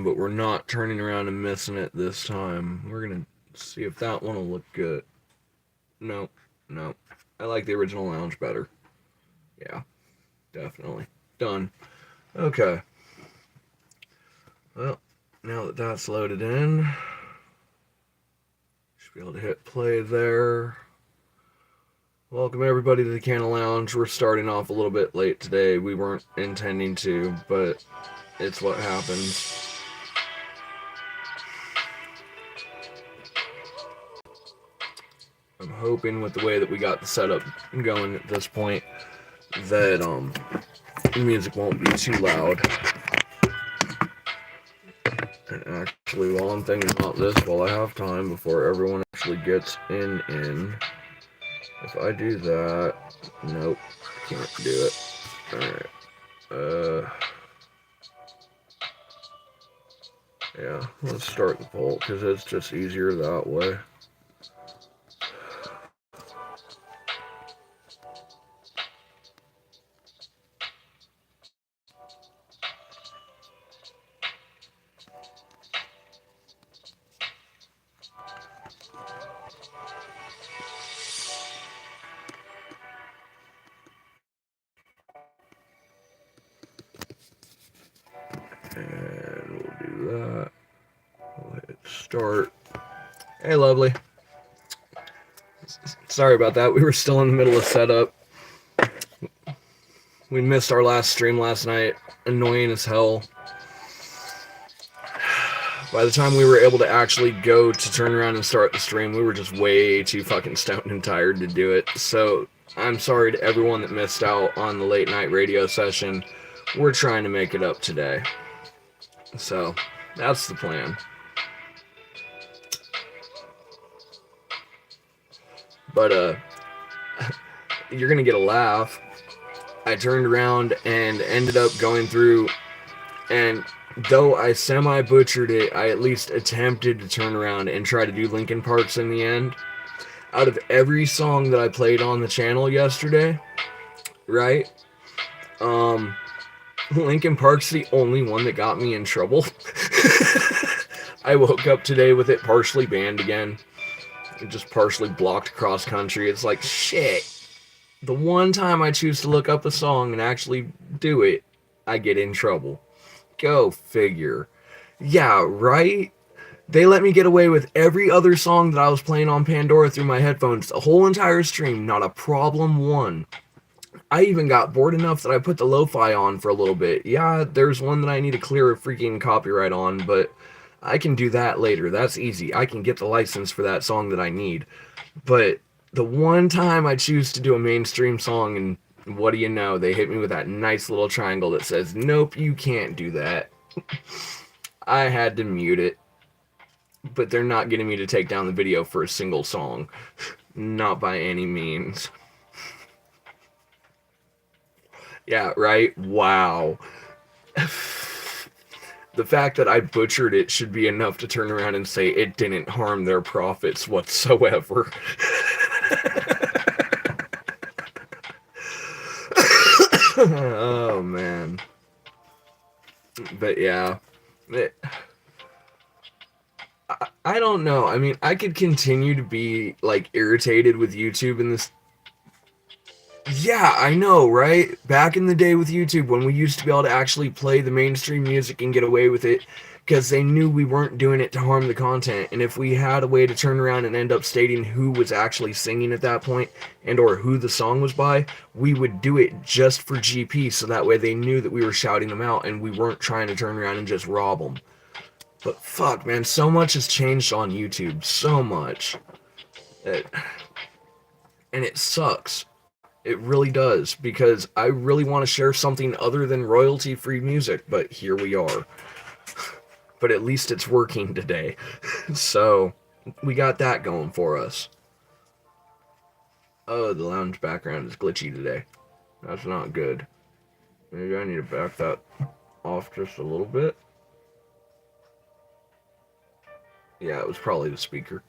but we're not turning around and missing it this time. We're gonna see if that one will look good. Nope, nope. I like the original lounge better. Yeah, definitely. Done. Okay. Well, now that that's loaded in, should be able to hit play there. Welcome everybody to the Canna Lounge. We're starting off a little bit late today. We weren't intending to, but it's what happens. I'm hoping with the way that we got the setup going at this point that the music won't be too loud. And actually, while I'm thinking about this, while I have time before everyone actually gets in, if I do that, nope, can't do it. Alright. Yeah, let's start the poll because it's just easier that way. And we'll do that. We'll hit start. Hey, lovely. Sorry about that. We were still in the middle of setup. We missed our last stream last night. Annoying as hell. By the time we were able to actually go to turn around and start the stream, we were just way too fucking stoned and tired to do it. So I'm sorry to everyone that missed out on the late night radio session. We're trying to make it up today. So that's the plan. But you're gonna get a laugh. I turned around and ended up going through, and though I semi-butchered it, I at least attempted to turn around and try to do Linkin Park's in the end. Out of every song that I played on the channel yesterday, right? Linkin Park's the only one that got me in trouble. I woke up today with it partially banned again. It just partially blocked cross country. It's like, shit. The one time I choose to look up a song and actually do it, I get in trouble. Go figure. Yeah, right? They let me get away with every other song that I was playing on Pandora through my headphones the whole entire stream, not a problem one. I even got bored enough that I put the lo-fi on for a little bit. Yeah, there's one that I need to clear a freaking copyright on, but I can do that later. That's easy. I can get the license for that song that I need. But the one time I choose to do a mainstream song, and what do you know? They hit me with that nice little triangle that says, nope, you can't do that. I had to mute it. But they're not getting me to take down the video for a single song. Not by any means. Yeah, right? Wow. The fact that I butchered it should be enough to turn around and say it didn't harm their profits whatsoever. Oh, man. But yeah. I don't know. I mean, I could continue to be, like, irritated with YouTube in this. Yeah, I know, right? Back in the day with YouTube, when we used to be able to actually play the mainstream music and get away with it, because they knew we weren't doing it to harm the content, and if we had a way to turn around and end up stating who was actually singing at that point, and or who the song was by, we would do it just for GP, so that way they knew that we were shouting them out, and we weren't trying to turn around and just rob them. But fuck, man, so much has changed on YouTube. So much. And it sucks. It really does. Because I really want to share something other than royalty-free music. But here we are. But at least it's working today. So, we got that going for us. Oh, the lounge background is glitchy today. That's not good. Maybe I need to back that off just a little bit. Yeah, it was probably the speaker.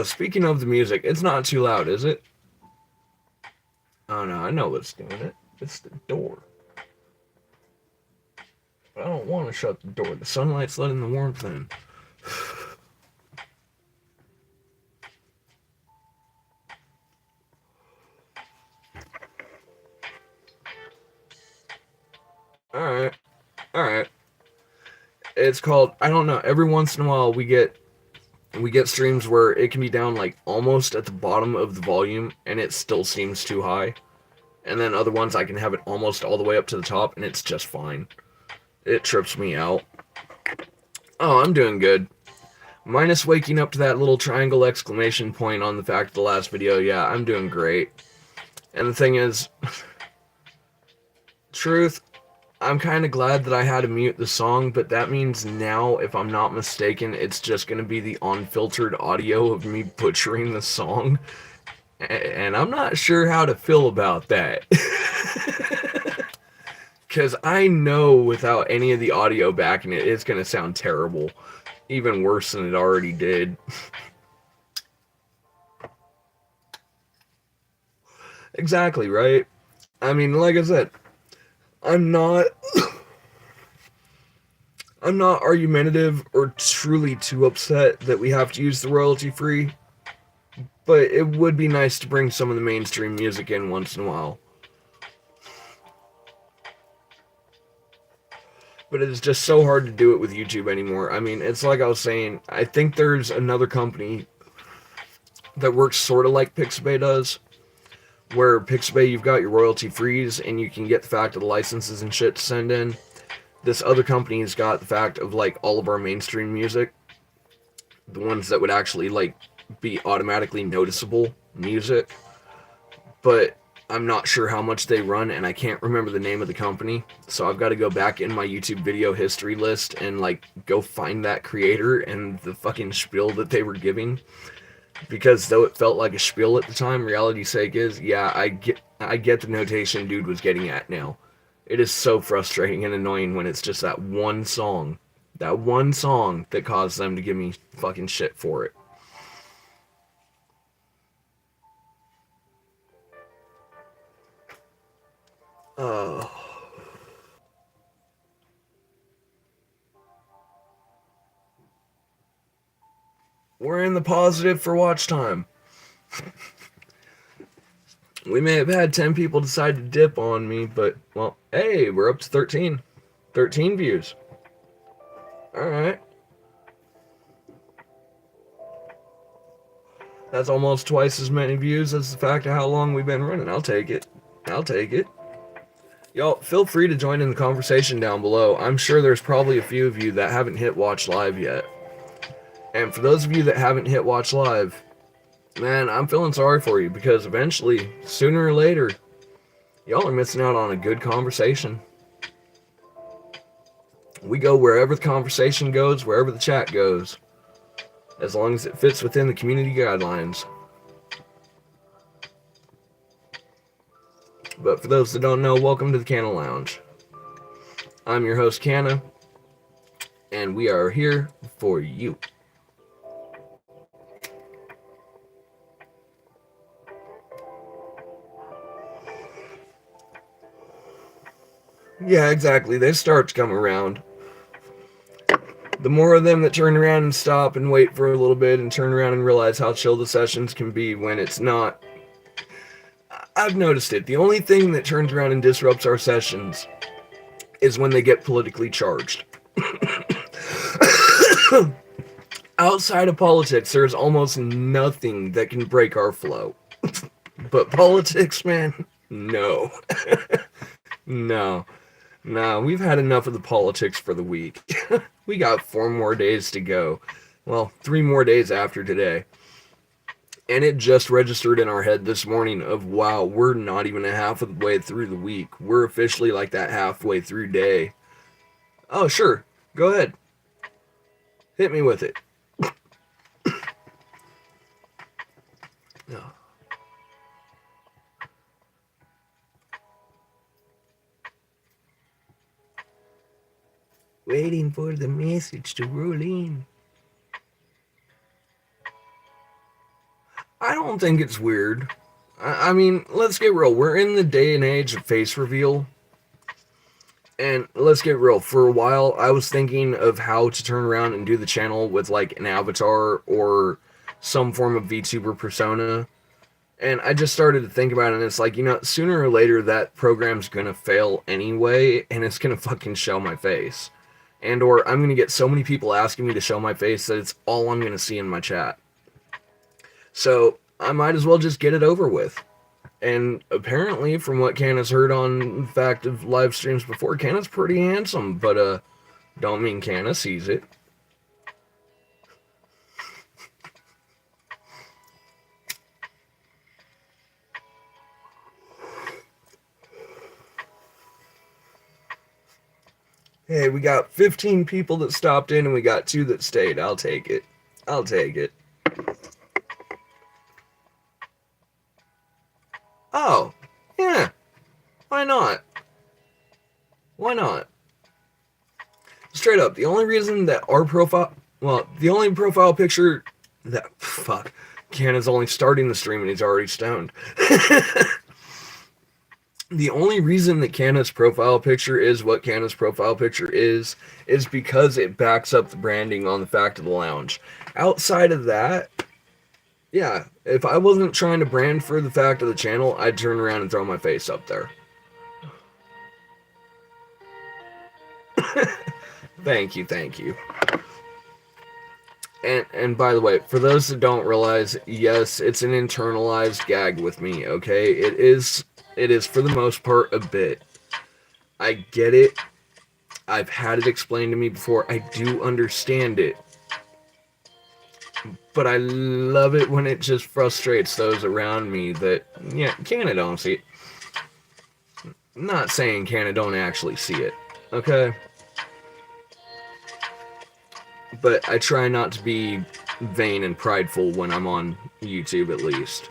Speaking of the music, it's not too loud, is it? Oh no, I know what's doing it. It's the door. don't want to shut the door. The sunlight's letting the warmth in. Alright. Alright. It's called, I don't know, every once in a while we get streams where it can be down like almost at the bottom of the volume and it still seems too high. And then other ones I can have it almost all the way up to the top and it's just fine. It trips me out. Oh, I'm doing good. Minus waking up to that little triangle exclamation point on the fact of the last video, yeah, I'm doing great. And the thing is, truth, I'm kind of glad that I had to mute the song, but that means now, if I'm not mistaken, it's just going to be the unfiltered audio of me butchering the song. And I'm not sure how to feel about that. Because I know without any of the audio backing it, it's going to sound terrible. Even worse than it already did. Exactly, right? I mean, like I said, I'm not argumentative or truly too upset that we have to use the royalty free, but it would be nice to bring some of the mainstream music in once in a while. But it is just so hard to do it with YouTube anymore. I mean, it's like I was saying, I think there's another company that works sort of like Pixabay does, where Pixabay, you've got your royalty frees and you can get the fact of the licenses and shit to send in. This other company's got the fact of like all of our mainstream music, the ones that would actually like be automatically noticeable music, but I'm not sure how much they run and I can't remember the name of the company, so I've got to go back in my YouTube video history list and like go find that creator and the fucking spiel that they were giving. Because though it felt like a spiel at the time, reality's sake is, yeah, I get the notation dude was getting at now. It is so frustrating and annoying when it's just that one song that caused them to give me fucking shit for it. We're in the positive for watch time. We may have had 10 people decide to dip on me, but, well, hey, we're up to 13. 13 views. Alright. That's almost twice as many views as the fact of how long we've been running. I'll take it. I'll take it. Y'all, feel free to join in the conversation down below. I'm sure there's probably a few of you that haven't hit watch live yet. And for those of you that haven't hit watch live, man, I'm feeling sorry for you, because eventually, sooner or later, y'all are missing out on a good conversation. We go wherever the conversation goes, wherever the chat goes, as long as it fits within the community guidelines. But for those that don't know, welcome to the Canna Lounge. I'm your host, Canna, and we are here for you. Yeah, exactly. They start to come around. The more of them that turn around and stop and wait for a little bit and turn around and realize how chill the sessions can be when it's not. I've noticed it. The only thing that turns around and disrupts our sessions is when they get politically charged. Outside of politics, there's almost nothing that can break our flow. But politics, man, no. No. Nah, we've had enough of the politics for the week. We got 4 more days to go. Well, 3 more days after today. And it just registered in our head this morning of, wow, we're not even a half of the way through the week. We're officially like that halfway through day. Oh, sure. Go ahead. Hit me with it. No. Waiting for the message to roll in. I don't think it's weird. I mean, let's get real. We're in the day and age of face reveal. And let's get real. For a while, I was thinking of how to turn around and do the channel with like an avatar or some form of VTuber persona. And I just started to think about it, and it's like, sooner or later that program's gonna fail anyway, and it's gonna fucking show my face. And or I'm gonna get so many people asking me to show my face that it's all I'm gonna see in my chat. So I might as well just get it over with. And apparently, from what Canna's heard on fact of live streams before, Canna's pretty handsome, but don't mean Canna sees it. Hey, we got 15 people that stopped in and we got 2 that stayed. I'll take it. I'll take it. Oh, yeah. Why not? Why not? Straight up, the only reason that our profile... Well, the only profile picture... that... Fuck. Canna's only starting the stream and he's already stoned. The only reason that Canna's profile picture is what Canna's profile picture is because it backs up the branding on the fact of the lounge. Outside of that, yeah, if I wasn't trying to brand for the fact of the channel, I'd turn around and throw my face up there. Thank you, thank you. And by the way, for those that don't realize, yes, it's an internalized gag with me, okay? It is for the most part a bit. I get it. I've had it explained to me before. I do understand it. But I love it when it just frustrates those around me that, yeah, Canna don't see it. I'm not saying Canna don't actually see it, okay? But I try not to be vain and prideful when I'm on YouTube, at least.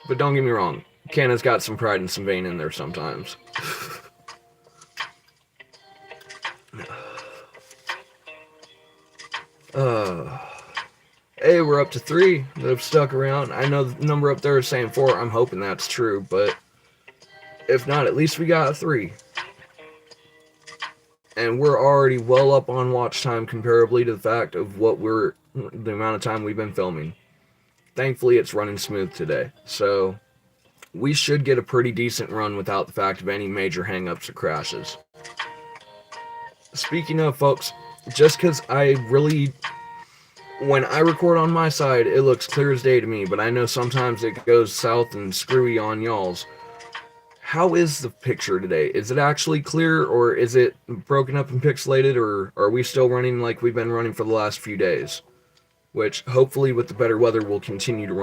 But don't get me wrong, Canna's got some pride and some vein in there sometimes. Hey, we're up to 3 that have stuck around. I know the number up there is saying 4. I'm hoping that's true, but if not, at least we got 3. And we're already well up on watch time comparably to the fact of the amount of time we've been filming. Thankfully, it's running smooth today, so we should get a pretty decent run without the fact of any major hangups or crashes. Speaking of, folks, just because when I record on my side, it looks clear as day to me, but I know sometimes it goes south and screwy on y'all's. How is the picture today? Is it actually clear, or is it broken up and pixelated, or are we still running like we've been running for the last few days? Which, hopefully, with the better weather, we'll continue to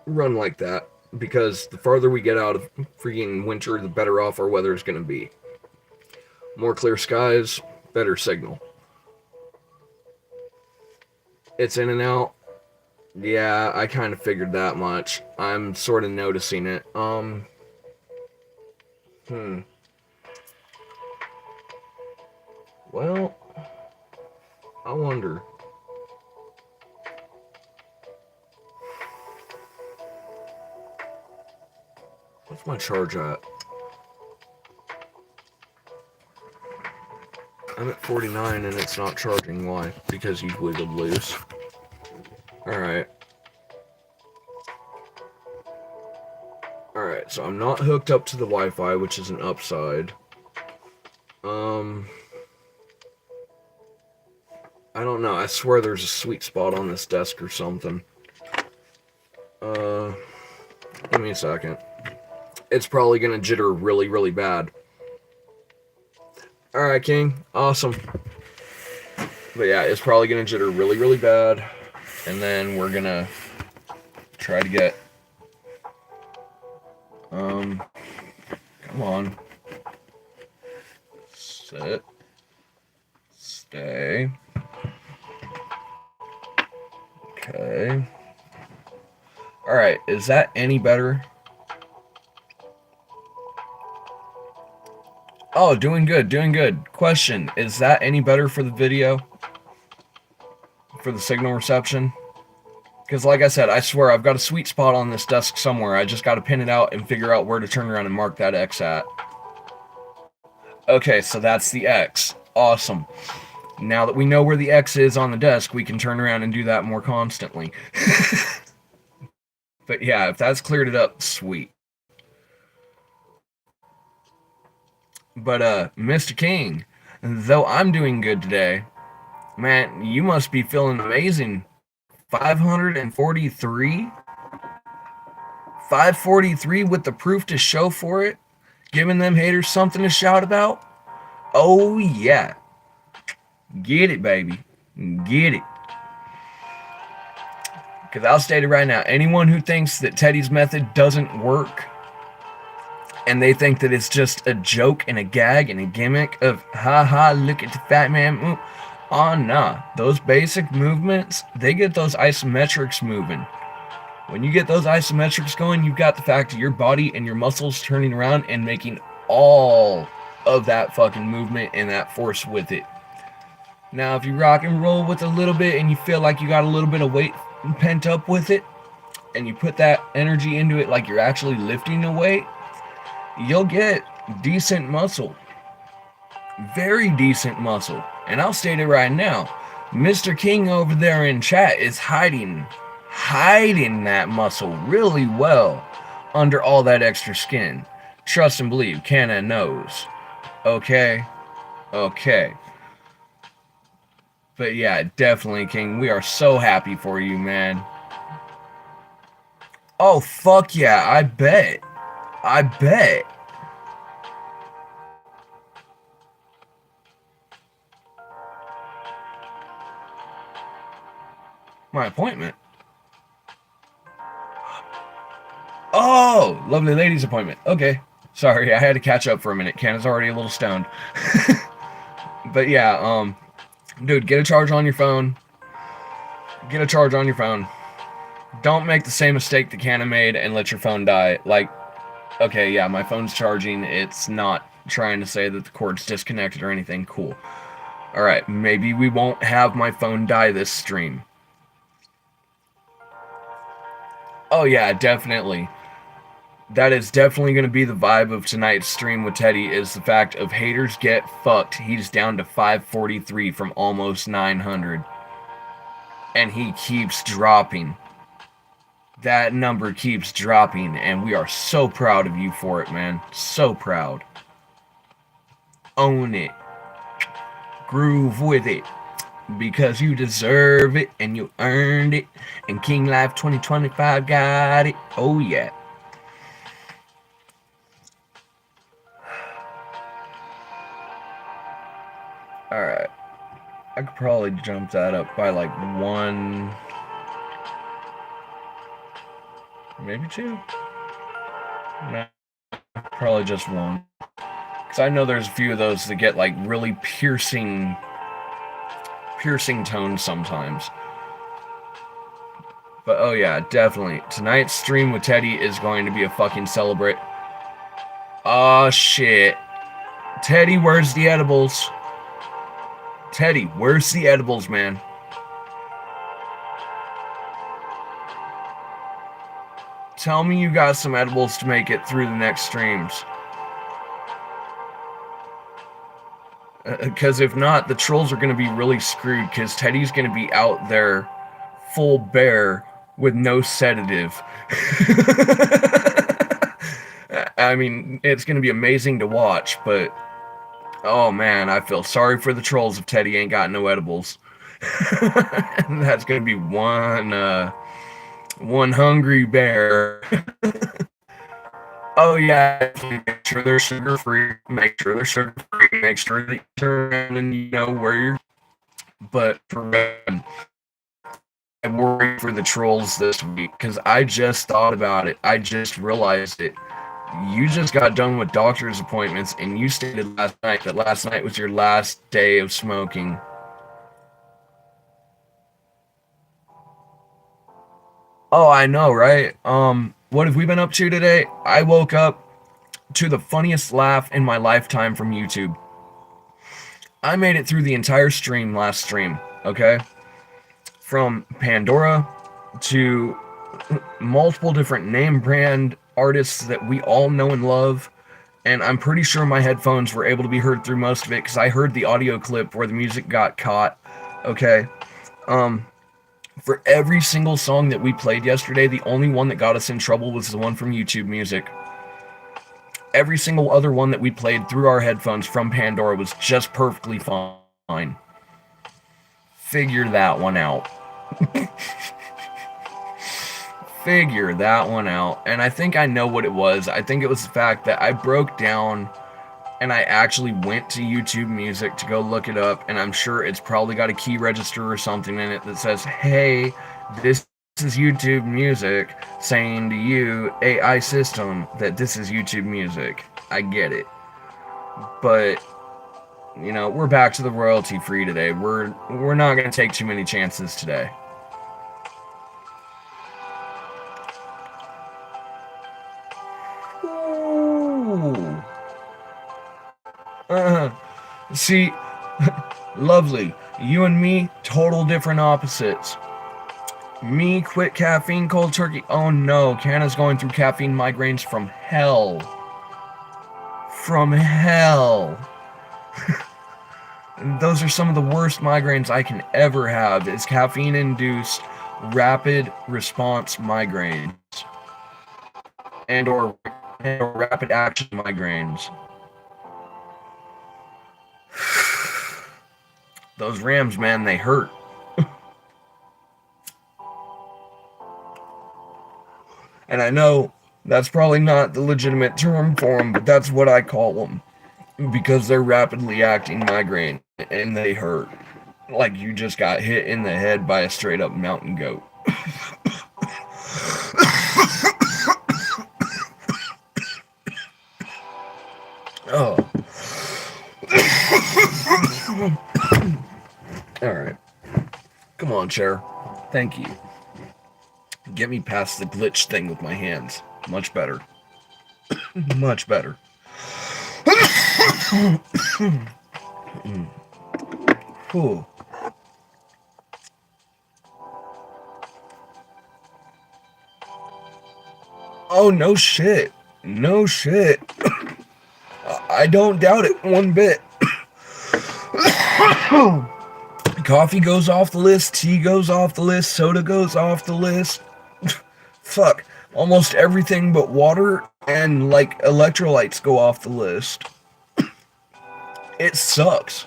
run like that, because the farther we get out of freaking winter, the better off our weather is going to be. More clear skies, better signal. It's in and out. Yeah, I kind of figured that much. I'm sort of noticing it. Well, I wonder. What's my charge at? I'm at 49 and it's not charging. Why? Because you wiggled loose. Alright. Alright, so I'm not hooked up to the Wi-Fi, which is an upside. I don't know. I swear there's a sweet spot on this desk or something. Give me a second. It's probably gonna jitter really, really bad. Alright, King. Awesome. But yeah, it's probably gonna jitter really, really bad. And then we're gonna try to get... Come on. Sit. Stay. Okay. Alright, is that any better? Oh, doing good, doing good. Question, is that any better for the video? For the signal reception? Because like I said, I swear I've got a sweet spot on this desk somewhere. I just got to pin it out and figure out where to turn around and mark that X at. Okay, so that's the X. Awesome. Now that we know where the X is on the desk, we can turn around and do that more constantly. But yeah, if that's cleared it up, sweet. But Mr. King, though I'm doing good today, man, you must be feeling amazing. 543? 543 with the proof to show for it? Giving them haters something to shout about? Oh yeah. Get it, baby. Get it. Because I'll state it right now, anyone who thinks that Teddy's method doesn't work and they think that it's just a joke and a gag and a gimmick of haha, look at the fat man. Oh nah, those basic movements, they get those isometrics moving. When you get those isometrics going, you've got the fact of your body and your muscles turning around and making all of that fucking movement and that force with it. Now, if you rock and roll with a little bit and you feel like you got a little bit of weight pent up with it, and you put that energy into it like you're actually lifting a weight, you'll get decent muscle. Very decent muscle. And I'll state it right now. Mr. King over there in chat is hiding that muscle really well under all that extra skin. Trust and believe, Canna knows. Okay? Okay. But yeah, definitely, King. We are so happy for you, man. Oh, fuck yeah, I bet. I bet. My appointment? Oh, lovely lady's appointment. Okay. Sorry, I had to catch up for a minute. Canna's already a little stoned. But yeah, dude, get a charge on your phone. Get a charge on your phone. Don't make the same mistake that Canna made and let your phone die. Like, okay, yeah, my phone's charging. It's not trying to say that the cord's disconnected or anything. Cool. Alright, maybe we won't have my phone die this stream. Oh yeah, definitely. That is definitely going to be the vibe of tonight's stream with Teddy, is the fact of haters get fucked. He's down to 543 from almost 900. And he keeps dropping. That number keeps dropping, and we are so proud of you for it, man. So proud. Own it. Groove with it. Because you deserve it, and you earned it, and King Life 2025 got it. Oh yeah. Alright. I could probably jump that up by like one, maybe two. No, probably just one. Because I know there's a few of those that get like really piercing tones sometimes. But oh yeah, definitely. Tonight's stream with Teddy is going to be a fucking celebrate. Oh shit. Teddy, where's the edibles? Teddy, where's the edibles, man? Tell me you got some edibles to make it through the next streams. Because if not, the trolls are going to be really screwed, because Teddy's going to be out there full bear with no sedative. I mean, it's going to be amazing to watch, but oh man, I feel sorry for the trolls if Teddy ain't got no edibles. That's going to be one hungry bear. Oh yeah, make sure they're sugar free. Make sure they're sugar free. Make sure that you turn around and you know where you're. But for I'm worried for the trolls this week, because I just thought about it. I just realized it. You just got done with doctor's appointments, and you stated last night that last night was your last day of smoking. Oh, I know, right? What have we been up to today? I woke up to the funniest laugh in my lifetime from YouTube. I made it through the entire stream last stream, okay? From Pandora to multiple different name brand artists that we all know and love, and I'm pretty sure my headphones were able to be heard through most of it because I heard the audio clip where the music got caught. Okay. Um, for every single song that we played yesterday, the only one that got us in trouble was the one from YouTube Music. Every single other one that we played through our headphones from Pandora was just perfectly fine. Figure that one out. Figure that one out. And I think I know what it was. I think it was the fact that I broke down and I actually went to YouTube Music to go look it up, and I'm sure it's probably got a key register or something in it that says, hey, this is YouTube Music saying to you, AI system, that this is YouTube Music. I get it. But, you know, we're back to the royalty free today. We're not going to take too many chances today. Ooh. See, lovely. You and me, total different opposites. Me quit caffeine cold turkey. Oh no, Canna's going through caffeine migraines from hell. From hell. Those are some of the worst migraines I can ever have. Is caffeine-induced rapid response migraines and or rapid action migraines. Those Rams, man, they hurt. And I know that's probably not the legitimate term for them, but that's what I call them. Because they're rapidly acting migraine, and they hurt. Like you just got hit in the head by a straight up mountain goat. Oh. Alright. Come on, chair. Thank you. Get me past the glitch thing with my hands. Much better. Much better. Whew. Oh, no shit. No shit. I don't doubt it one bit. Coffee goes off the list, tea goes off the list, soda goes off the list. Fuck. Almost everything but water and, like, electrolytes go off the list. It sucks.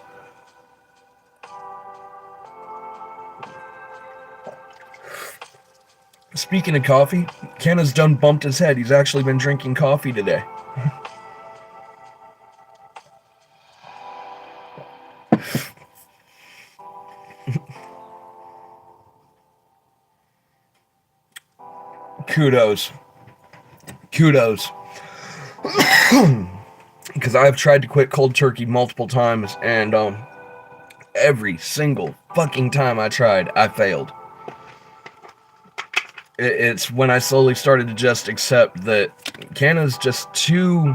Speaking of coffee, Canna's done bumped his head. He's actually been drinking coffee today. Kudos. Because I've tried to quit cold turkey multiple times, and every single fucking time I tried, I failed. It's when I slowly started to just accept that Canna's just too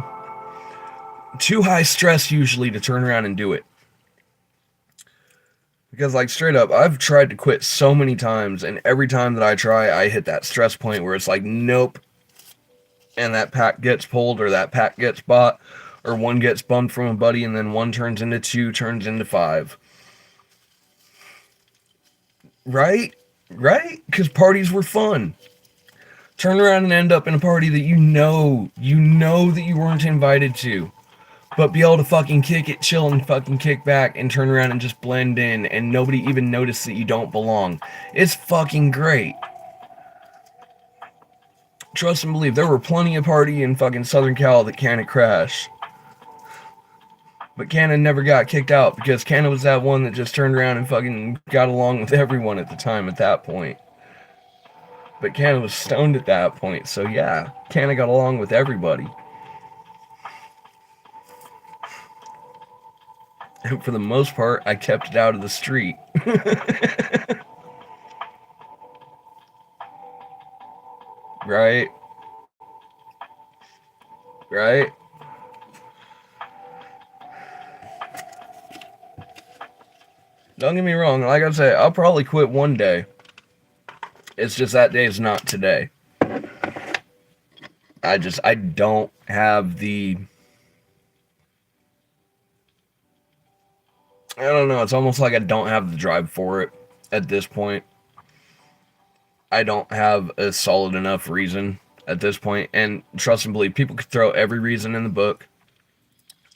high stress usually to turn around and do it. Because, like, straight up, I've tried to quit so many times, and every time that I try, I hit that stress point where it's like, nope. And that pack gets pulled, or that pack gets bought, or one gets bummed from a buddy, and then one turns into 2, turns into 5. Right? Right? Because parties were fun. Turn around and end up in a party that you know that you weren't invited to. But be able to fucking kick it, chill, and fucking kick back and turn around and just blend in and nobody even notice that you don't belong. It's fucking great. Trust and believe, there were plenty of party in fucking Southern Cal that Canna crashed. But Canna never got kicked out because Canna was that one that just turned around and fucking got along with everyone at the time at that point. But Canna was stoned at that point, so yeah, Canna got along with everybody. And for the most part, I kept it out of the street. Right? Right? Don't get me wrong, like I say, I'll probably quit one day. It's just that day is not today. I don't have the I don't know. It's almost like I don't have the drive for it at this point. I don't have a solid enough reason at this point. And trust and believe, people could throw every reason in the book,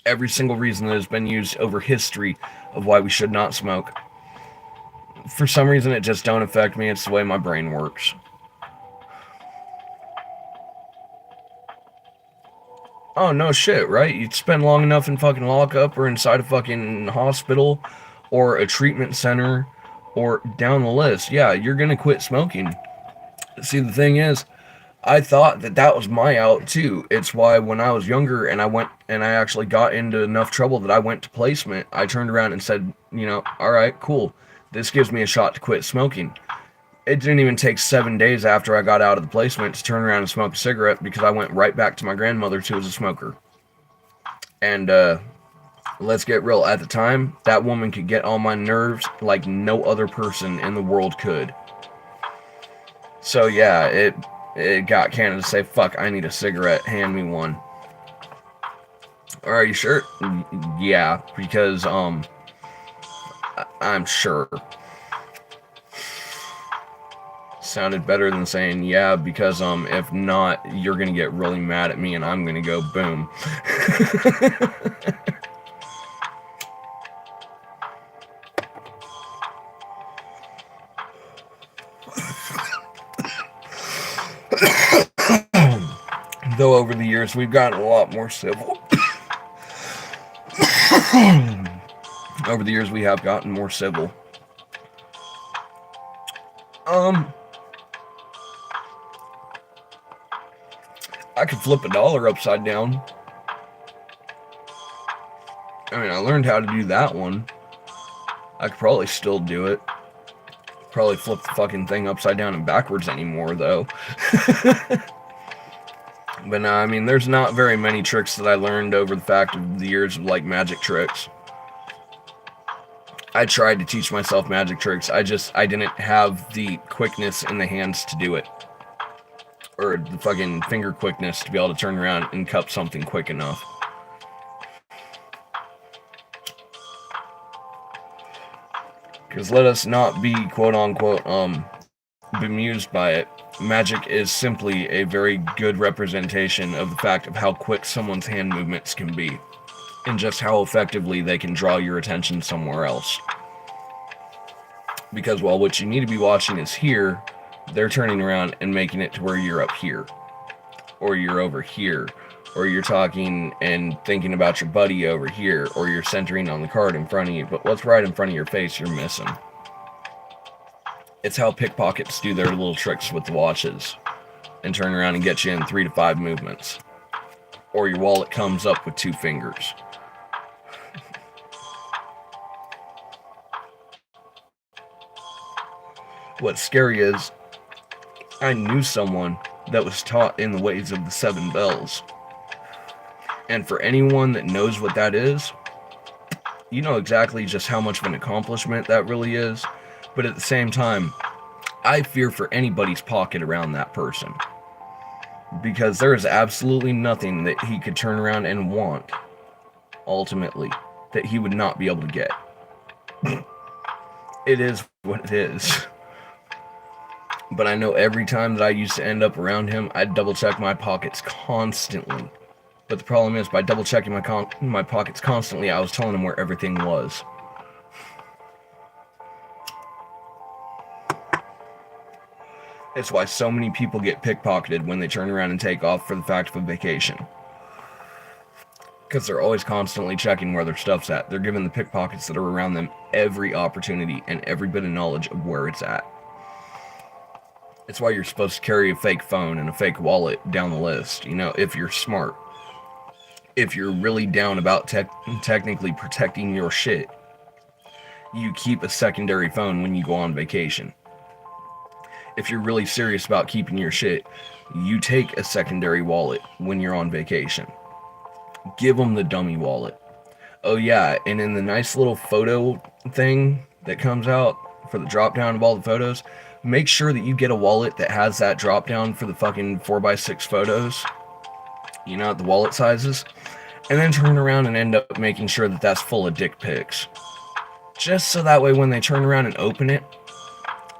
every single reason that has been used over history of why we should not smoke. For some reason, it just don't affect me. It's the way my brain works. Oh, no shit, right? You spend long enough in fucking lockup or inside a fucking hospital or a treatment center or down the list. Yeah, you're gonna quit smoking. See, the thing is, I thought that that was my out too. It's why when I was younger and I actually got into enough trouble that I went to placement, I turned around and said, all right, cool. This gives me a shot to quit smoking. It didn't even take 7 days after I got out of the placement to turn around and smoke a cigarette because I went right back to my grandmother who was a smoker. And let's get real. At the time, that woman could get on my nerves like no other person in the world could. So yeah, it got Canada to say, fuck, I need a cigarette, hand me one. Are you sure? Yeah, because I'm sure. Sounded better than saying yeah, because if not, you're gonna get really mad at me and I'm gonna go boom. Though over the years we've gotten a lot more civil. Over the years we have gotten more civil. I could flip a dollar upside down. I mean, I learned how to do that one. I could probably still do it. Probably flip the fucking thing upside down and backwards anymore, though. But no, I mean, there's not very many tricks that I learned over the fact of the years of, like, magic tricks. I tried to teach myself magic tricks. I didn't have the quickness in the hands to do it. Or the fucking finger quickness to be able to turn around and cup something quick enough. Because let us not be quote-unquote bemused by it. Magic is simply a very good representation of the fact of how quick someone's hand movements can be. And just how effectively they can draw your attention somewhere else. Because while what you need to be watching is here, they're turning around and making it to where you're up here. Or you're over here. Or you're talking and thinking about your buddy over here. Or you're centering on the card in front of you. But what's right in front of your face, you're missing. It's how pickpockets do their little tricks with the watches. And turn around and get you in 3 to 5 movements. Or your wallet comes up with 2 fingers. What's scary is, I knew someone that was taught in the ways of the 7 bells. And for anyone that knows what that is, you know exactly just how much of an accomplishment that really is. But at the same time, I fear for anybody's pocket around that person. Because there is absolutely nothing that he could turn around and want, ultimately, that he would not be able to get. It is what it is. But I know every time that I used to end up around him, I'd double check my pockets constantly. But the problem is, by double checking my pockets constantly, I was telling him where everything was. It's why so many people get pickpocketed when they turn around and take off for the fact of a vacation. Because they're always constantly checking where their stuff's at. They're giving the pickpockets that are around them every opportunity and every bit of knowledge of where it's at. It's why you're supposed to carry a fake phone and a fake wallet down the list, if you're smart. If you're really down about technically protecting your shit, you keep a secondary phone when you go on vacation. If you're really serious about keeping your shit, you take a secondary wallet when you're on vacation. Give them the dummy wallet. Oh yeah, and in the nice little photo thing that comes out for the drop down of all the photos, make sure that you get a wallet that has that drop down for the fucking 4x6 photos. The wallet sizes. And then turn around and end up making sure that that's full of dick pics. just so that way when they turn around and open it,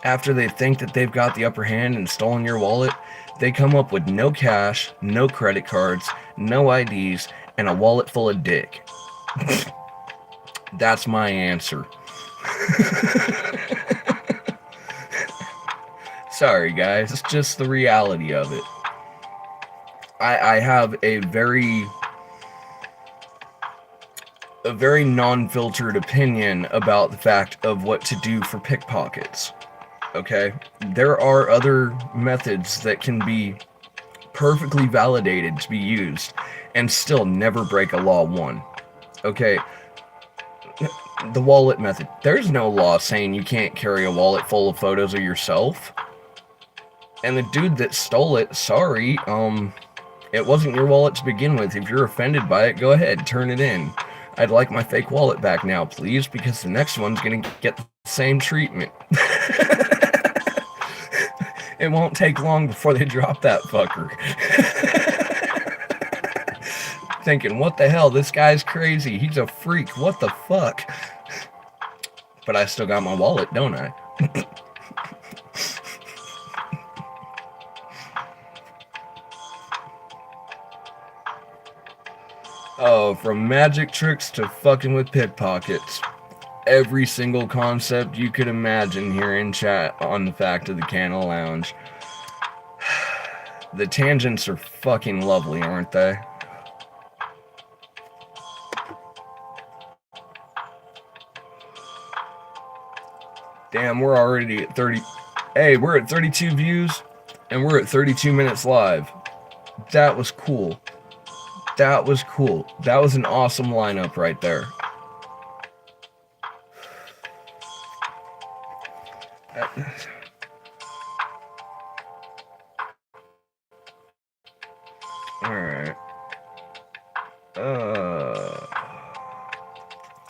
after they think that they've got the upper hand and stolen your wallet, they come up with no cash, no credit cards, no IDs, and a wallet full of dick. That's my answer. Sorry, guys. It's just the reality of it. I have a very non-filtered opinion about the fact of what to do for pickpockets. Okay? There are other methods that can be perfectly validated to be used and still never break a law one. Okay? The wallet method. There's no law saying you can't carry a wallet full of photos of yourself. And the dude that stole it, sorry, it wasn't your wallet to begin with. If you're offended by it, go ahead, turn it in. I'd like my fake wallet back now, please, because the next one's gonna get the same treatment. It won't take long before they drop that fucker. Thinking, what the hell, this guy's crazy, he's a freak, what the fuck? But I still got my wallet, don't I? Oh, from magic tricks to fucking with pickpockets. Every single concept you could imagine here in chat on the fact of the Canna Lounge. The tangents are fucking lovely, aren't they? Damn, we're already at 30. Hey, we're at 32 views, and we're at 32 minutes live. That was cool. That was cool. That was an awesome lineup right there. Alright.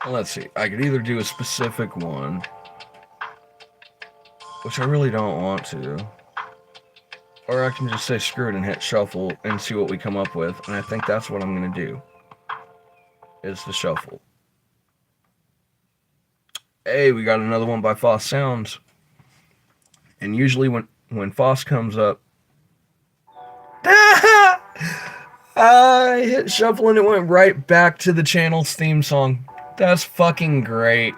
Let's see. I could either do a specific one, which I really don't want to, or I can just say screw it and hit shuffle and see what we come up with. And I think that's what I'm going to do, is the shuffle. Hey, we got another one by Foss Sounds. And usually when Foss comes up, I hit shuffle and it went right back to the channel's theme song. That's fucking great.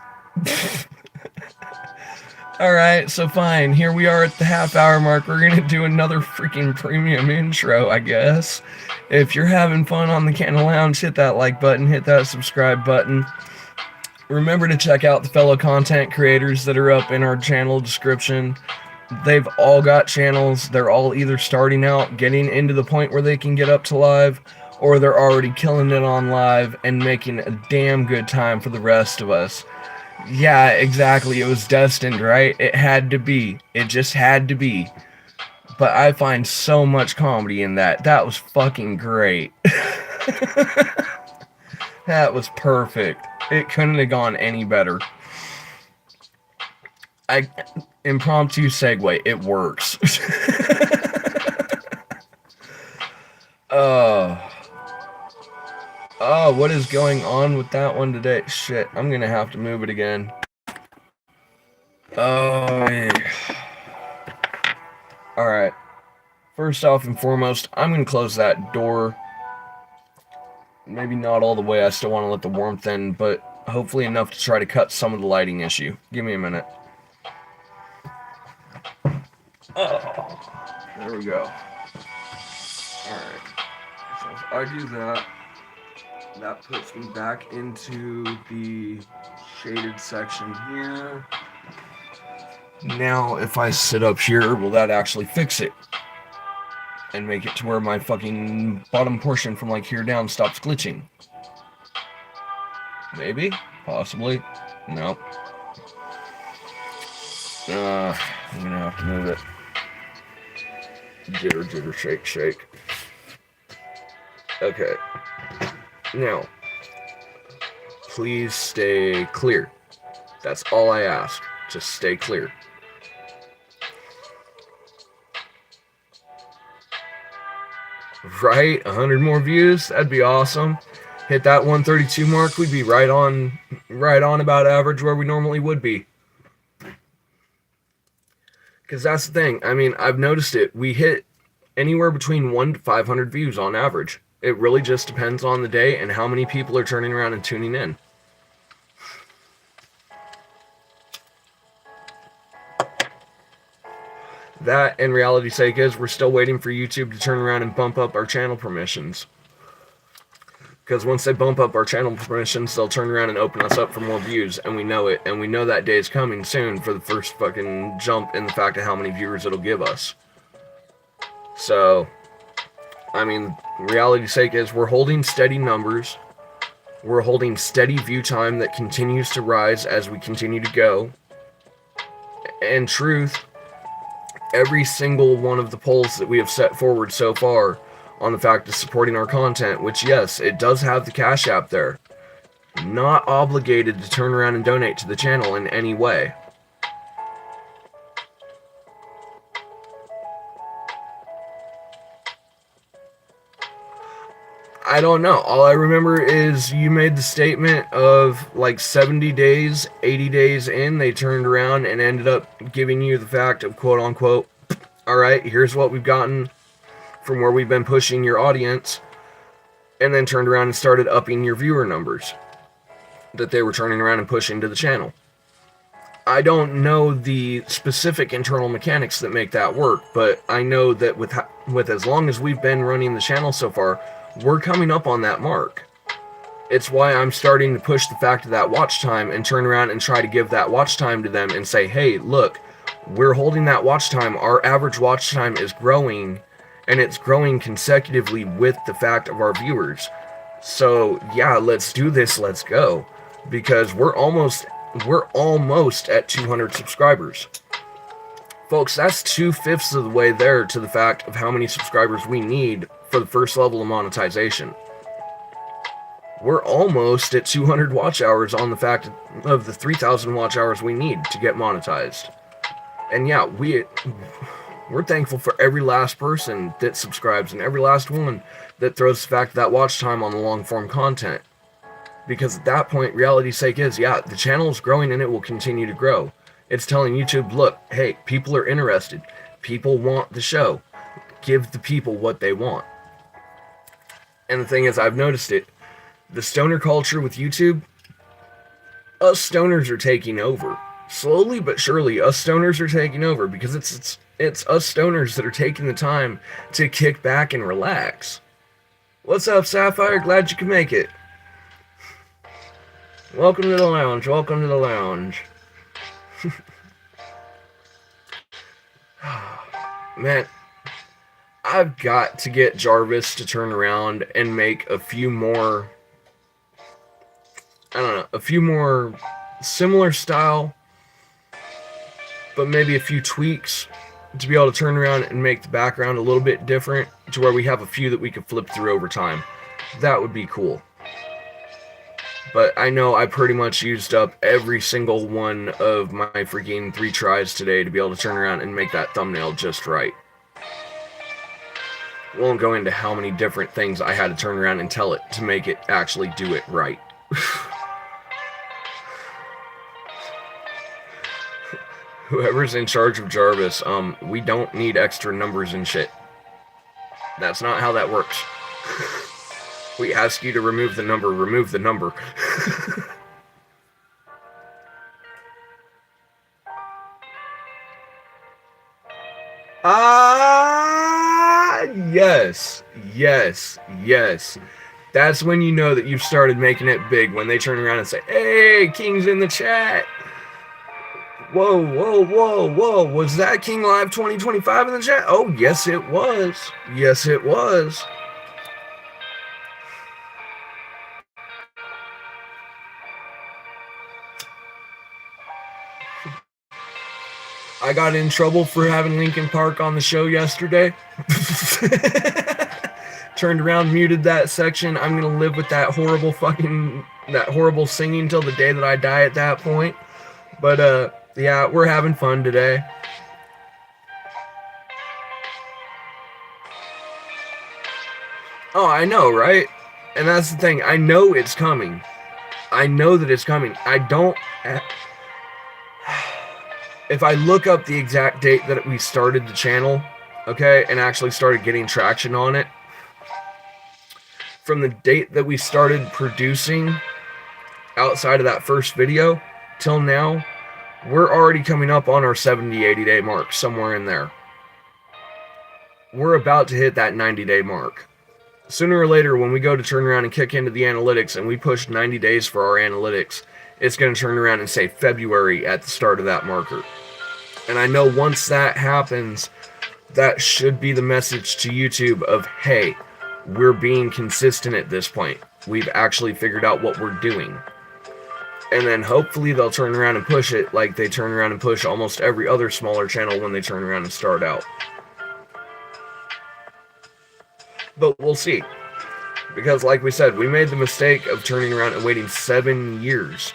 Alright, so fine. Here we are at the half-hour mark. We're gonna do another freaking premium intro, I guess. If you're having fun on the Canna Lounge, hit that like button, hit that subscribe button. Remember to check out the fellow content creators that are up in our channel description. They've all got channels. They're all either starting out, getting into the point where they can get up to live, or they're already killing it on live and making a damn good time for the rest of us. Yeah, exactly. It was destined, right? It had to be. It just had to be. But I find so much comedy in that. That was fucking great. That was perfect. It couldn't have gone any better. Impromptu segue. It works. Oh, what is going on with that one today? Shit, I'm gonna have to move it again. Oh, yeah. Alright. First off and foremost, I'm gonna close that door. Maybe not all the way, I still want to let the warmth in, but hopefully enough to try to cut some of the lighting issue. Give me a minute. Oh, there we go. Alright. So if I do that, that puts me back into the shaded section here. Now, if I sit up here, will that actually fix it? And make it to where my fucking bottom portion from like here down stops glitching? Maybe? Possibly? Nope. I'm gonna have to move it. Jitter, jitter, shake, shake. Okay. Now, please stay clear. That's all I ask. Just stay clear. Right? 100 more views? That'd be awesome. Hit that 132 mark, we'd be right on about average where we normally would be. Because that's the thing. I mean, I've noticed it. We hit anywhere between 1 to 500 views on average. It really just depends on the day and how many people are turning around and tuning in. That, in reality's sake, is we're still waiting for YouTube to turn around and bump up our channel permissions. Because once they bump up our channel permissions, they'll turn around and open us up for more views, and we know it. And we know that day is coming soon for the first fucking jump in the fact of how many viewers it'll give us. So, I mean, reality's sake is we're holding steady numbers. We're holding steady view time that continues to rise as we continue to go. And truth, every single one of the polls that we have set forward so far on the fact of supporting our content, which yes, it does have the Cash App there, not obligated to turn around and donate to the channel in any way. I don't know. All I remember is you made the statement of like 70 days, 80 days in, they turned around and ended up giving you the fact of quote unquote, all right, here's what we've gotten from where we've been pushing your audience, and then turned around and started upping your viewer numbers that they were turning around and pushing to the channel. I don't know the specific internal mechanics that make that work, but I know that with as long as we've been running the channel so far, we're coming up on that mark. It's why I'm starting to push the fact of that watch time and turn around and try to give that watch time to them and say, hey, look, we're holding that watch time. Our average watch time is growing, and it's growing consecutively with the fact of our viewers. So yeah, let's do this, let's go. Because we're almost at 200 subscribers. Folks, that's 2/5 of the way there to the fact of how many subscribers we need for the first level of monetization. We're almost at 200 watch hours on the fact of the 3,000 watch hours we need to get monetized. And yeah, we're thankful for every last person that subscribes and every last one that throws the fact of that watch time on the long form content. Because at that point, reality's sake is, yeah, the channel is growing and it will continue to grow. It's telling YouTube, look, hey, people are interested. People want the show. Give the people what they want. And the thing is, I've noticed it. The stoner culture with YouTube, us stoners are taking over. Slowly but surely, us stoners are taking over because it's us stoners that are taking the time to kick back and relax. What's up, Sapphire? Glad you can make it. Welcome to the lounge. Welcome to the lounge. Man, I've got to get Jarvis to turn around and make a few more, I don't know, a few more similar style, but maybe a few tweaks to be able to turn around and make the background a little bit different to where we have a few that we could flip through over time. That would be cool. But I know I pretty much used up every single one of my freaking 3 tries today to be able to turn around and make that thumbnail just right. Won't go into how many different things I had to turn around and tell it to make it actually do it right. Whoever's in charge of Jarvis, we don't need extra numbers and shit. That's not how that works. We ask you to remove the number, remove the number. Yes, yes, yes. That's when you know that you've started making it big, when they turn around and say, hey, King's in the chat. Whoa, whoa, whoa, whoa. Was that King Live 2025 in the chat? Oh, yes, it was. Yes, it was. I got in trouble for having Linkin Park on the show yesterday. Turned around, muted that section. I'm gonna live with that horrible singing till the day that I die at that point. But yeah, we're having fun today. Oh, I know, right? And that's the thing. I know it's coming. I know that it's coming. I don't... If I look up the exact date that we started the channel, okay, and actually started getting traction on it, from the date that we started producing outside of that first video till now, we're already coming up on our 70-80 day mark, somewhere in there. We're about to hit that 90-day mark. Sooner or later, when we go to turn around and kick into the analytics and we push 90 days for our analytics, it's going to turn around and say February at the start of that marker. And I know once that happens, that should be the message to YouTube of, hey, we're being consistent at this point. We've actually figured out what we're doing. And then hopefully they'll turn around and push it like they turn around and push almost every other smaller channel when they turn around and start out. But we'll see. Because like we said, we made the mistake of turning around and waiting 7 years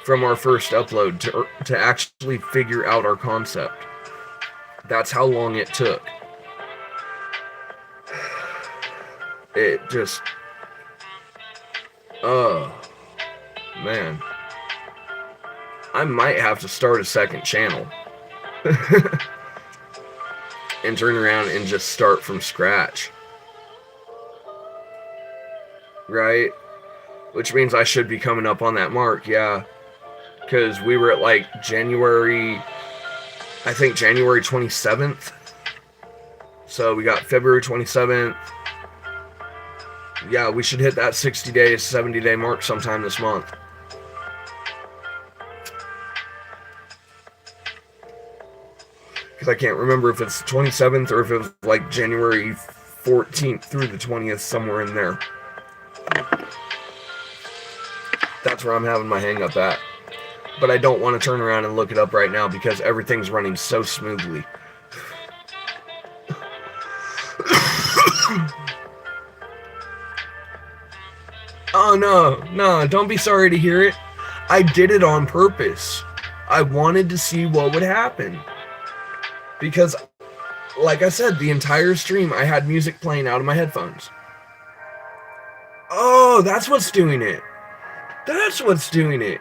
from our first upload to actually figure out our concept. That's how long it took. It just... man. I might have to start a second channel. And turn around and just start from scratch. Right? Which means I should be coming up on that mark, yeah. Because we were at like January 27th. So we got February 27th. Yeah, we should hit that 60 day, 70 day mark sometime this month. Because I can't remember if it's the 27th or if it was like January 14th through the 20th, somewhere in there. That's where I'm having my hang up at. But I don't want to turn around and look it up right now because everything's running so smoothly. Oh no, don't be sorry to hear it. I did it on purpose. I wanted to see what would happen. Because, like I said, the entire stream I had music playing out of my headphones. Oh, that's what's doing it. That's what's doing it.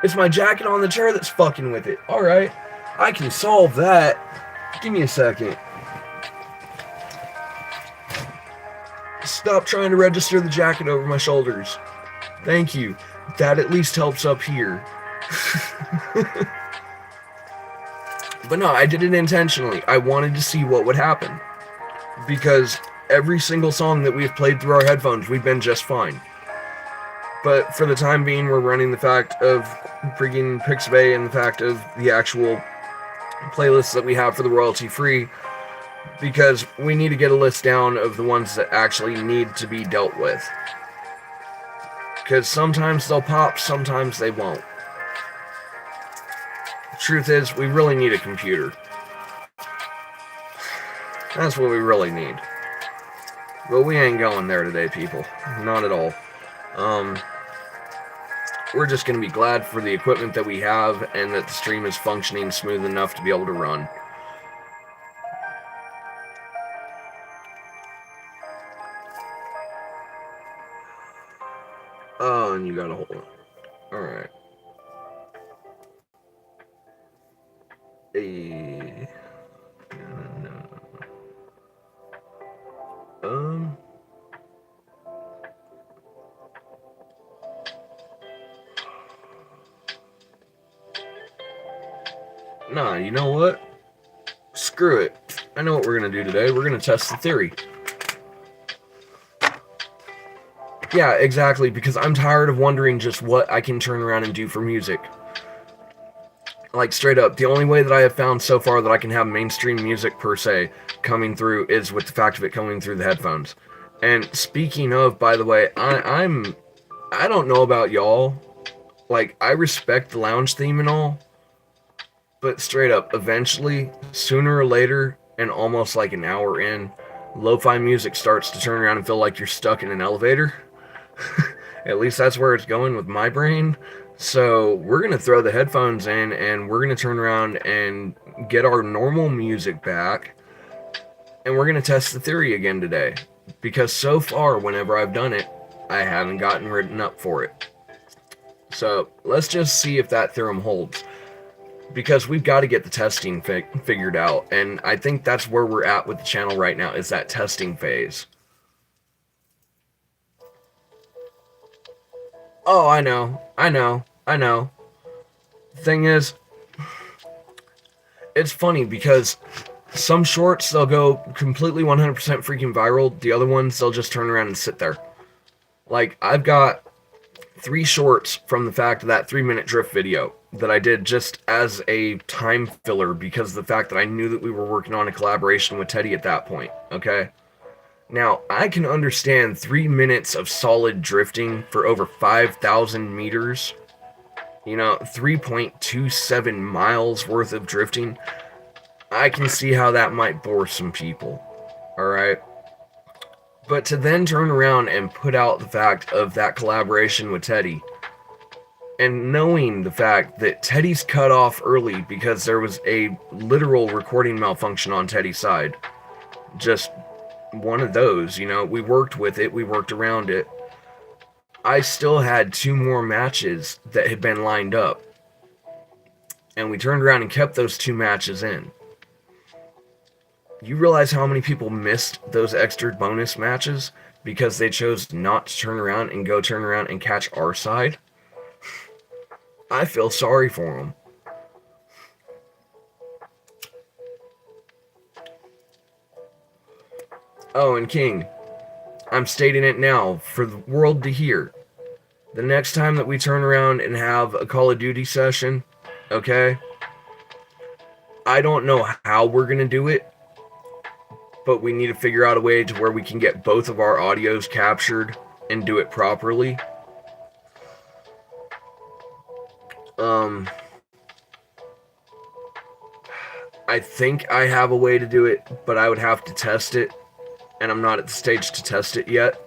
It's my jacket on the chair that's fucking with it. Alright, I can solve that. Give me a second. Stop trying to register the jacket over my shoulders. Thank you. That at least helps up here. But no, I did it intentionally. I wanted to see what would happen. Because every single song that we've played through our headphones, we've been just fine. But for the time being, we're running the fact of freaking Pixabay and the fact of the actual playlists that we have for the royalty-free, because we need to get a list down of the ones that actually need to be dealt with. Because sometimes they'll pop, sometimes they won't. The truth is, we really need a computer. That's what we really need. But we ain't going there today, people. Not at all. We're just going to be glad for the equipment that we have and that the stream is functioning smooth enough to be able to run. Oh, and you got a hold on. Alright. Nah, you know what? Screw it. I know what we're going to do today. We're going to test the theory. Yeah, exactly, because I'm tired of wondering just what I can turn around and do for music. Like, straight up, the only way that I have found so far that I can have mainstream music, per se, coming through is with the fact of it coming through the headphones. And speaking of, by the way, I don't know about y'all. Like, I respect the lounge theme and all. But straight up, eventually, sooner or later, and almost like an hour in, lo-fi music starts to turn around and feel like you're stuck in an elevator. At least that's where it's going with my brain. So we're going to throw the headphones in and we're going to turn around and get our normal music back. And we're going to test the theory again today. Because so far, whenever I've done it, I haven't gotten written up for it. So let's just see if that theorem holds. Because we've got to get the testing figured out. And I think that's where we're at with the channel right now, is that testing phase. Oh, I know. Thing is, it's funny because some shorts, they'll go completely 100% freaking viral. The other ones, they'll just turn around and sit there. Like, I've got 3 shorts from the fact of that 3-minute drift video that I did just as a time filler because of the fact that I knew that we were working on a collaboration with Teddy at that point, okay? Now, I can understand 3 minutes of solid drifting for over 5,000 meters, 3.27 miles worth of drifting. I can see how that might bore some people, alright? But to then turn around and put out the fact of that collaboration with Teddy, and knowing the fact that Teddy's cut off early because there was a literal recording malfunction on Teddy's side, just one of those, we worked with it, we worked around it. I still had 2 more matches that had been lined up, and we turned around and kept those 2 matches in. You realize how many people missed those extra bonus matches because they chose not to turn around and catch our side? I feel sorry for them. Oh, and King, I'm stating it now for the world to hear. The next time that we turn around and have a Call of Duty session, okay? I don't know how we're going to do it, but we need to figure out a way to where we can get both of our audios captured and do it properly. I think I have a way to do it, but I would have to test it, and I'm not at the stage to test it yet,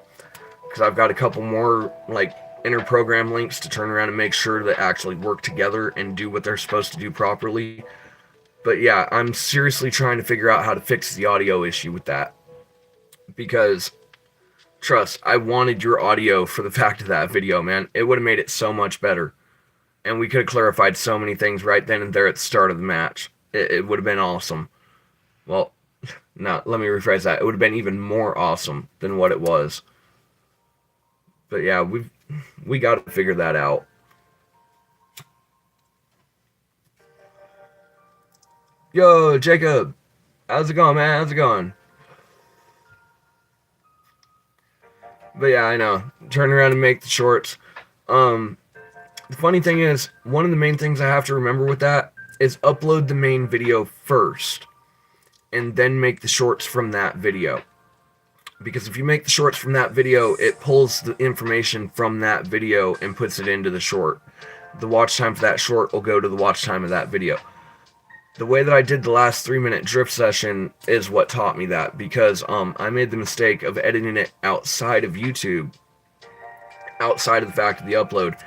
because I've got a couple more, inter-program links to turn around and make sure that actually work together and do what they're supposed to do properly. But yeah, I'm seriously trying to figure out how to fix the audio issue with that. Because, trust, I wanted your audio for the fact of that video, man. It would have made it so much better. And we could have clarified so many things right then and there at the start of the match. It would have been awesome. Well, no, let me rephrase that. It would have been even more awesome than what it was. But yeah, we got to figure that out. Yo, Jacob. How's it going, man? How's it going? But yeah, I know. Turn around and make the shorts. The funny thing is, one of the main things I have to remember with that is upload the main video first, and then make the shorts from that video. Because if you make the shorts from that video, it pulls the information from that video and puts it into the short. The watch time for that short will go to the watch time of that video. The way that I did the last 3-minute drift session is what taught me that, because I made the mistake of editing it outside of YouTube, outside of the fact of the upload,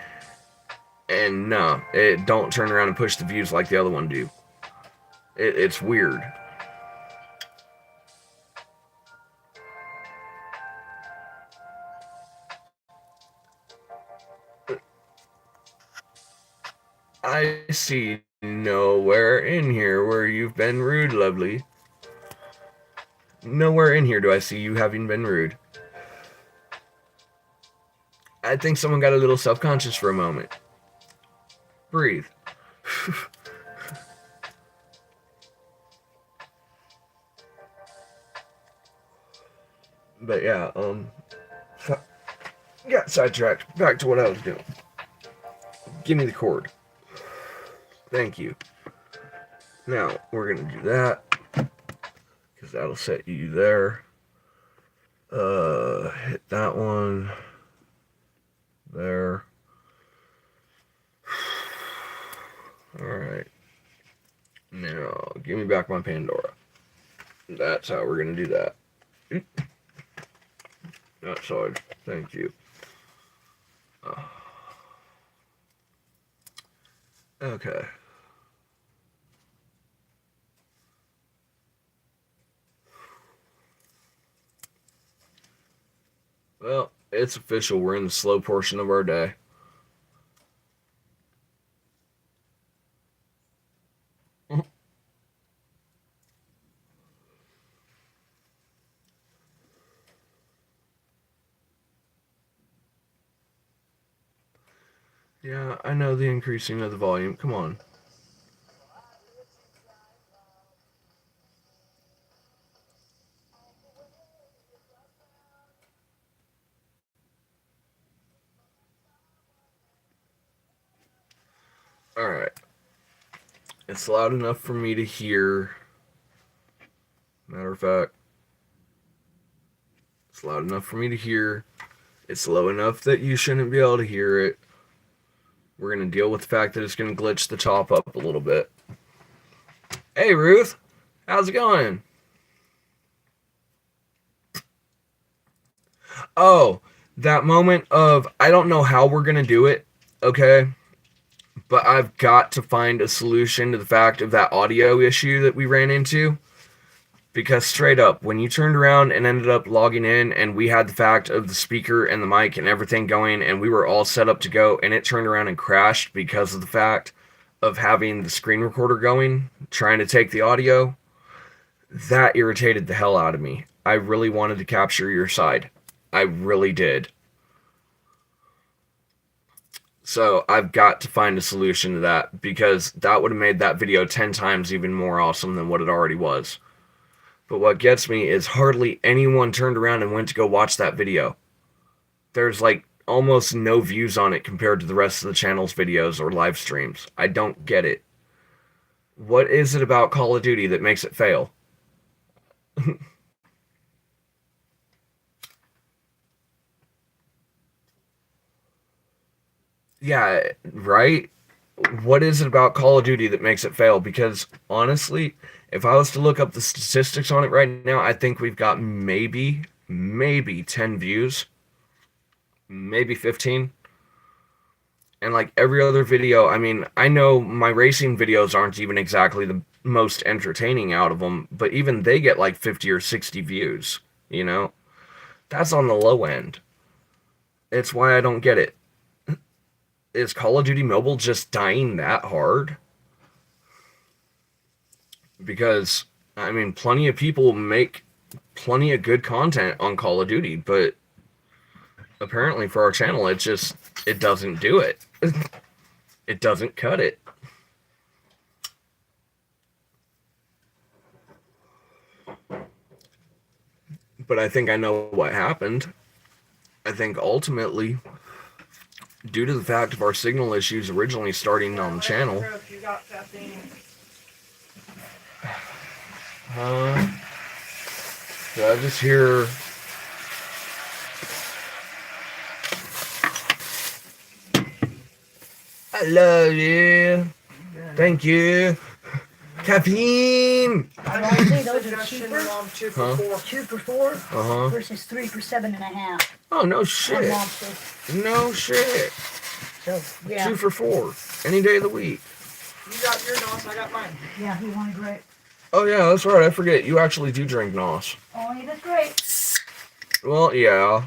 and no, it don't turn around and push the views like the other one do. It's weird. I see nowhere in here where you've been rude, lovely. Nowhere in here do I see you having been rude. I think someone got a little self-conscious for a moment. Breathe. But yeah, got sidetracked. Back to what I was doing. Give me the cord. Thank you. Now, we're going to do that, because that'll set you there. Hit that one. There. Alright. Now, give me back my Pandora. That's how we're going to do that. That side. Thank you. Okay. Well, It's official. We're in the slow portion of our day. Yeah, I know the increasing of the volume. Come on. Alright. It's loud enough for me to hear. Matter of fact, it's loud enough for me to hear. It's low enough that you shouldn't be able to hear it. We're going to deal with the fact that it's going to glitch the top up a little bit. Hey, Ruth. How's it going? Oh, that moment of, I don't know how we're going to do it, okay? But I've got to find a solution to the fact of that audio issue that we ran into. Because straight up, when you turned around and ended up logging in and we had the fact of the speaker and the mic and everything going and we were all set up to go and it turned around and crashed because of the fact of having the screen recorder going, trying to take the audio, that irritated the hell out of me. I really wanted to capture your side. I really did. So I've got to find a solution to that because that would have made that video 10 times even more awesome than what it already was. But what gets me is hardly anyone turned around and went to go watch that video. There's like almost no views on it compared to the rest of the channel's videos or live streams. I don't get it. What is it about Call of Duty that makes it fail? Yeah, right? What is it about Call of Duty that makes it fail? Because honestly, if I was to look up the statistics on it right now, I think we've got maybe 10 views, maybe 15. And like every other video, I mean, I know my racing videos aren't even exactly the most entertaining out of them, but even they get like 50 or 60 views, you know? That's on the low end. It's why I don't get it. Is Call of Duty Mobile just dying that hard? Because, I mean, plenty of people make plenty of good content on Call of Duty, but apparently for our channel, it doesn't do it. It doesn't cut it. But I think I know what happened. I think ultimately, due to the fact of our signal issues originally starting on the channel. Did I just hear... I love you. Thank you. Caffeine. I say those are cheaper. 2 for 4. 2 for 4 versus 3 for 7.5. Oh, no shit. No shit. So, yeah. 2 for 4. Any day of the week. You got your NOS, I got mine. Yeah, he wanted grape. Oh, yeah, that's right. I forget. You actually do drink NOS. Only the grape. Well, yeah.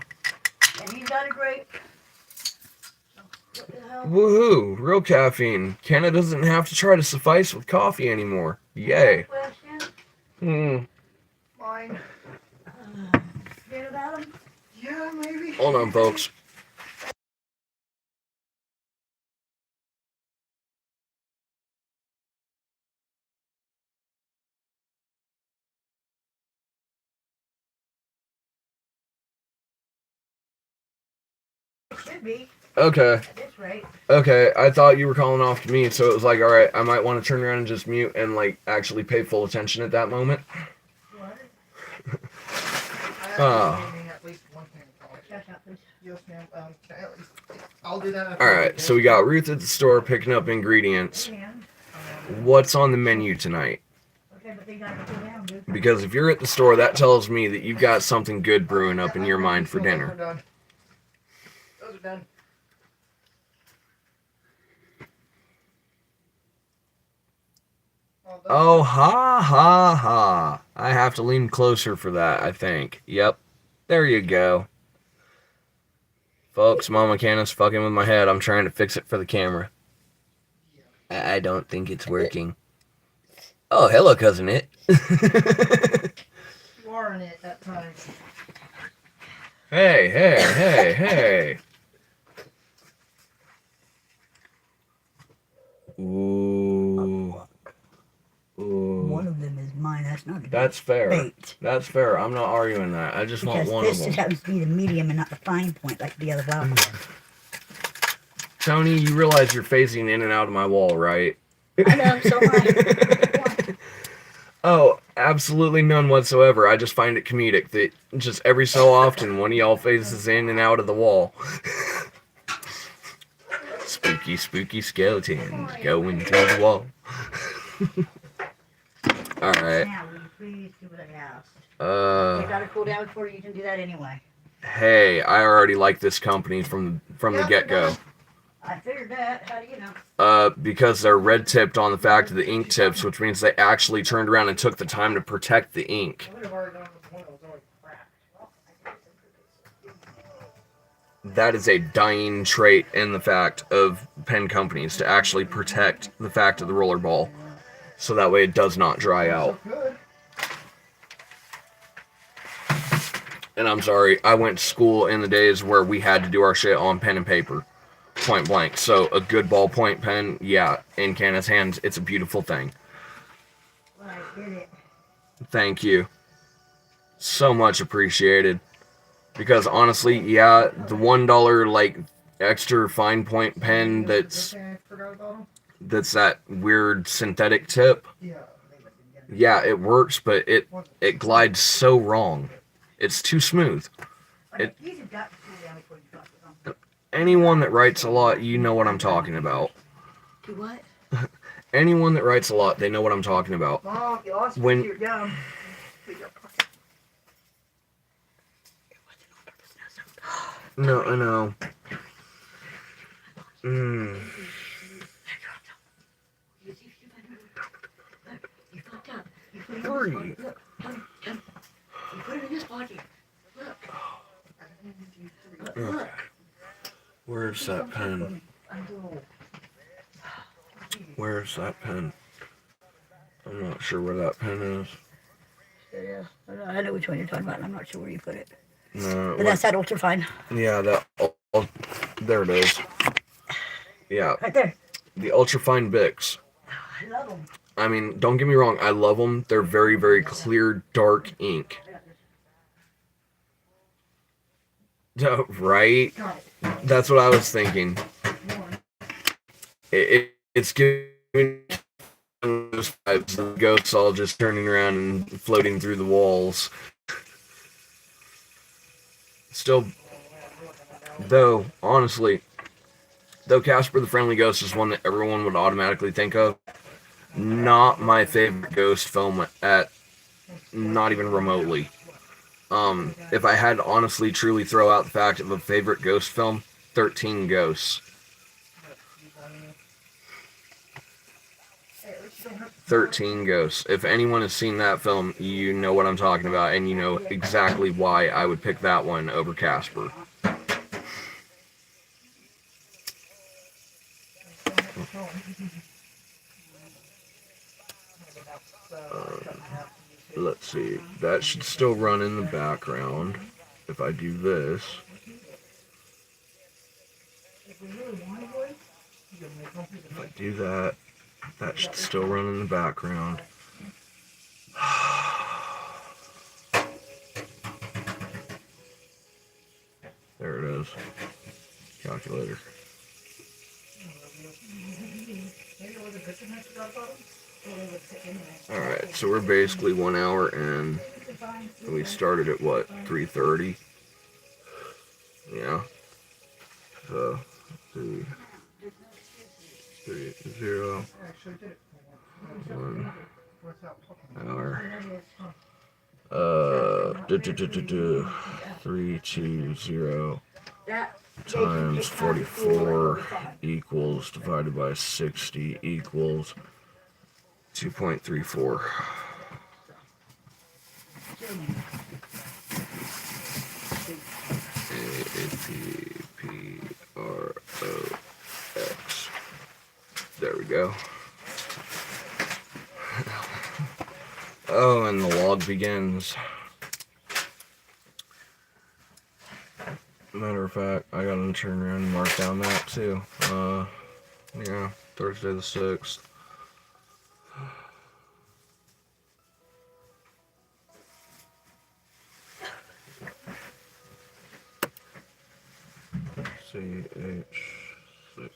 And he's got a grape. So, what the hell? Woohoo. Real caffeine. Canna doesn't have to try to suffice with coffee anymore. Yay. Question? Mine. Forget about him? Yeah, maybe. Hold on, folks. Should be. Okay. At this rate. Okay, I thought you were calling off to me, so it was like, alright, I might want to turn around and just mute and, like, actually pay full attention at that moment. What? At least one thing. Yes, ma'am. I'll do that. Alright, so we got Ruth at the store picking up ingredients. What's on the menu tonight? Okay, but they gotta go down, dude. Because if you're at the store, that tells me that you've got something good brewing up in your mind for dinner. Those are done. Oh, ha, ha, ha. I have to lean closer for that, I think. Yep. There you go. Folks, Mama Canna's fucking with my head. I'm trying to fix it for the camera. I don't think it's working. Oh, hello, Cousin It. You are in it that time. Hey. Ooh. One of them is mine. That's not a That's fair. bait. That's fair. I'm not arguing that. I just want one of This them. just happens to be the medium and not the fine point like the other flower. Tony, you realize you're phasing in and out of my wall, right? I know, so am I. Oh, absolutely none whatsoever. I just find it comedic that just every so often one of y'all phases in and out of the wall. Spooky skeletons going through the wall. Alright. Now, will you please do what I asked? Uh, You gotta cool down before you can do that anyway. hey, I already like this company from the get-go. I figured that. How do you know? Because they're red-tipped on the fact of the ink tips, which means they actually turned around and took the time to protect the ink. I would have already gone to the point that was already cracked. That is a dying trait in the fact of pen companies, to actually protect the fact of the roller ball, so that way it does not dry out. Good. And I'm sorry, I went to school in the days where we had to do our shit on pen and paper, point blank. So a good ballpoint pen, yeah, in Canna's hands, it's a beautiful thing. Well, I did it. Thank you. So much appreciated. Because honestly, yeah, the $1 like extra fine point pen that's that weird synthetic tip. Yeah, it works, but it glides so wrong. It's too smooth. Anyone that writes a lot, you know what I'm talking about. Do what? Anyone that writes a lot, they know what I'm talking about. Mom, you lost When- your gum. No, I know. You fucked up. You put it Hurry. in this pocket. Look, Tom. You put it in this pocket. Look. Look. Where's that pen? Where's that pen? I'm not sure where that pen is. Yeah, I know which one you're talking about. I'm not sure where you put it. No, But that's that ultrafine. yeah, that. Oh, there it is. Yeah, Right there. the ultrafine Bics. I love them. I mean, don't get me wrong, I love them. They're very, very clear, dark ink. Right? That's what I was thinking. It's giving those vibes. The ghosts all just turning around and floating through the walls. Still, though, honestly, though Casper the Friendly Ghost is one that everyone would automatically think of, not my favorite ghost film at not even remotely. If I had to honestly truly throw out the fact of a favorite ghost film, 13 Ghosts. 13 Ghosts. If anyone has seen that film, you know what I'm talking about, and you know exactly why I would pick that one over Casper. Let's see. That should still run in the background. If I do this. If I do that, that should still run in the background. There it is. Calculator. Alright, so we're basically 1 hour in. And we started at what, 3:30? Yeah. So, 3, 0, 1 hour. 320 times 44 equals divided by 60 equals 2.34. AAPP There we go. Oh, and the log begins. Matter of fact, I gotta turn around and mark down that too. Yeah, Thursday the 6th. CH6.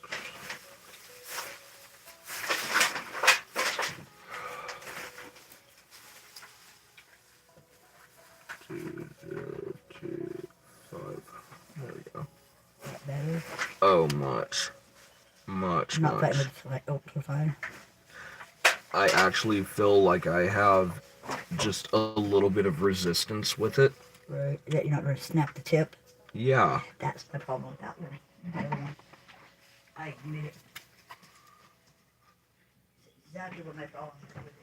There we go. Better. Oh, much. Not quite with fire. I actually feel like I have just a little bit of resistance with it. Right. That you're not going to snap the tip. Yeah. That's the problem with that one. The other one. I admit it. It's exactly what my problem is with it.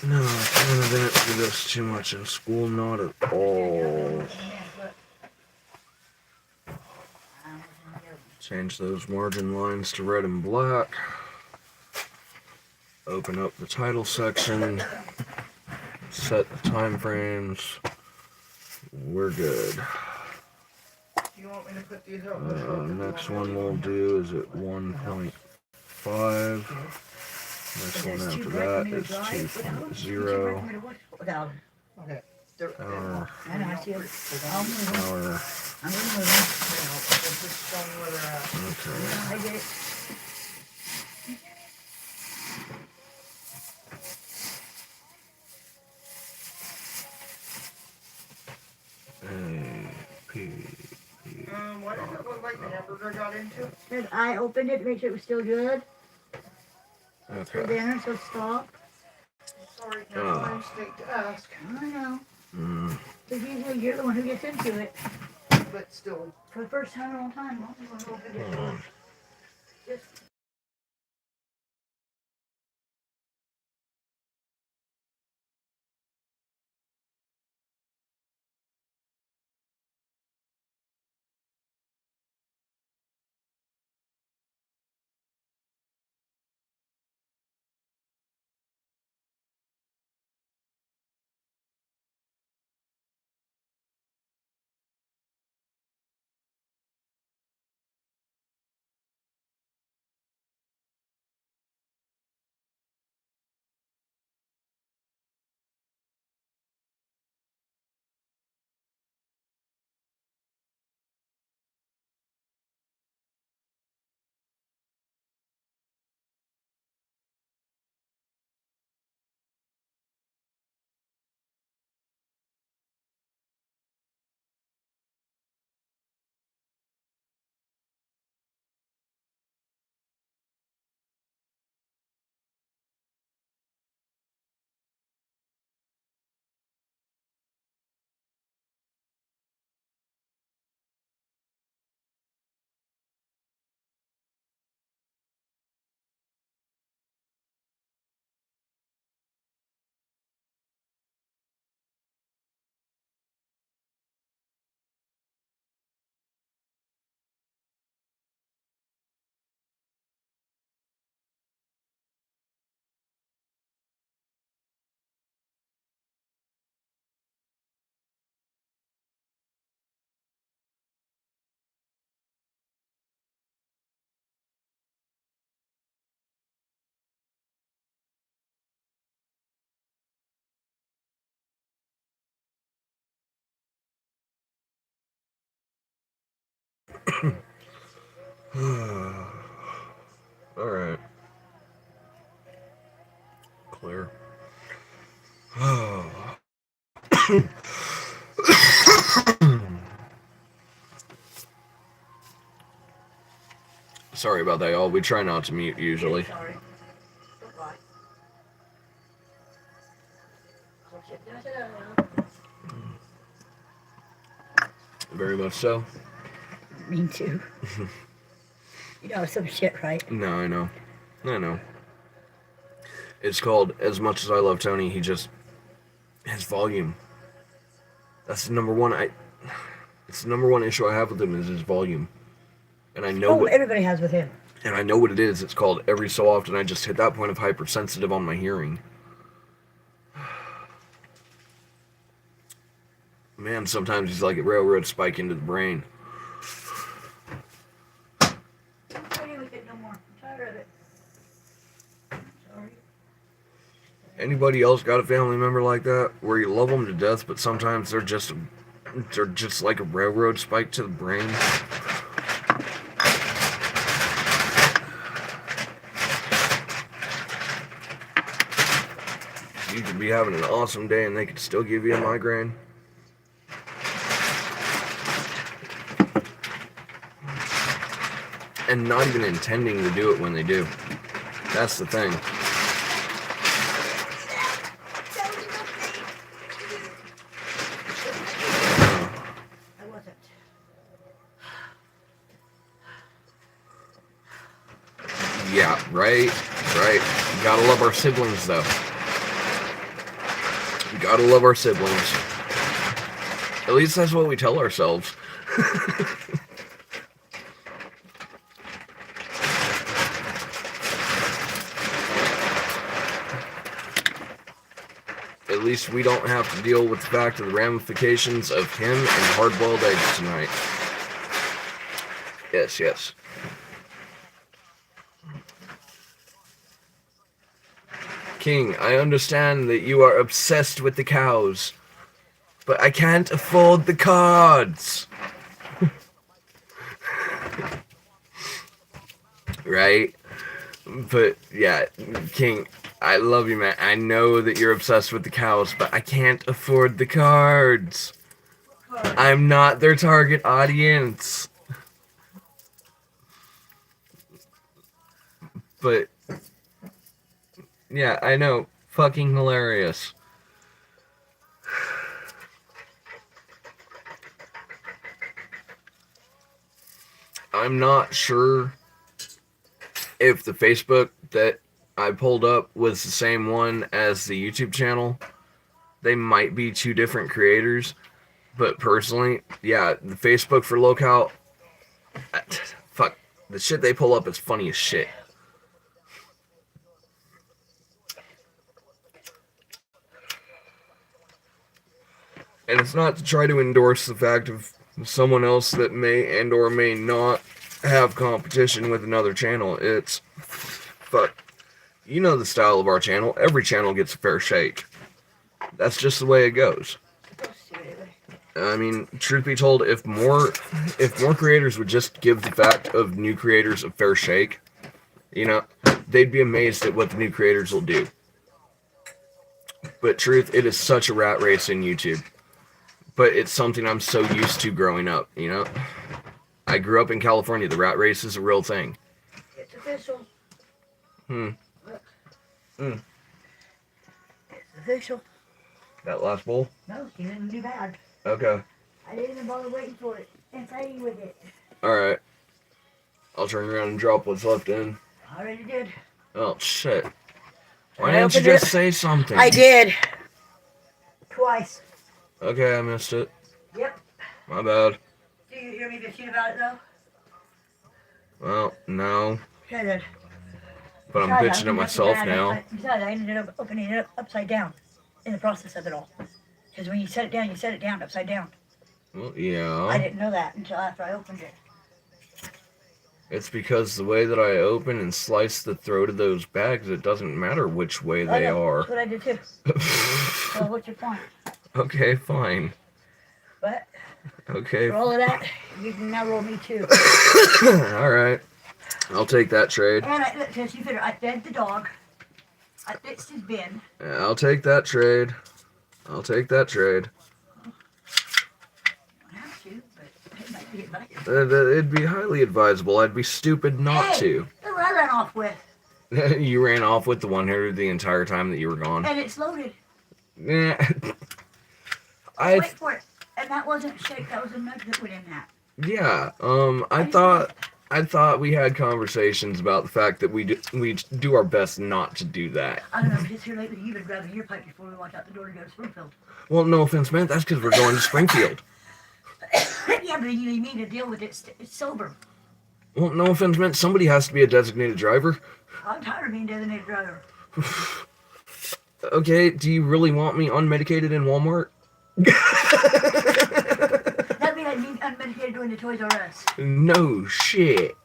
No, I kind of didn't do this too much in school, not at all. Change those margin lines to red and black. Open up the title section. Set the time frames. We're good. Do you want me to put these out? Next one we'll do is at 1.5. Next one after that is 2.0. Okay. Hour. I know, I see it. Hour. I'm going to move Just tell me where they're at. Okay. I get it. Why does it look like the hamburger got into? Because I opened it to make sure it was still good. For Okay. dinner, so stop. Sorry, not my mistake to ask. I know. Mm. Because usually you're the one who gets into it. But still. For the first time in a long time, I'm going to open it. Just Alright. Clear. Sorry about that, y'all. We try not to mute usually. sorry. Goodbye. Very much so. Me too. You know some shit, right? No, I know. I know. It's called As Much as I Love Tony, his volume. That's number one. It's the number one issue I have with him is his volume. And I know what everybody has with him. And I know what it is. It's called every so often I just hit that point of hypersensitive on my hearing. Man, sometimes he's like a railroad spike into the brain. I can't look at no more. I'm tired of it. Sorry. Anybody else got a family member like that where you love them to death, but sometimes they're just like a railroad spike to the brain? You could be having an awesome day and they could still give you a migraine. And not even intending to do it when they do. That's the thing. I wasn't. Yeah, right. You gotta love our siblings, though. We gotta love our siblings. At least that's what we tell ourselves. At least we don't have to deal with the fact of the ramifications of him and hard-boiled eggs tonight. Yes. King, I understand that you are obsessed with the cows, but I can't afford the cards. Right? But, yeah, King, I love you, man. I know that you're obsessed with the cows, but I can't afford the cards. I'm not their target audience. But, yeah, I know. Fucking hilarious. I'm not sure if the Facebook that I pulled up was the same one as the YouTube channel. They might be two different creators. But personally, yeah, the Facebook for Locale, fuck, the shit they pull up is funny as shit. And it's not to try to endorse the fact of someone else that may and or may not have competition with another channel. It's, fuck, you know the style of our channel. Every channel gets a fair shake. That's just the way it goes. I mean, truth be told, if more creators would just give the fact of new creators a fair shake, you know, they'd be amazed at what the new creators will do. But truth, it is such a rat race in YouTube. But it's something I'm so used to growing up, you know? I grew up in California. The rat race is a real thing. It's official. Look. It's official. That last bowl? No, you didn't do bad. Okay. I didn't even bother waiting for it and fighting with it. Alright. I'll turn around and drop what's left in. I already did. Oh, shit. Why didn't you just say something? I did. Twice. Okay, I missed it. Yep. My bad. Do you hear me bitching about it, though? Well, no. Yeah, I did. But I'm bitching at myself now. Besides, I ended up opening it up upside down in the process of it all. Because when you set it down upside down. Well, yeah. I didn't know that until after I opened it. It's because the way that I open and slice the throat of those bags, it doesn't matter which way they are. That's what I did too. So what's your point? Okay, fine. But okay. For all of that, you can now roll me too. Alright. I'll take that trade. And since you figure, I fed the dog. I fixed his bin. Yeah, I'll take that trade. I'll take that trade. I don't have to, but it might be advisable. It'd be highly advisable. I'd be stupid not to. Look what I ran off with. You ran off with the one hitter the entire time that you were gone. And it's loaded. Yeah. Wait for it. And that wasn't shake, that was a nug that went in that. Yeah, I thought we had conversations about the fact that we do our best not to do that. I don't know, just here lately you've been grabbing your pipe before we walk out the door to go to Springfield. Well, no offense, man. That's because we're going to Springfield. Yeah, but you need to deal with it sober. Well, no offense meant, somebody has to be a designated driver. I'm tired of being designated driver. Okay, do you really want me unmedicated in Walmart? That'd be like being unmedicated going to Toys R Us. No shit.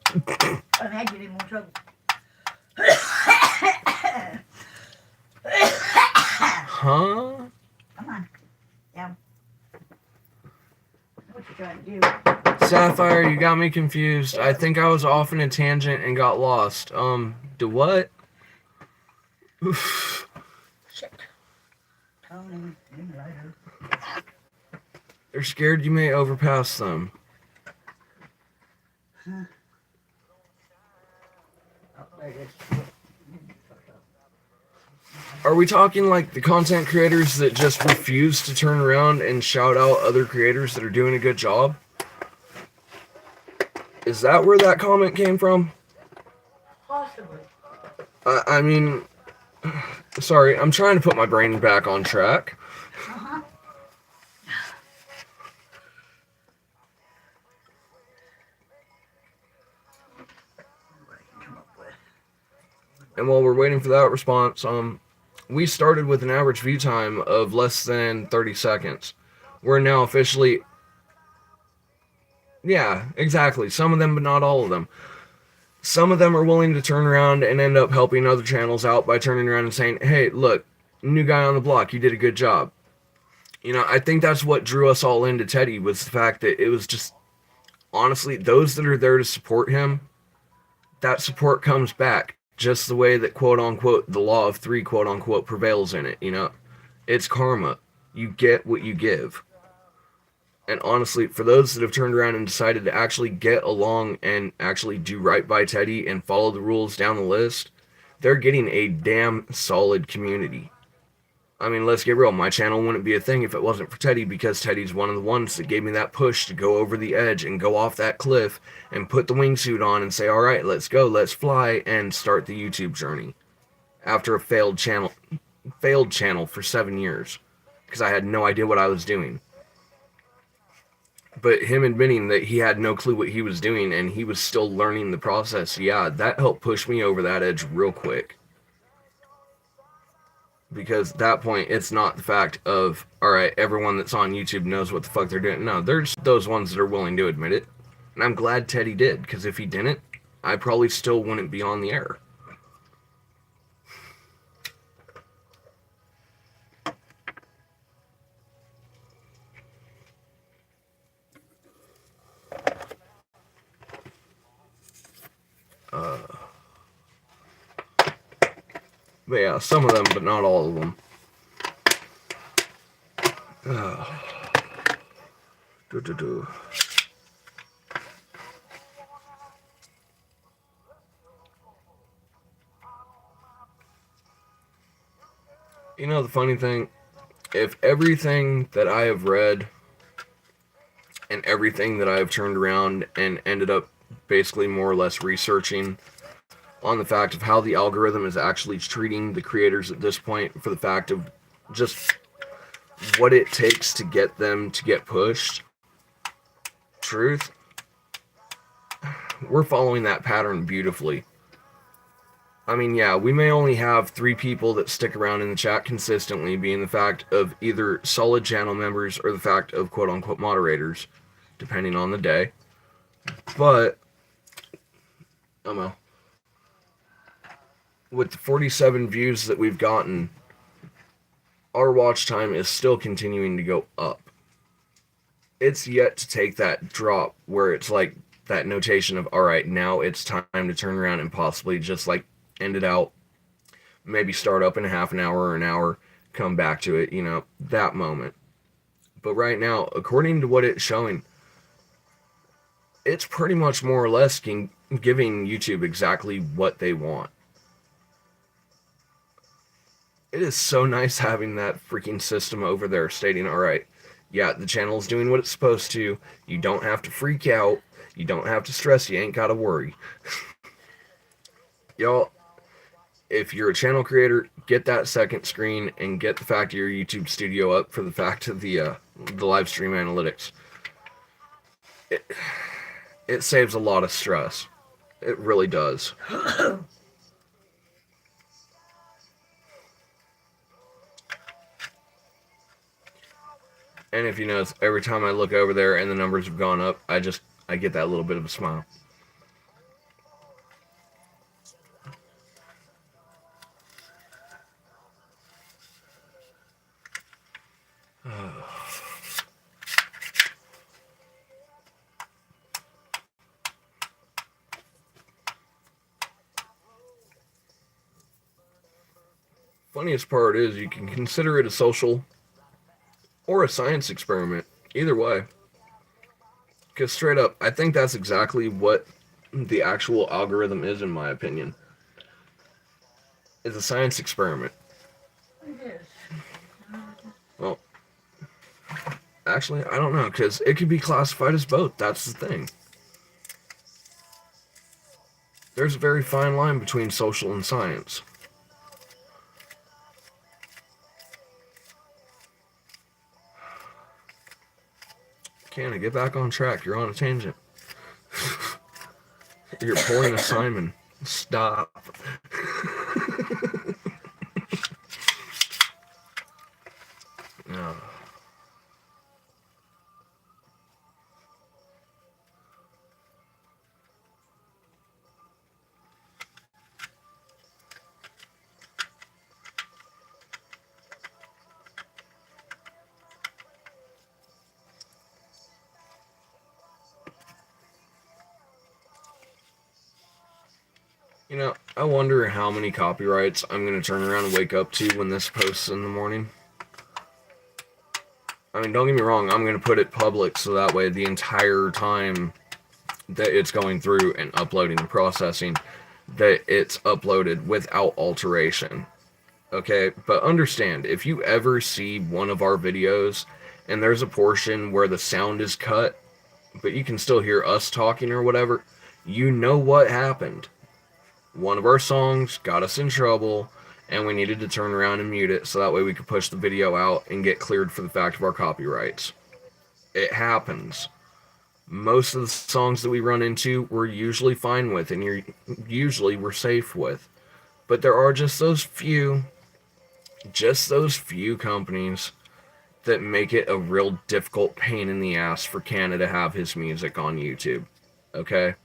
I've had you in more trouble. Huh? Come on. Yeah. What you trying to do? Sapphire, you got me confused. I think I was off in a tangent and got lost. Do what? Shit. Tony, you lighter. They're scared you may overpass them. Huh? Oh, there it is. Are we talking like the content creators that just refuse to turn around and shout out other creators that are doing a good job? Is that where that comment came from? Possibly. I mean, sorry, I'm trying to put my brain back on track. Uh-huh. And while we're waiting for that response, we started with an average view time of less than 30 seconds. We're now officially... Yeah, exactly. Some of them, but not all of them. Some of them are willing to turn around and end up helping other channels out by turning around and saying, hey, look, new guy on the block, you did a good job. You know, I think that's what drew us all into Teddy, was the fact that it was just, honestly, those that are there to support him, that support comes back. Just the way that, quote-unquote, the law of three, quote-unquote, prevails in it, you know? It's karma. You get what you give. And honestly, for those that have turned around and decided to actually get along and actually do right by Teddy and follow the rules down the list, they're getting a damn solid community. I mean, let's get real. My channel wouldn't be a thing if it wasn't for Teddy, because Teddy's one of the ones that gave me that push to go over the edge and go off that cliff and put the wingsuit on and say, all right, let's go, let's fly, and start the YouTube journey. After a failed channel for 7 years, because I had no idea what I was doing. But him admitting that he had no clue what he was doing and he was still learning the process, yeah, that helped push me over that edge real quick. Because at that point, it's not the fact of, alright, everyone that's on YouTube knows what the fuck they're doing. No, there's those ones that are willing to admit it. And I'm glad Teddy did, because if he didn't, I probably still wouldn't be on the air. But yeah, some of them, but not all of them. You know the funny thing? If everything that I have read and everything that I have turned around and ended up basically more or less researching on the fact of how the algorithm is actually treating the creators at this point, for the fact of just what it takes to get them to get pushed, truth, we're following that pattern beautifully. I mean, yeah, we may only have 3 people that stick around in the chat consistently, being the fact of either solid channel members or the fact of quote-unquote moderators, depending on the day. But, oh well. With the 47 views that we've gotten, our watch time is still continuing to go up. It's yet to take that drop where it's like that notation of, alright, now it's time to turn around and possibly just like end it out. Maybe start up in a half an hour or an hour, come back to it, you know, that moment. But right now, according to what it's showing, it's pretty much more or less giving YouTube exactly what they want. It is so nice having that freaking system over there stating, alright, yeah, the channel's doing what it's supposed to. You don't have to freak out. You don't have to stress. You ain't got to worry. Y'all, if you're a channel creator, get that second screen and get the fact of your YouTube studio up for the fact of the live stream analytics. it saves a lot of stress. It really does. And if you notice, every time I look over there and the numbers have gone up, I get that little bit of a smile. Funniest part is you can consider it a social or a science experiment. Either way. Because straight up, I think that's exactly what the actual algorithm is, in my opinion. It's a science experiment. It is. Well, actually, I don't know, because it could be classified as both. That's the thing. There's a very fine line between social and science. Canna, get back on track. You're on a tangent. You're pulling a Simon. Stop. No. You know, I wonder how many copyrights I'm going to turn around and wake up to when this posts in the morning. I mean, don't get me wrong, I'm going to put it public so that way the entire time that it's going through and uploading and processing, that it's uploaded without alteration. Okay, but understand, if you ever see one of our videos and there's a portion where the sound is cut, but you can still hear us talking or whatever, you know what happened. One of our songs got us in trouble, and we needed to turn around and mute it so that way we could push the video out and get cleared for the fact of our copyrights. It happens. Most of the songs that we run into, we're usually fine with, and we're safe with. But there are just those few companies that make it a real difficult pain in the ass for Canada to have his music on YouTube. Okay?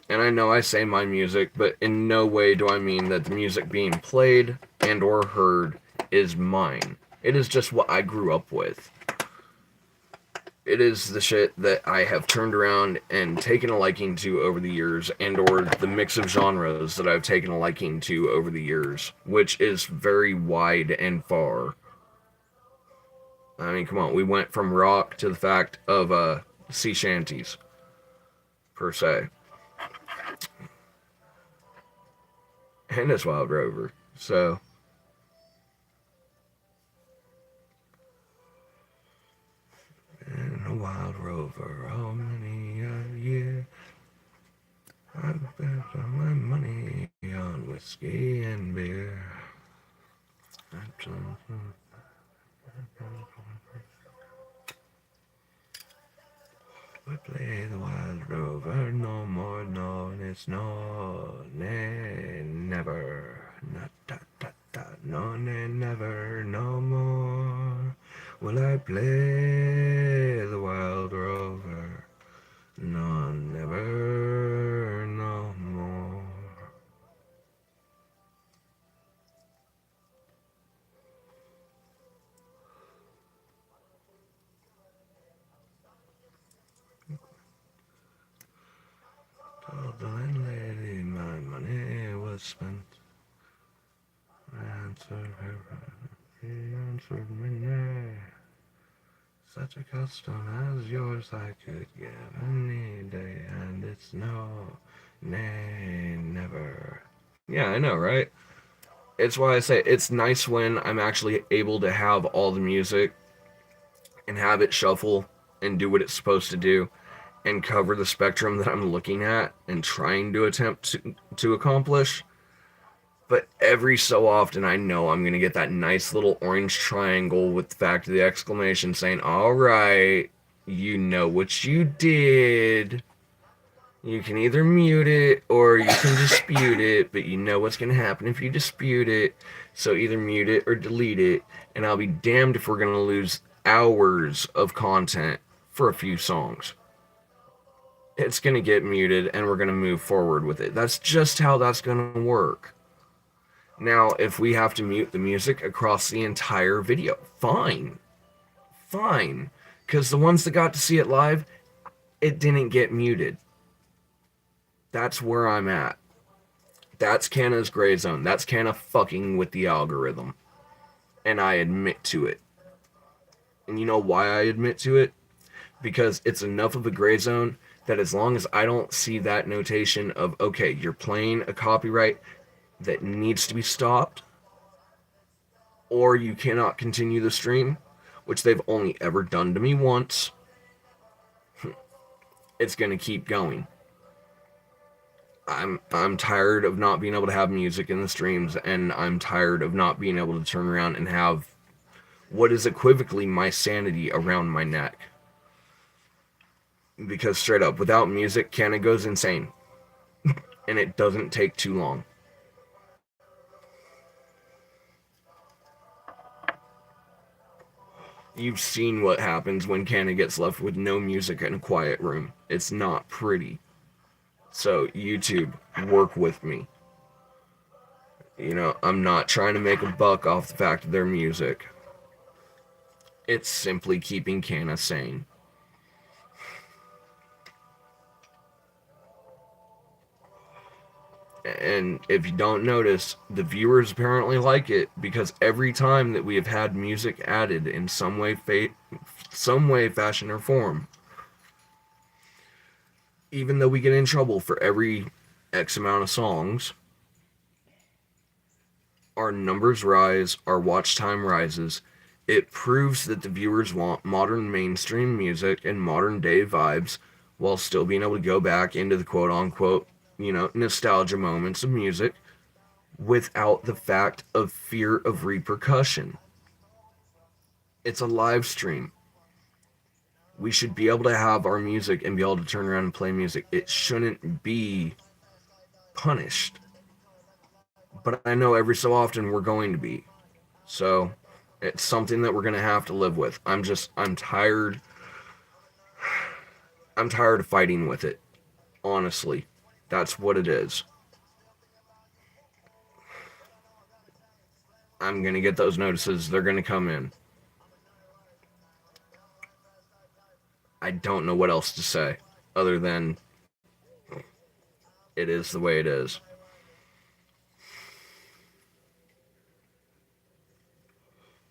And I know I say my music, but in no way do I mean that the music being played and or heard is mine. It is just what I grew up with. It is the shit that I have turned around and taken a liking to over the years, and or the mix of genres that I've taken a liking to over the years, which is very wide and far. I mean, come on, we went from rock to the fact of sea shanties, per se. And it's Wild Rover. So, and a Wild Rover, how many a year I've spent all my money on whiskey and beer. We play the Wild Rover no more, no, it's no, nay, never, not da da da, no, nay, never, no more. Will I play the Wild Rover? No, never, no more. Told the landlady my money was spent. I answered her, she answered me nay. Such a custom as yours I could give any day, and it's no, nay, never. Yeah, I know, right? It's why I say it's nice when I'm actually able to have all the music and have it shuffle and do what it's supposed to do and cover the spectrum that I'm looking at and trying to attempt to accomplish. But every so often I know I'm going to get that nice little orange triangle with the fact of the exclamation saying, all right, You know what you did. You can either mute it or you can dispute it, but you know what's going to happen if you dispute it. So either mute it or delete it, and I'll be damned if we're going to lose hours of content for a few songs. It's going to get muted and we're going to move forward with it. That's just how that's going to work. Now, if we have to mute the music across the entire video, fine. Fine. Because the ones that got to see it live, it didn't get muted. That's where I'm at. That's Canna's gray zone. That's Canna fucking with the algorithm. And I admit to it. And you know why I admit to it? Because it's enough of a gray zone that as long as I don't see that notation of, okay, you're playing a copyright that needs to be stopped, or you cannot continue the stream, which they've only ever done to me once, it's going to keep going. I'm tired of not being able to have music in the streams, and I'm tired of not being able to turn around and have what is equivocally my sanity around my neck. Because straight up, without music, Canna goes insane. And it doesn't take too long. You've seen what happens when Canna gets left with no music in a quiet room. It's not pretty. So, YouTube, work with me. You know, I'm not trying to make a buck off the fact of their music. It's simply keeping Canna sane. And if you don't notice, the viewers apparently like it because every time that we have had music added in some way, fashion, or form, even though we get in trouble for every X amount of songs, our numbers rise, our watch time rises. It proves that the viewers want modern mainstream music and modern day vibes while still being able to go back into the quote unquote, nostalgia moments of music without the fact of fear of repercussion. It's a live stream. We should be able to have our music and be able to turn around and play music. It shouldn't be punished. But I know every so often we're going to be. So it's something that we're going to have to live with. I'm tired. I'm tired of fighting with it. Honestly. That's what it is. I'm going to get those notices. They're going to come in. I don't know what else to say other than it is the way it is.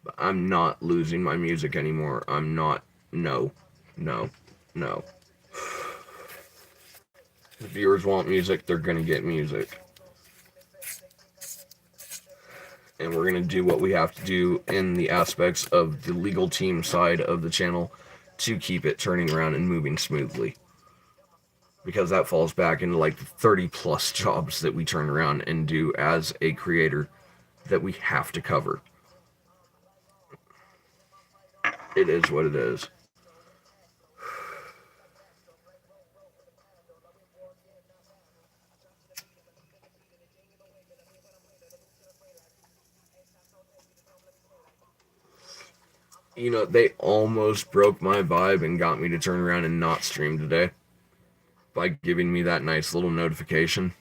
But I'm not losing my music anymore. I'm not. No. No. No. If viewers want music, they're going to get music. And we're going to do what we have to do in the aspects of the legal team side of the channel to keep it turning around and moving smoothly. Because that falls back into like 30 plus jobs that we turn around and do as a creator that we have to cover. It is what it is. You know, they almost broke my vibe and got me to turn around and not stream today by giving me that nice little notification.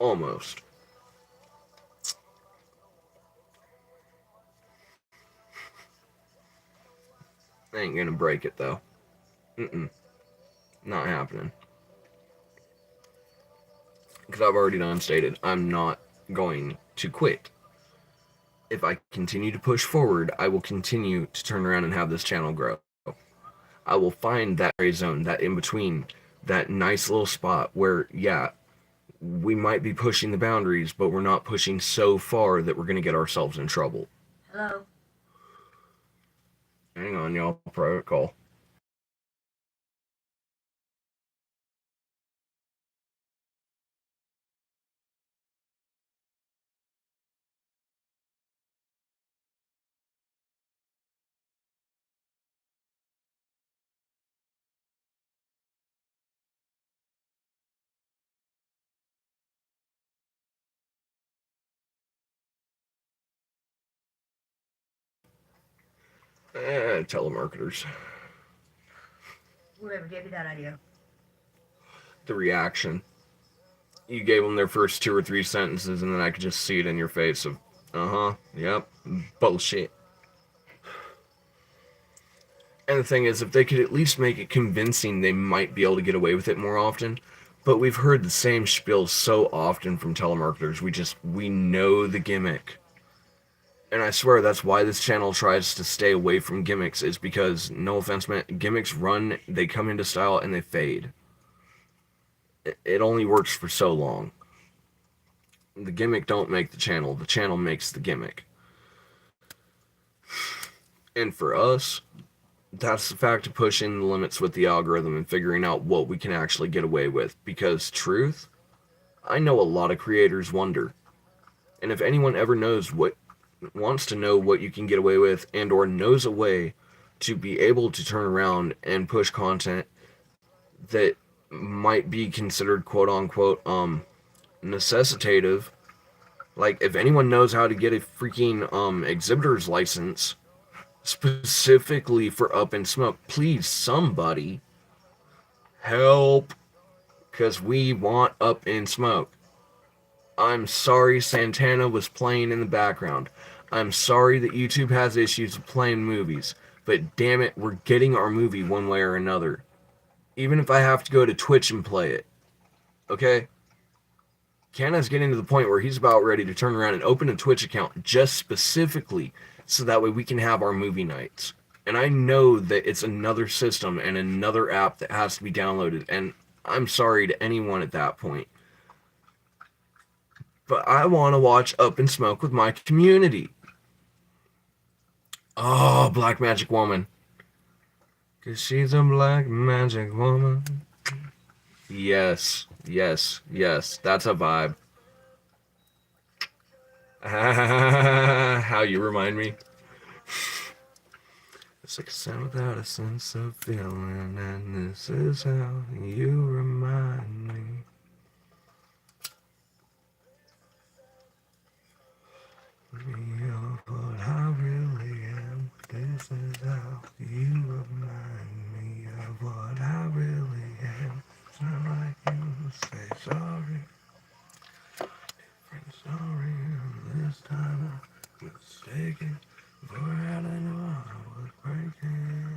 Almost. I ain't gonna break it though. Not happening. Because I've already done stated, I'm not going to quit. If I continue to push forward, I will continue to turn around and have this channel grow. I will find that gray zone, that in between, that nice little spot where, yeah, we might be pushing the boundaries, but we're not pushing so far that we're going to get ourselves in trouble. Hello? Hang on, y'all. Private call. Telemarketers. Whatever gave you that idea? The reaction. You gave them their first 2 or 3 sentences, and then I could just see it in your face of, yep, bullshit. And the thing is, if they could at least make it convincing, they might be able to get away with it more often. But we've heard the same spiel so often from telemarketers, we know the gimmick. And I swear that's why this channel tries to stay away from gimmicks, is because, no offense, man, gimmicks run, they come into style, and they fade. It only works for so long. The gimmick don't make the channel makes the gimmick. And for us, that's the fact of pushing the limits with the algorithm and figuring out what we can actually get away with. Because truth, I know a lot of creators wonder. And if anyone ever wants to know what you can get away with, and or knows a way to be able to turn around and push content that might be considered quote unquote necessitative, like if anyone knows how to get a freaking exhibitor's license specifically for Up in Smoke, please somebody help, because we want Up in Smoke. I'm sorry Santana was playing in the background. I'm sorry that YouTube has issues with playing movies, but damn it, we're getting our movie one way or another. Even if I have to go to Twitch and play it. Okay? Canna's getting to the point where he's about ready to turn around and open a Twitch account just specifically so that way we can have our movie nights. And I know that it's another system and another app that has to be downloaded, and I'm sorry to anyone at that point. But I want to watch Up in Smoke with my community. Oh, Black Magic Woman. 'Cause she's a black magic woman. Yes, yes, yes. That's a vibe. How you remind me. It's like a sound without a sense of feeling, and this is how you remind me. Me of what I really am. This is how you remind me of what I really am. It's not like you say sorry. Different story. This time I'm mistaken. For I didn't know I was breaking.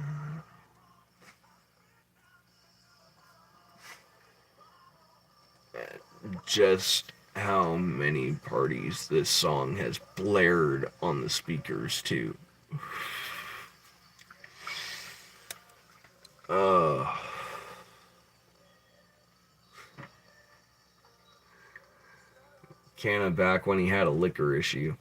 Just how many parties this song has blared on the speakers too. Canna back when he had a liquor issue.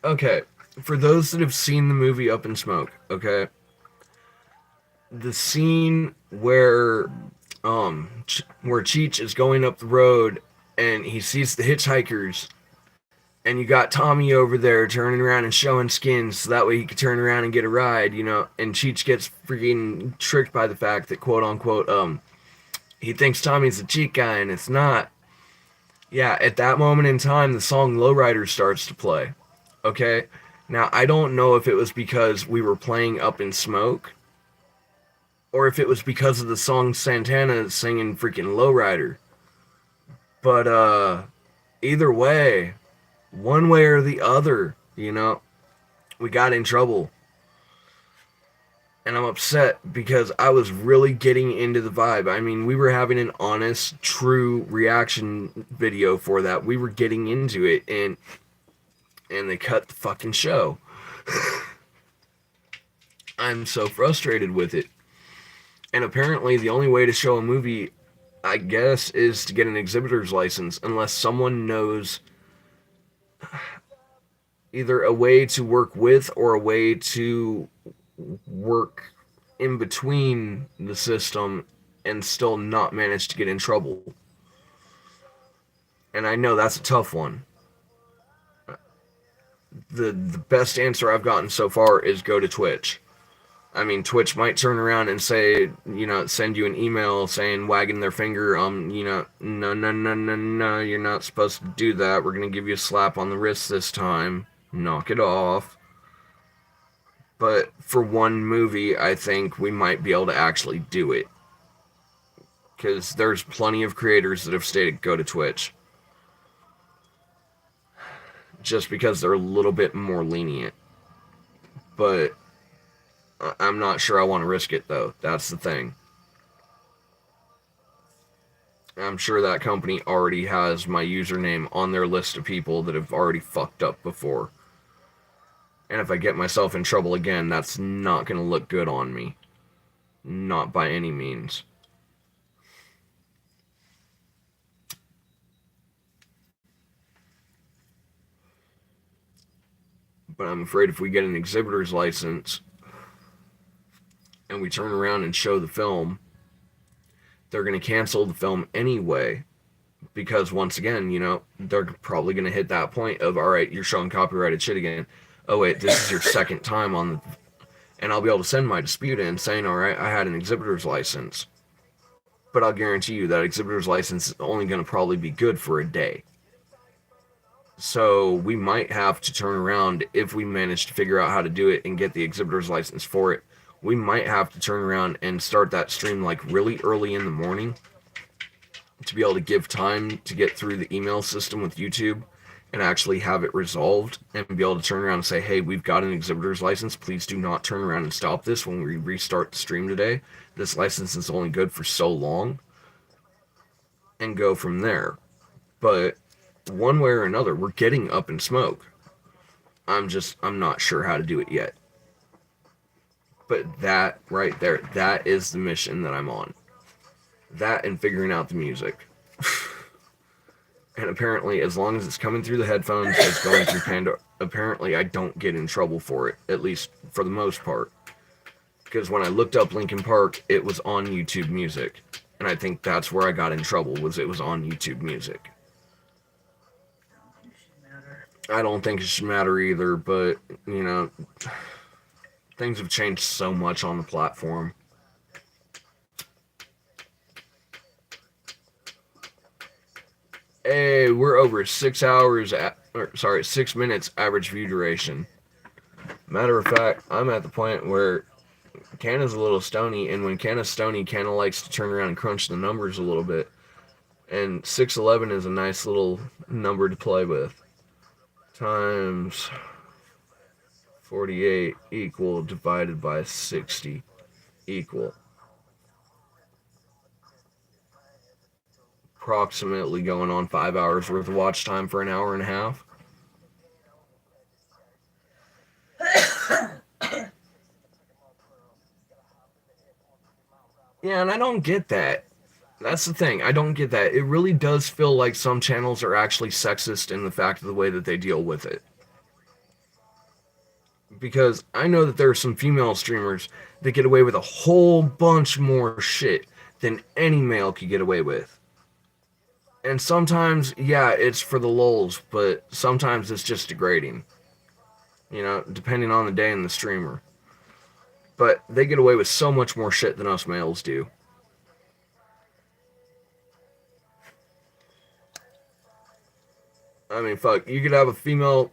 Okay. For those that have seen the movie Up in Smoke, okay, the scene where Cheech is going up the road and he sees the hitchhikers, and you got Tommy over there turning around and showing skins so that way he could turn around and get a ride, you know, and Cheech gets freaking tricked by the fact that quote unquote he thinks Tommy's a cheat guy and it's not. Yeah, at that moment in time the song Lowrider starts to play. Okay? Now, I don't know if it was because we were playing Up in Smoke, or if it was because of the song Santana singing freaking Lowrider. But, either way, one way or the other, you know, we got in trouble. And I'm upset because I was really getting into the vibe. I mean, we were having an honest, true reaction video for that. We were getting into it, and they cut the fucking show. I'm so frustrated with it. And apparently the only way to show a movie, I guess, is to get an exhibitor's license, unless someone knows either a way to work with or a way to work in between the system and still not manage to get in trouble. And I know that's a tough one. The best answer I've gotten so far is go to Twitch. I mean, Twitch might turn around and say, send you an email saying, wagging their finger, no, no, no, no, no, you're not supposed to do that. We're going to give you a slap on the wrist this time. Knock it off. But for one movie, I think we might be able to actually do it. Because there's plenty of creators that have stated go to Twitch. Just because they're a little bit more lenient. But I'm not sure I want to risk it, though. That's the thing. I'm sure that company already has my username on their list of people that have already fucked up before. And if I get myself in trouble again, that's not going to look good on me. Not by any means. But I'm afraid if we get an exhibitor's license and we turn around and show the film, they're going to cancel the film anyway. Because once again, they're probably going to hit that point of, all right, you're showing copyrighted shit again. Oh, wait, this is your second time on the... And I'll be able to send my dispute in saying, all right, I had an exhibitor's license. But I'll guarantee you that exhibitor's license is only going to probably be good for a day. So we might have to turn around, if we manage to figure out how to do it and get the exhibitor's license for it, we might have to turn around and start that stream like really early in the morning to be able to give time to get through the email system with YouTube and actually have it resolved and be able to turn around and say, hey, we've got an exhibitor's license. Please do not turn around and stop this when we restart the stream today. This license is only good for so long. And go from there. But one way or another, we're getting up in smoke. I'm not sure how to do it yet. But that right there, that is the mission that I'm on. That and figuring out the music. And apparently, as long as it's coming through the headphones, it's going through Pandora. Apparently, I don't get in trouble for it, at least for the most part. Because when I looked up Linkin Park, it was on YouTube Music. And I think that's where I got in trouble, was it was on YouTube Music. I don't think it should matter either, but, things have changed so much on the platform. Hey, we're over 6 minutes average view duration. Matter of fact, I'm at the point where Canna's a little stony, and when Canna's stony, Canna likes to turn around and crunch the numbers a little bit. And 611 is a nice little number to play with. Times 48 equal divided by 60 equal. Approximately going on 5 hours worth of watch time for an hour and a half. Yeah, and I don't get that. That's the thing. I don't get that. It really does feel like some channels are actually sexist in the fact of the way that they deal with it. Because I know that there are some female streamers that get away with a whole bunch more shit than any male could get away with. And sometimes, yeah, it's for the lulz, but sometimes it's just degrading. Depending on the day and the streamer. But they get away with so much more shit than us males do. I mean, fuck, you could have a female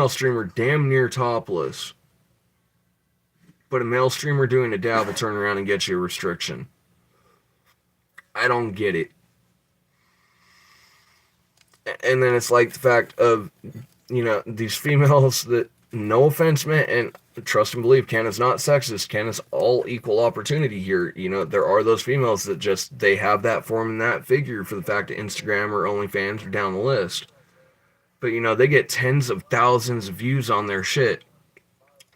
streamer damn near topless, but a male streamer doing a dab will turn around and get you a restriction. I don't get it. And then it's like the fact of, these females that, no offense, man, and trust and believe, Canna's not sexist. Canna's all equal opportunity here. There are those females that just, they have that form and that figure for the fact that Instagram or OnlyFans are down the list. But, they get tens of thousands of views on their shit.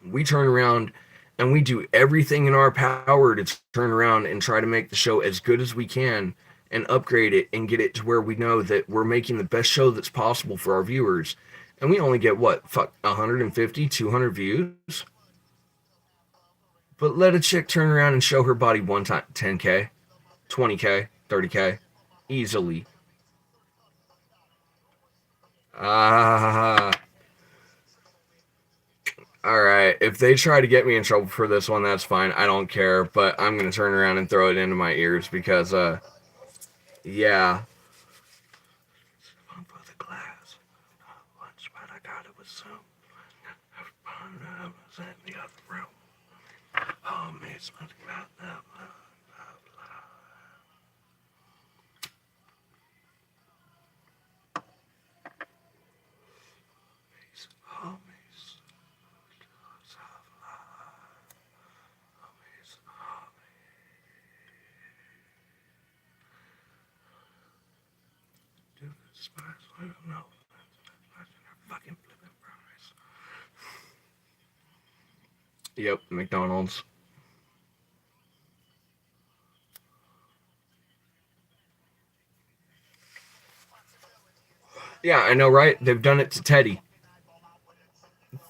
We turn around and we do everything in our power to turn around and try to make the show as good as we can and upgrade it and get it to where we know that we're making the best show that's possible for our viewers. And we only get, 150, 200 views? But let a chick turn around and show her body one time, 10K, 20K, 30K, easily. I Alright, if they try to get me in trouble for this one, that's fine. I don't care, but I'm gonna turn around and throw it into my ears because, yeah. For the glass. Once, but I got it with some. I was in the other room. Oh, me, something about that. I don't know. Fucking flipping fries. Yep, McDonald's. Yeah, I know, right? They've done it to Teddy.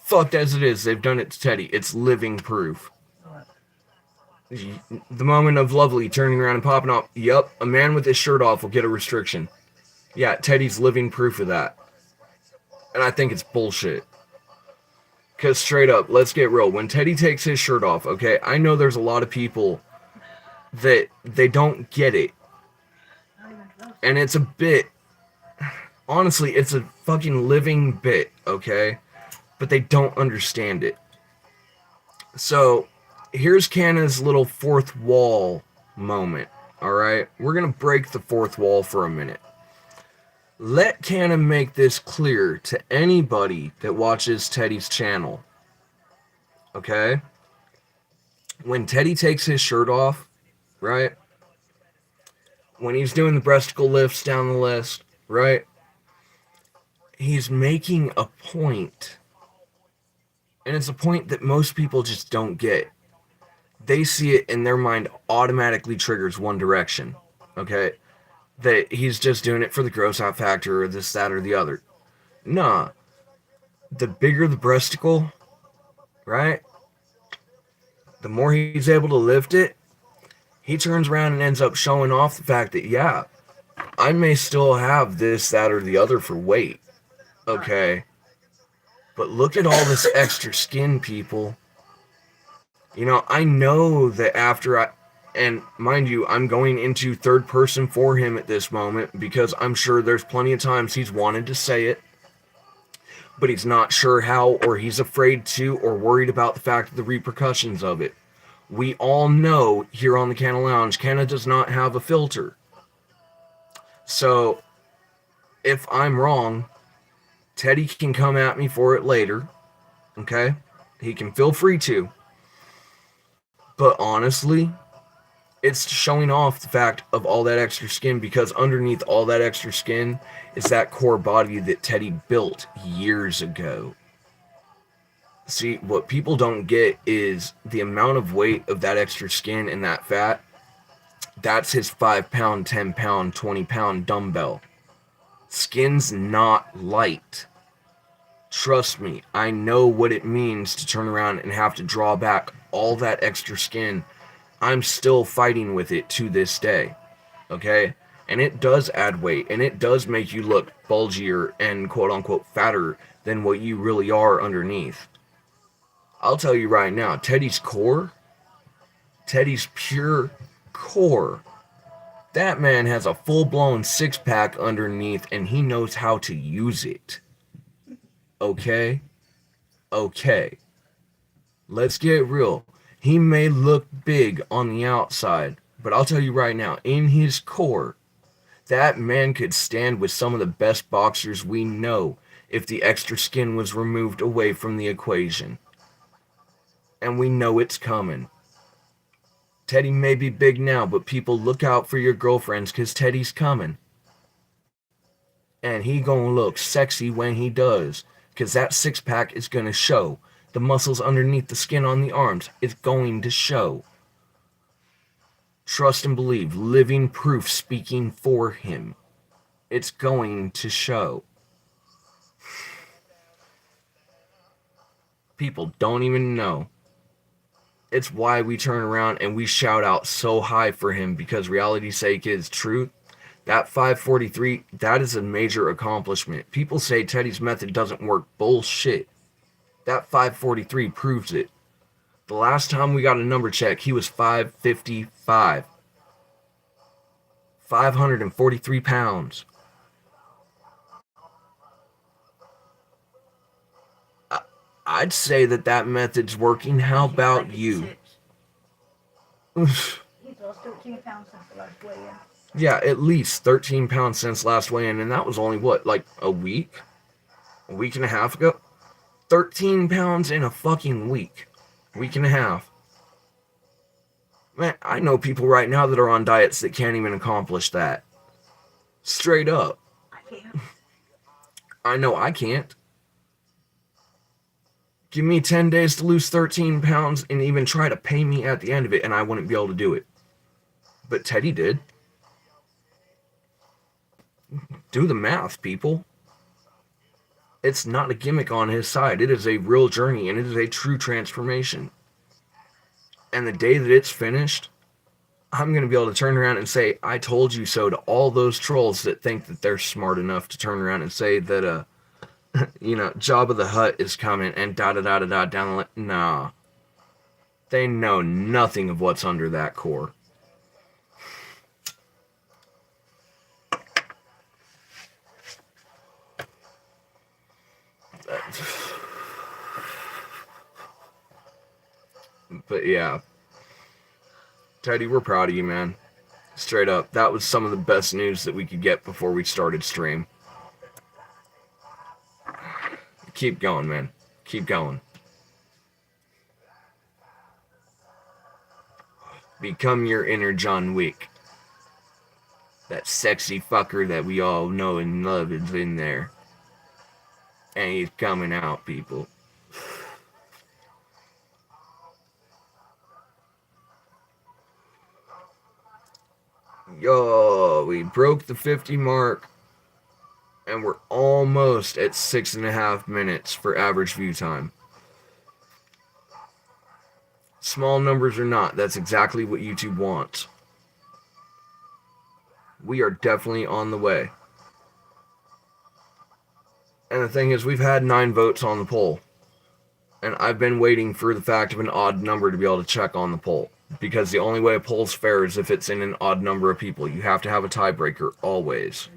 Fucked as it is, they've done it to Teddy. It's living proof. The moment of Lovely turning around and popping off. Yep, a man with his shirt off will get a restriction. Yeah, Teddy's living proof of that. And I think it's bullshit. Because straight up, let's get real. When Teddy takes his shirt off, okay, I know there's a lot of people that they don't get it. And it's a bit. Honestly, it's a fucking living bit, okay? But they don't understand it. So, here's Canna's little fourth wall moment, alright? We're gonna break the fourth wall for a minute. Let Canna make this clear to anybody that watches Teddy's channel. Okay? When Teddy takes his shirt off, right? When he's doing the breasticle lifts down the list, right? He's making a point. And it's a point that most people just don't get. They see it and their mind automatically triggers one direction. Okay? That he's just doing it for the gross out factor or this, that, or the other. Nah. The bigger the breasticle, right? The more he's able to lift it, he turns around and ends up showing off the fact that, yeah, I may still have this, that, or the other for weight. Okay? But look at all this extra skin, people. You know, I know that after and mind you, I'm going into third person for him at this moment because I'm sure there's plenty of times he's wanted to say it, but he's not sure how, or he's afraid to, or worried about the fact of the repercussions of it. We all know here on the Canna Lounge, Canna does not have a filter. So, if I'm wrong, Teddy can come at me for it later, okay? He can feel free to. But honestly, it's showing off the fact of all that extra skin because underneath all that extra skin is that core body that Teddy built years ago. See, what people don't get is the amount of weight of that extra skin and that fat. That's his 5 pound, 10 pound, 20 pound dumbbell. Skin's not light. Trust me, I know what it means to turn around and have to draw back all that extra skin. I'm still fighting with it to this day, okay? And it does add weight, and it does make you look bulgier and quote-unquote fatter than what you really are underneath. I'll tell you right now, Teddy's core, Teddy's pure core, that man has a full-blown six-pack underneath, and he knows how to use it. Okay? Okay. Let's get real. He may look big on the outside, but I'll tell you right now, in his core, that man could stand with some of the best boxers we know if the extra skin was removed away from the equation. And we know it's coming. Teddy may be big now, but people look out for your girlfriends because Teddy's coming. And he gonna look sexy when he does, because that six-pack is gonna show. The muscles underneath the skin on the arms is going to show. Trust and believe, living proof speaking for him. It's going to show. People don't even know. It's why we turn around and we shout out so high for him, because reality's sake is truth. That 543, that is a major accomplishment. People say Teddy's method doesn't work. Bullshit. That 543 proves it. The last time we got a number check, he was 555. 543 pounds. I'd say that method's working. How about you? He's lost 13 pounds since the last weigh-in. Yeah, at least 13 pounds since last weigh-in, and that was only, what, like a week? A week and a half ago? 13 pounds in a fucking week. Week and a half. Man, I know people right now that are on diets that can't even accomplish that. Straight up. I can't. I know I can't. Give me 10 days to lose 13 pounds and even try to pay me at the end of it, and I wouldn't be able to do it. But Teddy did. Do the math, people. It's not a gimmick on his side. It is a real journey, and it is a true transformation. And the day that it's finished, I'm going to be able to turn around and say, I told you so to all those trolls that think that they're smart enough to turn around and say that, Jabba the Hutt is coming and da-da-da-da-da down the line. Nah. They know nothing of what's under that core. But yeah. Teddy, we're proud of you, man. Straight up. That was some of the best news that we could get before we started stream. Keep going, man. Keep going. Become your inner John Wick. That sexy fucker that we all know and love is in there. And he's coming out, people. Yo, we broke the 50 mark. And we're almost at 6.5 minutes for average view time. Small numbers or not, that's exactly what YouTube wants. We are definitely on the way. And the thing is, we've had 9 votes on the poll. And I've been waiting for the fact of an odd number to be able to check on the poll. Because the only way a poll's fair is if it's in an odd number of people. You have to have a tiebreaker, always.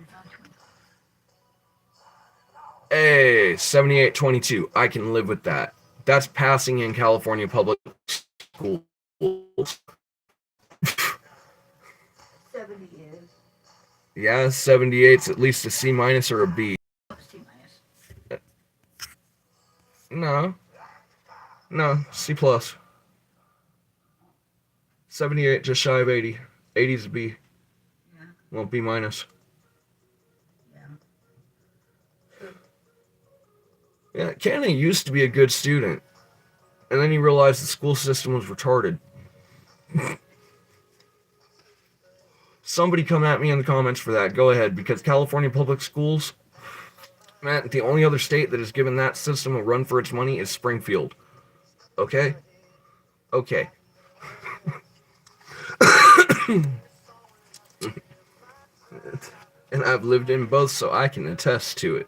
Hey, 7822. I can live with that. That's passing in California public schools. 70 is. Yeah, 78's at least a C minus or a B. C No, minus. C plus. 78, just shy of 80. 80's a B. Yeah. Well, B minus. Yeah, Canna used to be a good student. And then he realized the school system was retarded. Somebody come at me in the comments for that. Go ahead, because California public schools, man, the only other state that has given that system a run for its money is Springfield. Okay? Okay. And I've lived in both, so I can attest to it.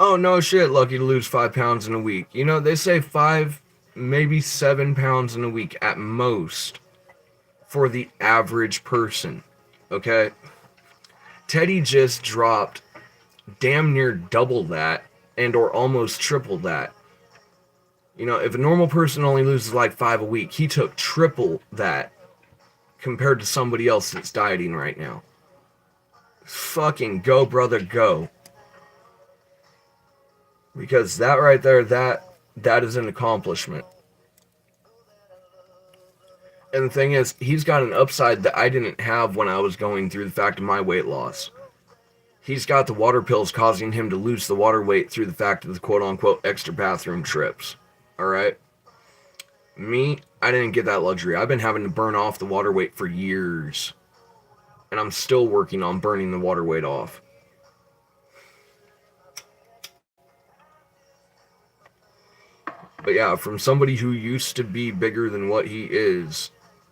Oh, no shit, lucky to lose 5 pounds in a week. You know, they say 5, maybe 7 pounds in a week at most for the average person. Okay? Teddy just dropped damn near double that and or almost triple that. You know, if a normal person only loses like 5 a week, he took triple that compared to somebody else that's dieting right now. Fucking go, brother, go. Because that right there, that is an accomplishment. And the thing is, he's got an upside that I didn't have when I was going through the fact of my weight loss. He's got the water pills causing him to lose the water weight through the fact of the quote-unquote extra bathroom trips. Alright? Me, I didn't get that luxury. I've been having to burn off the water weight for years. And I'm still working on burning the water weight off. But yeah, from somebody who used to be bigger than what he is,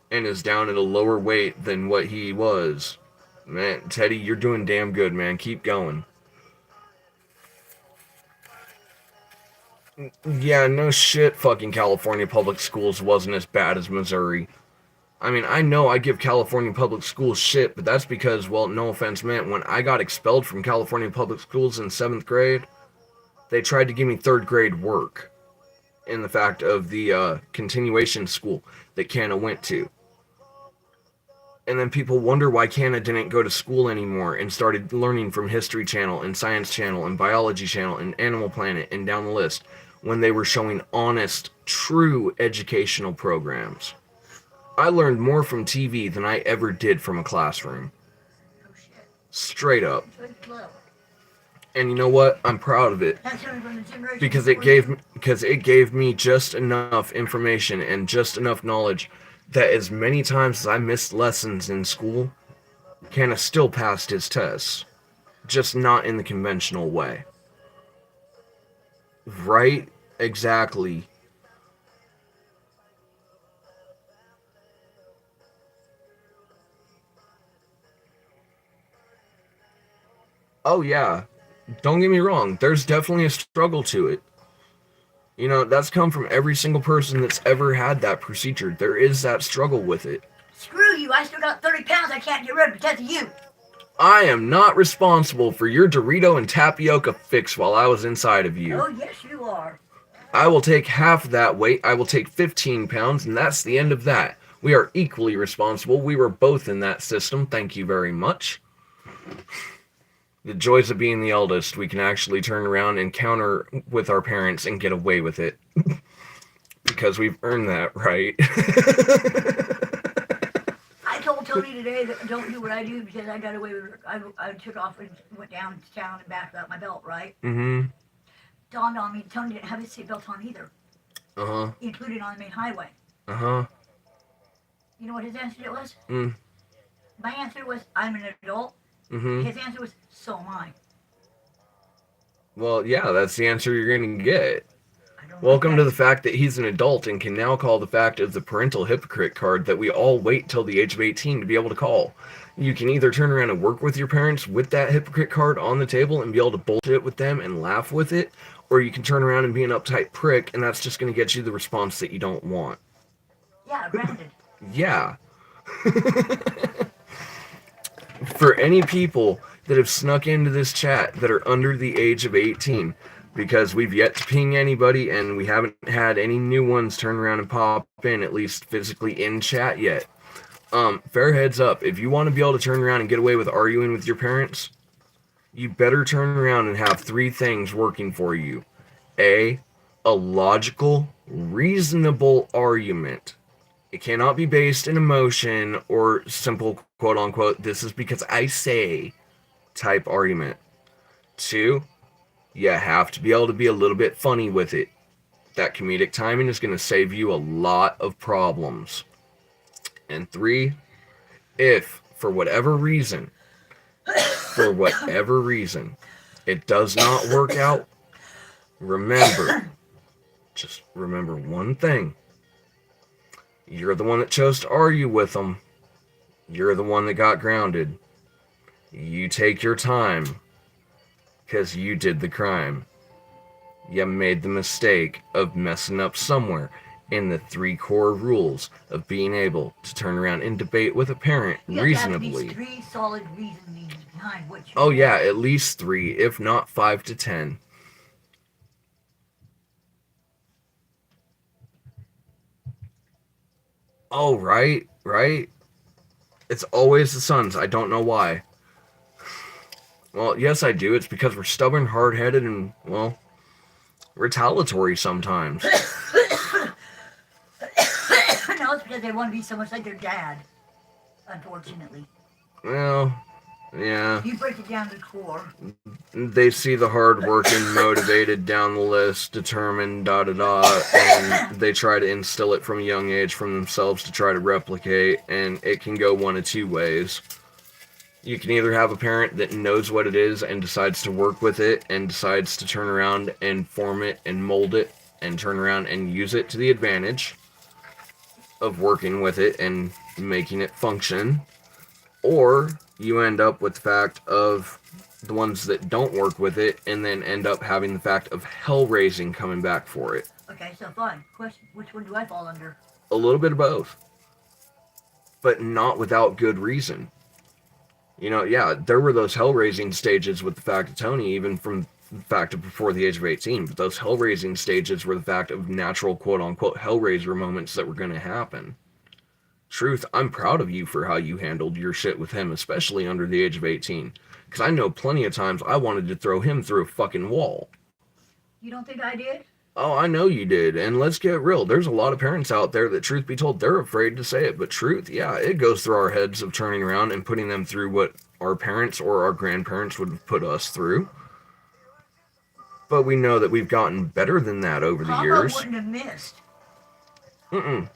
and is down at a lower weight than what he was, man, Teddy, you're doing damn good, man. Keep going. Yeah, no shit, fucking California public schools wasn't as bad as Missouri. I mean, I know I give California public schools shit, but that's because, well, no offense meant, when I got expelled from California public schools in 7th grade, they tried to give me 3rd grade work in the fact of the continuation school that Canna went to. And then people wonder why Canna didn't go to school anymore and started learning from History Channel and Science Channel and Biology Channel and Animal Planet and down the list when they were showing honest, true educational programs. I learned more from TV than I ever did from a classroom. Oh shit. Straight up. Good flow. And you know what? I'm proud of it. That's coming from the generation Because before it gave me just enough information and just enough knowledge that as many times as I missed lessons in school, Canna still passed his tests. Just not in the conventional way. Right? Exactly. Oh yeah. Don't get me wrong, there's definitely a struggle to it. You know, that's come from every single person that's ever had that procedure. There is that struggle with it. Screw you, I still got 30 pounds I can't get rid of because of you. I am not responsible for your Dorito and tapioca fix while I was inside of you. Oh, yes, you are. I will take half that weight. I will take 15 pounds, and that's the end of that. We are equally responsible. We were both in that system. Thank you very much. The joys of being the eldest. We can actually turn around and counter with our parents and get away with it. Because we've earned that right. I told Tony today that don't do what I do because I got away with it. I took off and went down to town and back without my belt, right? Mm-hmm. Dawned on me, Tony didn't have his seatbelt on either. Uh-huh. Including on the main highway. Uh-huh. You know what his answer was? Mm. My answer was, I'm an adult. Mm-hmm. His answer was, so am I. Well, yeah, that's the answer you're going to get. Welcome to the fact that he's an adult and can now call the fact of the parental hypocrite card that we all wait till the age of 18 to be able to call. You can either turn around and work with your parents with that hypocrite card on the table and be able to bullshit with them and laugh with it, or you can turn around and be an uptight prick, and that's just going to get you the response that you don't want. Yeah, grounded. Yeah. For any people that have snuck into this chat that are under the age of 18, because we've yet to ping anybody and we haven't had any new ones turn around and pop in, at least physically in chat yet. Fair heads up, if you want to be able to turn around and get away with arguing with your parents, you better turn around and have 3 things working for you. A logical, reasonable argument. It cannot be based in emotion or simple quote-unquote, this is because I say type argument. 2, you have to be able to be a little bit funny with it. That comedic timing is going to save you a lot of problems. And 3, if, for whatever reason, it does not work out, just remember one thing. You're the one that chose to argue with them. You're the one that got grounded. You take your time, because you did the crime. You made the mistake of messing up somewhere in the 3 core rules of being able to turn around and debate with a parent reasonably. You have to have at least 3 solid reasonings behind what you Oh yeah, at least 3, if not 5 to 10. Oh, right. It's always the sons. I don't know why. Well, yes, I do. It's because we're stubborn, hard-headed, and, well, retaliatory sometimes. No, it's because they want to be so much like their dad, unfortunately. Well, yeah. You break it down to the core. They see the hard-working, motivated, down the list, determined, da-da-da, and they try to instill it from a young age from themselves to try to replicate, and it can go one of 2 ways. You can either have a parent that knows what it is and decides to work with it and decides to turn around and form it and mold it and turn around and use it to the advantage of working with it and making it function. Or you end up with the fact of the ones that don't work with it, and then end up having the fact of hell raising coming back for it. Okay, so fine. Question: which one do I fall under? A little bit of both, but not without good reason. You know, yeah, there were those hell raising stages with the fact of Tony, even from the fact of before the age of 18, but those hell raising stages were the fact of natural quote unquote hellraiser moments that were going to happen. Truth, I'm proud of you for how you handled your shit with him, especially under the age of 18. Because I know plenty of times I wanted to throw him through a fucking wall. You don't think I did? Oh, I know you did. And let's get real. There's a lot of parents out there that, truth be told, they're afraid to say it. But truth, yeah, it goes through our heads of turning around and putting them through what our parents or our grandparents would have put us through. But we know that we've gotten better than that over the years. Papa wouldn't have missed. Mm-mm.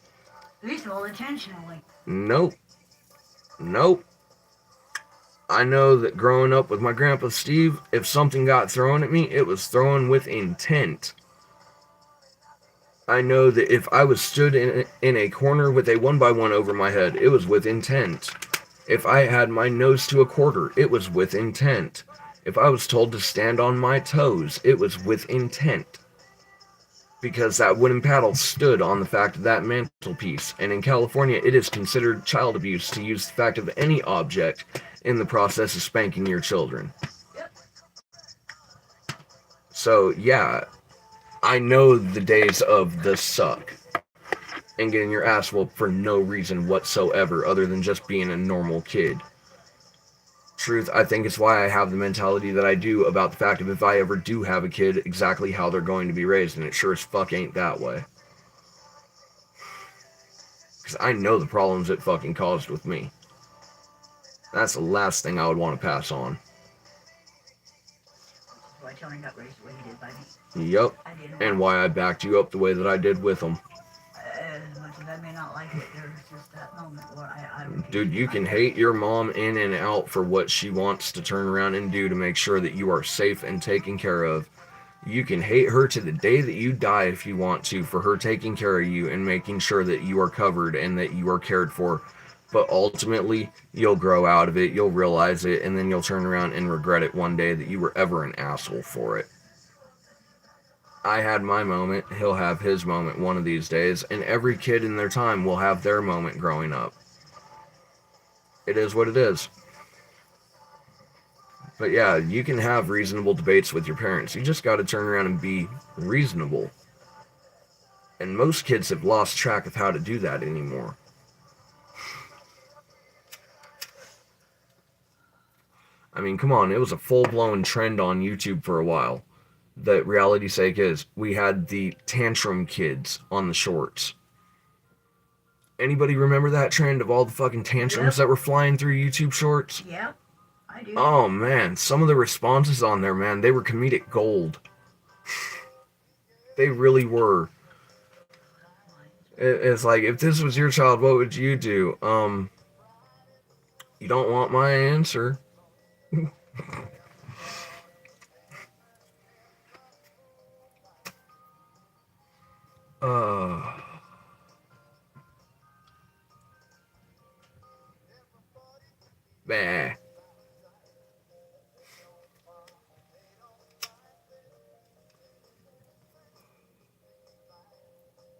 At least all intentionally. Nope. Nope. I know that growing up with my grandpa Steve, if something got thrown at me, it was thrown with intent. I know that if I was stood in a corner with a 1x1 over my head, it was with intent. If I had my nose to a quarter, it was with intent. If I was told to stand on my toes, it was with intent. Because that wooden paddle stood on the fact of that mantelpiece, and in California it is considered child abuse to use the fact of any object in the process of spanking your children. Yep. So yeah, I know the days of the suck and getting your ass whooped for no reason whatsoever other than just being a normal kid. Truth, I think it's why I have the mentality that I do about the fact of if I ever do have a kid, exactly how they're going to be raised, and it sure as fuck ain't that way. Because I know the problems it fucking caused with me. That's the last thing I would want to pass on. That's why Tony got raised the way he did by me. Yup. I didn't And want why I backed you up the way that I did with him. as much as I may not like it, there's just that moment where I Dude, you can hate your mom in and out for what she wants to turn around and do to make sure that you are safe and taken care of. You can hate her to the day that you die if you want to for her taking care of you and making sure that you are covered and that you are cared for. But ultimately, you'll grow out of it, you'll realize it, and then you'll turn around and regret it one day that you were ever an asshole for it. I had my moment, he'll have his moment one of these days, and every kid in their time will have their moment growing up. It is what it is. But yeah, you can have reasonable debates with your parents. You just gotta turn around and be reasonable. And most kids have lost track of how to do that anymore. I mean, come on, it was a full-blown trend on YouTube for a while. That reality sake is, we had the tantrum kids on the shorts. Anybody remember that trend of all the fucking tantrums that were flying through YouTube shorts? Yep, I do. Oh man, some of the responses on there, man, they were comedic gold. They really were. It's like, if this was your child, what would you do? You don't want my answer. Bah.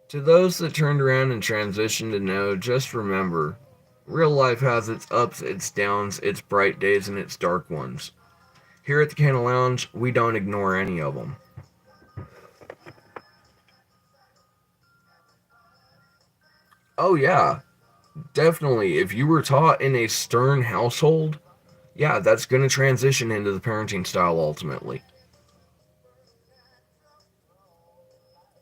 To those that turned around and transitioned to no, just remember, real life has its ups, its downs, its bright days, and its dark ones. Here at the Canna Lounge, we don't ignore any of them. Oh yeah, definitely. If you were taught in a stern household, yeah, that's going to transition into the parenting style ultimately.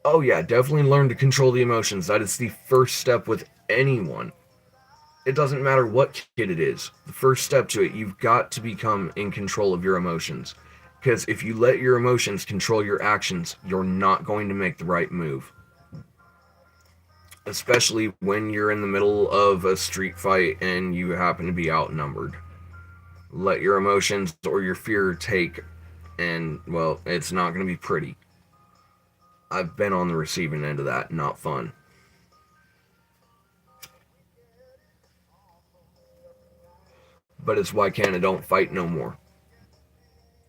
Oh yeah, definitely learn to control the emotions. That is the first step with anyone. It doesn't matter what kid it is. The first step to it, you've got to become in control of your emotions. Because if you let your emotions control your actions, you're not going to make the right move. Especially when you're in the middle of a street fight and you happen to be outnumbered. Let your emotions or your fear take, and, well, it's not going to be pretty. I've been on the receiving end of that. Not fun. But it's why Canada don't fight no more.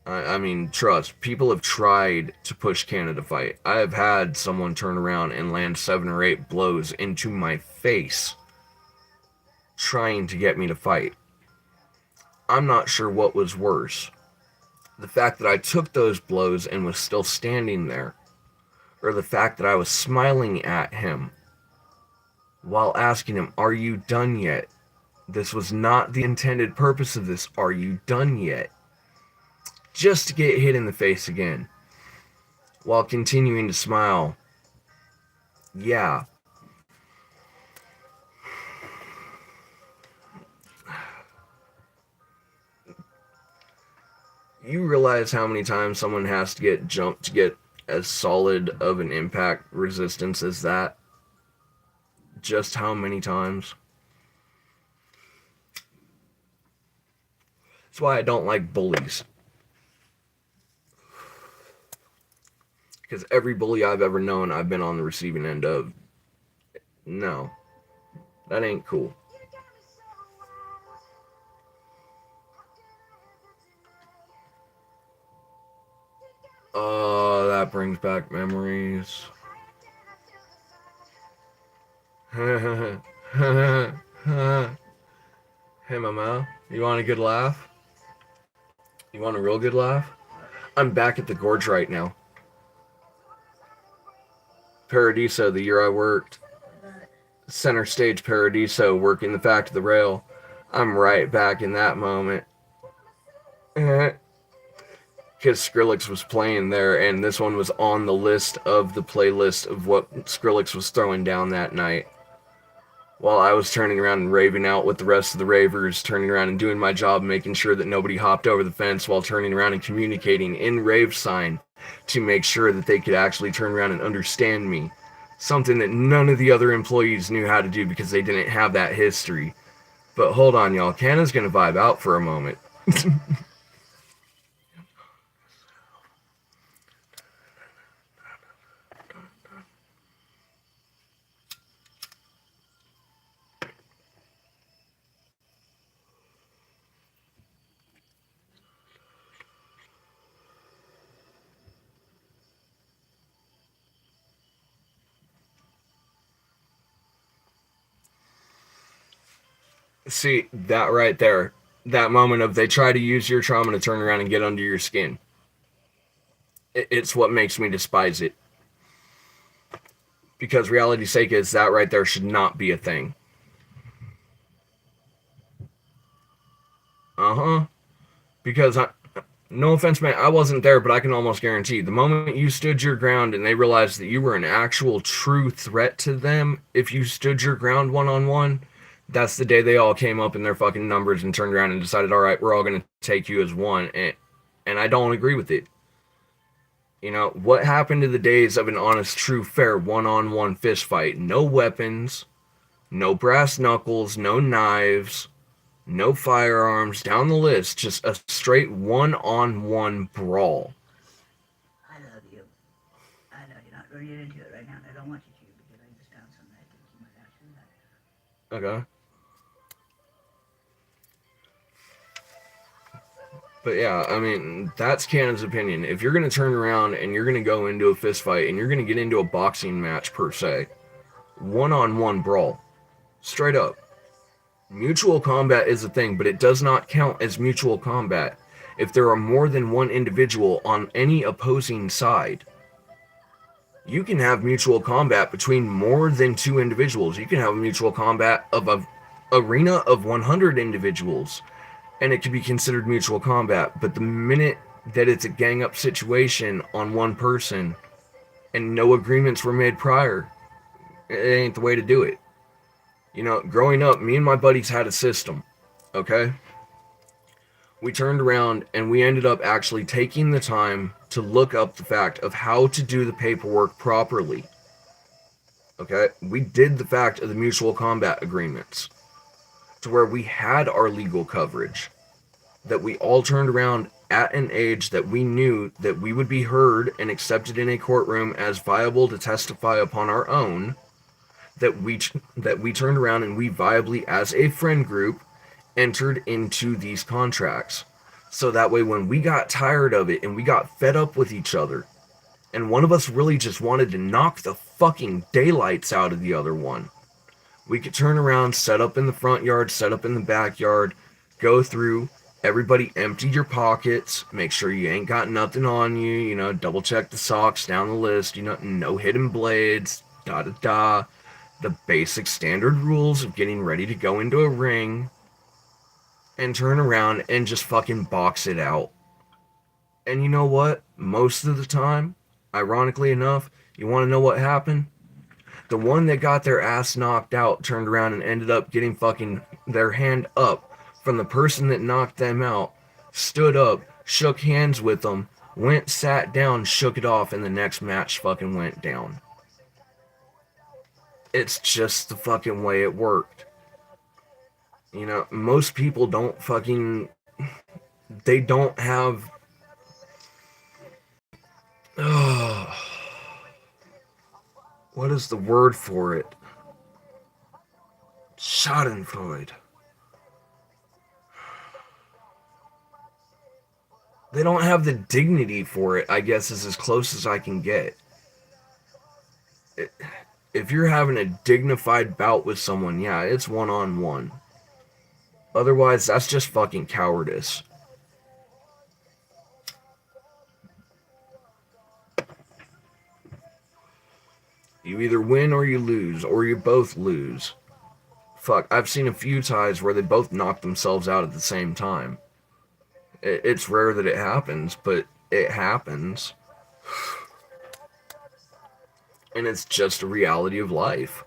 I mean, trust, people have tried to push Canada to fight. I have had someone turn around and land 7 or 8 blows into my face trying to get me to fight. I'm not sure what was worse. The fact that I took those blows and was still standing there, or the fact that I was smiling at him while asking him, "Are you done yet? This was not the intended purpose of this. Are you done yet?" Just to get hit in the face again, while continuing to smile. Yeah. You realize how many times someone has to get jumped to get as solid of an impact resistance as that? Just how many times? That's why I don't like bullies. Because every bully I've ever known, I've been on the receiving end of. No, that ain't cool. Oh, that brings back memories. Hey, mama, you want a good laugh? You want a real good laugh? I'm back at the gorge right now. Paradiso, the year I worked. Center stage Paradiso, working the fact of the rail. I'm right back in that moment. Because Skrillex was playing there, and this one was on the list of the playlist of what Skrillex was throwing down that night. While I was turning around and raving out with the rest of the ravers, turning around and doing my job, making sure that nobody hopped over the fence while turning around and communicating in rave sign to make sure that they could actually turn around and understand me. Something that none of the other employees knew how to do because they didn't have that history. But hold on, y'all. Canna's gonna vibe out for a moment. See, that right there. That moment of they try to use your trauma to turn around and get under your skin. It's what makes me despise it. Because reality's sake is that right there should not be a thing. Uh-huh. Because, no offense, man, I wasn't there, but I can almost guarantee the moment you stood your ground and they realized that you were an actual true threat to them, if you stood your ground one-on-one, that's the day they all came up in their fucking numbers and turned around and decided, all right, we're all going to take you as one. And I don't agree with it. You know, what happened to the days of an honest, true, fair one-on-one fist fight? No weapons, no brass knuckles, no knives, no firearms, down the list, just a straight one-on-one brawl. I love you. I know you're not going to get into it right now, and I don't want you to because I just found something I think you might actually like. Okay. But yeah, I mean, that's Canna's opinion. If you're going to turn around and you're going to go into a fist fight and you're going to get into a boxing match per se, one-on-one brawl, straight up. Mutual combat is a thing, but it does not count as mutual combat if there are more than one individual on any opposing side. You can have mutual combat between more than 2 individuals. You can have a mutual combat of an arena of 100 individuals, and it can be considered mutual combat. But the minute that it's a gang up situation on one person and no agreements were made prior, it ain't the way to do it. You know, growing up, me and my buddies had a system, okay? We turned around and we ended up actually taking the time to look up the fact of how to do the paperwork properly. Okay? We did the fact of the mutual combat agreements to where we had our legal coverage, that we all turned around at an age that we knew that we would be heard and accepted in a courtroom as viable to testify upon our own, that we turned around and we viably, as a friend group, entered into these contracts So that way when we got tired of it and we got fed up with each other, and one of us really just wanted to knock the fucking daylights out of the other one, we could turn around, set up in the front yard, set up in the backyard, go through, everybody empty your pockets, make sure you ain't got nothing on you, you know, double check the socks down the list, you know, no hidden blades, da da da, the basic standard rules of getting ready to go into a ring, and turn around and just fucking box it out. And you know what? Most of the time, ironically enough, you want to know what happened? The one that got their ass knocked out turned around and ended up getting fucking their hand up from the person that knocked them out, stood up, shook hands with them, went, sat down, shook it off, and the next match fucking went down. It's just the fucking way it worked. You know, most people don't fucking. They don't have. What is the word for it? Schadenfreude. They don't have the dignity for it, I guess, is as close as I can get. If you're having a dignified bout with someone, yeah, it's one-on-one. Otherwise, that's just fucking cowardice. You either win or you lose, or you both lose. Fuck, I've seen a few ties where they both knock themselves out at the same time. It's rare that it happens, but it happens. And it's just a reality of life.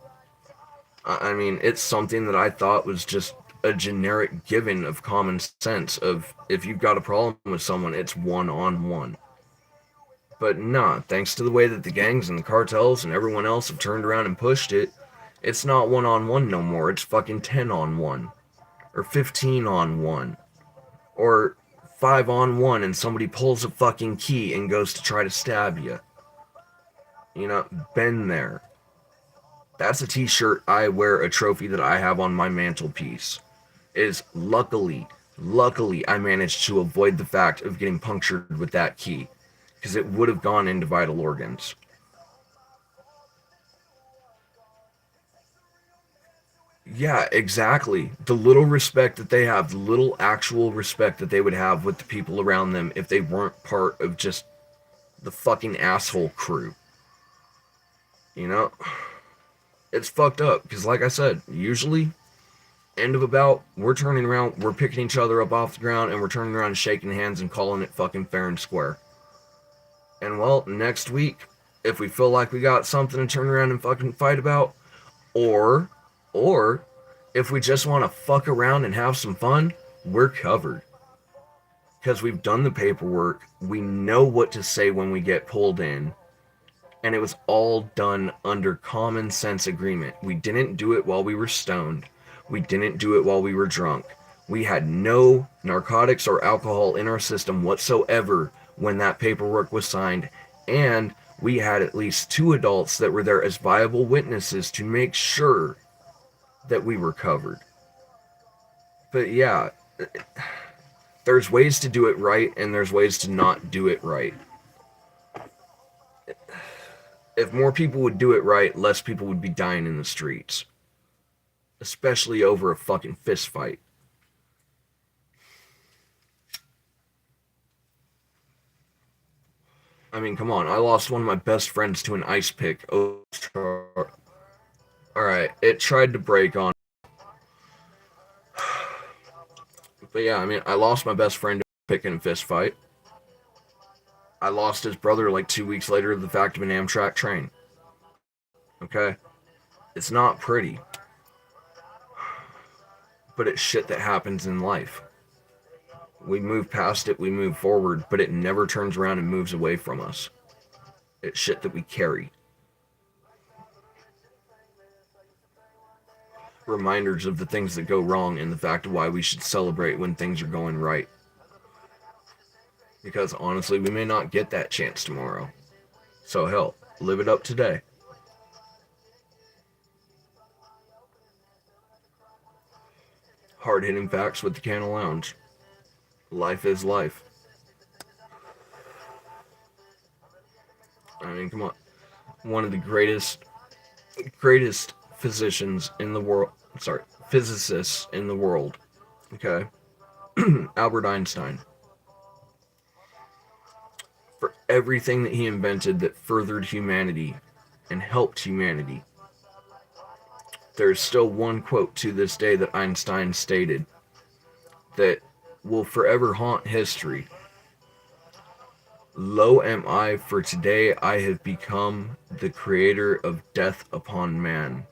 I mean, it's something that I thought was just a generic given of common sense of if you've got a problem with someone, it's one-on-one. But nah, thanks to the way that the gangs and the cartels and everyone else have turned around and pushed it, it's not one-on-one no more. It's fucking 10-on-1. Or 15-on-1. Or 5-on-1 and somebody pulls a fucking key and goes to try to stab you. You know, been there. That's a t-shirt I wear, a trophy that I have on my mantelpiece. Is luckily I managed to avoid the fact of getting punctured with that key. Because it would have gone into vital organs. Yeah, exactly. The little respect that they have, the little actual respect that they would have with the people around them if they weren't part of just the fucking asshole crew. You know? It's fucked up. Because like I said, usually, end of a bout, we're turning around, we're picking each other up off the ground, and we're turning around and shaking hands and calling it fucking fair and square. And well, next week, if we feel like we got something to turn around and fucking fight about, or if we just want to fuck around and have some fun, we're covered. Because we've done the paperwork, we know what to say when we get pulled in, and it was all done under common sense agreement. We didn't do it while we were stoned. We didn't do it while we were drunk. We had no narcotics or alcohol in our system whatsoever when that paperwork was signed, and we had at least 2 adults that were there as viable witnesses to make sure that we were covered. But yeah, there's ways to do it right, and there's ways to not do it right. If more people would do it right, less people would be dying in the streets. Especially over a fucking fist fight. I mean, come on, I lost one of my best friends to an ice pick. Oh, alright, it tried to break on. But yeah, I mean, I lost my best friend to a pick in a fist fight. I lost his brother like 2 weeks later to the fact of an Amtrak train. Okay? It's not pretty. But it's shit that happens in life. We move past it, we move forward, but it never turns around and moves away from us. It's shit that we carry. Reminders of the things that go wrong and the fact of why we should celebrate when things are going right. Because honestly, we may not get that chance tomorrow. So hell, live it up today. Hard-hitting facts with the Canna Lounge. Life is life. I mean, come on. One of the greatest physicians in the world. Sorry, physicists in the world. Okay, Albert Einstein. For everything that he invented that furthered humanity and helped humanity, there's still one quote to this day that Einstein stated that will forever haunt history. Lo am I, for today I have become the creator of death upon man.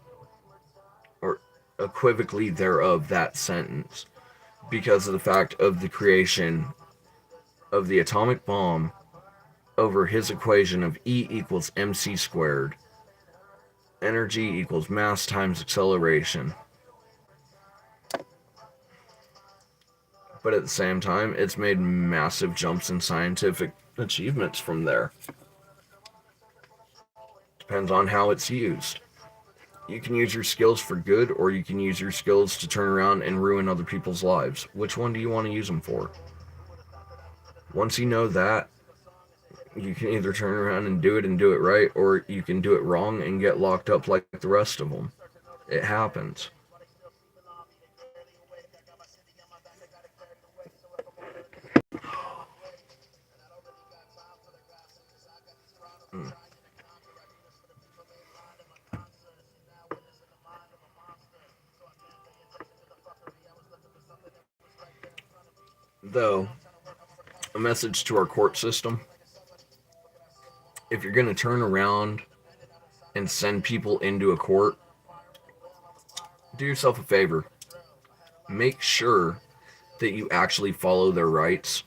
Or equivocally thereof, that sentence. Because of the fact of the creation of the atomic bomb over his equation of E equals mc squared. Energy equals mass times acceleration. But at the same time, it's made massive jumps in scientific achievements from there. Depends on how it's used. You can use your skills for good, or you can use your skills to turn around and ruin other people's lives. Which one do you want to use them for? Once you know that, you can either turn around and do it right, or you can do it wrong and get locked up like the rest of them. It happens. Though, a message to our court system: if you're going to turn around and send people into a court, do yourself a favor. Make sure that you actually follow their rights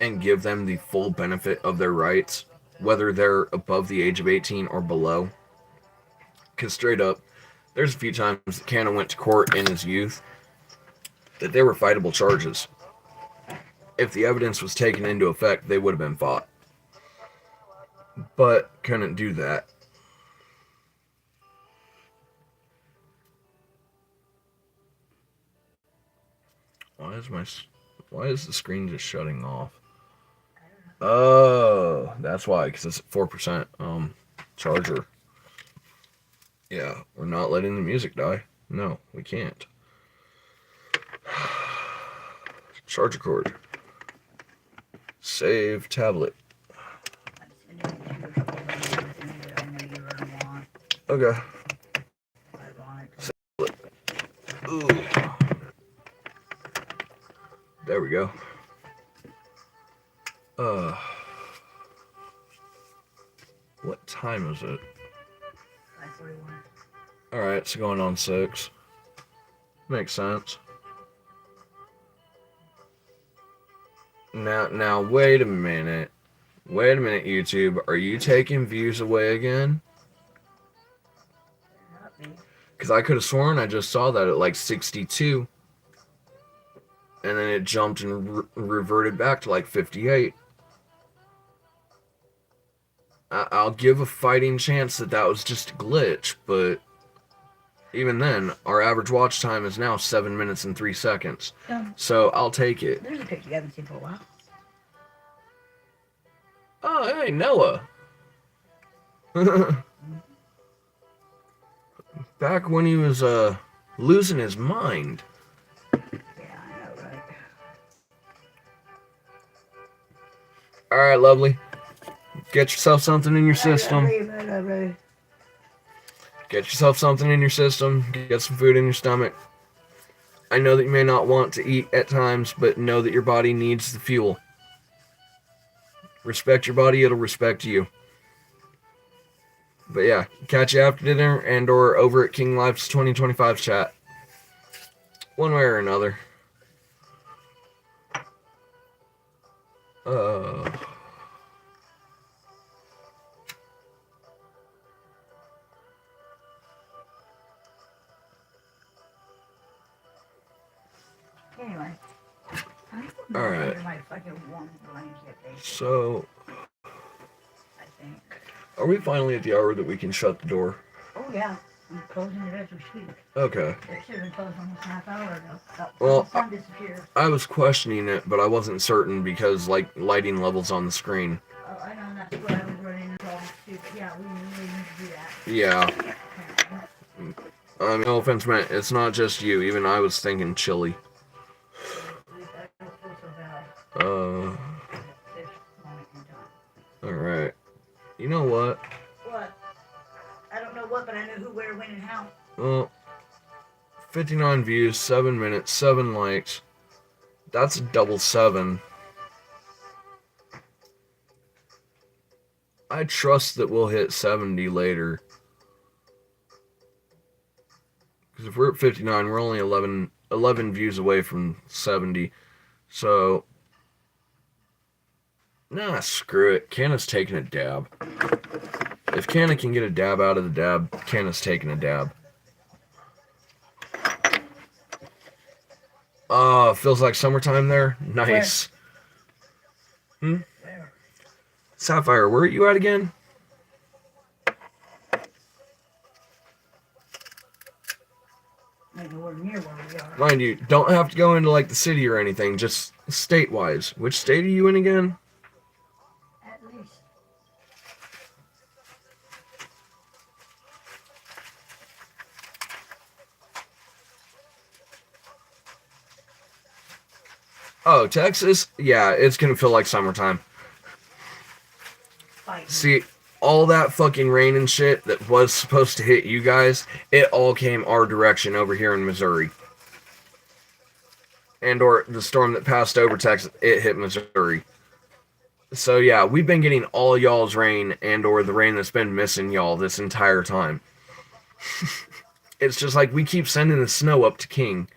and give them the full benefit of their rights, whether they're above the age of 18 or below. Because straight up, there's a few times that Canna went to court in his youth that they were fightable charges. If the evidence was taken into effect, they would have been fought. But couldn't do that. Why is the screen just shutting off? Oh, that's why, because it's at 4% charger. Yeah, we're not letting the music die. No, we can't. Charger cord. Save tablet. Okay. Ooh. There we go. What time is it? 5:41. Alright, it's going on 6. Makes sense. Now, wait a minute. Wait a minute, YouTube. Are you taking views away again? Because I could have sworn I just saw that at like 62. And then it jumped and reverted back to like 58. I'll give a fighting chance that that was just a glitch, but even then, our average watch time is now 7 minutes and 3 seconds. So I'll take it. There's a picture you haven't seen for a while. Oh, hey, Noah. Back when he was losing his mind. Yeah, I know, right? Alright, lovely. Get yourself something in your system. Get yourself something in your system. Get some food in your stomach. I know that you may not want to eat at times, but know that your body needs the fuel. Respect your body, it'll respect you. But yeah, catch you after dinner and or over at King Life's 2025 chat. One way or another. Anyway. Alright. So, I think. are we finally at the hour that we can shut the door? Oh, yeah. I'm closing it as we speak. Okay. It should have been closed almost a half hour ago. Well, The sun disappeared. I was questioning it, but I wasn't certain because, like, lighting levels on the screen. Oh, I know that's what I was running into all this too, but yeah, we really need to do that. Yeah. Okay. I mean, no offense meant, it's not just you. Even I was thinking chili. I don't feel so bad. This moment in time. Alright. You know what? What? I don't know what, but I know who, where, when, and how. Well, 59 views, 7 minutes, 7 likes. That's a double 7. I trust that we'll hit 70 later. Because if we're at 59, we're only 11 views away from 70. So, nah, screw it. Canna's taking a dab. If Canna can get a dab out of the dab, Canna's taking a dab. Feels like summertime there. Nice. Where? Sapphire, where are you at again? Like nowhere near where we are. Mind you, don't have to go into like the city or anything, just state-wise. Which state are you in again? At least. Oh, Texas? Yeah, it's gonna feel like summertime. Fighting. See, all that fucking rain and shit that was supposed to hit you guys, it all came our direction over here in Missouri. And or the storm that passed over Texas, it hit Missouri. So yeah, we've been getting all y'all's rain and or the rain that's been missing y'all this entire time. It's just like we keep sending the snow up to King.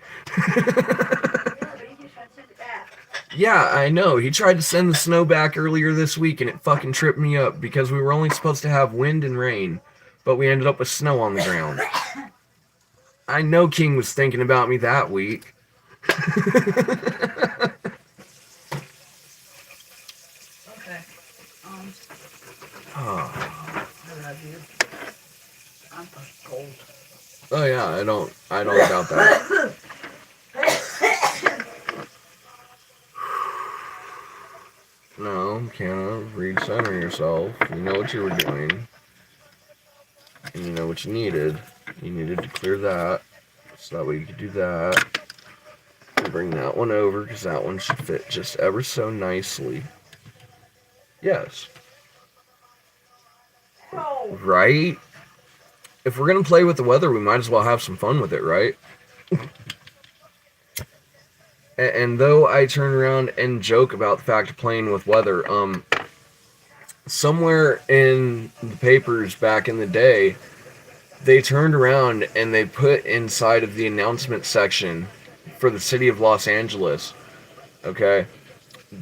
Yeah, I know. He tried to send the snow back earlier this week and it fucking tripped me up because we were only supposed to have wind and rain, but we ended up with snow on the ground. I know King was thinking about me that week. Okay. Oh. I love you. I'm fucking cold. Oh yeah, I don't doubt that. No, Canna, recenter yourself. You know what you were doing. And you know what you needed. You needed to clear that. So that way you could do that. And bring that one over, because that one should fit just ever so nicely. Yes. Oh. Right? If we're going to play with the weather, we might as well have some fun with it, right? And though I turn around and joke about the fact of playing with weather, somewhere in the papers back in the day, they turned around and they put inside of the announcement section for the city of Los Angeles, okay,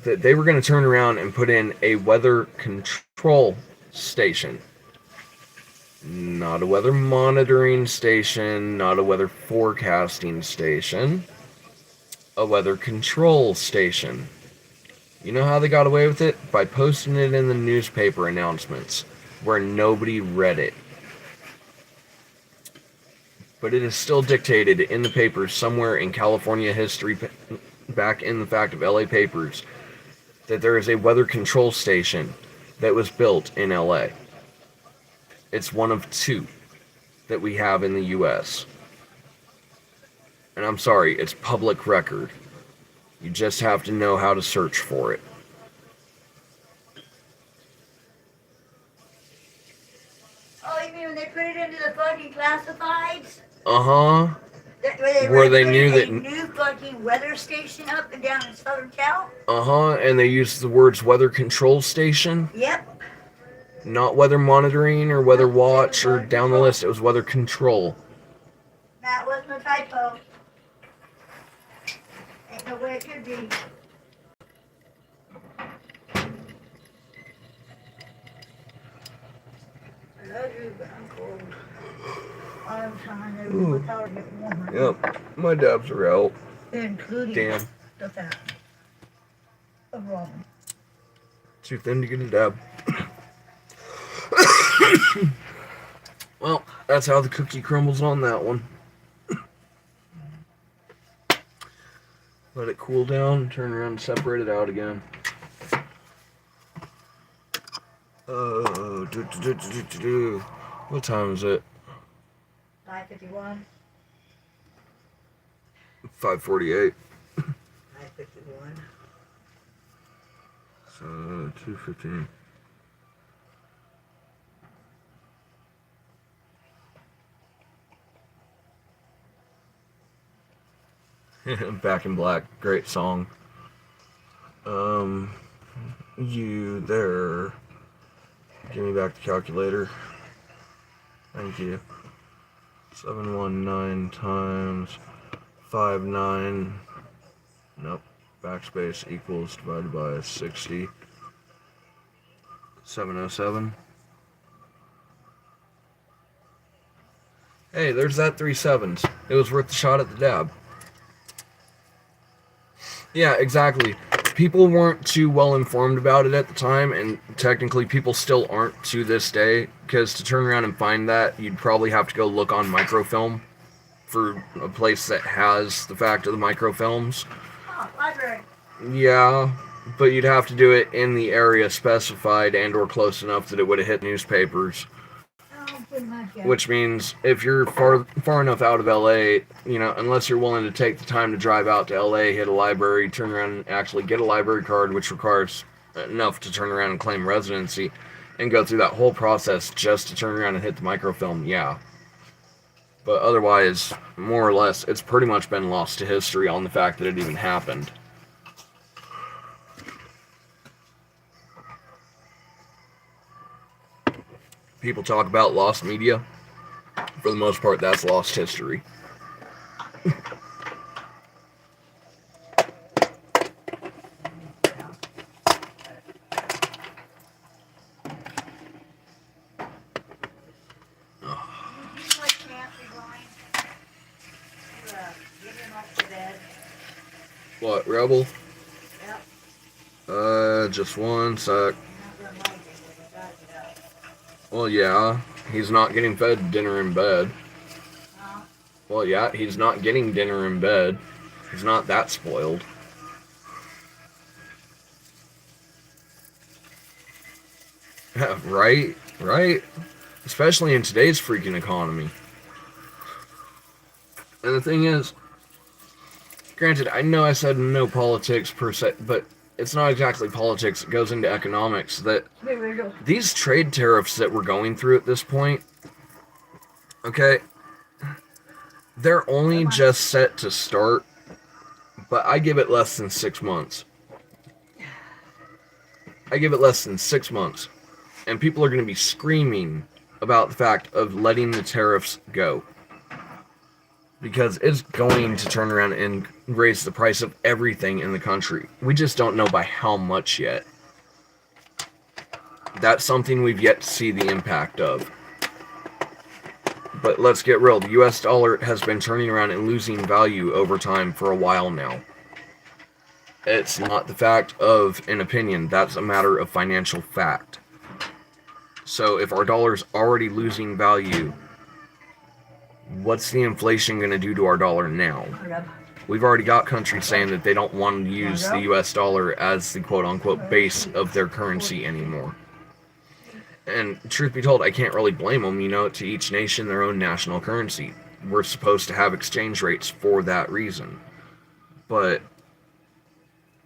that they were going to turn around and put in a weather control station. Not a weather monitoring station, not a weather forecasting station. A weather control station. You know how they got away with it? By posting it in the newspaper announcements, where nobody read it. But it is still dictated in the papers somewhere in California history, back in the fact of LA papers, that there is a weather control station that was built in LA. It's one of 2 that we have in the US. And I'm sorry, it's public record. You just have to know how to search for it. Oh, you mean when they put it into the fucking classifieds? Uh-huh. Where they knew that... a new fucking weather station up and down in Southern Cal? Uh-huh, and they used the words weather control station. Yep. Not weather monitoring or weather watch or weather down the control. list. It was weather control. That wasn't a typo. Ain't no way it could be. I love you, but I'm cold. I'm trying to Ooh. my power get warmer. Yep, my dabs are out. Including Damn. the fat of ramen. Too thin to get a dab. Well, That's how the cookie crumbles on that one. Let it cool down, turn around and separate it out again. Oh, what time is it? 5:51. 5:48. 5:51. So 2:15. Back in Black, great song. You there. Give me back the calculator. Thank you. 719 times 59. Nope. Backspace equals divided by 60. 707. Hey, there's that 3 sevens. It was worth the shot at the dab. Yeah, exactly. People weren't too well informed about it at the time, and technically people still aren't to this day, because to turn around and find that, you'd probably have to go look on microfilm for a place that has the fact of the microfilms. Oh, library. Yeah, but you'd have to do it in the area specified and or close enough that it would have hit newspapers. Oh, pretty much, yeah. Which means if you're far enough out of LA, you know, unless you're willing to take the time to drive out to LA, hit a library, turn around and actually get a library card, which requires enough to turn around and claim residency, and go through that whole process just to turn around and hit the microfilm, yeah. But otherwise, more or less, it's pretty much been lost to history on the fact that it even happened. People talk about lost media. For the most part, that's lost history. What, Rebel? Yep. Just one sec. Well, yeah, he's not getting fed dinner in bed. Well, yeah, he's not getting dinner in bed. He's not that spoiled. Right? Especially in today's freaking economy. And the thing is, granted, I know I said no politics per se, but it's not exactly politics. It goes into economics. That these trade tariffs that we're going through at this point, okay, they're only just set to start, but I give it less than 6 months. I give it less than 6 months. And people are going to be screaming about the fact of letting the tariffs go. Because it's going to turn around and raise the price of everything in the country. We just don't know by how much yet. That's something we've yet to see the impact of. But let's get real. The US dollar has been turning around and losing value over time for a while now. It's not the fact of an opinion. That's a matter of financial fact. So if our dollar's already losing value, what's the inflation going to do to our dollar now? We've already got countries saying that they don't want to use the US dollar as the quote-unquote base of their currency anymore. And truth be told, I can't really blame them, you know, to each nation their own national currency. We're supposed to have exchange rates for that reason. But,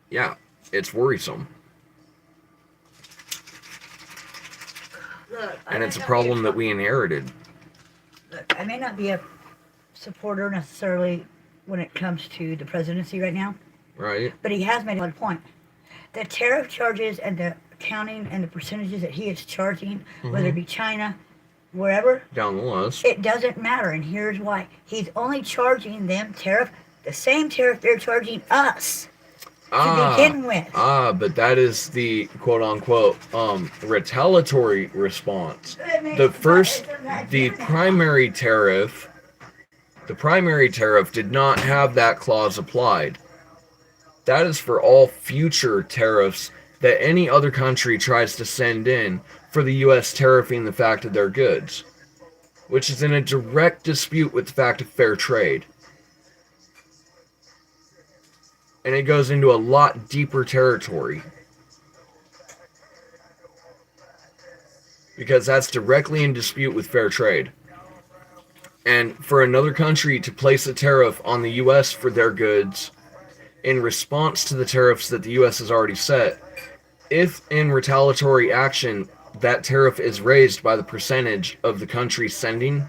yeah, it's worrisome. Look, and it's a problem that we inherited. Look, I may not be a supporter necessarily when it comes to the presidency right now. Right. But he has made a good point. The tariff charges and the accounting and the percentages that he is charging, whether it be China, wherever. Down the list. It doesn't matter, and here's why. He's only charging them the same tariff they're charging us. To begin with. But that is the quote-unquote retaliatory response. The primary tariff did not have that clause applied. That is for all future tariffs that any other country tries to send in for the U.S. tariffing the fact of their goods. which is in a direct dispute with the fact of fair trade. And it goes into a lot deeper territory. Because that's directly in dispute with fair trade. And for another country to place a tariff on the U.S. for their goods in response to the tariffs that the U.S. has already set, if in retaliatory action that tariff is raised by the percentage of the country sending,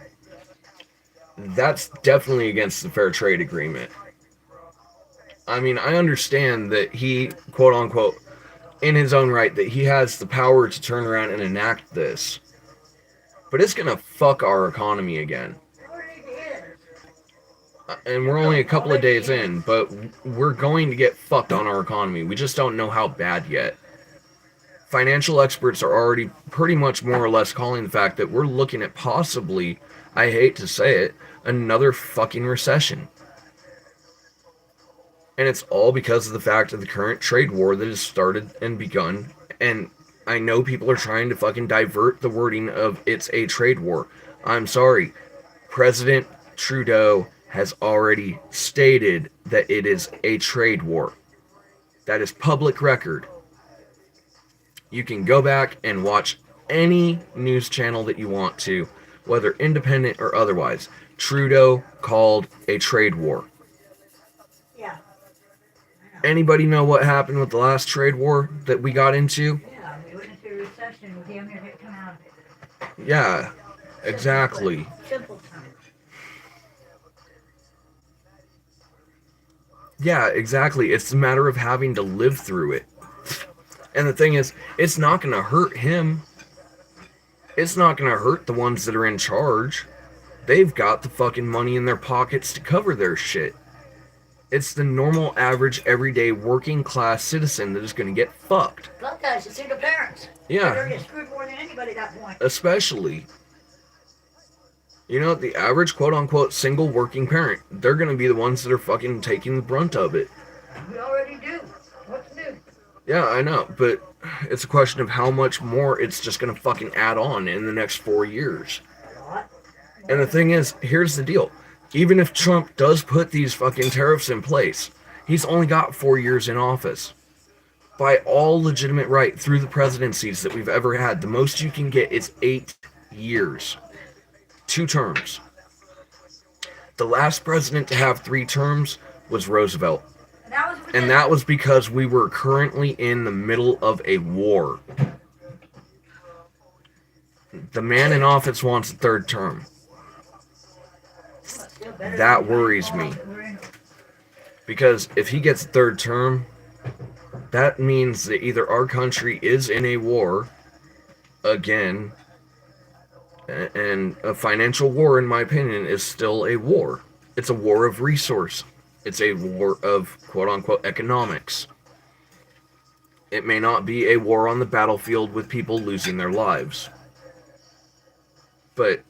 that's definitely against the fair trade agreement. I mean, I understand that he, quote unquote, in his own right, that he has the power to turn around and enact this. But it's gonna fuck our economy again. And we're only a couple of days in, but we're going to get fucked on our economy. We just don't know how bad yet. Financial experts are already pretty much more or less calling the fact that we're looking at possibly, I hate to say it, another fucking recession. And it's all because of the fact of the current trade war that has started and begun. And I know people are trying to fucking divert the wording of it's a trade war. I'm sorry. President Trudeau has already stated that it is a trade war. That is public record. You can go back and watch any news channel that you want to, whether independent or otherwise. Trudeau called a trade war. Yeah. Anybody know what happened with the last trade war that we got into? Yeah, we went into a recession. We damn near didn't come out of it. Yeah, exactly. Simple terms. Yeah, exactly. It's a matter of having to live through it. And the thing is, it's not going to hurt him. It's not going to hurt the ones that are in charge. They've got the fucking money in their pockets to cover their shit. It's the normal, average, everyday, working class citizen that is going to get fucked. Black guys and single parents. Yeah. They're going to get screwed more than anybody at that point. Especially. You know, the average quote-unquote single working parent, they're going to be the ones that are fucking taking the brunt of it. We already do. What's new? Yeah, I know, but it's a question of how much more it's just going to fucking add on in the next 4 years. A lot. And the thing is, here's the deal. Even if Trump does put these fucking tariffs in place, he's only got 4 years in office. By all legitimate right, through the presidencies that we've ever had, the most you can get is 8 years. 2 terms. The last president to have 3 terms was Roosevelt. And that was because we were currently in the middle of a war. The man in office wants a 3rd term. That worries me. Because if he gets a 3rd term, that means that either our country is in a war again, and a financial war, in my opinion, is still a war. It's a war of resource. It's a war of quote-unquote economics. It may not be a war on the battlefield with people losing their lives. But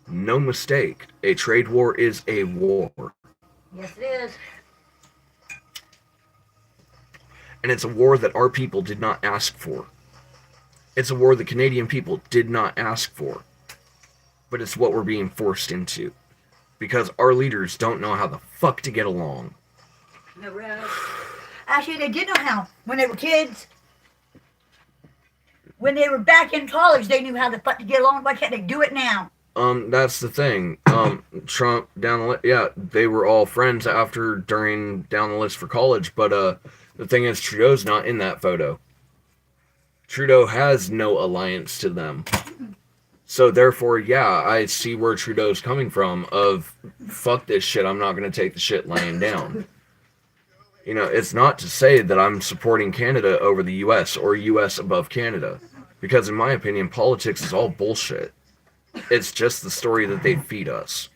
no mistake, a trade war is a war. Yes, it is. And it's a war that our people did not ask for. It's a war the Canadian people did not ask for. But it's what we're being forced into. Because our leaders don't know how the fuck to get along. No, actually, they did know how. When they were kids. When they were back in college, they knew how the fuck to get along. Why can't they do it now? That's the thing. Trump, down the list, yeah, they were all friends during down the list for college. But, the thing is, Trudeau's not in that photo. Trudeau has no alliance to them. So therefore, yeah, I see where Trudeau's coming from of, fuck this shit, I'm not going to take the shit laying down. You know, it's not to say that I'm supporting Canada over the U.S. or U.S. above Canada. Because in my opinion, politics is all bullshit. It's just the story that they feed us.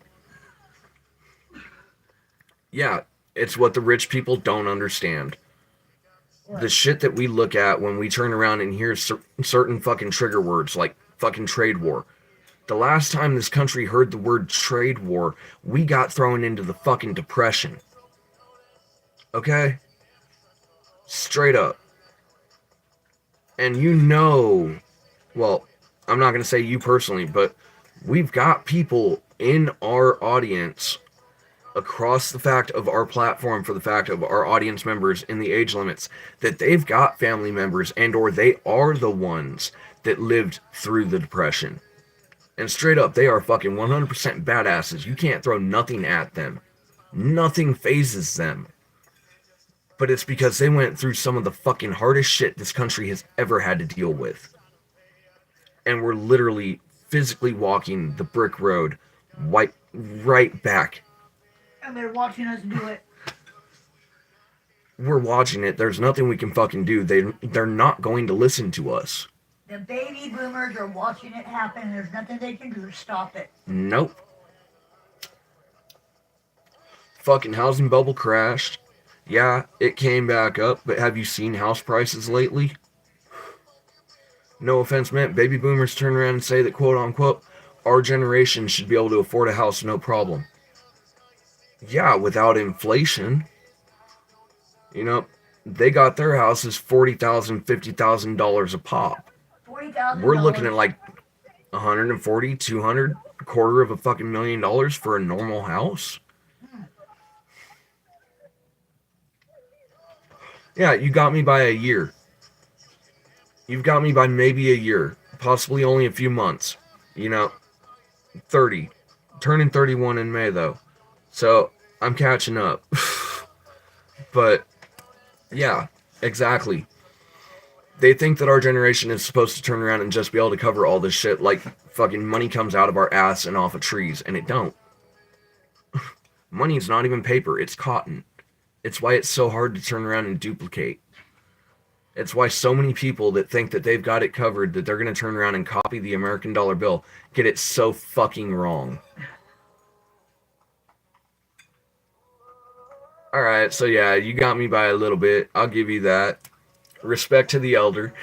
Yeah, it's what the rich people don't understand. The shit that we look at when we turn around and hear certain fucking trigger words like fucking trade war. The last time this country heard the word trade war, we got thrown into the fucking depression. Okay? Straight up. And you know, well, I'm not going to say you personally, but We've got people in our audience across the fact of our platform for the fact of our audience members in the age limits that they've got family members and or they are the ones that lived through the Depression. And straight up, they are fucking 100% badasses. You can't throw nothing at them. Nothing phases them. But it's because they went through some of the fucking hardest shit this country has ever had to deal with. And we're literally physically walking the brick road right back. And they're watching us do it. We're watching it. There's nothing we can fucking do. They're not going to listen to us. The baby boomers are watching it happen, and there's nothing they can do to stop it. Nope. Fucking housing bubble crashed. Yeah, it came back up, but have you seen house prices lately? No offense meant, baby boomers turn around and say that, quote unquote, our generation should be able to afford a house no problem. Yeah, without inflation. You know, they got their houses $40,000, $50,000 a pop. $40,000. We're looking at like 140, 200, quarter of a fucking $1 million for a normal house. Yeah, you got me by a year. You've got me by maybe a year, possibly only a few months. You know, 30. Turning 31 in May, though. So, I'm catching up. But, yeah, exactly. They think that our generation is supposed to turn around and just be able to cover all this shit like fucking money comes out of our ass and off of trees, and it don't. Money is not even paper, it's cotton. It's why it's so hard to turn around and duplicate. It's why so many people that think that they've got it covered, that they're going to turn around and copy the American dollar bill, get it so fucking wrong. Alright, so yeah, you got me by a little bit. I'll give you that. Respect to the elder.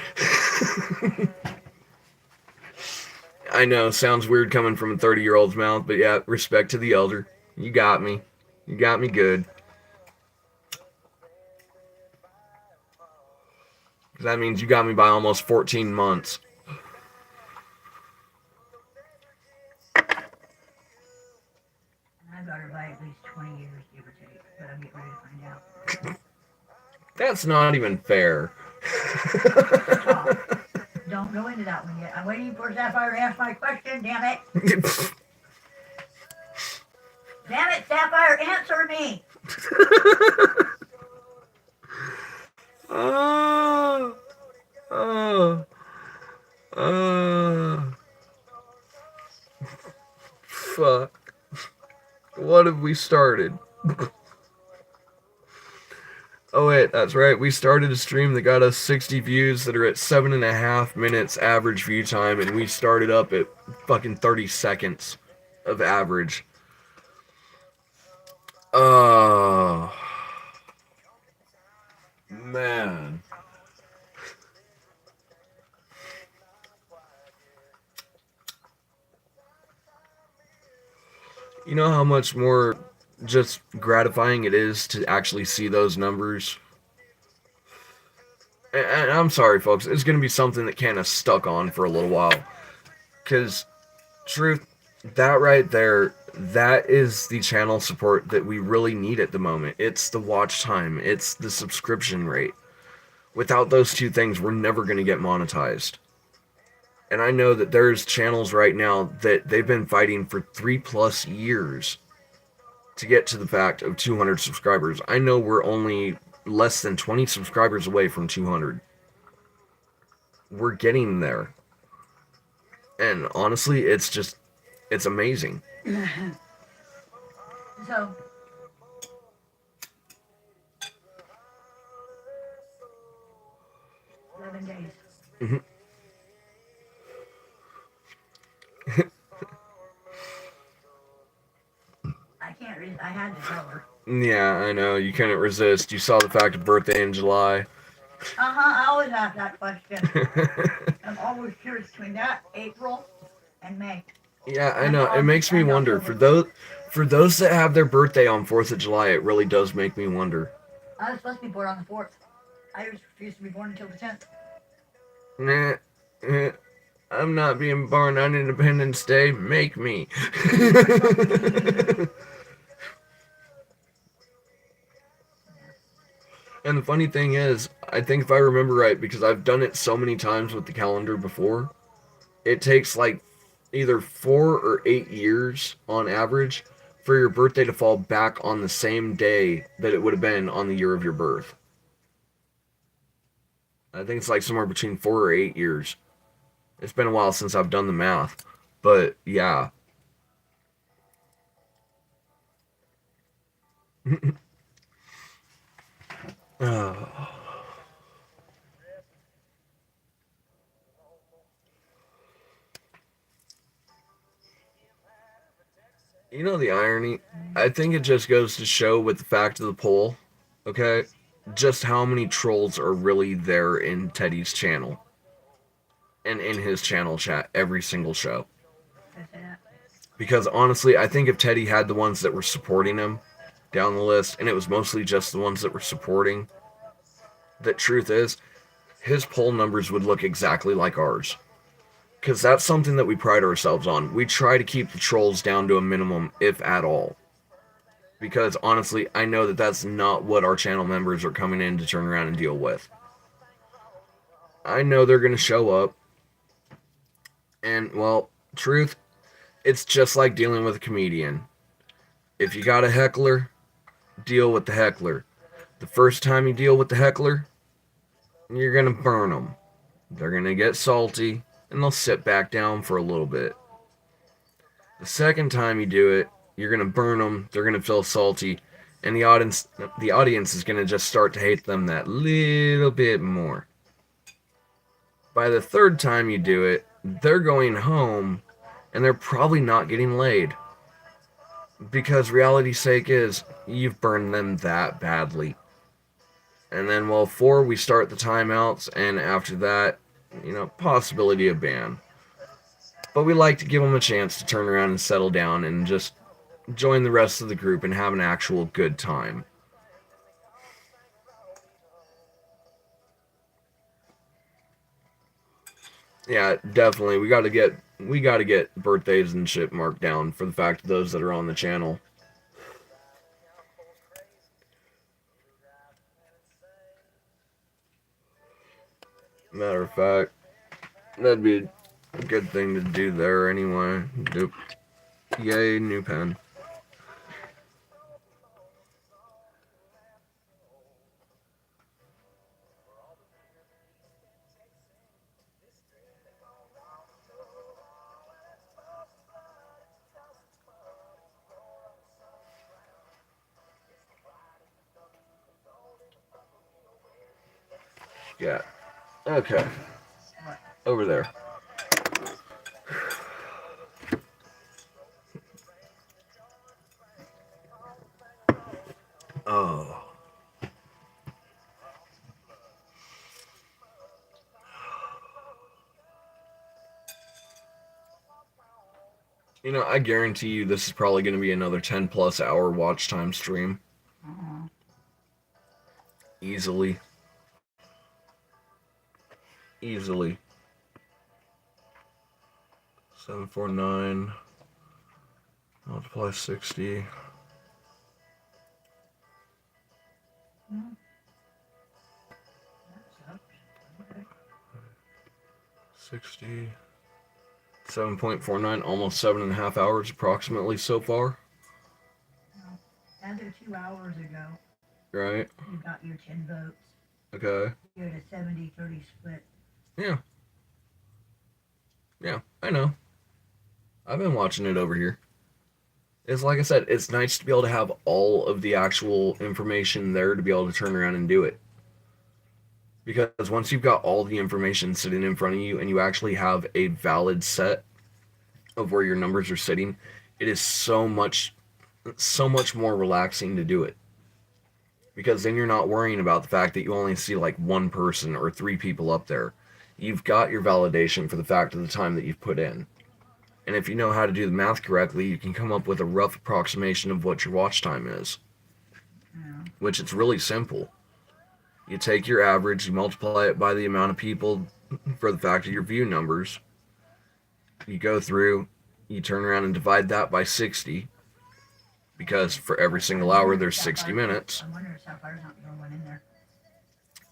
I know, sounds weird coming from a 30-year-old's mouth, but yeah, respect to the elder. You got me. You got me good. That means you got me by almost 14 months. I've got her by at least 20 years, give or take, but I'm getting ready to find out. That's not even fair. Stop. Don't go into that one yet. I'm waiting for Sapphire to ask my question, damn it. Damn it, Sapphire, answer me. Fuck. What have we started? Oh wait, that's right. We started a stream that got us 60 views that are at 7.5 minutes average view time, and we started up at fucking 30 seconds of average. Man. You know how much more just gratifying it is to actually see those numbers? And I'm sorry, folks. It's going to be something that kind of stuck on for a little while. Because, truth, that right there, that is the channel support that we really need at the moment. It's the watch time. It's the subscription rate. Without those two things, we're never going to get monetized. And I know that there's channels right now that they've been fighting for 3+ years to get to the fact of 200 subscribers. I know we're only less than 20 subscribers away from 200. We're getting there. And honestly, it's amazing. So, days. Mm-hmm. I can't read. I had to tell her. Yeah, I know. You couldn't resist. You saw the fact of birthday in July. I always ask that question. I'm always curious between that, April, and May. Yeah, I know. It makes me wonder. For those that have their birthday on 4th of July, it really does make me wonder. I was supposed to be born on the 4th. I refused to be born until the 10th. Nah. I'm not being born on Independence Day. Make me. And the funny thing is, I think if I remember right, because I've done it so many times with the calendar before, it takes like either 4 or 8 years on average for your birthday to fall back on the same day that it would have been on the year of your birth. I think it's like somewhere between 4 or 8 years. It's been a while since I've done the math, but yeah. uh, you know the irony? I think it just goes to show with the fact of the poll, okay, just how many trolls are really there in Teddy's channel and in his channel chat every single show. Because honestly, I think if Teddy had the ones that were supporting him down the list, and it was mostly just the ones that were supporting, the truth is, his poll numbers would look exactly like ours. Because that's something that we pride ourselves on. We try to keep the trolls down to a minimum, if at all. Because honestly, I know that that's not what our channel members are coming in to turn around and deal with. I know they're going to show up. And, well, truth, it's just like dealing with a comedian. If you got a heckler, deal with the heckler. The first time you deal with the heckler, you're going to burn them. They're going to get salty, and they'll sit back down for a little bit. The second time you do it, you're going to burn them, they're going to feel salty, and the audience is going to just start to hate them that little bit more. By the third time you do it, they're going home, and they're probably not getting laid. Because reality's sake is, you've burned them that badly. And then, well, 4, we start the timeouts, and after that, possibility of ban. But we like to give them a chance to turn around and settle down and just join the rest of the group and have an actual good time. Yeah, definitely. We got to get birthdays and shit marked down for the fact of those that are on the channel. Matter of fact, that'd be a good thing to do there anyway. Nope. Yay, new pen. Yeah. Okay. Over there. Oh. I guarantee you this is probably going to be another 10 plus hour watch time stream. Easily. Easily. 749 multiply 60. 60. 7.49, almost 7.5 hours approximately so far. As of 2 hours ago, right? You got your 10 votes. Okay. You had a 70-30 split. Yeah. Yeah, I know. I've been watching it over here. It's like I said, it's nice to be able to have all of the actual information there to be able to turn around and do it. Because once you've got all the information sitting in front of you and you actually have a valid set of where your numbers are sitting, it is so much more relaxing to do it. Because then you're not worrying about the fact that you only see like one person or 3 people up there. You've got your validation for the fact of the time that you've put in. And if you know how to do the math correctly, you can come up with a rough approximation of what your watch time is. Yeah. Which it's really simple. You take your average, you multiply it by the amount of people for the fact of your view numbers, you go through, you turn around and divide that by 60, because for every single hour there's 60 minutes. I'm wondering if Sapphire's not the only one in there.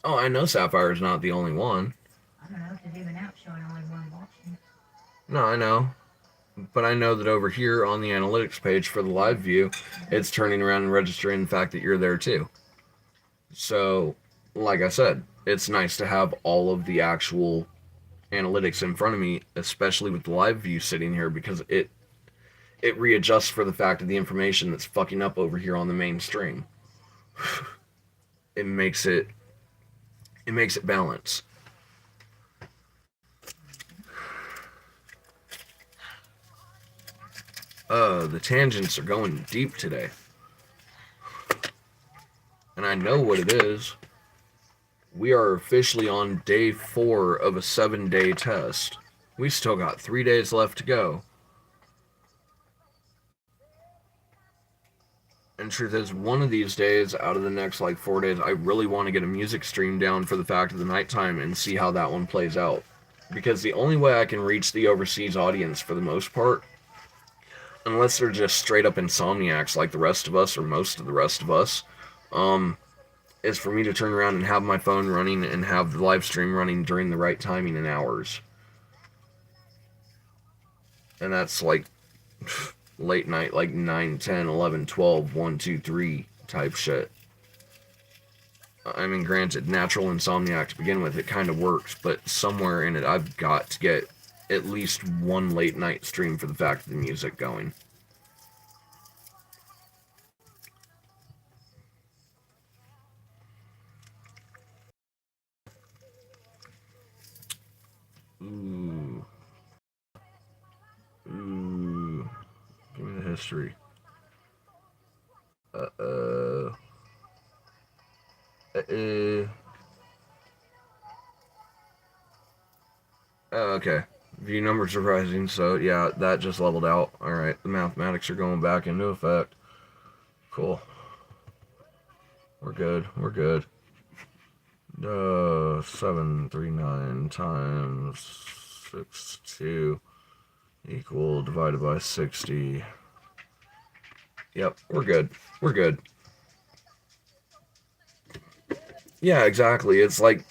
Oh, I know Sapphire's not the only one. I don't know, because even now it's showing only one watching. No, I know. But I know that over here on the analytics page for the live view, it's turning around and registering the fact that you're there too. So, like I said, it's nice to have all of the actual analytics in front of me, especially with the live view sitting here, because it readjusts for the fact of the information that's fucking up over here on the main stream. It makes it balance. The tangents are going deep today. And I know what it is. We are officially on day 4 of a 7-day test. We still got 3 days left to go. And truth is, one of these days, out of the next like 4 days, I really want to get a music stream down for the fact of the nighttime and see how that one plays out. Because the only way I can reach the overseas audience for the most part, unless they're just straight up insomniacs like the rest of us, or most of the rest of us, is for me to turn around and have my phone running and have the live stream running during the right timing and hours. And that's like late night, like 9, 10, 11, 12, 1, 2, 3 type shit. I mean, granted, natural insomniac to begin with, it kind of works, but somewhere in it, I've got to get at least one late night stream for the fact of the music going. Ooh. Ooh. Give me the history. Oh, okay. View numbers are rising, so yeah, that just leveled out. Alright, the mathematics are going back into effect. Cool. We're good. We're good. 739 times 62 equal divided by 60. Yep, we're good. We're good. Yeah, exactly. It's like,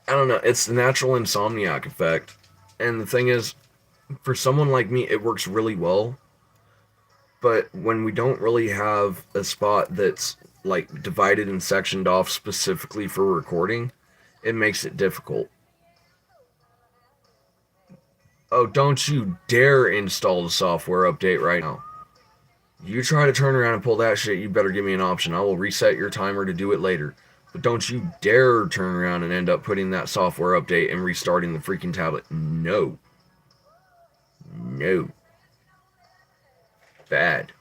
I don't know, it's the natural insomniac effect. And the thing is, for someone like me, it works really well. But when we don't really have a spot that's like divided and sectioned off specifically for recording, it makes it difficult. Oh, don't you dare install the software update right now. You try to turn around and pull that shit, you better give me an option. I will reset your timer to do it later. But don't you dare turn around and end up putting that software update and restarting the freaking tablet. No. No. Bad.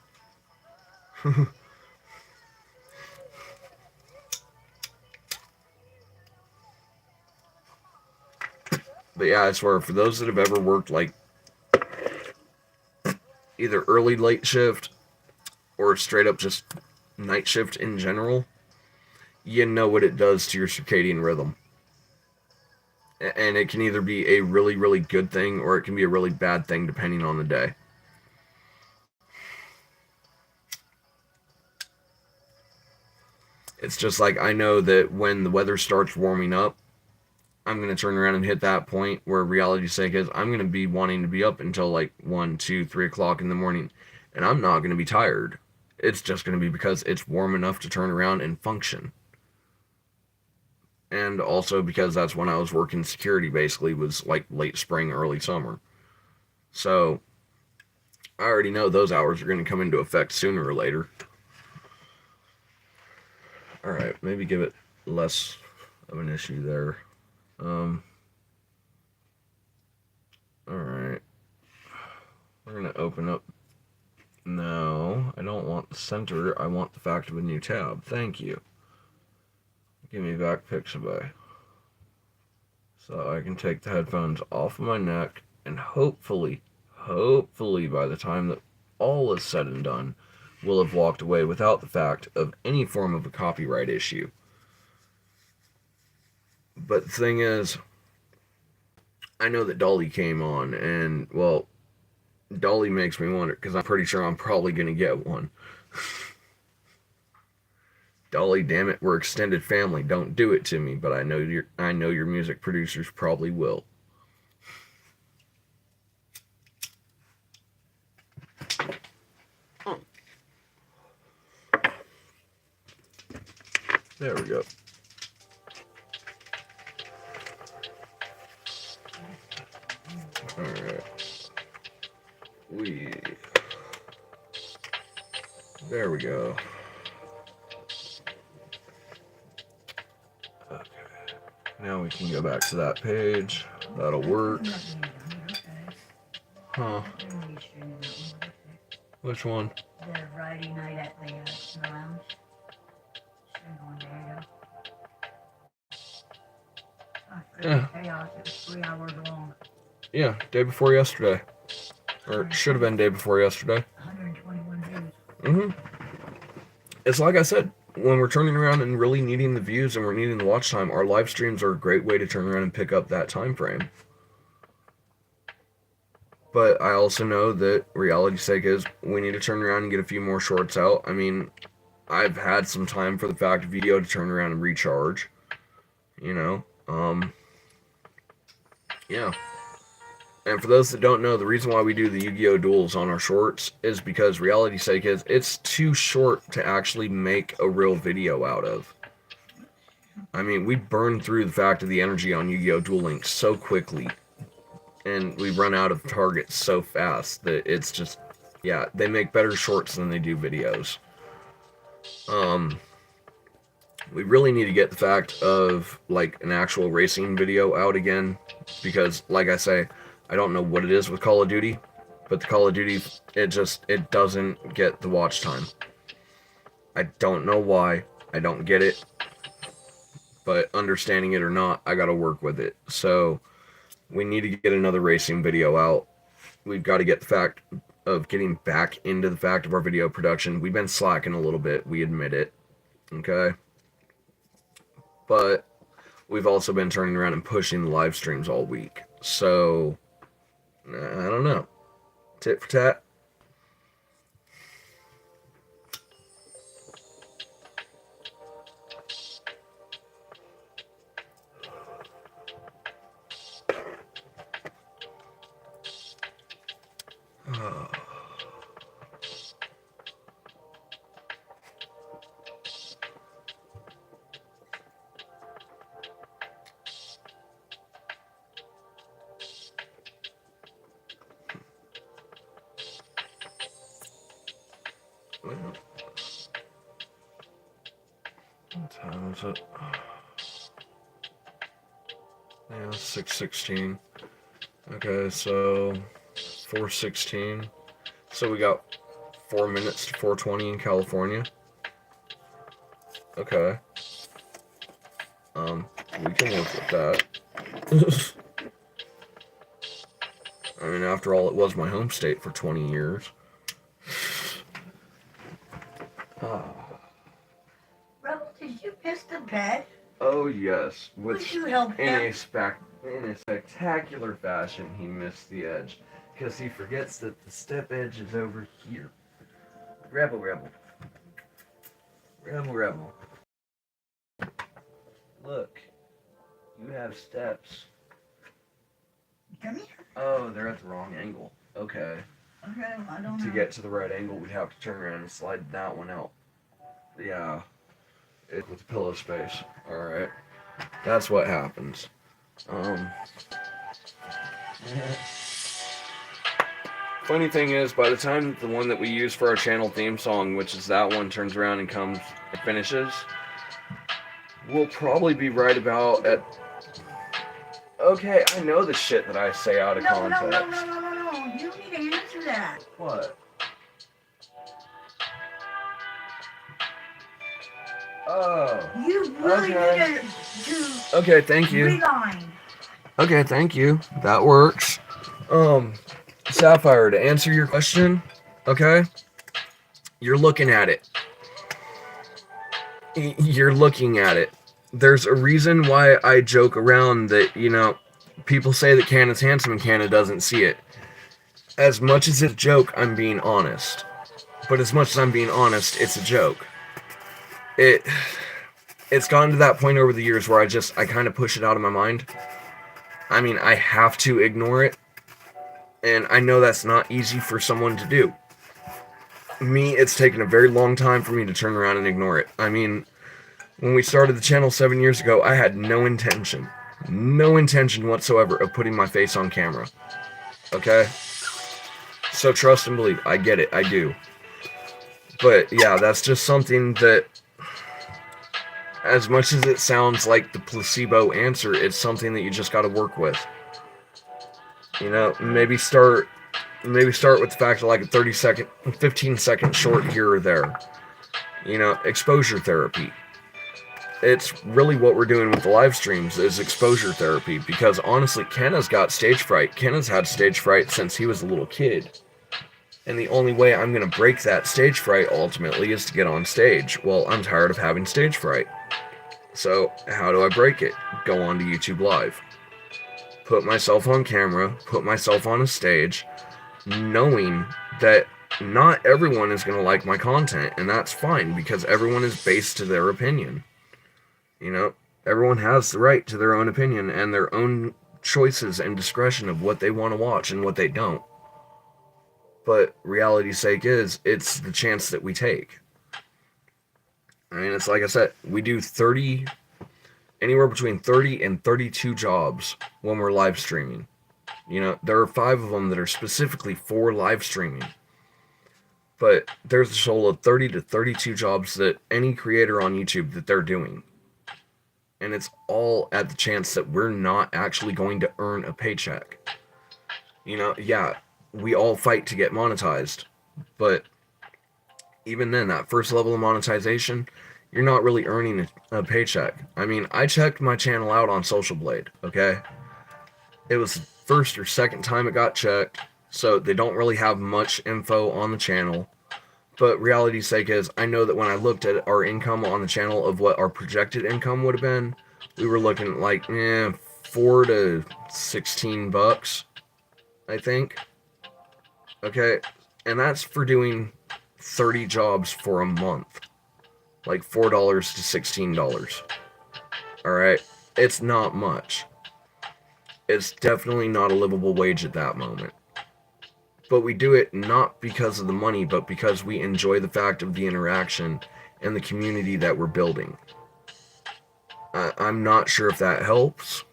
But yeah, I swear, for those that have ever worked like either early late shift or straight up just night shift in general, you know what it does to your circadian rhythm. And it can either be a really, really good thing or it can be a really bad thing depending on the day. It's just like, I know that when the weather starts warming up, I'm going to turn around and hit that point where reality's sake is I'm going to be wanting to be up until like 1, 2, 3 o'clock in the morning. And I'm not going to be tired. It's just going to be because it's warm enough to turn around and function. And also because that's when I was working security, basically, was like late spring, early summer. So I already know those hours are going to come into effect sooner or later. Alright, maybe give it less of an issue there. Alright. We're going to open up. No, I don't want the center. I want the fact of a new tab. Thank you. Give me back Pixabay. So I can take the headphones off of my neck and hopefully by the time that all is said and done, we'll have walked away without the fact of any form of a copyright issue. But the thing is, I know that Dolly came on, and, well, Dolly makes me wonder, because I'm pretty sure I'm probably going to get one. Dolly, damn it, we're extended family. Don't do it to me, but I know your music producers probably will. There we go. Alright. There we go. Okay. Now we can go back to that page. That'll work. Huh. Which one? The Friday night at the lounge. Yeah. Chaos. It was 3 hours long. Yeah, day before yesterday. Or it should have been day before yesterday. 121 views. Mm-hmm. It's like I said, when we're turning around and really needing the views and we're needing the watch time, our live streams are a great way to turn around and pick up that time frame. But I also know that reality's sake is we need to turn around and get a few more shorts out. I mean, I've had some time for the fact of video to turn around and recharge. You know, yeah. And for those that don't know, the reason why we do the Yu-Gi-Oh! Duels on our shorts is because reality's sake is it's too short to actually make a real video out of. I mean, we burn through the fact of the energy on Yu-Gi-Oh! Duel Links so quickly. And we run out of targets so fast that it's just, yeah, they make better shorts than they do videos. We really need to get the fact of, like, an actual racing video out again. Because, like I say, I don't know what it is with Call of Duty, but the Call of Duty, it doesn't get the watch time. I don't know why. I don't get it. But understanding it or not, I gotta work with it. So, we need to get another racing video out. We've got to get the fact of getting back into the fact of our video production. We've been slacking a little bit, we admit it. Okay? But we've also been turning around and pushing the live streams all week. So, I don't know. Tit for tat. What time is it? Yeah, 6:16. Okay, so 4:16. So we got 4 minutes to 4:20 in California. Okay. We can work with that. I mean, after all, it was my home state for 20 years. Rebel, did you piss the bed? Oh yes, Would you help him? in a spectacular fashion, he missed the edge because he forgets that the step edge is over here. Rebel, rebel, rebel, rebel. Look, you have steps. Come here. Oh, they're at the wrong angle. Okay. Okay, I don't know. To get to the right angle, we'd have to turn around and slide that one out. Yeah. With the pillow space. Alright. That's what happens. Funny thing is, by the time the one that we use for our channel theme song, which is that one, turns around and comes and finishes, we'll probably be right about at... Okay, I know the shit that I say out of context. No. You need to answer that. What? Oh. You really Okay. need to Okay, thank you. rewind. Okay, thank you. That works. Sapphire, to answer your question, okay? You're looking at it. You're looking at it. There's a reason why I joke around that, you know, People say that Canna's handsome and Canna doesn't see it. As much as it's a joke, I'm being honest. But as much as I'm being honest, it's a joke. It's gotten to that point over the years where I kind of push it out of my mind. I mean, I have to ignore it. And I know that's not easy for someone to do. Me, it's taken a very long time for me to turn around and ignore it. I mean, when we started the channel 7 years ago, I had no intention whatsoever of putting my face on camera. Okay? So trust and believe. I get it. I do. But yeah, that's just something that, as much as it sounds like the placebo answer, it's something that you just got to work with. You know, maybe start with the fact of like a 30-second, 15-second short here or there. You know, exposure therapy. It's really what we're doing with the live streams is exposure therapy, because honestly, Canna's got stage fright. Canna's had stage fright since he was a little kid. And the only way I'm going to break that stage fright ultimately is to get on stage. Well, I'm tired of having stage fright. So, how do I break it? Go on to YouTube Live. Put myself on camera, put myself on a stage, knowing that not everyone is going to like my content, and that's fine, because everyone is based to their opinion. You know, everyone has the right to their own opinion and their own choices and discretion of what they want to watch and what they don't. But reality's sake is, it's the chance that we take. I mean, it's like I said, we do anywhere between 30 and 32 jobs when we're live streaming. You know, there are 5 of them that are specifically for live streaming. But there's a total of 30 to 32 jobs that any creator on YouTube that they're doing. And it's all at the chance that we're not actually going to earn a paycheck. You know, yeah, we all fight to get monetized. But even then, that first level of monetization, you're not really earning a paycheck. I mean, I checked my channel out on Social Blade, okay? It was the first or second time it got checked, so they don't really have much info on the channel. But reality's sake is, I know that when I looked at our income on the channel of what our projected income would have been, we were looking at like, $4 to $16, I think. Okay, and that's for doing 30 jobs for a month. Like $4 to $16. Alright? It's not much. It's definitely not a livable wage at that moment. But we do it not because of the money, but because we enjoy the fact of the interaction and the community that we're building. I'm not sure if that helps.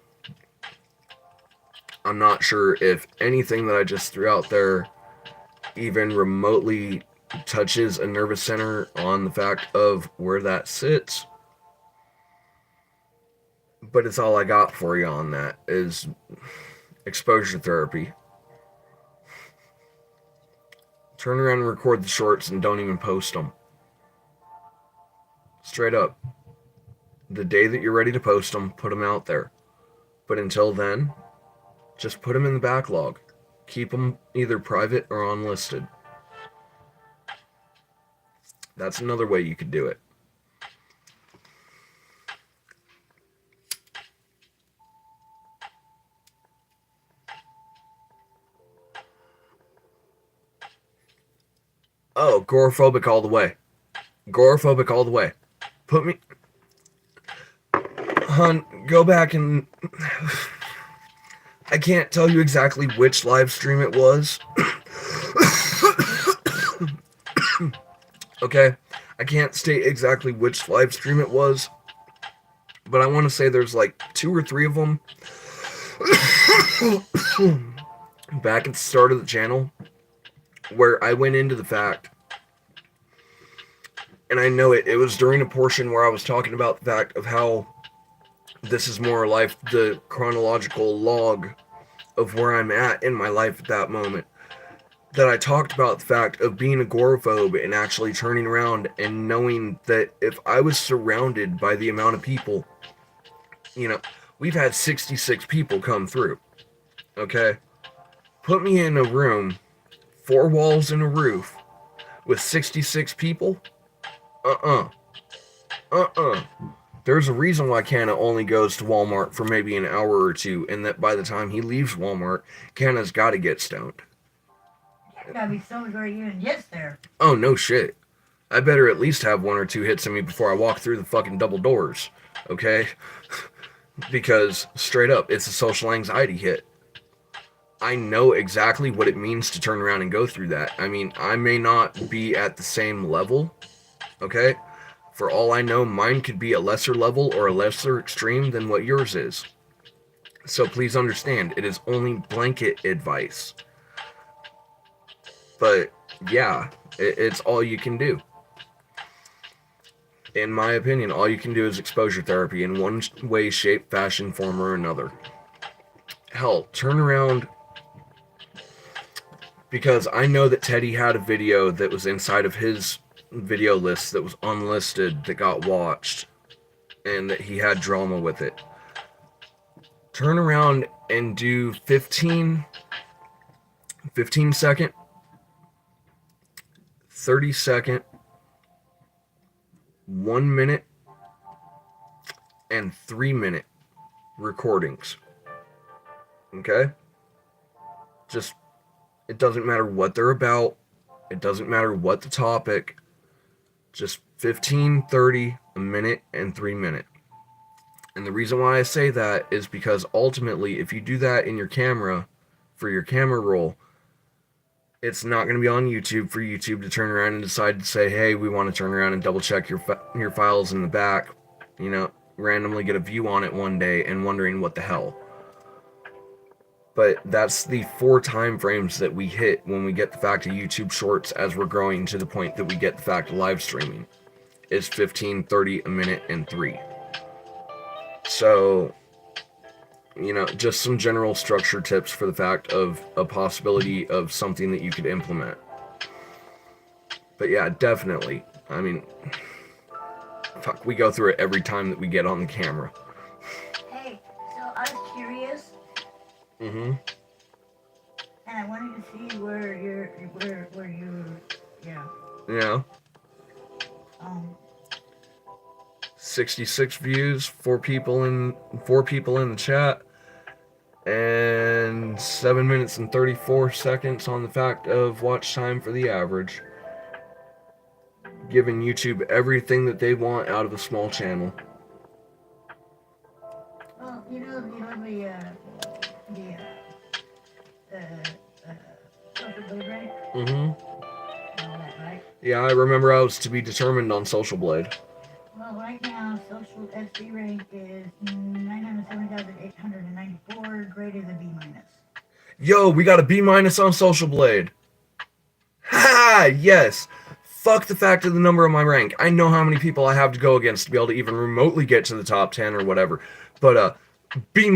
I'm not sure if anything that I just threw out there even remotely touches a nervous center on the fact of where that sits. But it's all I got for you on that is exposure therapy. Turn around and record the shorts and don't even post them. Straight up. The day that you're ready to post them, put them out there. But until then, just put them in the backlog. Keep them either private or unlisted. That's another way you could do it. Oh, agoraphobic all the way. Agoraphobic all the way. Put me... Hun, go back and... I can't tell you exactly which live stream it was. Okay? I can't state exactly which live stream it was. But I want to say there's like 2 or 3 of them. Back at the start of the channel. Where I went into the fact, and I know it was during a portion where I was talking about the fact of how this is more like the chronological log of where I'm at in my life at that moment, that I talked about the fact of being agoraphobe and actually turning around and knowing that if I was surrounded by the amount of people, you know, we've had 66 people come through, okay? Put me in a room, 4 walls and a roof, with 66 people? There's a reason why Canna only goes to Walmart for maybe an hour or two, and that by the time he leaves Walmart, Canna's got to get stoned. You gotta be so before you even gets there. Oh, no shit. I better at least have 1 or 2 hits in me before I walk through the fucking double doors, okay? Because, straight up, it's a social anxiety hit. I know exactly what it means to turn around and go through that. I mean, I may not be at the same level, okay? For all I know, mine could be a lesser level or a lesser extreme than what yours is. So please understand, it is only blanket advice. But, yeah, it's all you can do. In my opinion, all you can do is exposure therapy in one way, shape, fashion, form, or another. Hell, turn around... Because I know that Teddy had a video that was inside of his video list that was unlisted that got watched and that he had drama with it. Turn around and do 15 second, 30 second, 1 minute, and 3 minute recordings. Okay? Just... It doesn't matter what they're about. It doesn't matter what the topic. Just 15, 30, a minute, and 3 minute. And the reason why I say that is because ultimately, if you do that in your camera, for your camera roll, it's not going to be on YouTube for YouTube to turn around and decide to say, hey, we want to turn around and double check your files in the back. You know, randomly get a view on it one day and wondering what the hell. But that's the 4 time frames that we hit when we get the fact of YouTube Shorts as we're growing to the point that we get the fact of live streaming. It's 15, 30, a minute, and 3. So, you know, just some general structure tips for the fact of a possibility of something that you could implement. But yeah, definitely. I mean, fuck, we go through it every time that we get on the camera. Hey, so I was curious. Mm-hmm. And I wanted to see where you, yeah. Yeah. 66 views, 4 people in the chat, and 7 minutes and 34 seconds on the fact of watch time for the average. Giving YouTube everything that they want out of a small channel. Well, you know the social blade, right? Mm-hmm. All that, right? Yeah, I remember I was to be determined on Social Blade. Well, right now, social SB rank is 907,894, graded a B-. Yo, we got a B- on Social Blade. Ha! Yes. Fuck the fact of the number of my rank. I know how many people I have to go against to be able to even remotely get to the top 10 or whatever. But, B-.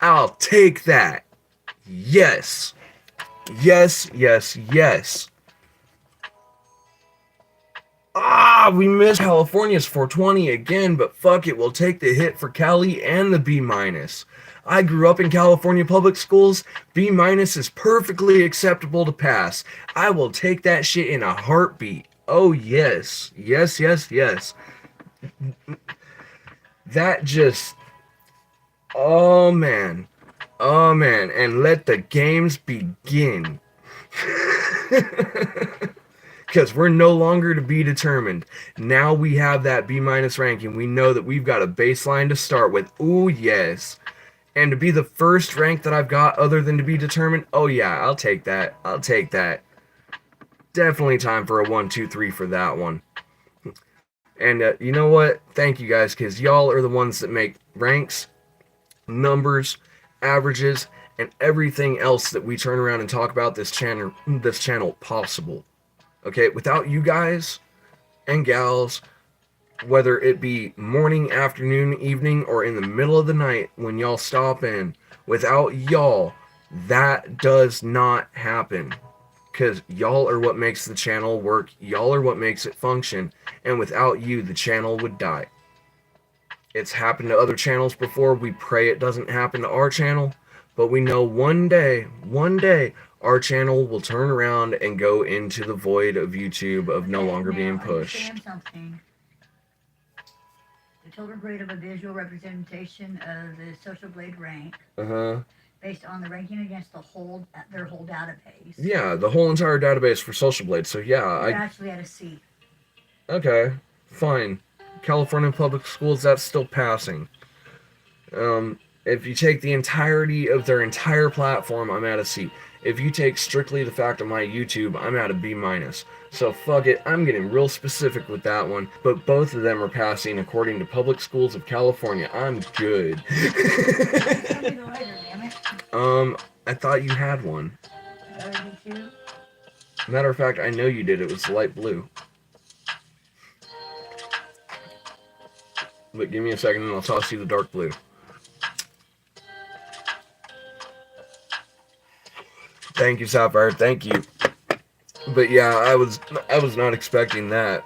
I'll take that. Yes. Yes, yes, yes. Ah, we missed California's 420 again, but fuck it, we'll take the hit for Cali and the B-. I grew up in California public schools. B- is perfectly acceptable to pass. I will take that shit in a heartbeat. Oh, yes. Yes, yes, yes. That just... Oh, man. Oh, man. And let the games begin. Because we're no longer to be determined. Now we have that B- ranking. We know that we've got a baseline to start with. Ooh, yes. And to be the first rank that I've got other than to be determined, oh yeah, I'll take that. I'll take that. Definitely time for a 1, 2, 3 for that one. And you know what? Thank you guys, because y'all are the ones that make ranks, numbers, averages, and everything else that we turn around and talk about this channel possible. Okay, without you guys and gals, whether it be morning, afternoon, evening, or in the middle of the night when y'all stop in, without y'all, that does not happen. Because y'all are what makes the channel work, y'all are what makes it function, and without you, the channel would die. It's happened to other channels before. We pray it doesn't happen to our channel, but we know one day, our channel will turn around and go into the void of YouTube of no longer being pushed. Something. The total grade of a visual representation of the social blade rank Uh-huh. based on the ranking against their whole database. Yeah, the whole entire database for Social Blade. So yeah, You're actually at a C. Okay, fine. California Public Schools, that's still passing. If you take the entirety of their entire platform, I'm at a C. If you take strictly the fact of my YouTube, I'm at a B minus. So fuck it, I'm getting real specific with that one, but both of them are passing according to Public Schools of California. I'm good. Tell me the lighter, damn it. I thought you had one. Did you? Matter of fact, I know you did. It was light blue. But give me a second and I'll toss you the dark blue. Thank you, Sapphire. Thank you. But yeah, I was not expecting that.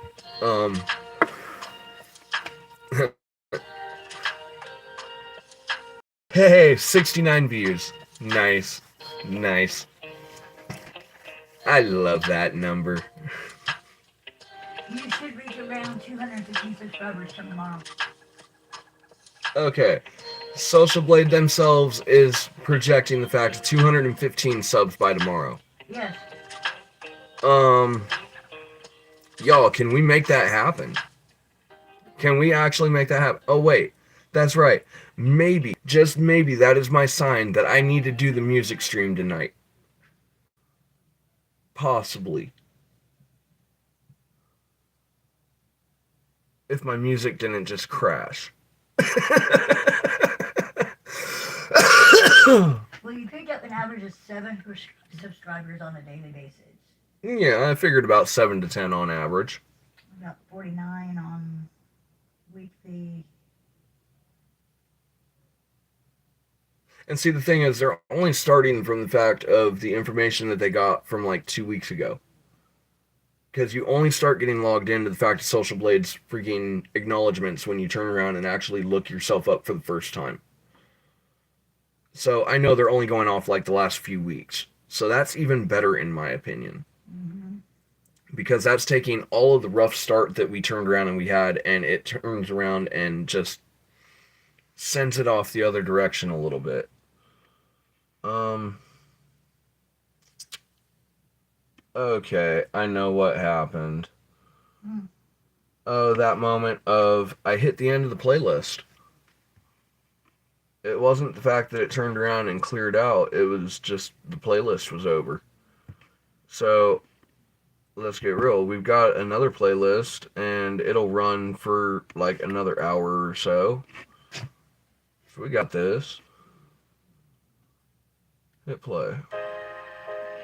Hey, 69 views. Nice. Nice. I love that number. You should reach around 250 subscribers tomorrow. Okay. Social Blade themselves is projecting the fact of 215 subs by tomorrow. Yes. Y'all, can we make that happen? Can we actually make that happen? Oh, wait. That's right. Maybe, just maybe, that is my sign that I need to do the music stream tonight. Possibly. If my music didn't just crash. Well, you picked up an average of 7 subscribers on a daily basis. Yeah, I figured about 7 to 10 on average. About 49 on weekly. And see, the thing is, they're only starting from the fact of the information that they got from like 2 weeks ago. Because you only start getting logged into the fact of Social Blade's freaking acknowledgements when you turn around and actually look yourself up for the first time. So I know they're only going off like the last few weeks. So that's even better in my opinion. Mm-hmm. Because that's taking all of the rough start that we turned around and we had, and it turns around and just sends it off the other direction a little bit. Okay, I know what happened. Oh, that moment of I hit the end of the playlist. It wasn't the fact that it turned around and cleared out. It was just the playlist was over. So, let's get real. We've got another playlist, and it'll run for like another hour or so. So we got this. Hit play.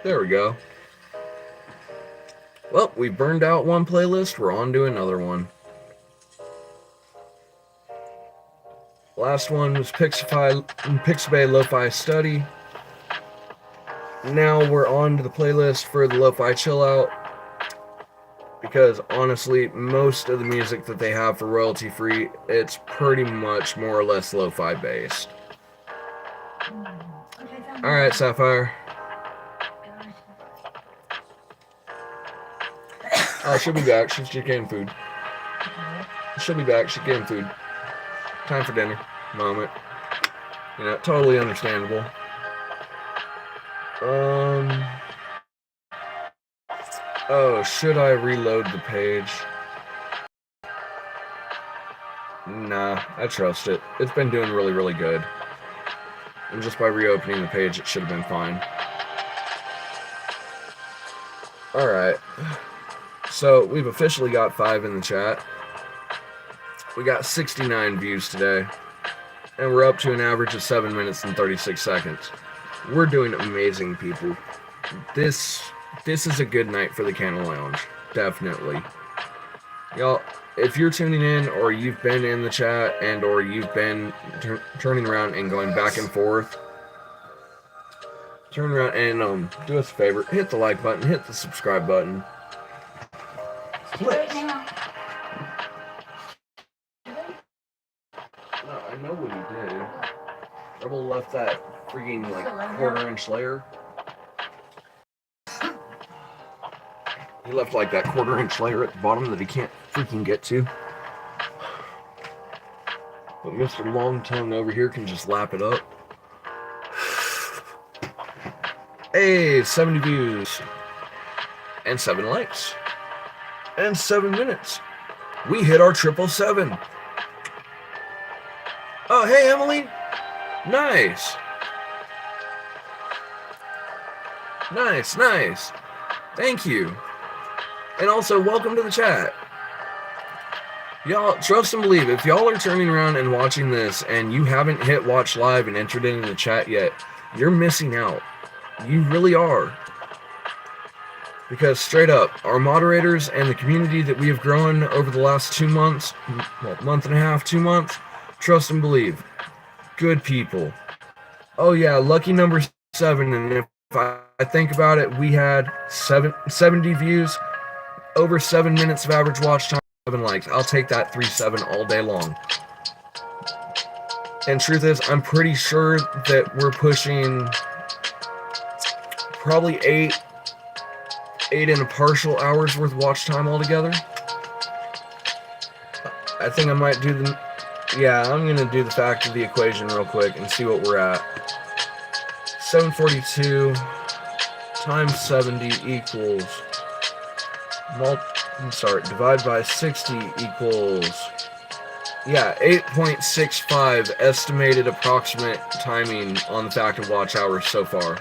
There we go. Well, we burned out one playlist. We're on to another one. Last one was Pixabay Lo-Fi Study. Now we're on to the playlist for the Lo-Fi Chill Out. Because honestly, most of the music that they have for royalty free, it's pretty much more or less lo-fi based. Alright, Sapphire. Oh, she'll be back. She's just getting food. She'll be back. She's getting food. Time for dinner. Moment. You know, totally understandable. Oh, should I reload the page? Nah, I trust it. It's been doing really, really good. And just by reopening the page, it should have been fine. Alright. So, we've officially got 5 in the chat. We got 69 views today. And we're up to an average of 7 minutes and 36 seconds. We're doing amazing, people. This is a good night for the Canna Lounge. Definitely. Y'all, if you're tuning in, or you've been in the chat, and or you've been turning around and going back and forth, turn around and do us a favor. Hit the like button. Hit the subscribe button. Right now. No, I know what he did. Rebel left that freaking, like, quarter-inch layer. He left, like, that quarter-inch layer at the bottom that he can't freaking get to. But Mr. Long Tongue over here can just lap it up. Hey, 70 views. And 7 likes. And 7 minutes. We hit our 777. Oh, hey, Emily. Nice. Nice, nice. Thank you. And also, welcome to the chat. Y'all, trust and believe, if y'all are turning around and watching this and you haven't hit watch live and entered into the chat yet, you're missing out. You really are. Because straight up, our moderators and the community that we have grown over the last 2 months, well, month and a half, 2 months, trust and believe, good people. Oh yeah, lucky number 7, and if I think about it, we had 70 views, over 7 minutes of average watch time, 7 likes. I'll take that 3-7 all day long. And truth is, I'm pretty sure that we're pushing probably 8 and a partial hours worth of watch time altogether. I think I might do the... Yeah, I'm going to do the fact of the equation real quick and see what we're at. 742 times 70 equals... divide by 60 equals... Yeah, 8.65 estimated approximate timing on the fact of watch hours so far.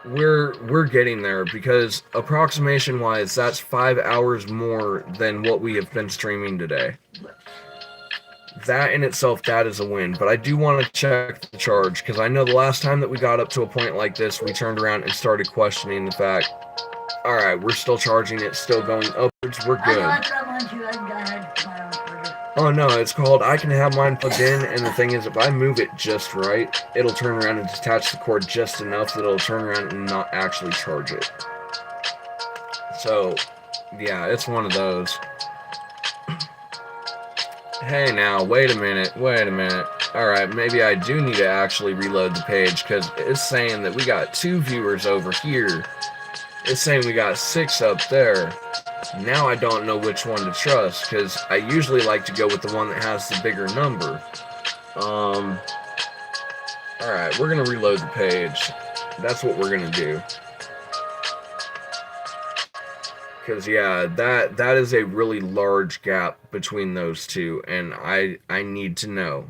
We're getting there, because approximation wise, that's 5 hours more than what we have been streaming today. That in itself, that is a win. But I do want to check the charge, because I know the last time that we got up to a point like this, we turned around and started questioning the fact, alright, we're still charging, it's still going upwards, we're good. Oh no, it's called I can have mine plugged in, and the thing is, if I move it just right, it'll turn around and detach the cord just enough that it'll turn around and not actually charge it. So, yeah, it's one of those. Hey now, wait a minute. Alright, maybe I do need to actually reload the page, because it's saying that we got 2 viewers over here. It's saying we got 6 up there. Now I don't know which one to trust, because I usually like to go with the one that has the bigger number. Alright, we're going to reload the page. That's what we're going to do. Because, yeah, that is a really large gap between those two, and I need to know.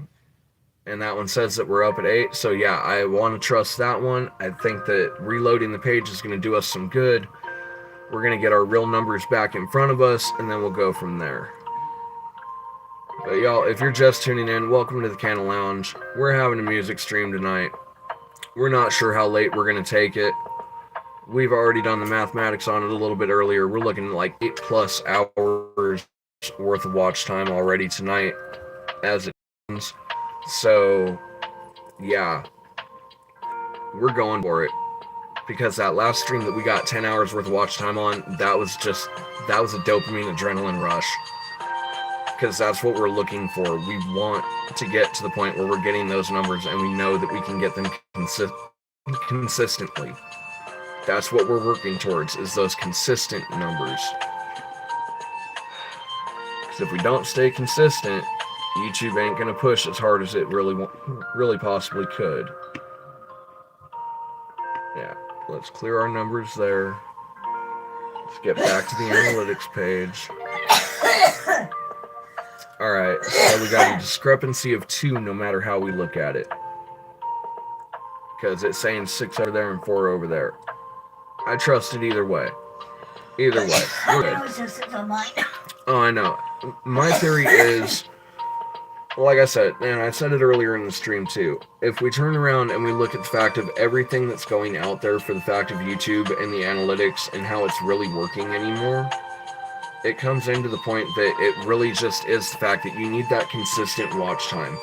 And that one says that we're up at 8, so yeah, I want to trust that one. I think that reloading the page is going to do us some good. We're going to get our real numbers back in front of us, and then we'll go from there. But y'all, if you're just tuning in, welcome to the Canna Lounge. We're having a music stream tonight. We're not sure how late we're going to take it. We've already done the mathematics on it a little bit earlier. We're looking at like 8+ hours worth of watch time already tonight as it ends. So, yeah, we're going for it. Because that last stream that we got 10 hours worth of watch time on, that was a dopamine adrenaline rush. Because that's what we're looking for. We want to get to the point where we're getting those numbers and we know that we can get them consistently. That's what we're working towards, is those consistent numbers. Because if we don't stay consistent, YouTube ain't going to push as hard as it really possibly could. Yeah. Let's clear our numbers there. Let's get back to the analytics page. Alright, so we got a discrepancy of 2 no matter how we look at it. Because it's saying 6 over there and 4 over there. I trust it either way. Either way. We're good. Oh, I know. My theory is... Like I said, and I said it earlier in the stream too, if we turn around and we look at the fact of everything that's going out there for the fact of YouTube and the analytics and how it's really working anymore, it comes into the point that it really just is the fact that you need that consistent watch time.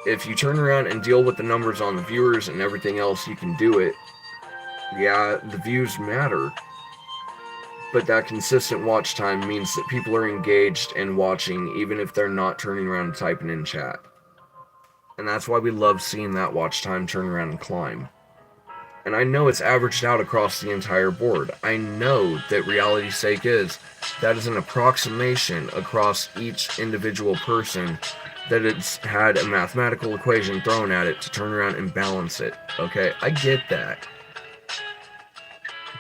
If you turn around and deal with the numbers on the viewers and everything else, you can do it. Yeah, the views matter. But that consistent watch time means that people are engaged and watching even if they're not turning around and typing in chat. And that's why we love seeing that watch time turn around and climb. And I know it's averaged out across the entire board. I know that reality's sake is that is an approximation across each individual person that it's had a mathematical equation thrown at it to turn around and balance it. Okay, I get that.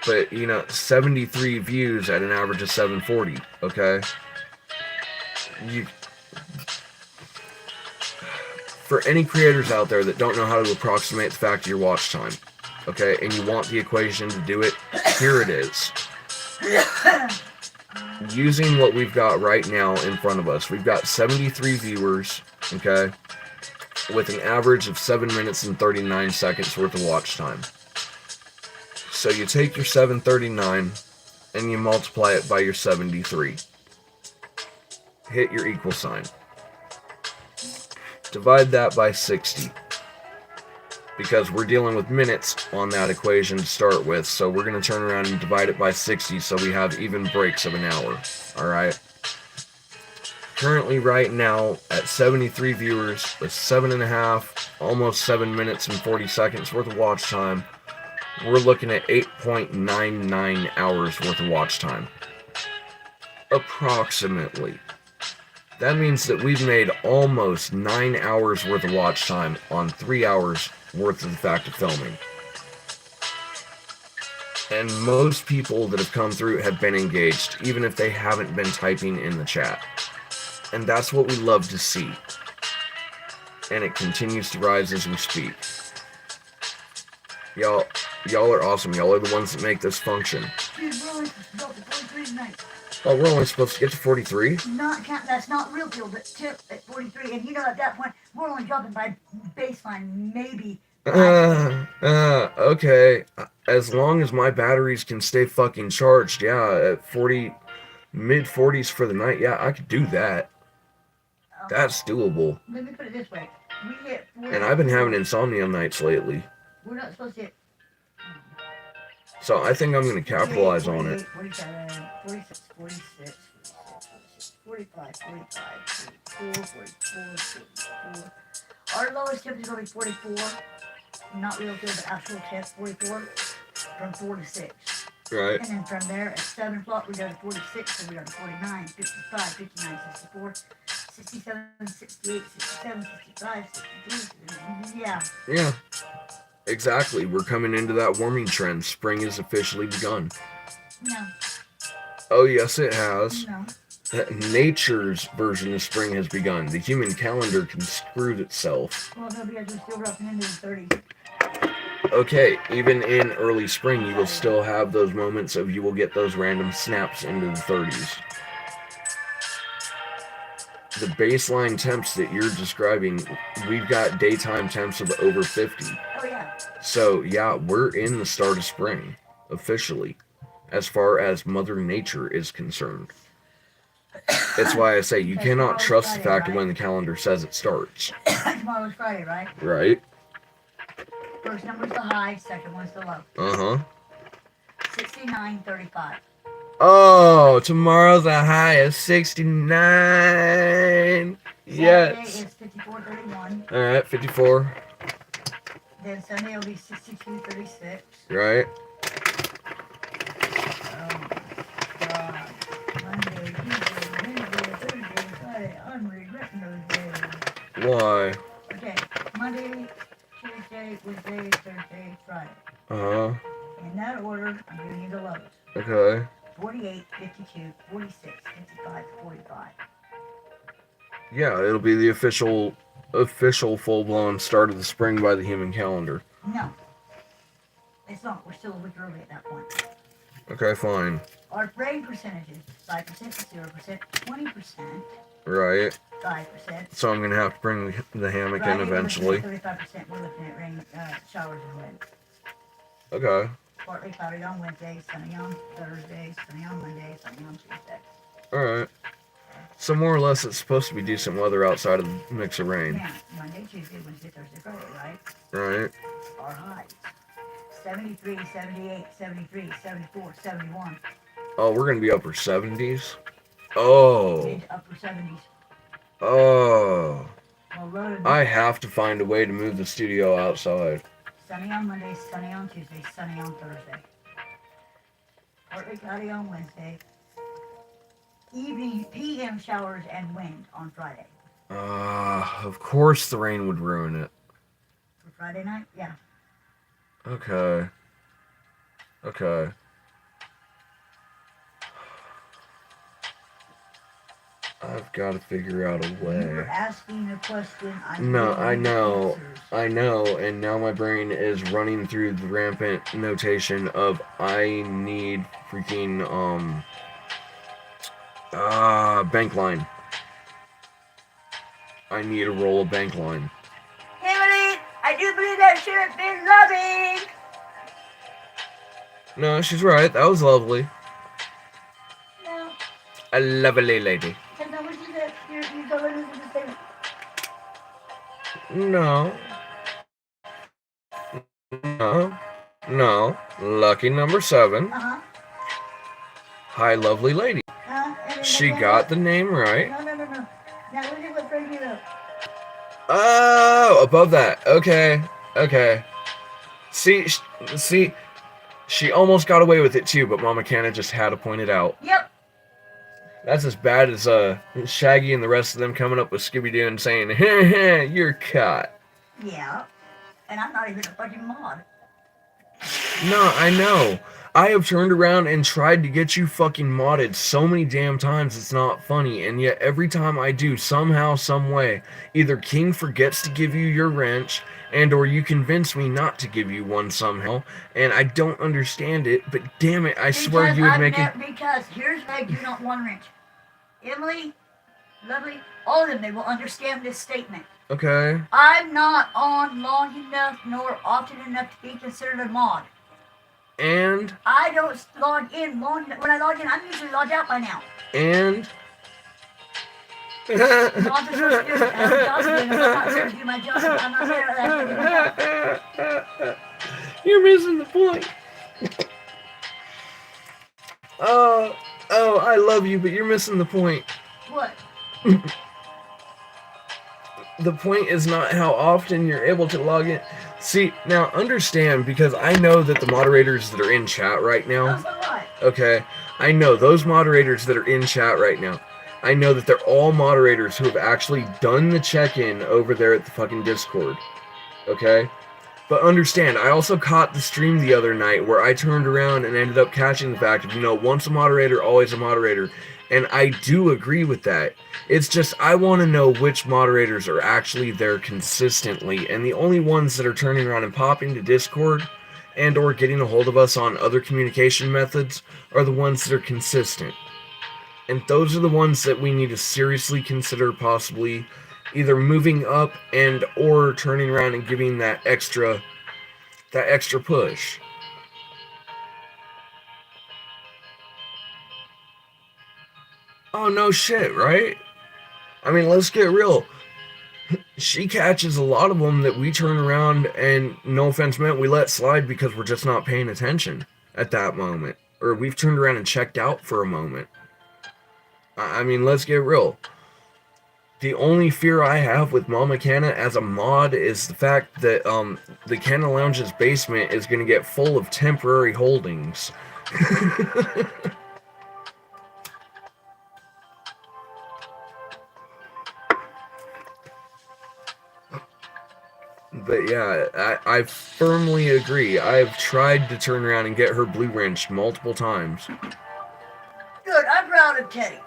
But, 73 views at an average of 740, okay? For any creators out there that don't know how to approximate the fact of your watch time, okay, and you want the equation to do it, here it is. Using what we've got right now in front of us, we've got 73 viewers, okay, with an average of 7 minutes and 39 seconds worth of watch time. So you take your 739 and you multiply it by your 73. Hit your equal sign. Divide that by 60. Because we're dealing with minutes on that equation to start with, so we're going to turn around and divide it by 60 so we have even breaks of an hour. Alright? Currently, right now, at 73 viewers, with 7.5, almost 7 minutes and 40 seconds worth of watch time, we're looking at 8.99 hours worth of watch time. Approximately. That means that we've made almost 9 hours worth of watch time on 3 hours worth of the fact of filming. And most people that have come through have been engaged, even if they haven't been typing in the chat. And that's what we love to see. And it continues to rise as we speak. Y'all are awesome. Y'all are the ones that make this function. Dude, we're only supposed to go to 43 tonight. Oh, we're only supposed to get to 43? That's not real deal, but tip at 43. And at that point, we're only dropping by baseline, maybe. Okay. As long as my batteries can stay fucking charged, yeah, at 40, mid-40s for the night, yeah, I could do that. That's doable. Let me put it this way. We hit 40. And I've been having insomnia nights lately. We're not supposed to hit. So I think I'm going to capitalize on it. 47, 46, 46, 45, 44, 44. Our lowest tip is going to be 44. Not real good, but actual tip, 44. From 4 to 6. Right. And then from there, at 7 o'clock, we go to 46, so we go to 49, 55, 59, 64, 67, 68, 67, 65, 63. Yeah. Yeah. Exactly. We're coming into that warming trend. Spring has officially begun. No. Oh, yes, it has. No. Nature's version of spring has begun. The human calendar can screw itself. Well, no, because we're still roughing into the 30s. Okay, even in early spring, you will still have those moments of you will get those random snaps into the 30s. The baseline temps that you're describing, we've got daytime temps of over 50. Oh, yeah. So, yeah, we're in the start of spring, officially, as far as Mother Nature is concerned. That's why I say you cannot trust the fact of when the calendar says it starts. Tomorrow's Friday, right? Right? First number's the high, second one's the low. Uh-huh. 69.35. Oh, tomorrow's a high of 69. Yes. Saturday is 54.31. Alright, 54. Then Sunday will be 62.36. Right. Oh my God. Monday, Tuesday, Wednesday, Thursday, Friday. I'm regretting those days. Why? Okay. Monday, Tuesday, Wednesday, Thursday, Friday. Uh-huh. In that order, I'm giving you the lows. Okay. 48, 52, 46, 55, 45. Yeah, it'll be the official full-blown start of the spring by the human calendar. No. It's not. We're still a week early at that point. Okay, fine. Our rain percentages, 5%, 0%, 20%, Right. 5%. So I'm going to have to bring the hammock Friday, in eventually. 35%. We're looking at rain, showers and wind. Okay. Partly cloudy on Wednesday, sunny on Thursday, sunny on Monday, sunny on Tuesday. Alright. So more or less it's supposed to be decent weather outside of the mix of rain. Yeah, Monday, Tuesday, Wednesday, Thursday, Friday, right? Right. Our highs. 73, 78, 73, 74, 71. Oh, we're going to be upper 70s? Oh. Mid to upper 70s. Oh. Well, I have to find a way to move the studio outside. Sunny on Monday, sunny on Tuesday, sunny on Thursday. Partly cloudy on Wednesday. Evening PM showers and wind on Friday. Of course the rain would ruin it. For Friday night? Yeah. Okay. Okay. I've got to figure out a You were way. asking a question. No, I giving you know. answers. I know, and now my brain is running through the rampant notation of I need freaking bank line. I need a roll of bank line. Emily, I do believe that should have been loving. No, she's right. That was lovely. No, A lovely lady. that's not what she said. You don't listen to the statement. No. No. No. Lucky number 7. Uh-huh. Hi, lovely lady. And She then got the name right. No. Now look at what Frankie wrote. Oh, above that. Okay. Okay. See, she almost got away with it too, but Mama Canna just had to point it out. Yep. That's as bad as Shaggy and the rest of them coming up with Scooby-Doo and saying, "Heh, you're caught." Yeah. And I'm not even a fucking mod. No, I know. I have turned around and tried to get you fucking modded so many damn times it's not funny, and yet every time I do, somehow, some way, either King forgets to give you your wrench, and or you convince me not to give you one somehow, and I don't understand it, but damn it, I swear you would make it... Because here's why I do not want wrench. Emily, lovely, all of them, they will understand this statement. Okay. I'm not on long enough nor often enough to be considered a mod. And? I don't log in long enough. When I log in, I'm usually logged out by now. And? I'm not supposed to do it. I'm not supposed to do my job. I'm not there. You're missing the point. Oh, I love you, but you're missing the point. What? The point is not how often you're able to log in. See, now understand, because I know that the moderators that are in chat right now... That's not right. Okay, I know those moderators that are in chat right now. I know that they're all moderators who have actually done the check-in over there at the fucking Discord. Okay? But understand, I also caught the stream the other night where I turned around and ended up catching the fact of, once a moderator, always a moderator. And I do agree with that. It's just I want to know which moderators are actually there consistently. And the only ones that are turning around and popping to Discord and or getting a hold of us on other communication methods are the ones that are consistent. And those are the ones that we need to seriously consider possibly either moving up and or turning around and giving that extra push. Oh, no shit, right? I mean, let's get real. She catches a lot of them that we turn around and, no offense meant, we let slide because we're just not paying attention at that moment. Or we've turned around and checked out for a moment. I mean, let's get real. The only fear I have with Mama Canna as a mod is the fact that the Canna Lounge's basement is going to get full of temporary holdings. But yeah, I firmly agree. I've tried to turn around and get her blue wrench multiple times. Good, I'm proud of Teddy.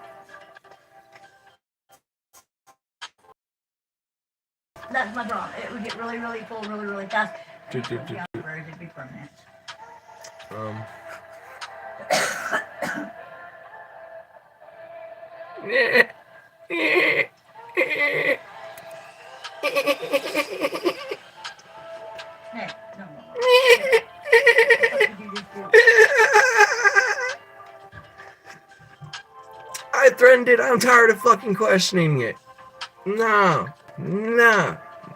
That's my problem. It would get really, really full, really, really fast. It'd be permanent. Hey, no. I threatened it. I'm tired of fucking questioning it. Nah.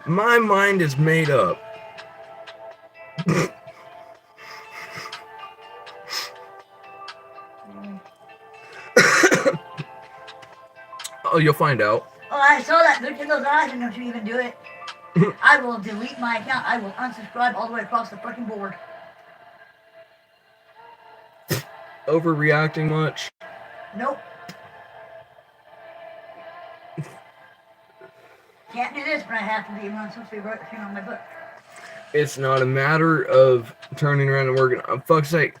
My mind is made up. Oh, you'll find out. Oh, I saw that. Look at those eyes and don't you even do it. I will delete my account. I will unsubscribe all the way across the fucking board. Overreacting much? Nope. Can't do this when I have to be when I'm supposed to be working on my book. It's not a matter of turning around and working. Fuck's sake.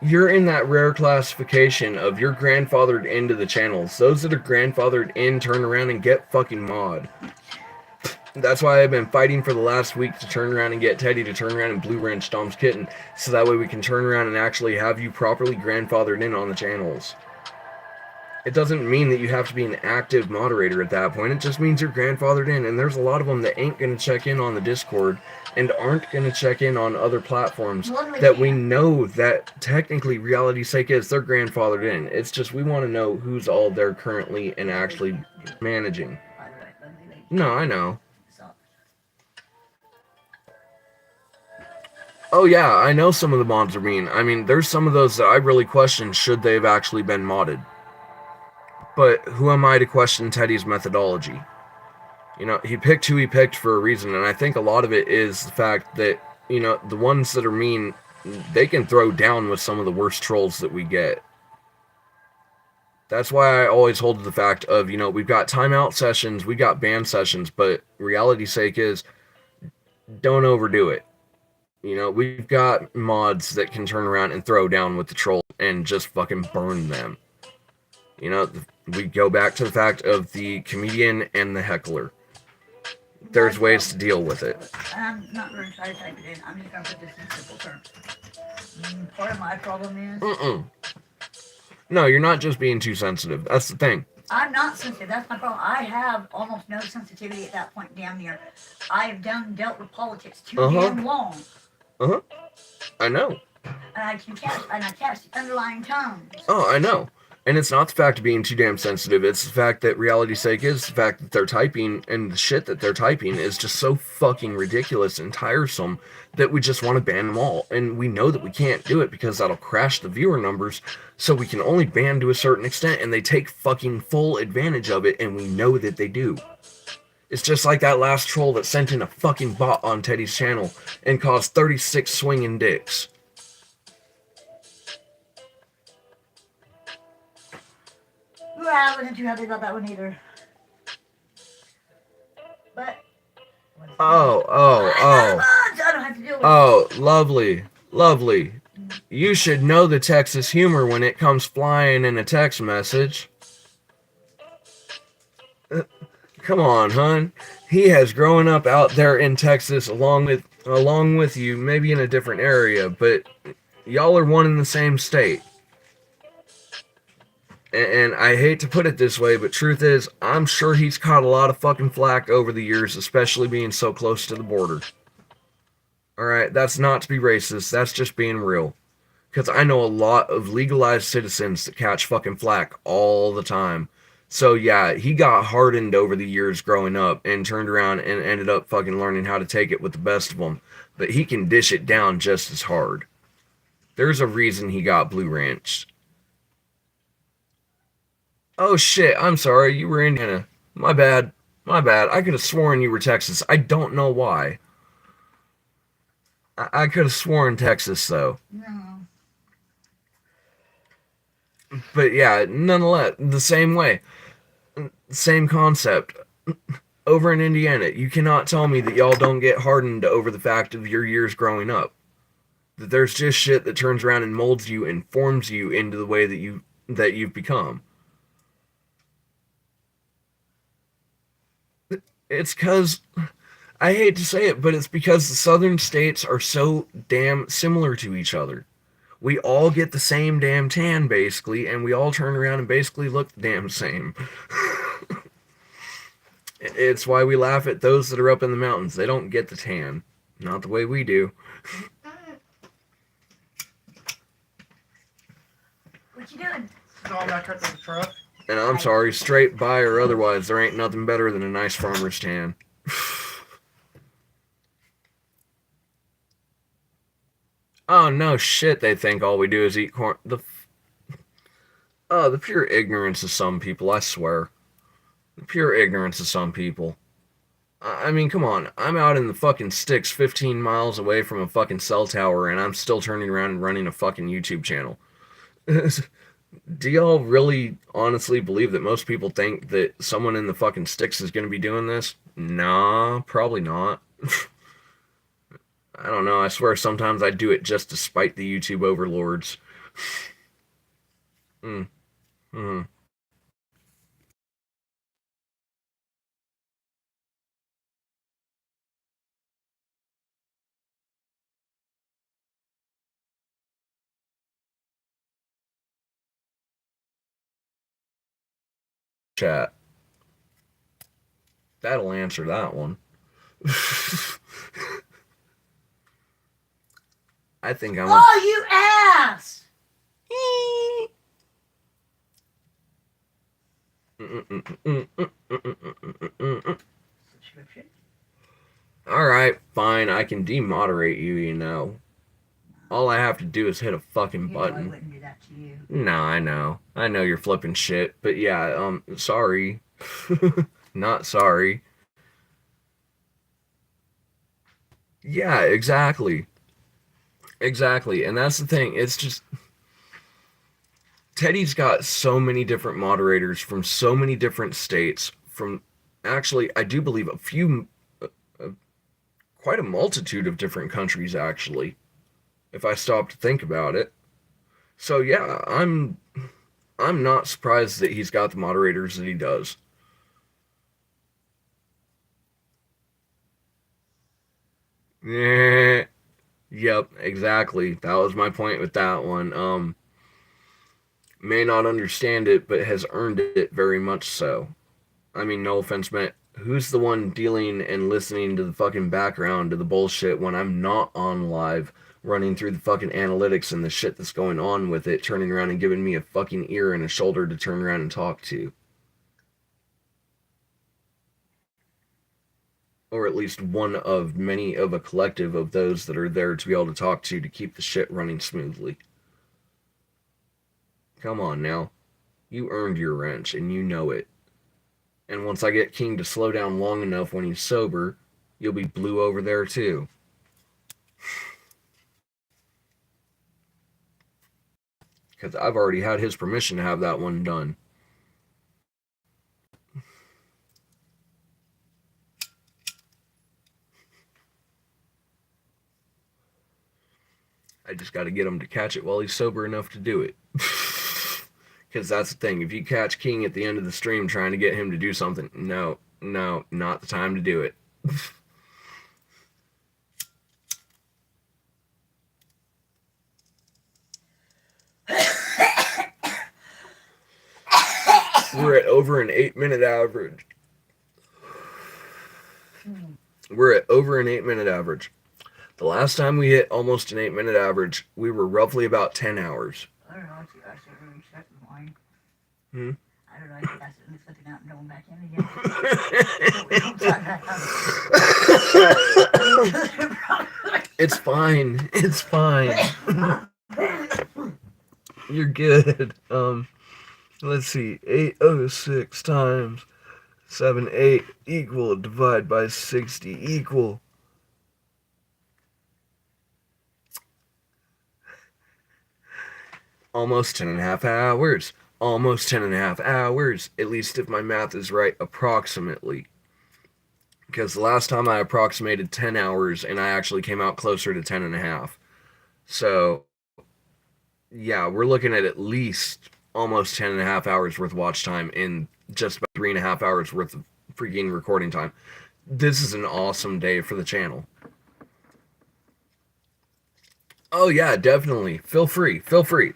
You're in that rare classification of you're grandfathered into the channels. Those that are grandfathered in turn around and get fucking mod. That's why I've been fighting for the last week to turn around and get Teddy to turn around and blue wrench Dom's kitten, so that way we can turn around and actually have you properly grandfathered in on the channels. It doesn't mean that you have to be an active moderator at that point. It just means you're grandfathered in, and there's a lot of them that ain't going to check in on the Discord and aren't going to check in on other platforms that we know that technically reality's sake is they're grandfathered in. It's just we want to know who's all there currently and actually managing. No, I know. Oh yeah, I know some of the mods are mean. I mean, there's some of those that I really question should they have actually been modded. But who am I to question Teddy's methodology? You know, he picked who he picked for a reason, and I think a lot of it is the fact that, you know, the ones that are mean, they can throw down with some of the worst trolls that we get. That's why I always hold to the fact of, you know, we've got timeout sessions, we got ban sessions, but reality's sake is, don't overdo it. You know, we've got mods that can turn around and throw down with the troll and just fucking burn them. You know, we go back to the fact of the comedian and the heckler. There's ways to deal with it. I'm not going to try to type it in. I'm just going to put this in simple terms. Part of my problem is... No, you're not just being too sensitive. That's the thing. I'm not sensitive. That's my problem. I have almost no sensitivity at that point, damn near. I have dealt with politics too damn long. I know. And I catch the underlying tones. Oh, I know. And it's not the fact of being too damn sensitive. It's the fact that reality's sake is the fact that they're typing, and the shit that they're typing is just so fucking ridiculous and tiresome that we just want to ban them all. And we know that we can't do it because that'll crash the viewer numbers, so we can only ban to a certain extent, and they take fucking full advantage of it, and we know that they do. It's just like that last troll that sent in a fucking bot on Teddy's channel and caused 36 swinging dicks. Well, I wasn't too happy about that one either. But... I don't have to deal with it. Lovely. Lovely. You should know the Texas humor when it comes flying in a text message. Come on, hun. He has grown up out there in Texas along with you, maybe in a different area, but y'all are one in the same state. And I hate to put it this way, but truth is, I'm sure he's caught a lot of fucking flack over the years, especially being so close to the border. Alright, that's not to be racist, that's just being real. Because I know a lot of legalized citizens that catch fucking flack all the time. So yeah, he got hardened over the years growing up and turned around and ended up fucking learning how to take it with the best of them. But he can dish it down just as hard. There's a reason he got blue ranched. Oh shit, I'm sorry, you were Indiana. My bad. My bad. I could have sworn you were Texas. I don't know why. I could have sworn Texas, though. No. But yeah, nonetheless, the same way. Same concept. Over in Indiana, you cannot tell me that y'all don't get hardened over the fact of your years growing up. That there's just shit that turns around and molds you and forms you into the way that you've become. It's because, I hate to say it, but it's because the southern states are so damn similar to each other. We all get the same damn tan, basically, and we all turn around and basically look the damn same. It's why we laugh at those that are up in the mountains. They don't get the tan. Not the way we do. What you doing? Going back up to the truck. And I'm sorry, straight by or otherwise, there ain't nothing better than a nice farmer's tan. Oh, no shit, they think all we do is eat corn. The pure ignorance of some people, I swear. The pure ignorance of some people. I mean, come on. I'm out in the fucking sticks 15 miles away from a fucking cell tower, and I'm still turning around and running a fucking YouTube channel. Do y'all really honestly believe that most people think that someone in the fucking sticks is going to be doing this? Nah, probably not. I don't know. I swear sometimes I do it just to spite the YouTube overlords. Mm, mm. Chat. That'll answer that one. I think I'm. Oh, you ass! Subscription? Alright, fine. I can demoderate you, you know. All I have to do is hit a fucking You know I button. wouldn't do that to you. Nah, I know. I know you're flipping shit. But yeah, sorry. Not sorry. Yeah, exactly. Exactly. And that's the thing. It's just Teddy's got so many different moderators from so many different states, from actually, I do believe a few, uh, quite a multitude of different countries, actually, if I stop to think about it. So yeah, I'm not surprised that he's got the moderators that he does. Yeah, yep, exactly. That was my point with that one. May not understand it, but has earned it very much so. I mean, no offense meant. Who's the one dealing and listening to the fucking background to the bullshit when I'm not on live, running through the fucking analytics and the shit that's going on with it, turning around and giving me a fucking ear and a shoulder to turn around and talk to? Or at least one of many of a collective of those that are there to be able to talk to keep the shit running smoothly. Come on now. You earned your wrench and you know it. And once I get King to slow down long enough when he's sober, you'll be blue over there too. Because I've already had his permission to have that one done. I just got to get him to catch it while he's sober enough to do it. Because that's the thing. If you catch King at the end of the stream trying to get him to do something, no, not the time to do it. We're at over an 8-minute average. We're at over an 8-minute average. The last time we hit almost an 8-minute average, we were roughly about 10 hours. I don't know if you actually really check mine. Hmm? I don't know if you accidentally flipping out and going back in again. It's fine. It's fine. You're good. Let's see. 806 times 78 equal, divide by 60 equal. Almost 10.5 hours. Almost 10.5 hours. At least if my math is right, approximately. Because the last time I approximated 10 hours and I actually came out closer to 10.5. So, yeah, we're looking at least almost 10.5 hours worth of watch time in just about 3.5 hours worth of freaking recording time. This is an awesome day for the channel. Oh, yeah, definitely. Feel free. Feel free.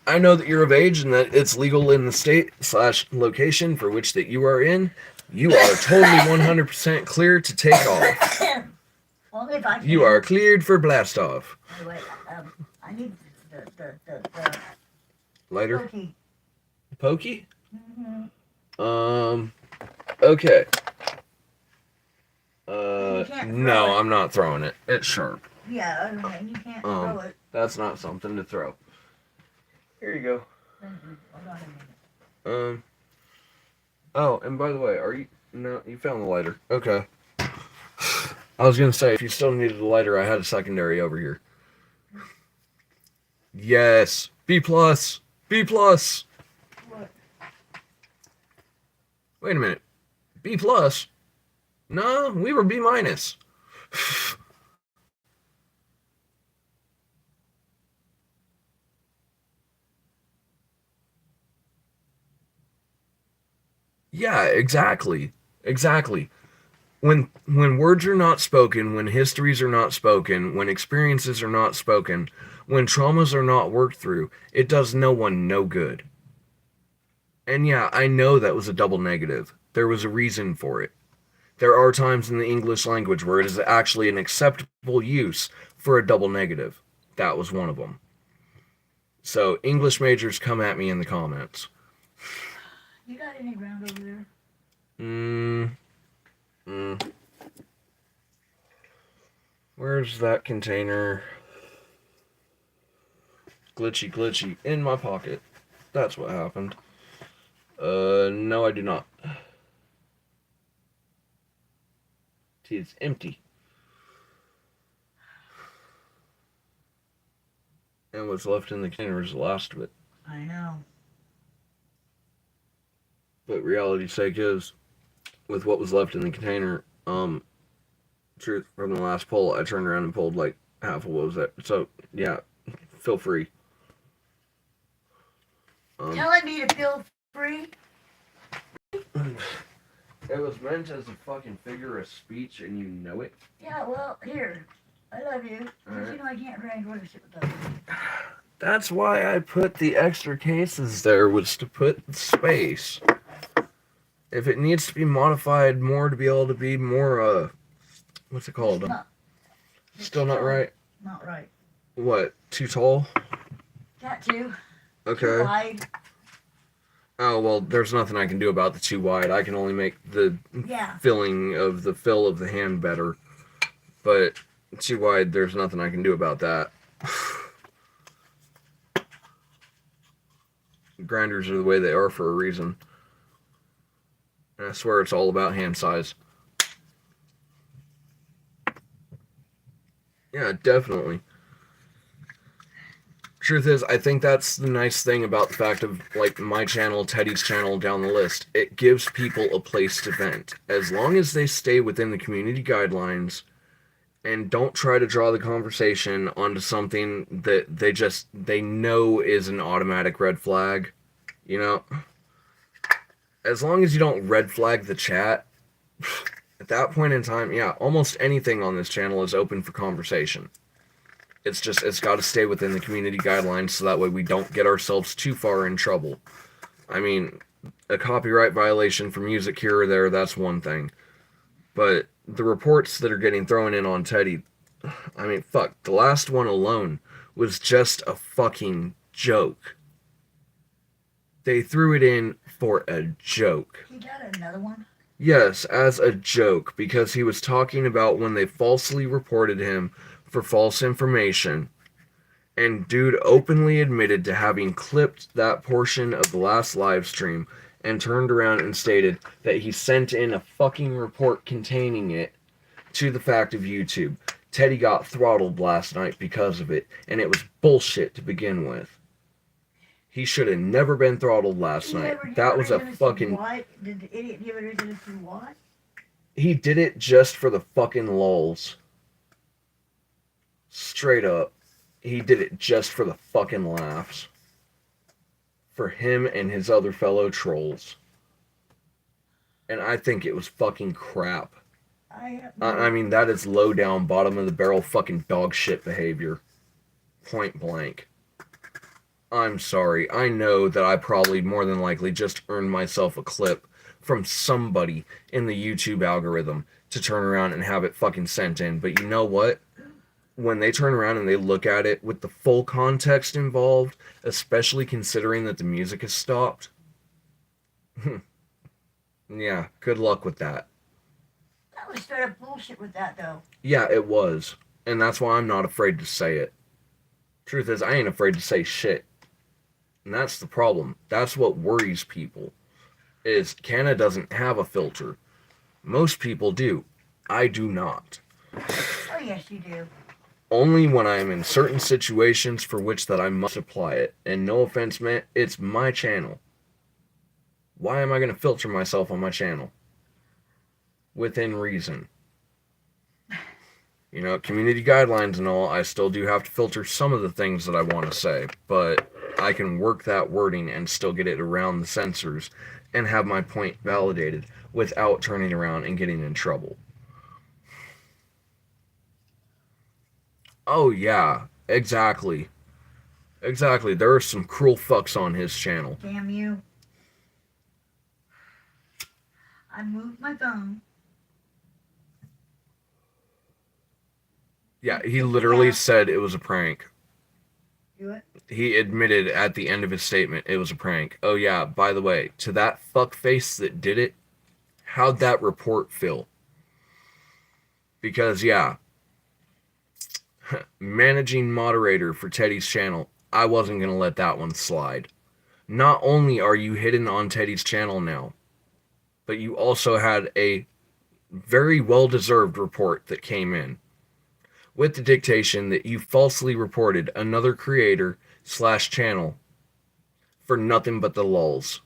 I know that you're of age and that it's legal in the state/location for which that you are in. You are totally 100% clear to take off. Well, if I can. You are cleared for blast off. Anyway, I need the Lighter? pokey. Pokey? Mm-hmm. Okay. You can't throw No, it. I'm not throwing it. It's sharp. Yeah, and you can't throw it. That's not something to throw. Here you go. Hold on a minute. Oh, and by the way, are you... No, you found the lighter. Okay. I was gonna say, if you still needed a lighter, I had a secondary over here. Yes. B+. B plus. What? Wait a minute. B plus? No, we were B minus. Yeah, exactly. Exactly. When words are not spoken, when histories are not spoken, when experiences are not spoken, when traumas are not worked through, it does no one no good. And yeah, I know that was a double negative. There was a reason for it. There are times in the English language where it is actually an acceptable use for a double negative. That was one of them. So, English majors, come at me in the comments. You got any ground over there? Mm, Where's that container? Glitchy. In my pocket. That's what happened. No, I do not. See, it's empty. And what's left in the container is the last of it. I know. But reality's sake is, with what was left in the container, truth, from the last poll, I turned around and pulled like half of what was there. So, yeah, feel free. Telling me to feel free? It was meant as a fucking figure of speech, and you know it. Yeah, well, here. I love you. Because Alright. you know I can't drink water shit without you. That's why I put the extra cases there, was to put space. If it needs to be modified more to be able to be more, what's it called? Still not right? Not right. What, too tall? That too. Too Okay. wide. Oh, well, there's nothing I can do about the too wide. I can only make the Yeah. fill of the hand better. But too wide, there's nothing I can do about that. Grinders are the way they are for a reason. And I swear it's all about hand size. Yeah, definitely. Truth is, I think that's the nice thing about the fact of, like, my channel, Teddy's channel, down the list. It gives people a place to vent. As long as they stay within the community guidelines and don't try to draw the conversation onto something that they know is an automatic red flag, you know? As long as you don't red flag the chat, at that point in time, yeah, almost anything on this channel is open for conversation. It's got to stay within the community guidelines so that way we don't get ourselves too far in trouble. I mean, a copyright violation for music here or there, that's one thing. But the reports that are getting thrown in on Teddy, I mean, fuck, the last one alone was just a fucking joke. They threw it in for a joke. He got another one? Yes, as a joke, because he was talking about when they falsely reported him for false information, and dude openly admitted to having clipped that portion of the last live stream and turned around and stated that he sent in a fucking report containing it to the fact of YouTube. Teddy got throttled last night because of it, and it was bullshit to begin with. He should have never been throttled last night. That was a fucking... Did the idiot give a reason as to why? He did it just for the fucking lulz. Straight up. He did it just for the fucking laughs. For him and his other fellow trolls. And I think it was fucking crap. I mean, that is low down, bottom of the barrel fucking dog shit behavior. Point blank. I'm sorry. I know that I probably more than likely just earned myself a clip from somebody in the YouTube algorithm to turn around and have it fucking sent in. But you know what? When they turn around and they look at it with the full context involved, especially considering that the music has stopped, yeah, good luck with that. That was straight up bullshit with that, though. Yeah, it was. And that's why I'm not afraid to say it. Truth is, I ain't afraid to say shit. And that's the problem. That's what worries people. Is Canna doesn't have a filter. Most people do. I do not. Oh, yes, you do. only when I am in certain situations for which that I must apply it. And no offense meant, it's my channel. Why am I going to filter myself on my channel? Within reason. You know, community guidelines and all, I still do have to filter some of the things that I want to say, but I can work that wording and still get it around the censors and have my point validated without turning around and getting in trouble. Oh yeah, exactly. Exactly. There are some cruel fucks on his channel. Damn you. I moved my phone. Yeah, he literally said it was a prank. Do it. He admitted at the end of his statement it was a prank. Oh yeah, by the way, to that fuckface that did it, how'd that report feel? Because yeah, managing moderator for Teddy's channel, I wasn't going to let that one slide. Not only are you hidden on Teddy's channel now, but you also had a very well-deserved report that came in with the dictation that you falsely reported another creator / channel for nothing but the lulz.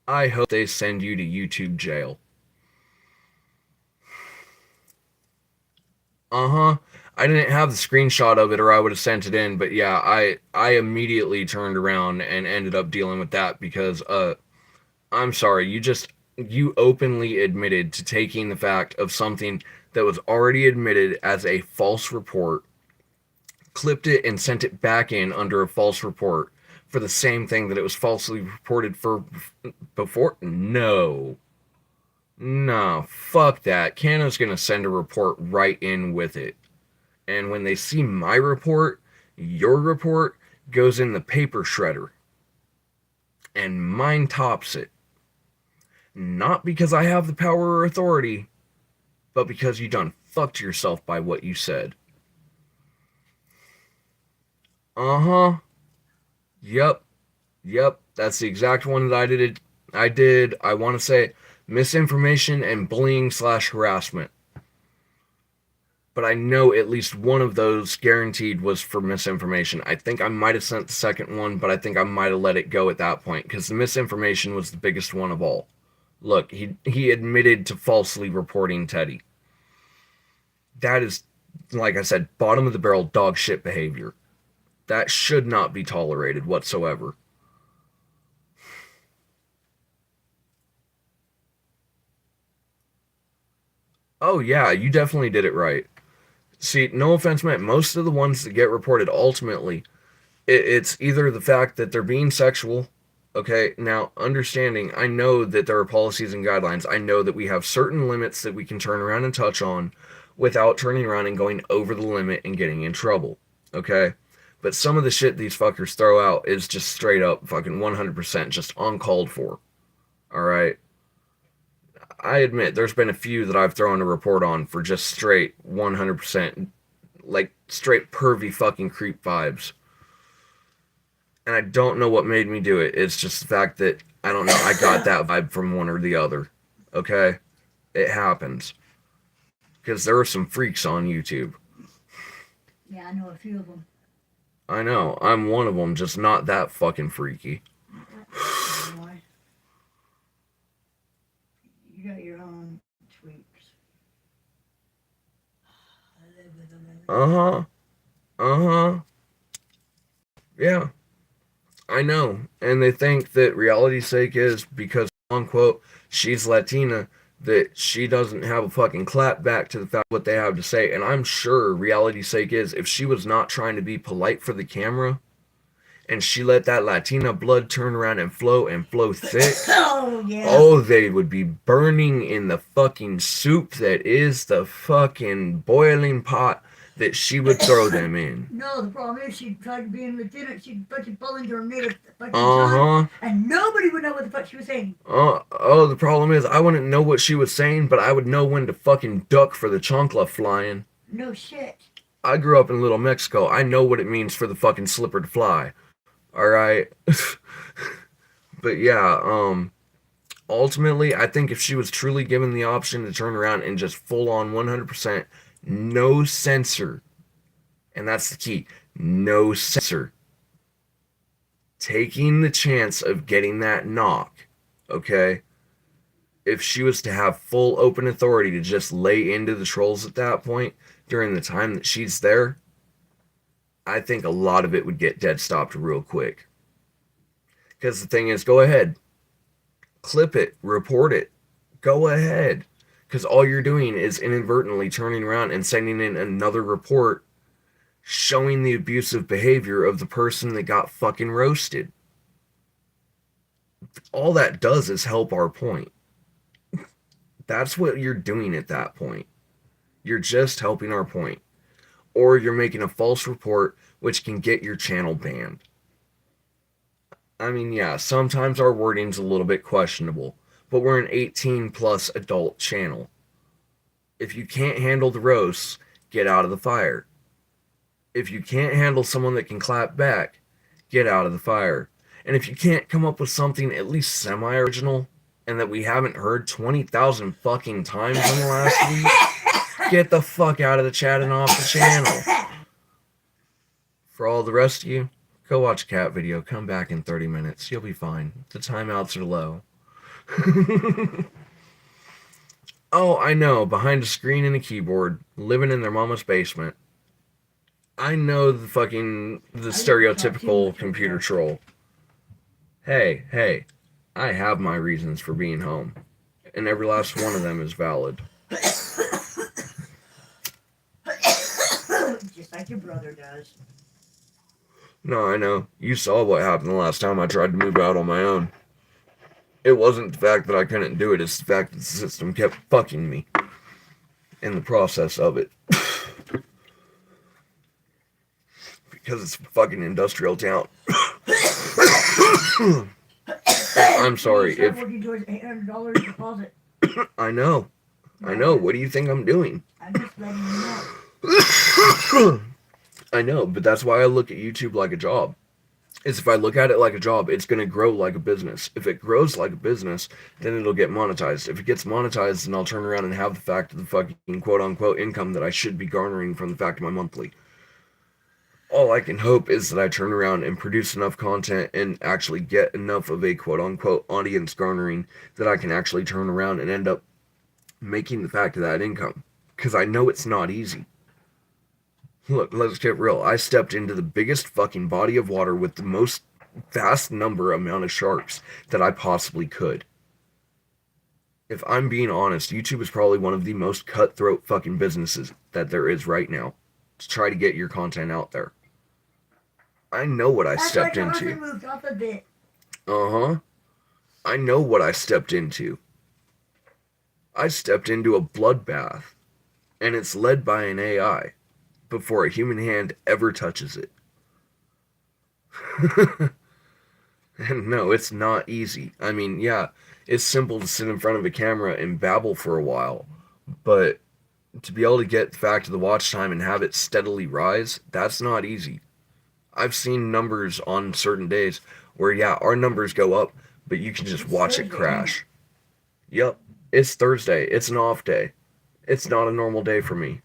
I hope they send you to YouTube jail. Uh-huh. I didn't have the screenshot of it or I would have sent it in, but yeah, I immediately turned around and ended up dealing with that because I'm sorry, you openly admitted to taking the fact of something that was already admitted as a false report, clipped it and sent it back in under a false report for the same thing that it was falsely reported for before. No, fuck that. Canna's gonna send a report right in with it. And when they see my report, your report goes in the paper shredder. And mine tops it. Not because I have the power or authority, but because you done fucked yourself by what you said. Uh-huh. Yep. That's the exact one that I did, I want to say, misinformation and bullying / harassment. But I know at least one of those guaranteed was for misinformation. I think I might have sent the second one, but I think I might have let it go at that point, because the misinformation was the biggest one of all. Look, he admitted to falsely reporting Teddy. That is, like I said, bottom of the barrel dog shit behavior. That should not be tolerated whatsoever. Oh yeah, you definitely did it right. See, no offense meant, most of the ones that get reported ultimately, it's either the fact that they're being sexual. Okay, now understanding, I know that there are policies and guidelines. I know that we have certain limits that we can turn around and touch on without turning around and going over the limit and getting in trouble. Okay? But some of the shit these fuckers throw out is just straight up fucking 100% just uncalled for. Alright? I admit there's been a few that I've thrown a report on for just straight 100%, like straight pervy fucking creep vibes. And I don't know what made me do it. It's just the fact that, I don't know, I got that vibe from one or the other. Okay? It happens. Because there are some freaks on YouTube. Yeah, I know a few of them. I know. I'm one of them, just not that fucking freaky. You got your own tweaks. Uh-huh. Uh-huh. Yeah. I know. And they think that reality's sake is because, unquote, she's Latina, that she doesn't have a fucking clap back to the fact what they have to say. And I'm sure reality's sake is, if she was not trying to be polite for the camera, and she let that Latina blood turn around and flow thick, Oh, yeah. oh, they would be burning in the fucking soup that is the fucking boiling pot that she would throw them in. No, the problem is she tried to be in legitimate. She'd fucking fall into her native fucking Uh-huh. tongue, and nobody would know what the fuck she was saying. The problem is I wouldn't know what she was saying, but I would know when to fucking duck for the chancla flying. No shit. I grew up in Little Mexico. I know what it means for the fucking slipper to fly. Alright? But yeah, ultimately, I think if she was truly given the option to turn around and just full on 100%, no censor, And that's the key. No censor. Taking the chance of getting that knock, okay? If she was to have full open authority to just lay into the trolls at that point during the time that she's there, I think a lot of it would get dead stopped real quick. Because the thing is, go ahead. Clip it. Report it. Go ahead. Because all you're doing is inadvertently turning around and sending in another report showing the abusive behavior of the person that got fucking roasted. All that does is help our point. That's what you're doing at that point. You're just helping our point. Or you're making a false report which can get your channel banned. I mean, yeah, sometimes our wording's a little bit questionable, but we're an 18 plus adult channel. If you can't handle the roasts, get out of the fire. If you can't handle someone that can clap back, get out of the fire. And if you can't come up with something at least semi-original and that we haven't heard 20,000 fucking times in the last week, get the fuck out of the chat and off the channel. For all the rest of you, go watch a cat video, come back in 30 minutes. You'll be fine. The timeouts are low. Oh, I know, behind a screen and a keyboard, living in their mama's basement. I know the stereotypical computer troll. Hey, I have my reasons for being home. And every last one of them is valid. Just like your brother does. No, I know. You saw what happened the last time I tried to move out on my own. It wasn't the fact that I couldn't do it, it's the fact that the system kept fucking me in the process of it. Because it's a fucking industrial town. I'm sorry. If working towards $800 deposit. I know. What do you think I'm doing? I'm just letting you know. I know, but that's why I look at YouTube like a job. Is if I look at it like a job, it's going to grow like a business. If it grows like a business, then it'll get monetized. If it gets monetized, then I'll turn around and have the fact of the fucking quote-unquote income that I should be garnering from the fact of my monthly. All I can hope is that I turn around and produce enough content and actually get enough of a quote-unquote audience garnering that I can actually turn around and end up making the fact of that income. Because I know it's not easy. Look, let's get real. I stepped into the biggest fucking body of water with the most vast amount of sharks that I possibly could. If I'm being honest, YouTube is probably one of the most cutthroat fucking businesses that there is right now to try to get your content out there. I know what I stepped into. Moved up a bit. I know what I stepped into. I stepped into a bloodbath, and it's led by an AI before a human hand ever touches it. And no, it's not easy. I mean, yeah, it's simple to sit in front of a camera and babble for a while, but to be able to get the fact of the watch time and have it steadily rise, that's not easy. I've seen numbers on certain days where, yeah, our numbers go up, but you can just watch it crash. Yep, it's Thursday. It's an off day. It's not a normal day for me.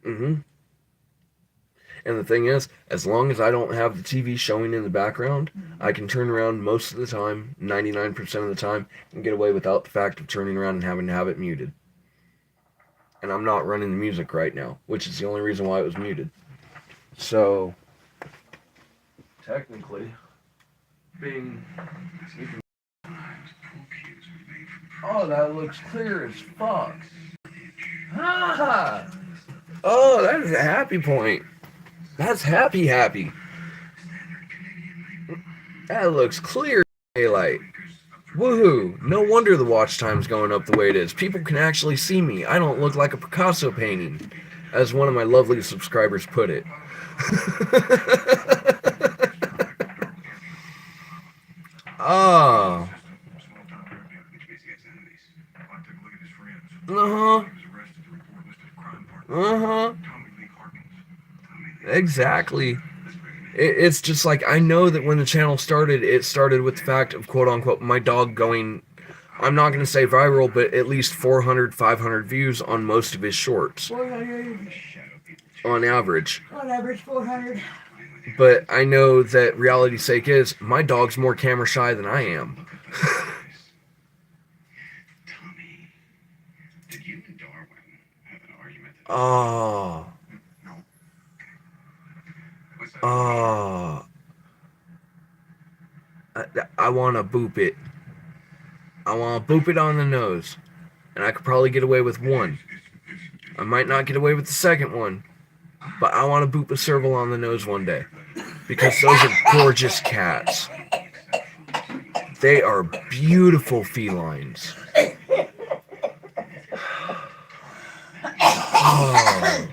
And the thing is, as long as I don't have the TV showing in the background, I can turn around most of the time, 99% of the time, and get away without the fact of turning around and having to have it muted. And I'm not running the music right now, which is the only reason why it was muted. So, technically, oh, that looks clear as fuck. Ah! Oh, that is a happy point. That's happy. That looks clear as daylight. Woohoo! No wonder the watch time's going up the way it is. People can actually see me. I don't look like a Picasso painting, as one of my lovely subscribers put it. Oh. Exactly. It's just like, I know that when the channel started, it started with the fact of quote unquote my dog going, I'm not going to say viral, but at least 400, 500 views on most of his shorts. on average. On average 400. But I know that reality's sake is my dog's more camera shy than I am. Tommy, did you and Darwin have an argument? Oh. Oh. I want to boop it. I want to boop it on the nose. And I could probably get away with one. I might not get away with the second one. But I want to boop a serval on the nose one day. Because those are gorgeous cats. They are beautiful felines. Oh.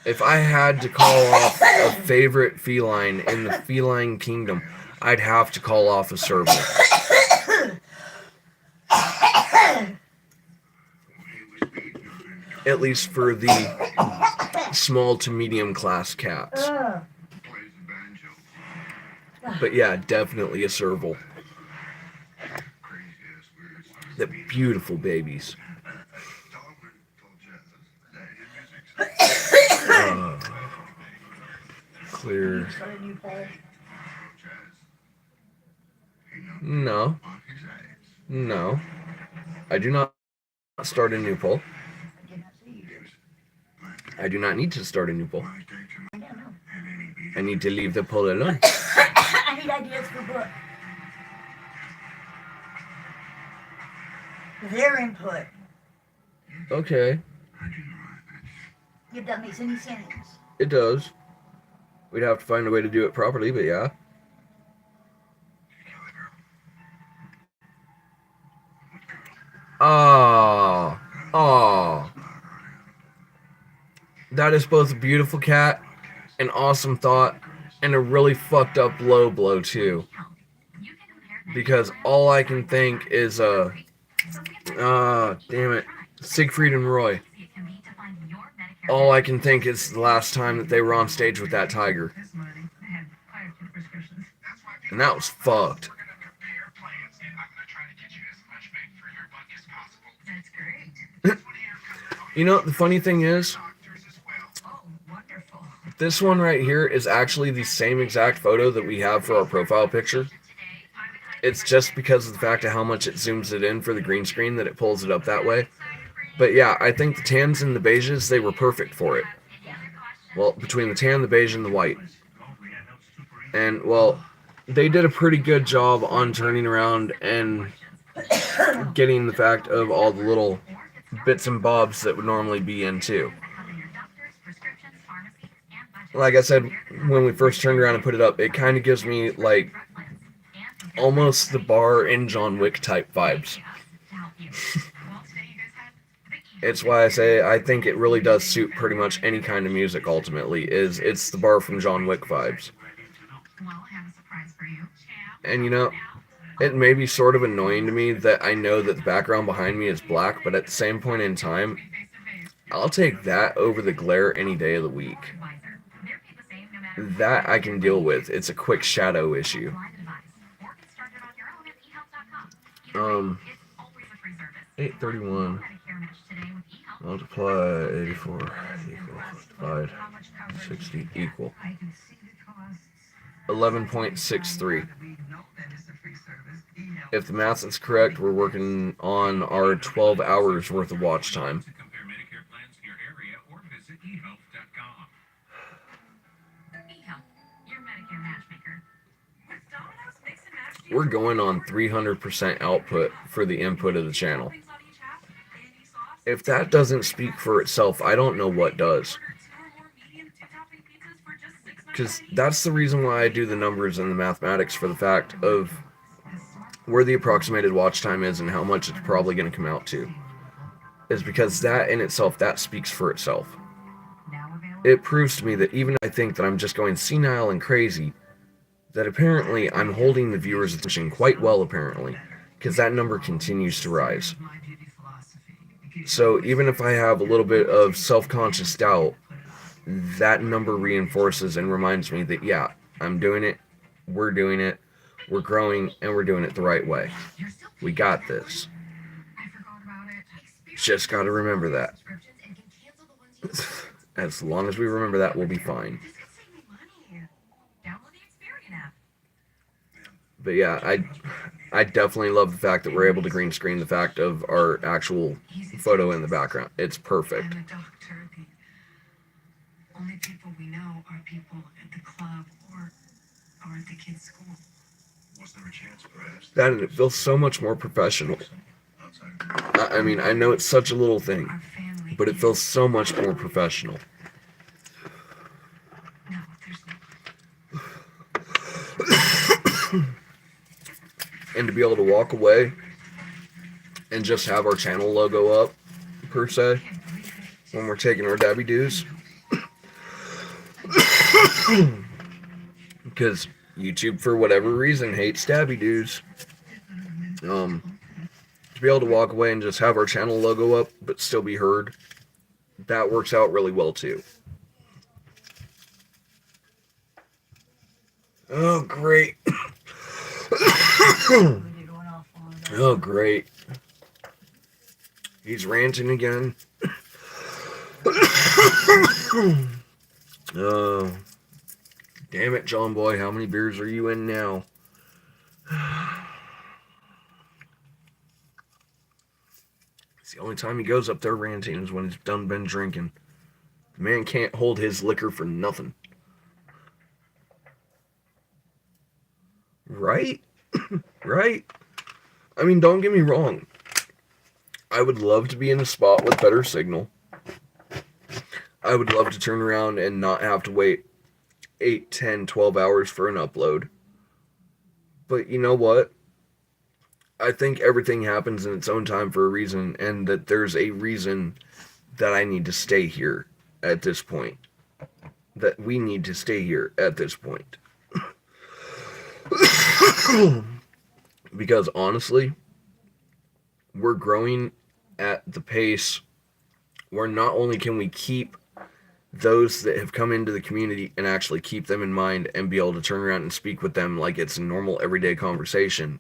If I had to call off a favorite feline in the feline kingdom, I'd have to call off a serval. At least for the small to medium class cats. But yeah, definitely a serval. The beautiful babies. Clear. No. No. I do not start a new poll. I do not need to start a new poll. I need to leave the poll alone. I need ideas for books. Their input. Okay. If that makes any sense. It does. We'd have to find a way to do it properly, but yeah. Oh. Oh. That is both a beautiful cat, an awesome thought, and a really fucked up low blow too. Because all I can think is damn it, Siegfried and Roy. All I can think is the last time that they were on stage with that tiger. And that was fucked. You know, the funny thing is, this one right here is actually the same exact photo that we have for our profile picture. It's just because of the fact of how much it zooms it in for the green screen that it pulls it up that way. But yeah, I think the tans and the beiges, they were perfect for it. Well, between the tan, the beige, and the white. And, well, they did a pretty good job on turning around and getting the fact of all the little bits and bobs that would normally be in too. Like I said, when we first turned around and put it up, it kind of gives me, like, almost the bar in John Wick type vibes. It's why I say I think it really does suit pretty much any kind of music ultimately, it's the bar from John Wick vibes. And you know, it may be sort of annoying to me that I know that the background behind me is black, but at the same point in time, I'll take that over the glare any day of the week. That I can deal with. It's a quick shadow issue. 831 multiply 84 equal divide 60 equal 11.63. If the math is correct, we're working on our 12 hours worth of watch time. We're going on 300% output for the input of the channel. If that doesn't speak for itself, I don't know what does. Because that's the reason why I do the numbers and the mathematics, for the fact of where the approximated watch time is and how much it's probably going to come out to. Is because that in itself, that speaks for itself. It proves to me that even if I think that I'm just going senile and crazy, that apparently I'm holding the viewer's attention quite well, apparently, because that number continues to rise. So even if I have a little bit of self-conscious doubt, that number reinforces and reminds me that, yeah, I'm doing it, we're growing, and we're doing it the right way. We got this. Just gotta remember that. As long as we remember that, we'll be fine. This could save me money. Download the Experian app. But yeah, I definitely love the fact that we're able to green screen the fact of our actual photo in the background. It's perfect. I'm a doctor. The only people we know are people at the club or at the kids' school. Was there a chance, perhaps? That, and it feels so much more professional. Outside. I mean, I know it's such a little thing, Our family. but it feels so much more professional. No, there's no. And to be able to walk away and just have our channel logo up, per se, when we're taking our dabby doos. Because YouTube, for whatever reason, hates dabby doos. To be able to walk away and just have our channel logo up, but still be heard, that works out really well too. Oh, great. Oh, great. He's ranting again. Oh. Damn it, John Boy. How many beers are you in now? It's the only time he goes up there ranting is when he's done been drinking. The man can't hold his liquor for nothing. Right? Right? I mean, don't get me wrong. I would love to be in a spot with better signal. I would love to turn around and not have to wait 8, 10, 12 hours for an upload. But you know what? I think everything happens in its own time for a reason, and that there's a reason that I need to stay here at this point. That we need to stay here at this point. Because honestly, we're growing at the pace where not only can we keep those that have come into the community and actually keep them in mind and be able to turn around and speak with them like it's a normal everyday conversation,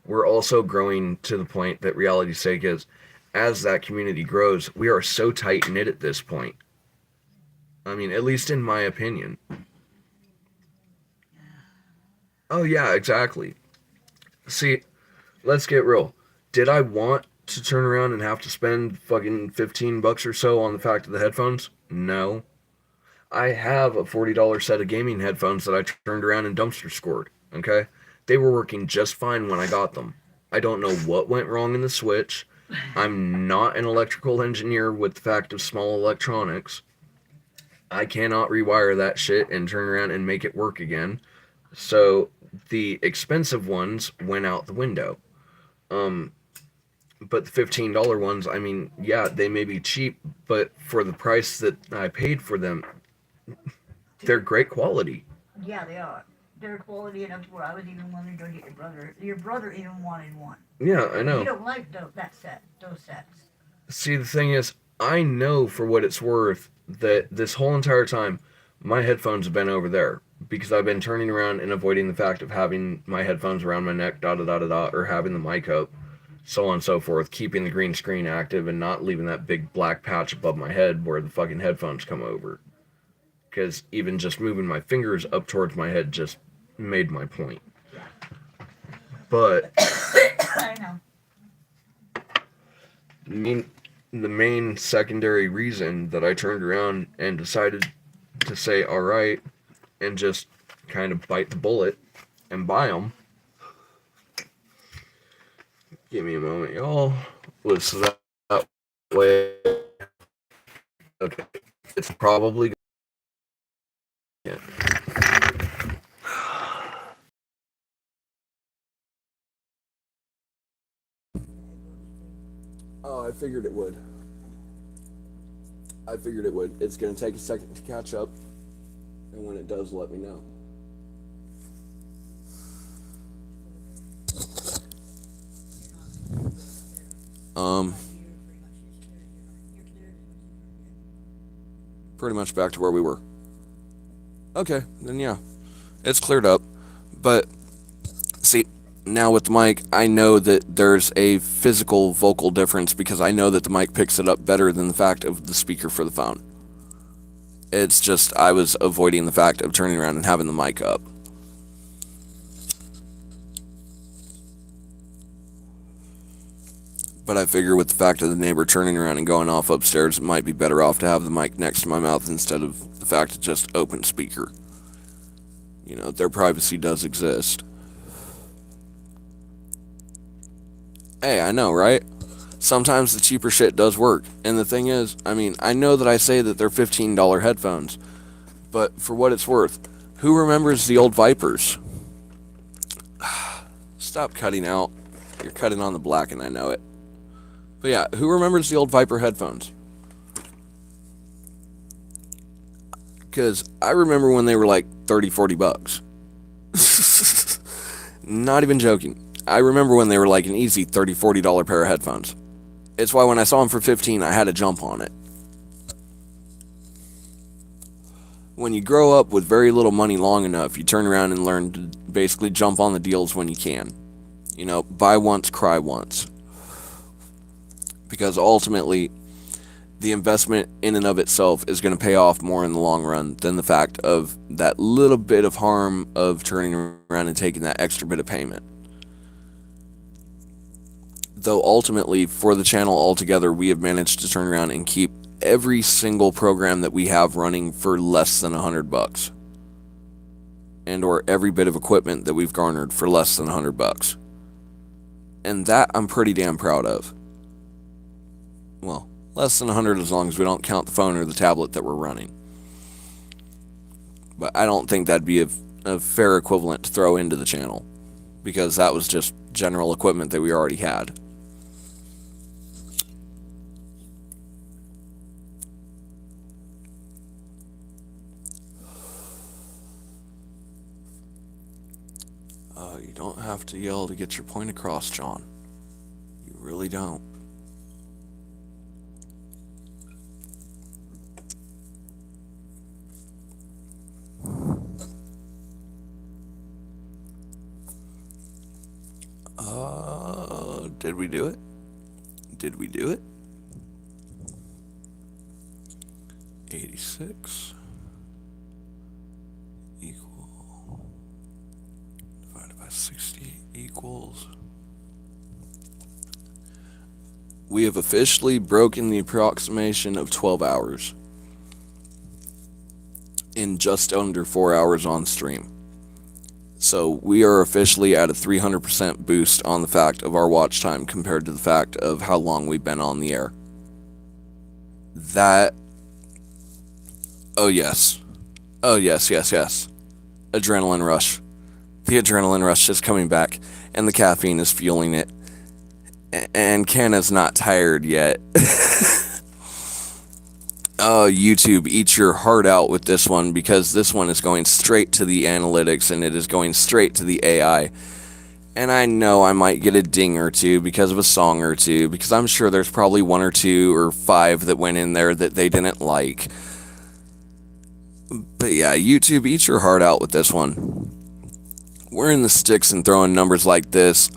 we're also growing to the point that reality's sake is, as that community grows, we are so tight-knit at this point. I mean, at least in my opinion. Oh yeah, exactly. See, let's get real. Did I want to turn around and have to spend fucking $15 or so on the fact of the headphones? No. I have a $40 set of gaming headphones that I turned around and dumpster scored, okay? They were working just fine when I got them. I don't know what went wrong in the switch. I'm not an electrical engineer with the fact of small electronics. I cannot rewire that shit and turn around and make it work again. So the expensive ones went out the window. But the $15 ones, I mean, yeah, they may be cheap, but for the price that I paid for them, they're great quality. Yeah, they are. They're quality enough where I was even willing to go get your brother. Your brother even wanted one. Yeah, I know. You don't like those sets. See, the thing is, I know for what it's worth that this whole entire time, my headphones have been over there because I've been turning around and avoiding the fact of having my headphones around my neck, or having the mic up, so on and so forth, keeping the green screen active and not leaving that big black patch above my head where the fucking headphones come over. Because even just moving my fingers up towards my head just made my point. But I know. the main secondary reason that I turned around and decided to say all right and just kind of bite the bullet and buy them, give me a moment, y'all, was so that way. Okay, it's probably yeah. Oh, I figured it would. It's going to take a second to catch up, and when it does, let me know. Pretty much back to where we were. Okay, then yeah, it's cleared up. But see, now with the mic, I know that there's a physical vocal difference because I know that the mic picks it up better than the fact of the speaker for the phone. It's just I was avoiding the fact of turning around and having the mic up. But I figure with the fact of the neighbor turning around and going off upstairs, it might be better off to have the mic next to my mouth instead of the fact of just open speaker. You know, their privacy does exist. Hey, I know, right? Sometimes the cheaper shit does work. And the thing is, I mean, I know that I say that they're $15 headphones, but for what it's worth, who remembers the old Vipers? Stop cutting out. You're cutting on the black and I know it. But yeah, who remembers the old Viper headphones? Because I remember when they were like 30, 40 bucks. Not even joking. I remember when they were like an easy $30, $40 pair of headphones. It's why when I saw them for 15, I had to jump on it. When you grow up with very little money long enough, you turn around and learn to basically jump on the deals when you can. You know, buy once, cry once. Because ultimately, the investment in and of itself is going to pay off more in the long run than the fact of that little bit of harm of turning around and taking that extra bit of payment. Though ultimately, for the channel altogether, we have managed to turn around and keep every single program that we have running for less than $100. And or every bit of equipment that we've garnered for less than $100. And that I'm pretty damn proud of. Well, less than 100 as long as we don't count the phone or the tablet that we're running. But I don't think that'd be a fair equivalent to throw into the channel, because that was just general equipment that we already had. You don't have to yell to get your point across, John. You really don't. Did we do it? Did we do it? 86 equal divided by 60 equals. We have officially broken the approximation of 12 hours in just under 4 hours on stream. So we are officially at a 300% boost on the fact of our watch time compared to the fact of how long we've been on the air. That... Oh yes. Oh yes, yes, yes. Adrenaline rush. The adrenaline rush is coming back, and the caffeine is fueling it. And Canna's not tired yet. Oh, YouTube, eat your heart out with this one, because this one is going straight to the analytics and it is going straight to the AI. And I know I might get a ding or two because of a song or two, because I'm sure there's probably 1 or 2 or 5 that went in there that they didn't like. But yeah, YouTube, eat your heart out with this one. We're in the sticks and throwing numbers like this.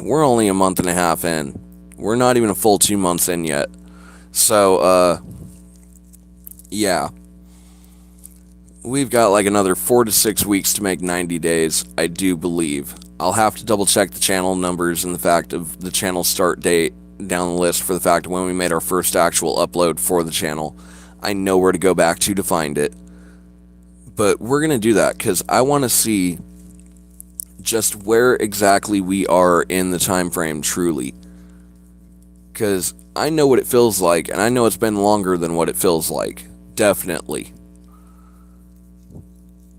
We're only a month and a half in. We're not even a full 2 months in yet. So, yeah. We've got like another 4 to 6 weeks to make 90 days, I do believe. I'll have to double check the channel numbers and the fact of the channel start date down the list for the fact of when we made our first actual upload for the channel. I know where to go back to find it. But we're going to do that because I want to see just where exactly we are in the time frame truly. Because I know what it feels like, and I know it's been longer than what it feels like. Definitely.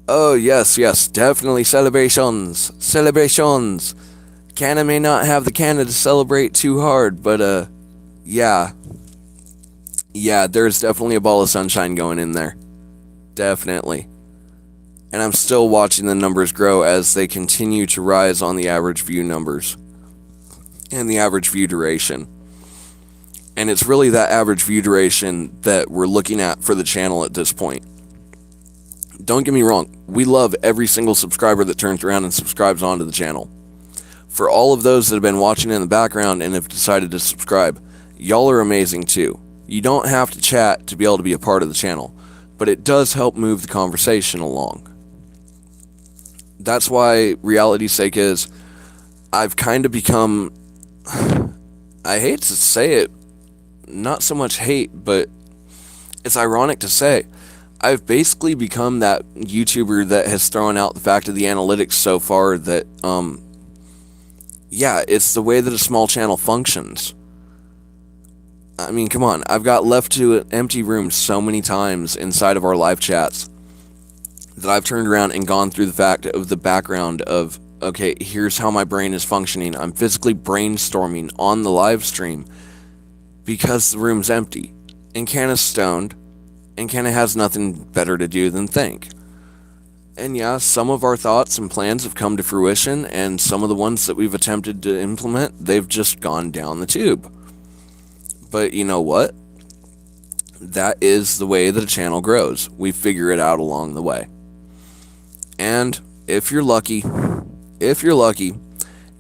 Oh, yes, yes, definitely celebrations. Celebrations. Canna may not have the Canna to celebrate too hard, but, yeah. Yeah, there's definitely a ball of sunshine going in there. Definitely. And I'm still watching the numbers grow as they continue to rise on the average view numbers. And the average view duration. And it's really that average view duration that we're looking at for the channel at this point. Don't get me wrong, we love every single subscriber that turns around and subscribes onto the channel. For all of those that have been watching in the background and have decided to subscribe, y'all are amazing too. You don't have to chat to be able to be a part of the channel. but it does help move the conversation along. That's why reality's sake is, I've kind of become, I hate to say it, not so much hate, but it's ironic to say, I've basically become that YouTuber that has thrown out the fact of the analytics so far that, yeah, it's the way that a small channel functions. I mean, come on, I've got left to an empty room so many times inside of our live chats that I've turned around and gone through the fact of the background of, okay, here's how my brain is functioning. I'm physically brainstorming on the live stream because the room's empty. And Canna's stoned, and Canna has nothing better to do than think. And yeah, some of our thoughts and plans have come to fruition, and some of the ones that we've attempted to implement, they've just gone down the tube. But you know what? That is the way that a channel grows. We figure it out along the way. And if you're lucky,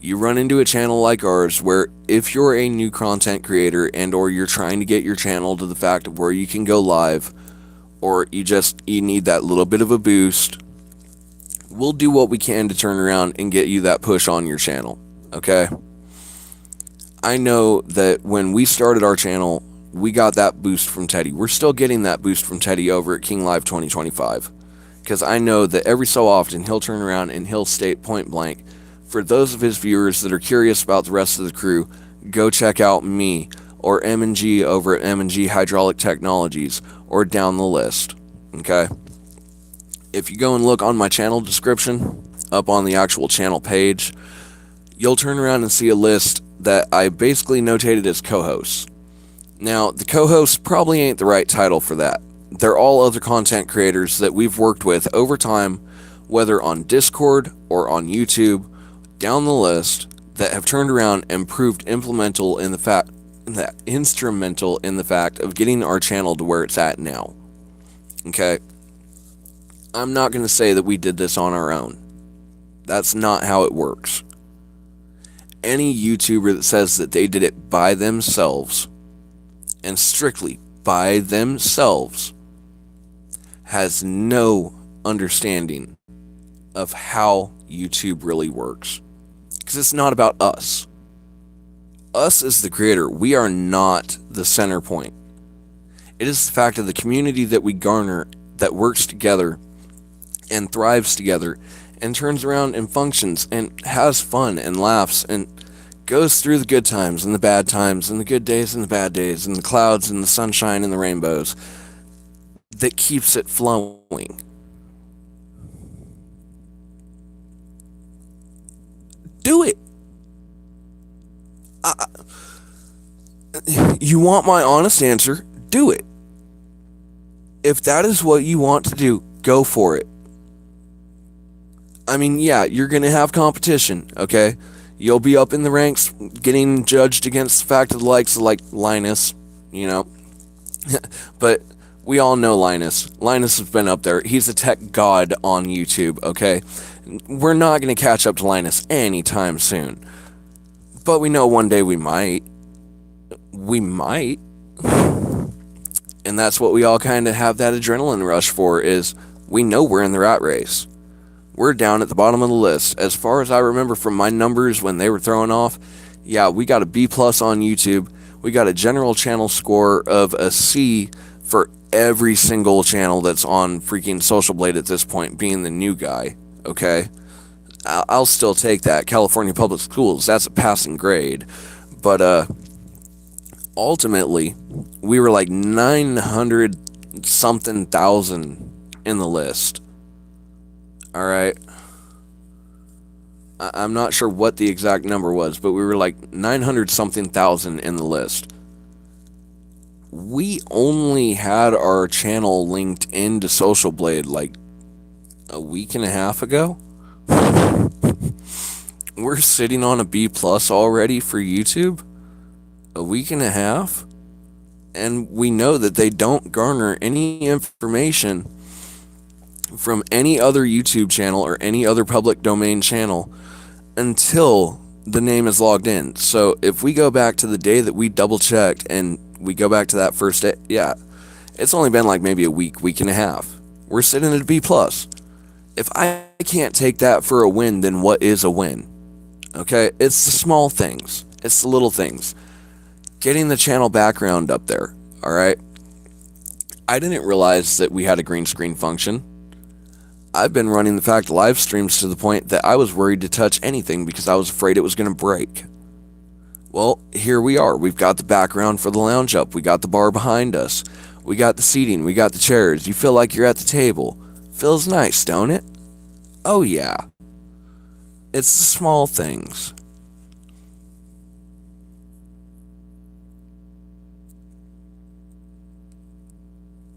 you run into a channel like ours where if you're a new content creator and or you're trying to get your channel to the fact of where you can go live, or you need that little bit of a boost, we'll do what we can to turn around and get you that push on your channel, okay? I know that when we started our channel, we got that boost from Teddy. We're still getting that boost from Teddy over at King Live 2025. Because I know that every so often he'll turn around and he'll state point blank, for those of his viewers that are curious about the rest of the crew, go check out me or M&G over at M&G Hydraulic Technologies, or down the list, okay? If you go and look on my channel description, up on the actual channel page, you'll turn around and see a list that I basically notated as co-hosts. Now, the co-hosts probably ain't the right title for that. They're all other content creators that we've worked with over time, whether on Discord or on YouTube, down the list, that have turned around and proved instrumental in the fact of getting our channel to where it's at now. Okay? I'm not going to say that we did this on our own. That's not how it works. Any YouTuber that says that they did it by themselves, and strictly by themselves, has no understanding of how YouTube really works. Because it's not about us. Us as the creator, we are not the center point. It is the fact of the community that we garner that works together and thrives together and turns around and functions and has fun and laughs and goes through the good times and the bad times and the good days and the bad days and the clouds and the sunshine and the rainbows that keeps it flowing. Do it. You want my honest answer? Do it. If that is what you want to do, go for it. I mean, yeah, you're going to have competition, okay? You'll be up in the ranks getting judged against the fact of the likes of, like, Linus, you know? But we all know Linus. Linus has been up there. He's a tech god on YouTube, okay? We're not going to catch up to Linus anytime soon. But we know one day we might. We might. And that's what we all kind of have that adrenaline rush for, is we know we're in the rat race. We're down at the bottom of the list. As far as I remember from my numbers when they were throwing off, yeah, we got a B+ on YouTube. We got a general channel score of a C for every single channel that's on freaking Social Blade at this point, being the new guy, okay? I'll still take that. California Public Schools, that's a passing grade. But ultimately, we were like 900 something thousand in the list. Alright. I'm not sure what the exact number was, but we were like 900 something thousand in the list. We only had our channel linked into Social Blade like a week and a half ago. We're sitting on a B+ already for YouTube. A week and a half. And we know that they don't garner any information from any other YouTube channel or any other public domain channel until the name is logged in. So if we go back to the day that we double checked and we go back to that first day, yeah, It's only been like maybe a week and a half. We're sitting at a B+. If I can't take that for a win, then what is a win? Okay, it's the small things. It's the little things. Getting the channel background up there, alright? I didn't realize that we had a green screen function. I've been running the fact live streams to the point that I was worried to touch anything because I was afraid it was going to break. Well, here we are. We've got the background for the lounge up. We got the bar behind us. We got the seating. We got the chairs. You feel like you're at the table. Feels nice, don't it? Oh yeah. It's the small things.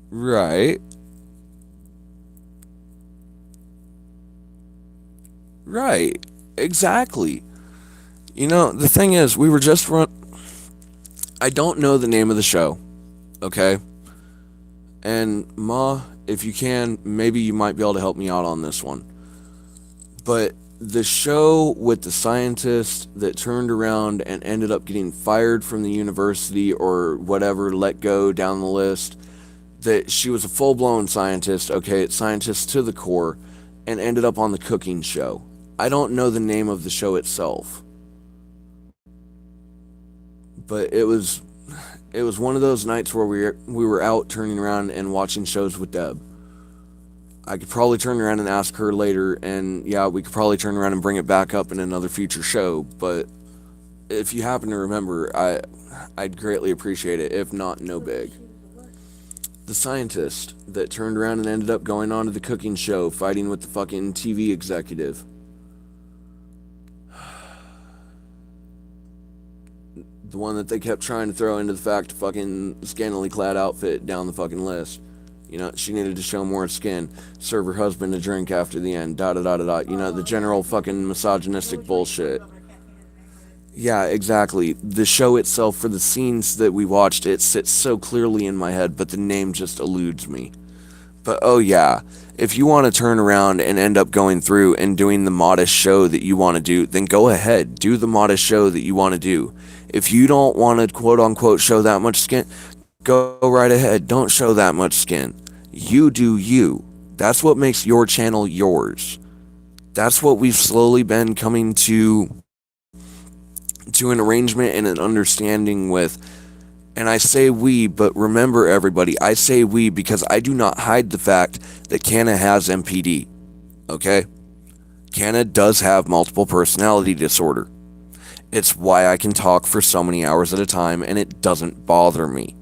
Right. Right. Exactly. You know, the thing is, we were just I don't know the name of the show, okay? And Ma, if you can, maybe you might be able to help me out on this one. But the show with the scientist that turned around and ended up getting fired from the university or whatever, let go down the list, that she was a full-blown scientist, okay, scientist to the core, and ended up on the cooking show. I don't know the name of the show itself. But it was one of those nights where we were out turning around and watching shows with Deb. I could probably turn around and ask her later, and yeah, we could probably turn around and bring it back up in another future show, but if you happen to remember, I'd greatly appreciate it, if not, no big. The scientist that turned around and ended up going on to the cooking show, fighting with the fucking TV executive. The one that they kept trying to throw into the fact fucking scantily clad outfit down the fucking list. You know, she needed to show more skin, serve her husband a drink after the end, da-da-da-da-da. You know, the general fucking misogynistic bullshit. Yeah, exactly. The show itself, for the scenes that we watched, it sits so clearly in my head, but the name just eludes me. But oh yeah, if you want to turn around and end up going through and doing the modest show that you want to do, then go ahead, do the modest show that you want to do. If you don't want to quote-unquote show that much skin, go right ahead, don't show that much skin. You do you. That's what makes your channel yours. That's what we've slowly been coming to an arrangement and an understanding with. And I say we, but remember everybody, I say we because I do not hide the fact that Canna has MPD. Okay? Canna does have multiple personality disorder. It's why I can talk for so many hours at a time and it doesn't bother me.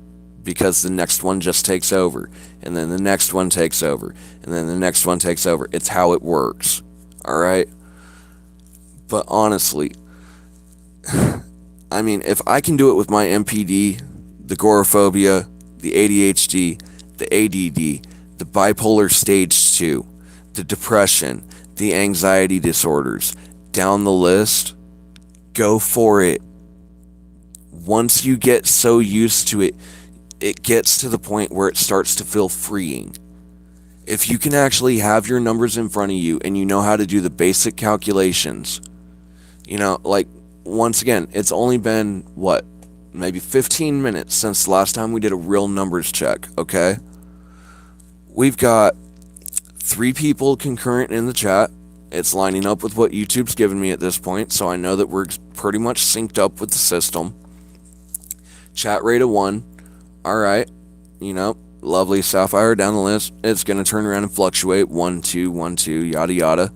Because the next one just takes over. And then the next one takes over. And then the next one takes over. It's how it works. Alright? But honestly, I mean, if I can do it with my MPD, the agoraphobia, the ADHD, the ADD, the bipolar stage 2, the depression, the anxiety disorders, down the list, go for it. Once you get so used to it, it gets to the point where it starts to feel freeing. If you can actually have your numbers in front of you and you know how to do the basic calculations, you know, like, once again, it's only been, what, maybe 15 minutes since the last time we did a real numbers check, okay? We've got 3 people concurrent in the chat. It's lining up with what YouTube's given me at this point, so I know that we're pretty much synced up with the system. Chat rate of 1. Alright, you know, lovely Sapphire down the list. It's going to turn around and fluctuate. 1, 2, 1, 2, yada yada.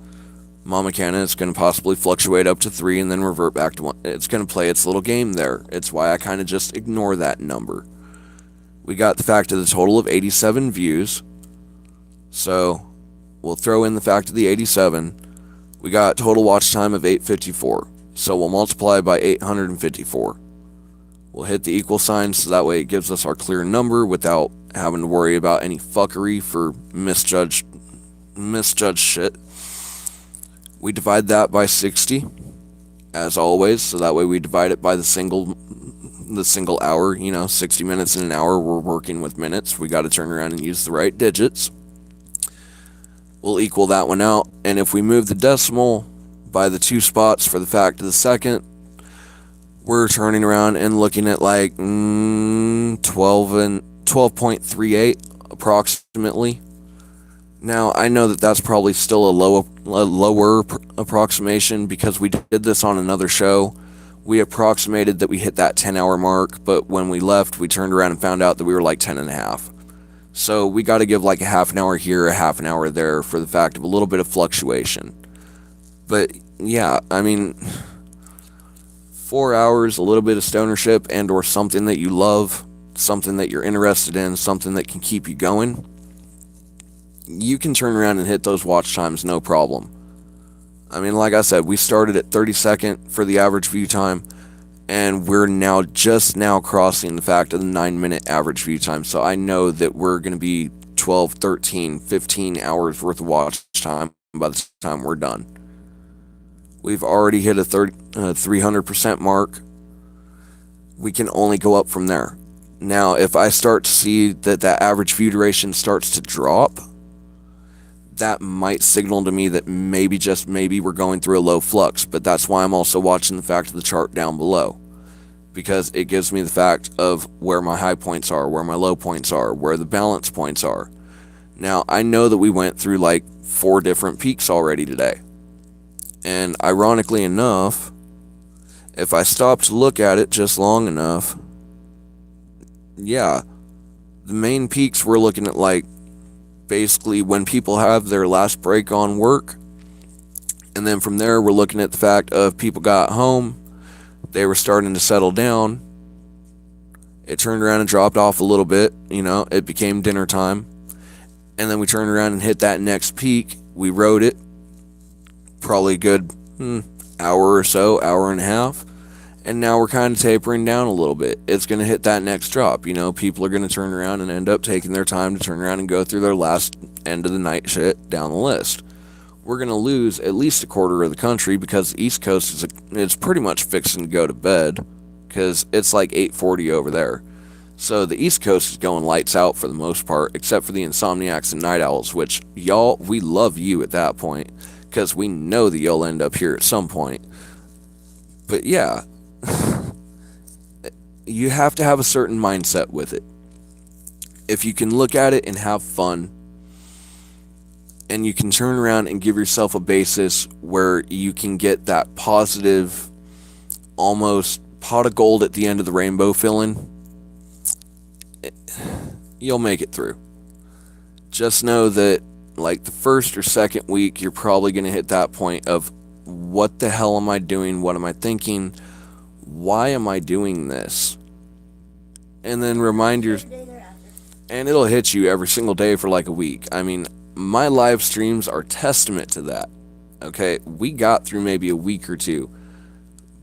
Mama Canna, it's going to possibly fluctuate up to 3 and then revert back to 1. It's going to play its little game there. It's why I kind of just ignore that number. We got the fact of the total of 87 views. So, we'll throw in the fact of the 87. We got total watch time of 854. So we'll multiply by 854. We'll hit the equal sign so that way it gives us our clear number without having to worry about any fuckery for misjudged shit. We divide that by 60, as always, so that way we divide it by the single hour, you know, 60 minutes in an hour, we're working with minutes. We got to turn around and use the right digits. We'll equal that one out, and if we move the decimal by the 2 spots for the fact of the second, we're turning around and looking at like 12 and 12.38 approximately. Now, I know that that's probably still a lower approximation because we did this on another show. We approximated that we hit that 10-hour mark, but when we left, we turned around and found out that we were like 10 and a half. So we got to give like a half an hour here, a half an hour there for the fact of a little bit of fluctuation. But yeah, I mean, 4 hours, a little bit of stonership and or something that you love, something that you're interested in, something that can keep you going, you can turn around and hit those watch times no problem. I mean, like I said, we started at 32nd for the average view time, and we're just now crossing the fact of the 9-minute average view time. So I know that we're going to be 12, 13, 15 hours worth of watch time by the time we're done. We've already hit a 300% mark. We can only go up from there. Now, if I start to see that average view duration starts to drop, that might signal to me that maybe, just maybe, we're going through a low flux. But that's why I'm also watching the fact of the chart down below, because it gives me the fact of where my high points are, where my low points are, where the balance points are. Now, I know that we went through like 4 different peaks already today. And ironically enough, if I stop to look at it just long enough, yeah, the main peaks we're looking at like basically when people have their last break on work. And then from there, we're looking at the fact of people got home, they were starting to settle down. It turned around and dropped off a little bit, it became dinner time. And then we turned around and hit that next peak. We rode it probably a good hour or so, hour and a half. And now we're kind of tapering down a little bit. It's going to hit that next drop. People are going to turn around and end up taking their time to turn around and go through their last end of the night shit down the list. We're going to lose at least a quarter of the country because the East Coast is pretty much fixing to go to bed because it's like 8:40 over there. So the East Coast is going lights out for the most part, except for the insomniacs and night owls, which y'all, we love you at that point because we know that you'll end up here at some point. But yeah, you have to have a certain mindset with it. If you can look at it and have fun, and you can turn around and give yourself a basis where you can get that positive, almost pot of gold at the end of the rainbow feeling, you'll make it through. Just know that like the first or second week, you're probably going to hit that point of, what the hell am I doing? What am I thinking? Why am I doing this? And then remind yourself, and it'll hit you every single day for like a week. I mean, my live streams are testament to that. Okay, we got through maybe a week or two,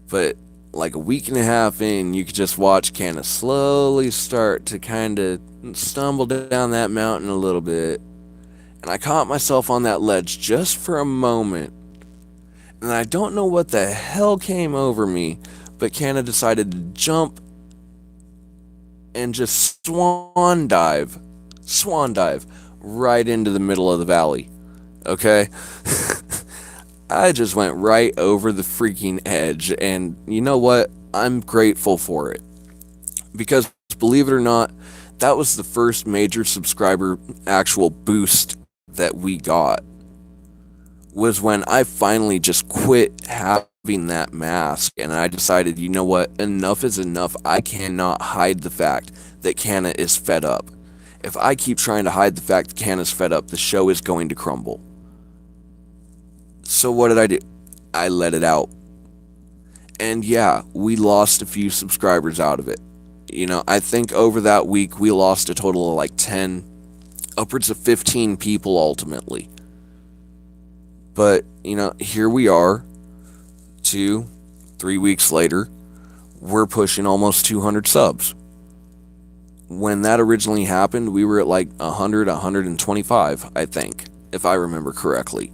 but like a week and a half in, you could just watch Canna slowly start to kind of stumble down that mountain a little bit. And I caught myself on that ledge just for a moment. And I don't know what the hell came over me, but Canna decided to jump and just swan dive right into the middle of the valley. Okay? I just went right over the freaking edge, and you know what? I'm grateful for it. Because believe it or not, that was the first major subscriber actual boost that we got. Was when I finally just quit having that mask, and I decided, you know what? Enough is enough. I cannot hide the fact that Canna is fed up. If I keep trying to hide the fact that Canna's fed up, the show is going to crumble. So what did I do? I let it out. And yeah, we lost a few subscribers out of it. I think over that week, we lost a total of like 10, upwards of 15 people ultimately. But, here we are, 2-3 weeks later, we're pushing almost 200 subs. When that originally happened, we were at like 100, 125, I think, if I remember correctly.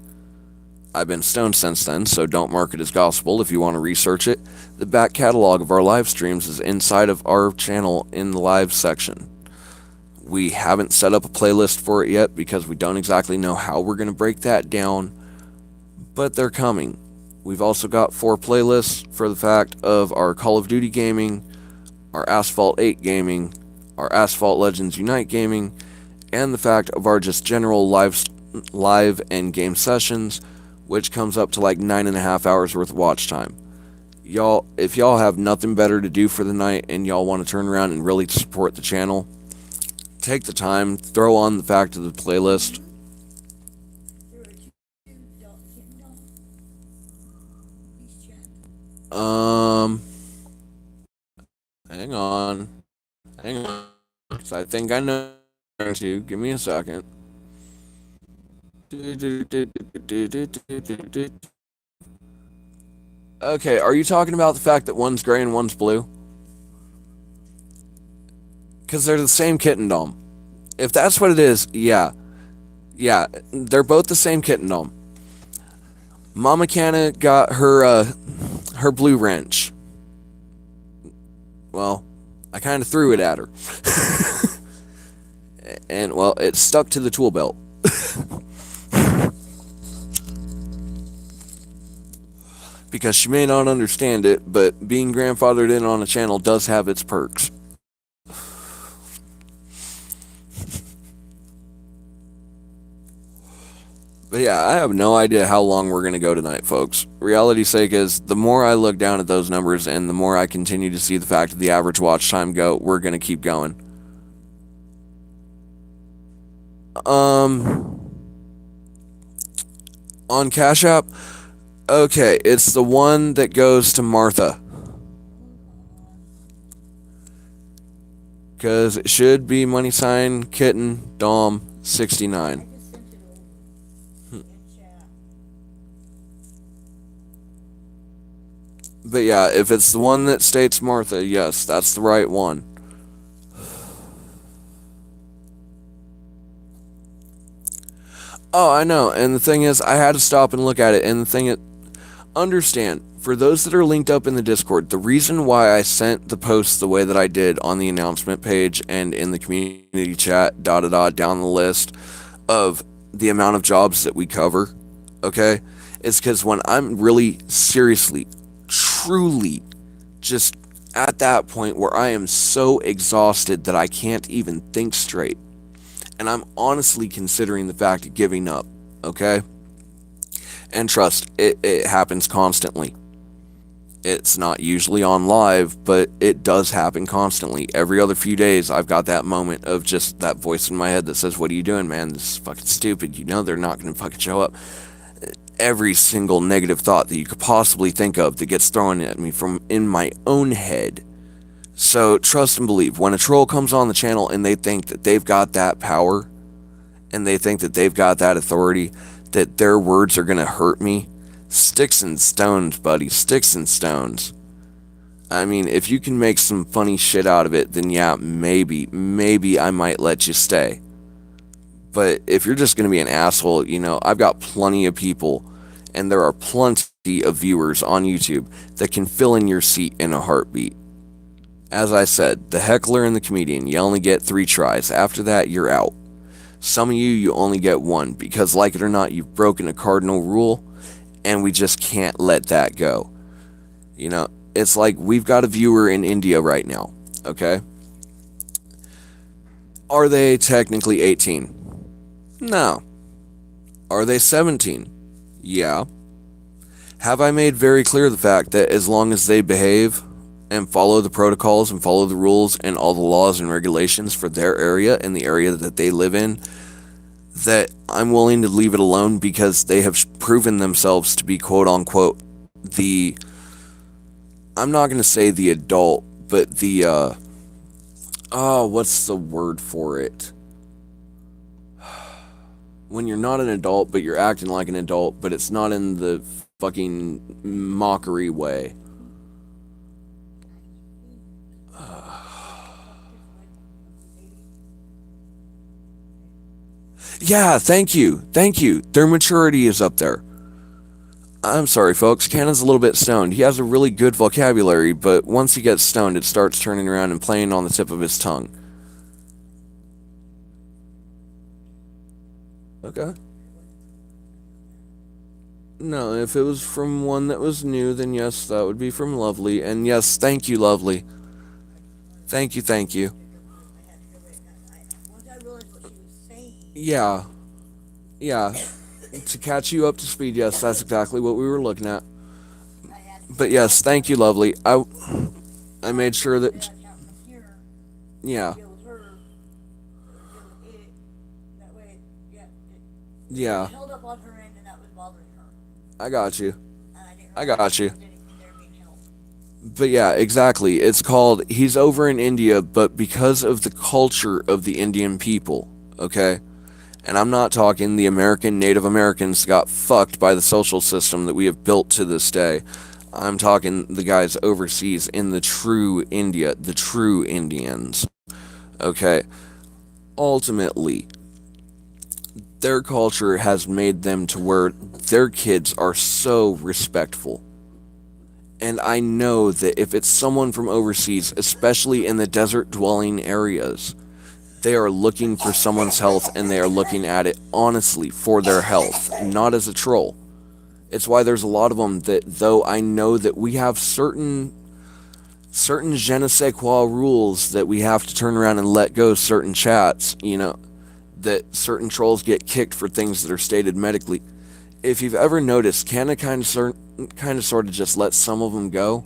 I've been stoned since then, so don't mark it as gospel if you want to research it. The back catalog of our live streams is inside of our channel in the live section. We haven't set up a playlist for it yet because we don't exactly know how we're going to break that down, but they're coming. We've also got 4 playlists for the fact of our Call of Duty gaming, our Asphalt 8 gaming, our Asphalt Legends Unite gaming, and the fact of our just general live and game sessions, which comes up to like 9.5 hours worth of watch time. Y'all, if y'all have nothing better to do for the night and y'all want to turn around and really support the channel, take the time, throw on the fact of the playlist. There are two kitten dolls. He's chatting. Hang on. 'Cause I think I know to. Give me a second. Okay, are you talking about the fact that one's gray and one's blue? Because they're the same kitten dome. If that's what it is, yeah. Yeah, they're both the same kitten dome. Mama Canna got her blue wrench. Well, I kind of threw it at her. And, well, it stuck to the tool belt. Because she may not understand it, but being grandfathered in on a channel does have its perks. But yeah, I have no idea how long we're going to go tonight, folks. Reality's sake is, the more I look down at those numbers and the more I continue to see the fact of the average watch time go, we're going to keep going. On Cash App, okay, it's the one that goes to Martha. Because it should be money sign kitten dom 69. I just sent it over. In chat. But yeah, if it's the one that states Martha, yes, that's the right one. Oh, I know, and the thing is, I had to stop and look at it, and the thing is, understand, for those that are linked up in the Discord, the reason why I sent the post the way that I did on the announcement page and in the community chat, down the list of the amount of jobs that we cover, okay, is because when I'm really seriously, truly just at that point where I am so exhausted that I can't even think straight, and I'm honestly considering the fact of giving up, okay? And trust, it happens constantly. It's not usually on live, but it does happen constantly. Every other few days, I've got that moment of just that voice in my head that says, what are you doing, man? This is fucking stupid. You know they're not going to fucking show up. Every single negative thought that you could possibly think of that gets thrown at me from in my own head. So trust and believe, when a troll comes on the channel and they think that they've got that power, and they think that they've got that authority, that their words are going to hurt me, sticks and stones, buddy, sticks and stones. I mean, if you can make some funny shit out of it, then yeah, maybe I might let you stay. But if you're just going to be an asshole, you know, I've got plenty of people, and there are plenty of viewers on YouTube that can fill in your seat in a heartbeat. As I said, the heckler and the comedian, you only get 3 tries. After that, you're out. Some of you only get 1, because like it or not, you've broken a cardinal rule, and we just can't let that go. You know, it's like we've got a viewer in India right now, okay? Are they technically 18? No. Are they 17? Yeah. Have I made very clear the fact that as long as they behave and follow the protocols and follow the rules and all the laws and regulations for their area and the area that they live in, that I'm willing to leave it alone because they have proven themselves to be quote-unquote the, I'm not going to say the adult, but the, what's the word for it? When you're not an adult, but you're acting like an adult, but it's not in the fucking mockery way. Yeah, thank you. Their maturity is up there. I'm sorry, folks. Canna's a little bit stoned. He has a really good vocabulary, but once he gets stoned, it starts turning around and playing on the tip of his tongue. Okay. No, if it was from one that was new, then yes, that would be from Lovely. And yes, thank you, Lovely. Thank you. is what she was saying. Yeah. Yeah. To catch you up to speed, yes, that's exactly what we were looking at. I had But yes, thank you, lovely. I made sure that, account from here, yeah, deal with her, deal with it. That way, yeah, it yeah, held up on her end, and that was bothering her. I got you. And I didn't I realize got you. there was anything there being held. But yeah, exactly. It's called, he's over in India, but because of the culture of the Indian people, okay? And I'm not talking the American Native Americans got fucked by the social system that we have built to this day. I'm talking the guys overseas in the true India, the true Indians. Okay. Ultimately, their culture has made them to where their kids are so respectful. And I know that if it's someone from overseas, especially in the desert dwelling areas, they are looking for someone's health and they are looking at it honestly for their health, not as a troll. It's why there's a lot of them that, though I know that we have certain je ne sais quoi rules that we have to turn around and let go certain chats, that certain trolls get kicked for things that are stated medically. If you've ever noticed, Canna kind of sort of just let some of them go.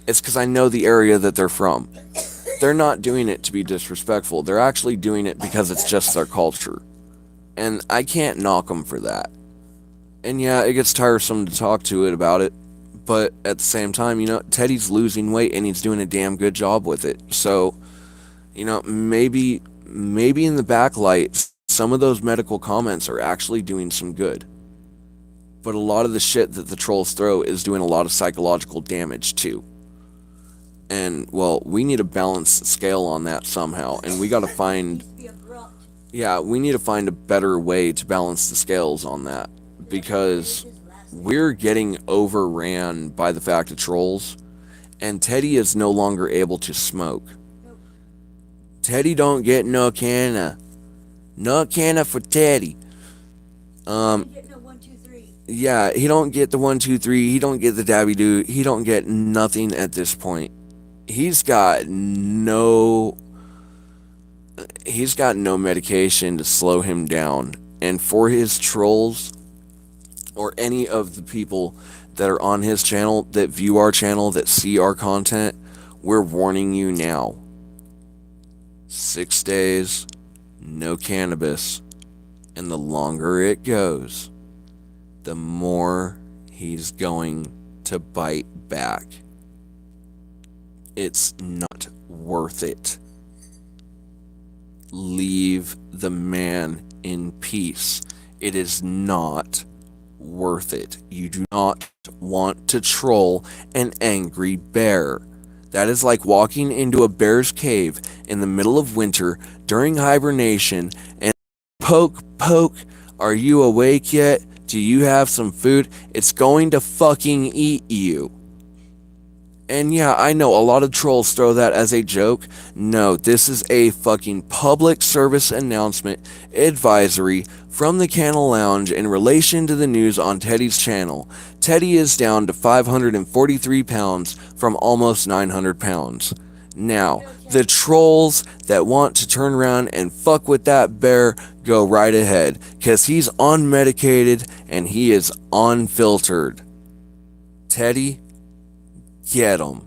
It's because I know the area that they're from. They're not doing it to be disrespectful. They're actually doing it because it's just their culture. And I can't knock them for that. And yeah, it gets tiresome to talk to it about it. But at the same time, Teddy's losing weight and he's doing a damn good job with it. So, maybe in the backlight, some of those medical comments are actually doing some good. But a lot of the shit that the trolls throw is doing a lot of psychological damage too. And, well, we need to balance the scale on that somehow. And we gotta find... Be abrupt. Yeah, we need to find a better way to balance the scales on that. Because we're getting overran by the fact of trolls. And Teddy is no longer able to smoke. Teddy don't get no canna. No canna for Teddy. Get no 1, 2, 3. Yeah, he don't get the 1, 2, 3. He don't get the dabby doo. He don't get nothing at this point. He's got no medication to slow him down. And for his trolls, or any of the people that are on his channel, that view our channel, that see our content, we're warning you now. 6 days, no cannabis. And the longer it goes, the more he's going to bite back. It's not worth it. Leave the man in peace. It is not worth it. You do not want to troll an angry bear. That is like walking into a bear's cave in the middle of winter during hibernation and poke, are you awake yet? Do you have some food? It's going to fucking eat you. And yeah, I know a lot of trolls throw that as a joke. No, this is a fucking public service announcement advisory from the Canna Lounge in relation to the news on Teddy's channel. Teddy is down to 543 pounds from almost 900 pounds. Now, the trolls that want to turn around and fuck with that bear, go right ahead, because he's unmedicated and he is unfiltered. Teddy, get him.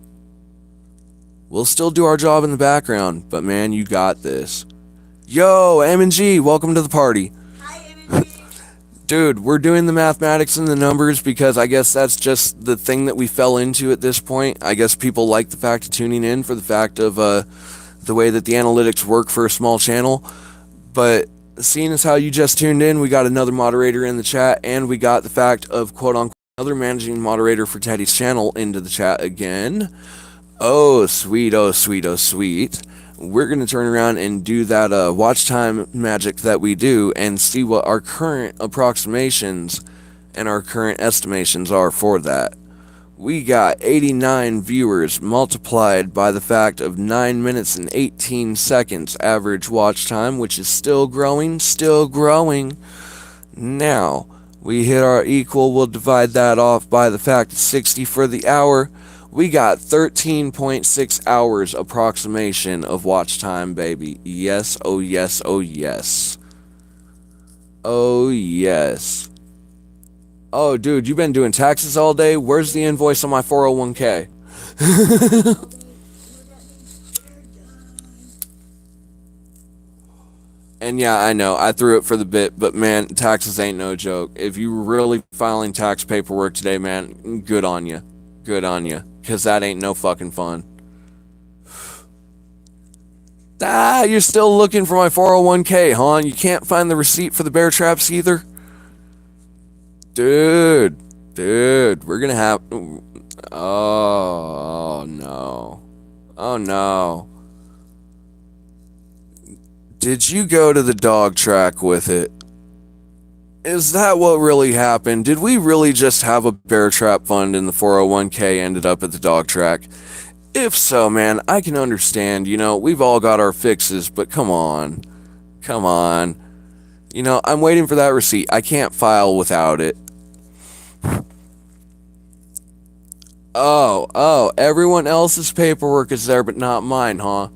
We'll still do our job in the background, but man, you got this. Yo, M&G, welcome to the party. Hi, MG. Dude, we're doing the mathematics and the numbers because I guess that's just the thing that we fell into at this point. I guess people like the fact of tuning in for the fact of the way that the analytics work for a small channel. But seeing as how you just tuned in, we got another moderator in the chat, and we got the fact of quote-unquote another managing moderator for Teddy's channel into the chat again. Oh, sweet, oh, sweet, oh, sweet. We're going to turn around and do that watch time magic that we do and see what our current approximations and our current estimations are for that. We got 89 viewers multiplied by the fact of 9 minutes and 18 seconds average watch time, which is still growing, still growing. Now, we hit our equal, we'll divide that off by the fact of 60 for the hour. We got 13.6 hours approximation of watch time, baby. Yes, oh yes, oh yes. Oh yes. Oh, dude, you been doing taxes all day? Where's the invoice on my 401k? And yeah, I know, I threw it for the bit, but man, taxes ain't no joke. If you were really filing tax paperwork today, man, good on you. Good on you. Because that ain't no fucking fun. Ah, you're still looking for my 401k, huh? You can't find the receipt for the bear traps either? Dude, we're gonna have... Oh no. Oh no. Did you go to the dog track with it? Is that what really happened? Did we really just have a bear trap fund and the 401k ended up at the dog track? If so, man, I can understand. You know, we've all got our fixes, but come on. Come on. You know, I'm waiting for that receipt. I can't file without it. Oh, everyone else's paperwork is there, but not mine, huh?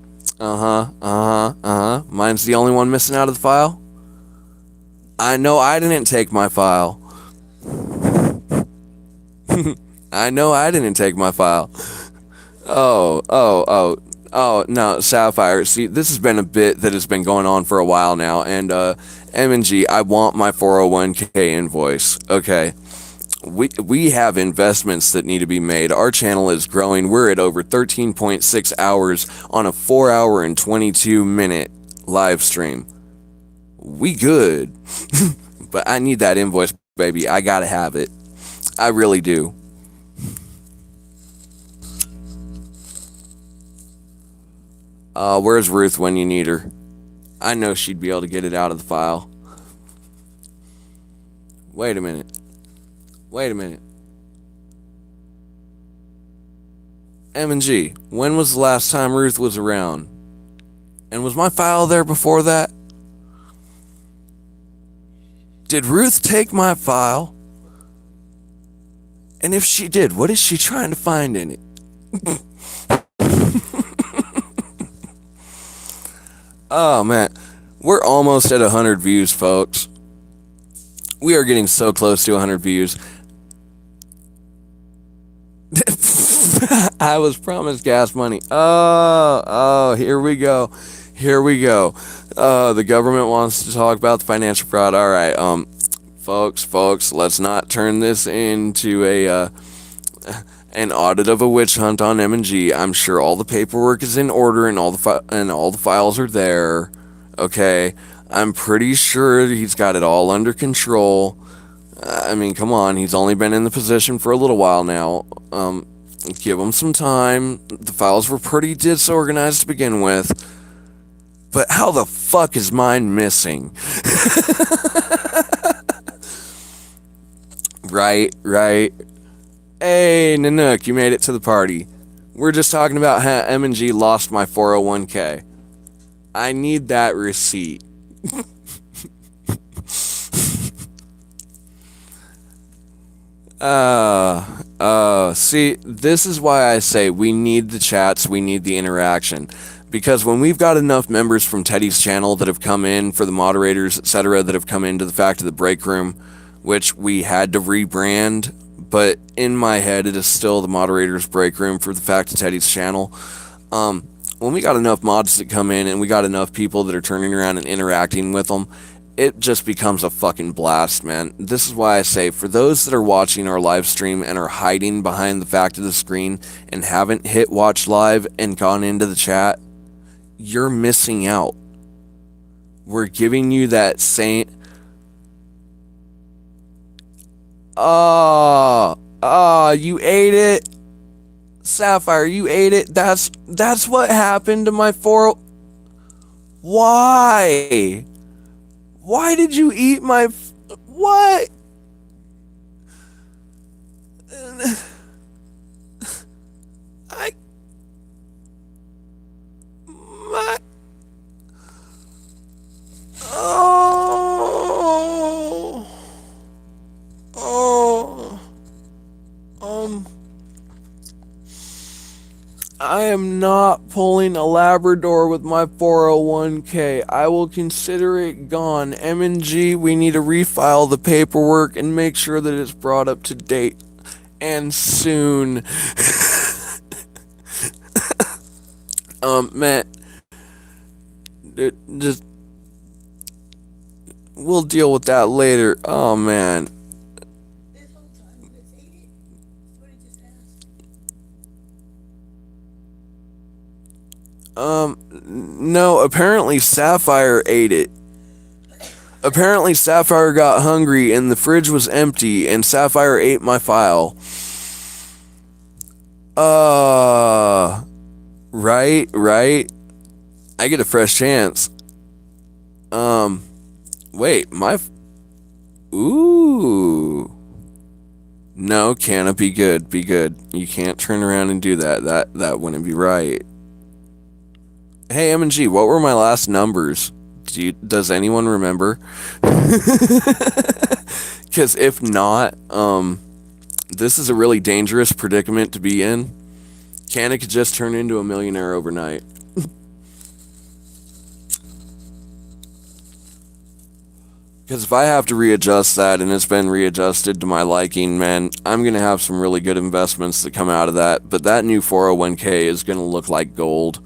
Mine's the only one missing out of the file? I know I didn't take my file. I know I didn't take my file. Oh, no, Sapphire. See, this has been a bit that has been going on for a while now, and M&G, I want my 401k invoice. Okay. We have investments that need to be made. Our channel is growing. We're at over 13.6 hours on a 4-hour and 22-minute live stream. We good. But I need that invoice, baby. I gotta have it. I really do. Where's Ruth when you need her? I know she'd be able to get it out of the file. Wait a minute. M&G, when was the last time Ruth was around? And was my file there before that? Did Ruth take my file? And if she did, what is she trying to find in it? Oh man, we're almost at 100 views, folks. We are getting so close to 100 views. I was promised gas money. Oh, here we go. The government wants to talk about the financial fraud. All right, folks, let's not turn this into an audit of a witch hunt on M&G. I'm sure all the paperwork is in order and all the files are there. Okay, I'm pretty sure he's got it all under control. I mean, come on, he's only been in the position for a little while now. Give him some time. The files were pretty disorganized to begin with. But how the fuck is mine missing? Right. Hey, Nanook, you made it to the party. We're just talking about how M&G lost my 401k. I need that receipt. See, this is why I say we need the chats, we need the interaction. Because when we've got enough members from Teddy's channel that have come in, for the moderators, etc., that have come into the Fact of the Break Room, which we had to rebrand, but in my head it is still the moderators break room for the Fact of Teddy's channel. When we got enough mods that come in and we got enough people that are turning around and interacting with them, it just becomes a fucking blast, man. This is why I say, for those that are watching our live stream and are hiding behind the fact of the screen and haven't hit watch live and gone into the chat, you're missing out. We're giving you that same... you ate it? Sapphire, you ate it? That's what happened to my 4... Why? Why did you eat my... What? am not pulling a Labrador with my 401k. I will consider it gone. M&G, we need to refile the paperwork and make sure that it's brought up to date. And soon. Man. Just... We'll deal with that later. Oh, man. This whole time when it's 80, what did you just ask? No, apparently Sapphire ate it. Apparently Sapphire got hungry and the fridge was empty and Sapphire ate my file. Right. I get a fresh chance. Wait, ooh. No, Canna, be good. You can't turn around and do that. That wouldn't be right. Hey, M&G, what were my last numbers? Does anyone remember? Because if not, this is a really dangerous predicament to be in. Canna could just turn into a millionaire overnight. Because if I have to readjust that and it's been readjusted to my liking, man, I'm going to have some really good investments that come out of that. But that new 401k is going to look like gold.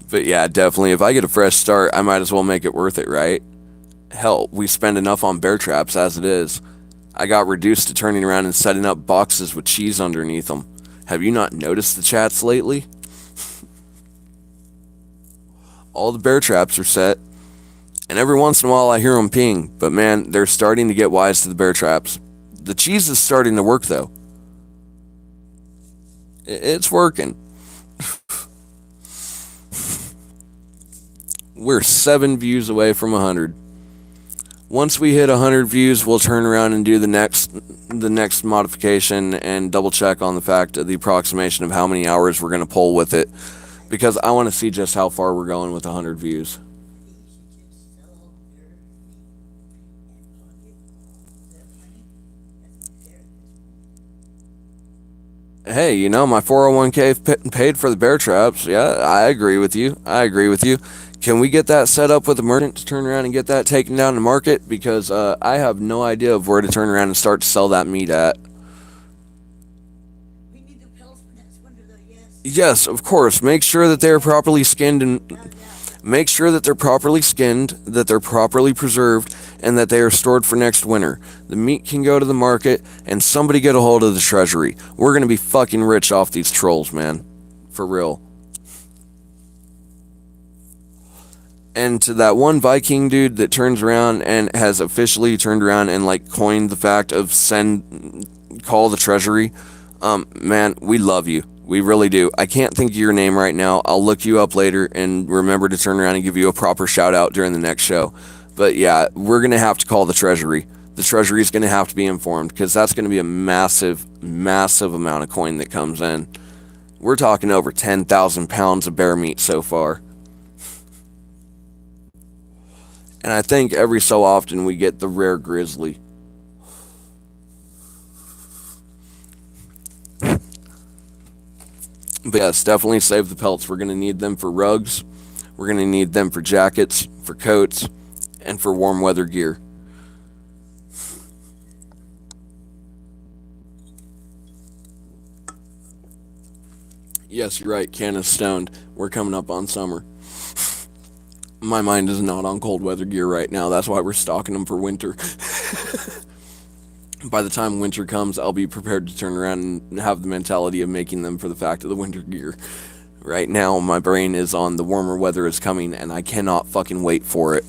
But yeah, definitely, if I get a fresh start, I might as well make it worth it, right? Hell, we spend enough on bear traps as it is. I got reduced to turning around and setting up boxes with cheese underneath them. Have you not noticed the chats lately? All the bear traps are set. And every once in a while I hear them ping. But man, they're starting to get wise to the bear traps. The cheese is starting to work though. It's working. We're 7 views away from 100. Once we hit 100 views, we'll turn around and do the next modification and double check on the fact of the approximation of how many hours we're going to pull with it. Because I want to see just how far we're going with 100 views. Hey, you know, my 401k paid for the bear traps. Yeah, I agree with you. Can we get that set up with the merchant to turn around and get that taken down to market? Because I have no idea of where to turn around and start to sell that meat at. We need the pills for next winter though, yes. Yes, of course. Make sure that they're properly skinned and make sure that they're properly skinned, that they're properly preserved, and that they are stored for next winter. The meat can go to the market, and somebody get a hold of the treasury. We're gonna be fucking rich off these trolls, man. For real. And to that one Viking dude that turns around and has officially turned around and like coined the fact of call the treasury, man, we love you. We really do. I can't think of your name right now. I'll look you up later and remember to turn around and give you a proper shout out during the next show. But yeah, we're going to have to call the treasury. The treasury is going to have to be informed because that's going to be a massive amount of coin that comes in. We're talking over 10,000 pounds of bear meat so far. And I think every so often we get the rare grizzly. But yes, definitely save the pelts. We're going to need them for rugs. We're going to need them for jackets, for coats, and for warm weather gear. Yes, you're right. Canna's stoned. We're coming up on summer. My mind is not on cold weather gear right now. That's why we're stocking them for winter. By the time winter comes, I'll be prepared to turn around and have the mentality of making them for the fact of the winter gear. Right now, my brain is on the warmer weather is coming, and I cannot fucking wait for it.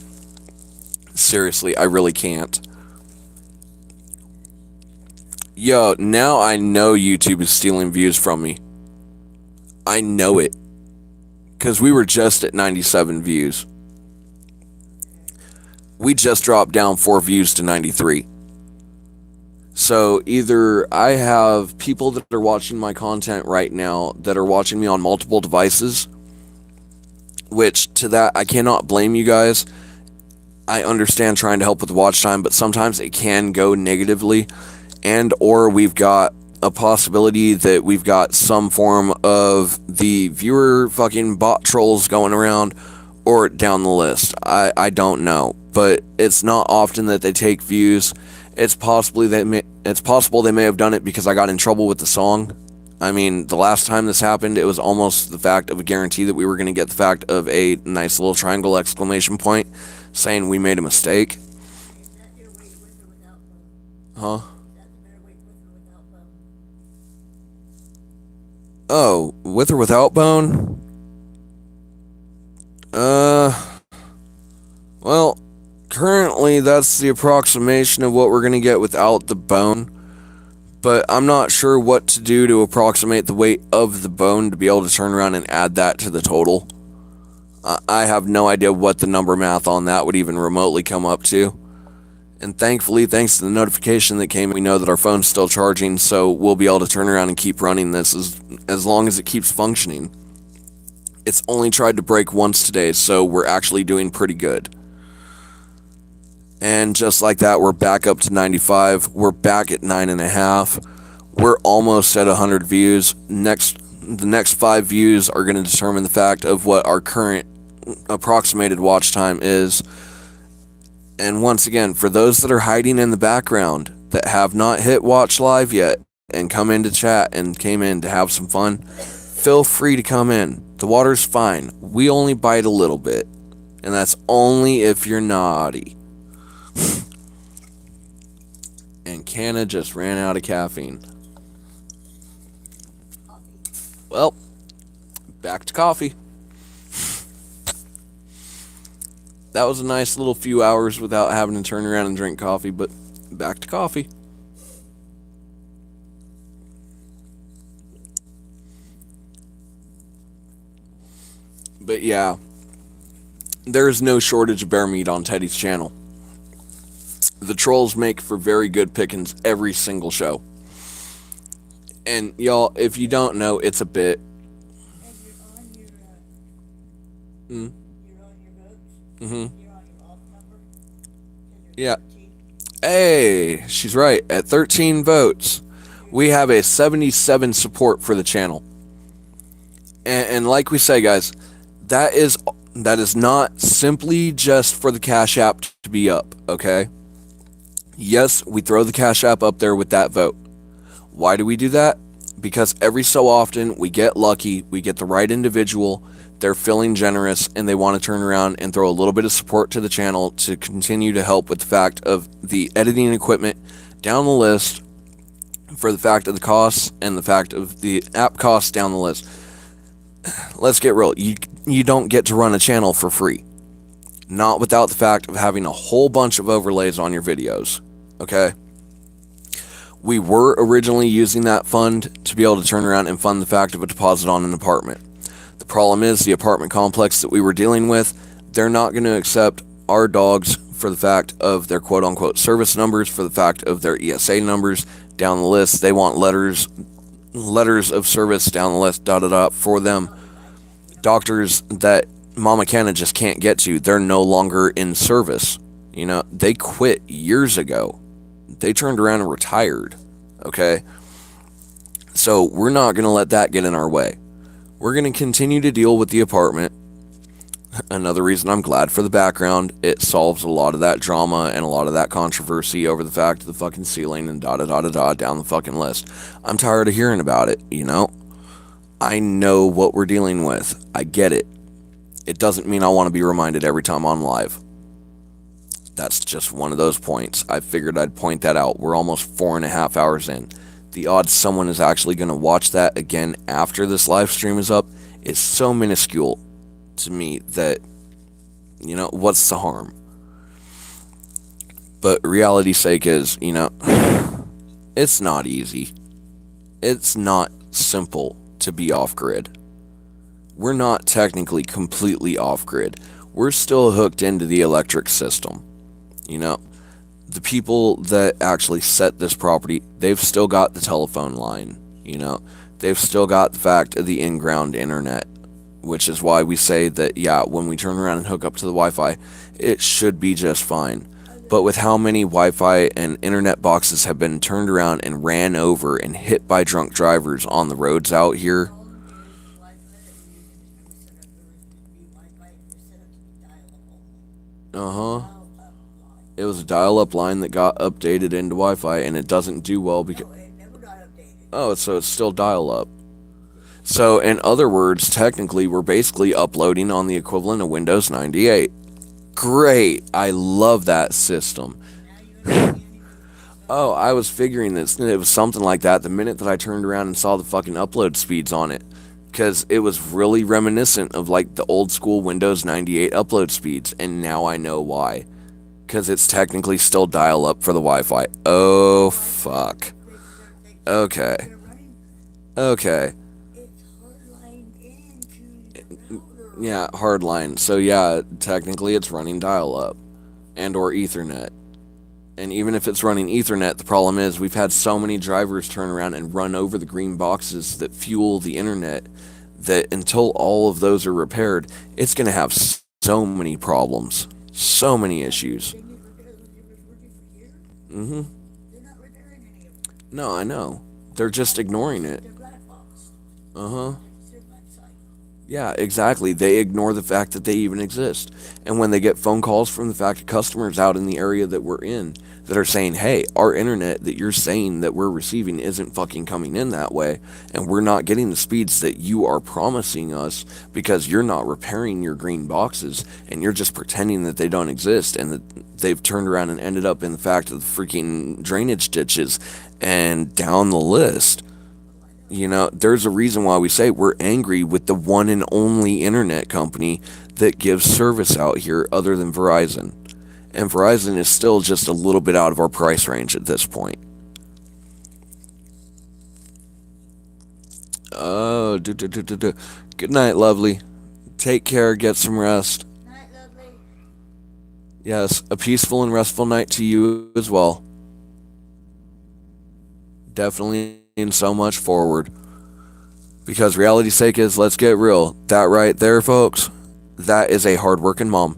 Seriously, I really can't. Yo, now I know YouTube is stealing views from me. I know it. Because we were just at 97 views. We just dropped down 4 views to 93. So either I have people that are watching my content right now that are watching me on multiple devices, which to that I cannot blame you guys. I understand trying to help with the watch time, but sometimes it can go negatively, and or we've got a possibility that we've got some form of the viewer fucking bot trolls going around, or down the list. I don't know, but it's not often that they take views. It's possible they may have done it because I got in trouble with the song. I mean, the last time this happened, it was almost the fact of a guarantee that we were going to get the fact of a nice little triangle exclamation point saying we made a mistake. Is that your weight with or without bone? Huh? Is that the better weight with or without bone? Oh, with or without bone? Well, currently that's the approximation of what we're going to get without the bone. But I'm not sure what to do to approximate the weight of the bone to be able to turn around and add that to the total. I have no idea what the number math on that would even remotely come up to. And thankfully, thanks to the notification that came, we know that our phone's still charging, so we'll be able to turn around and keep running this as long as it keeps functioning. It's only tried to break once today, so we're actually doing pretty good. And just like that, we're back up to 95. We're back at 9.5. We're almost at 100 views. The next 5 views are going to determine the fact of what our current approximated watch time is. And once again, for those that are hiding in the background that have not hit watch live yet and come into chat and came in to have some fun, feel free to come in. The water's fine. We only bite a little bit. And that's only if you're naughty. And Canna just ran out of caffeine. Well, back to coffee. That was a nice little few hours without having to turn around and drink coffee, but back to coffee. But yeah, there's no shortage of bear meat on Teddy's channel. The trolls make for very good pickings every single show. And y'all, if you don't know, it's a bit. And you're Mm. on you're on your votes? Mm-hmm. You're on your off number? 'Cause Yeah. 13. Hey, she's right. At 13 votes, we have a 77 support for the channel. And like we say, guys, that is not simply just for the Cash App to be up, okay? Yes, we throw the Cash App up there with that vote. Why do we do that? Because every so often we get lucky, we get the right individual, they're feeling generous, and they want to turn around and throw a little bit of support to the channel to continue to help with the fact of the editing equipment down the list, for the fact of the costs, and the fact of the app costs down the list. Let's get real. You don't get to run a channel for free. Not without the fact of having a whole bunch of overlays on your videos. Okay? We were originally using that fund to be able to turn around and fund the fact of a deposit on an apartment. The problem is the apartment complex that we were dealing with, they're not going to accept our dogs for the fact of their quote-unquote service numbers, for the fact of their ESA numbers down the list. They want letters of service down the list, for them. Doctors that Mama Canna just can't get to, they're no longer in service. You know, they quit years ago. They turned around and retired, okay? So we're not going to let that get in our way. We're going to continue to deal with the apartment. Another reason I'm glad for the background, it solves a lot of that drama and a lot of that controversy over the fact of the fucking ceiling and down the fucking list. I'm tired of hearing about it, you know? I know what we're dealing with. I get it. It doesn't mean I want to be reminded every time I'm live. That's just one of those points. I figured I'd point that out. We're almost 4.5 hours in. The odds someone is actually going to watch that again after this live stream is up is so minuscule to me that, you know, what's the harm? But reality's sake is, you know, it's not easy. It's not simple to be off-grid. We're not technically completely off-grid. We're still hooked into the electric system. You know, the people that actually set this property, they've still got the telephone line, you know. They've still got the fact of the in-ground internet, which is why we say that, yeah, when we turn around and hook up to the Wi-Fi, it should be just fine. but with how many Wi-Fi and internet boxes have been turned around and ran over and hit by drunk drivers on the roads out here. Uh-huh. It was a dial-up line that got updated into Wi-Fi, and it doesn't do well because... Oh, so it's still dial-up. So, in other words, technically, we're basically uploading on the equivalent of Windows 98. Great! I love that system. Oh, I was figuring that it was something like that the minute that I turned around and saw the fucking upload speeds on it. Because it was really reminiscent of like the old school Windows 98 upload speeds, and now I know why. Because it's technically still dial-up for the Wi-Fi. Oh, fuck. Okay. Okay. Yeah, hardline. So yeah, technically it's running dial-up and or Ethernet. And even if it's running Ethernet, the problem is we've had so many drivers turn around and run over the green boxes that fuel the internet that until all of those are repaired, it's going to have so many problems, so many issues. Mm-hmm. No, I know. They're just ignoring it. Uh-huh. Yeah, exactly. They ignore the fact that they even exist. And when they get phone calls from the fact that customers out in the area that we're in that are saying, hey, our internet that you're saying that we're receiving isn't fucking coming in that way, and we're not getting the speeds that you are promising us because you're not repairing your green boxes and you're just pretending that they don't exist, and that they've turned around and ended up in the fact of the freaking drainage ditches and down the list. You know, there's a reason why we say we're angry with the one and only internet company that gives service out here other than Verizon. And Verizon is still just a little bit out of our price range at this point. Oh, good night, lovely. Take care, get some rest. Night, lovely. Yes, a peaceful and restful night to you as well. Definitely lean so much forward. Because reality's sake is, let's get real. That right there, folks, that is a hard-working mom.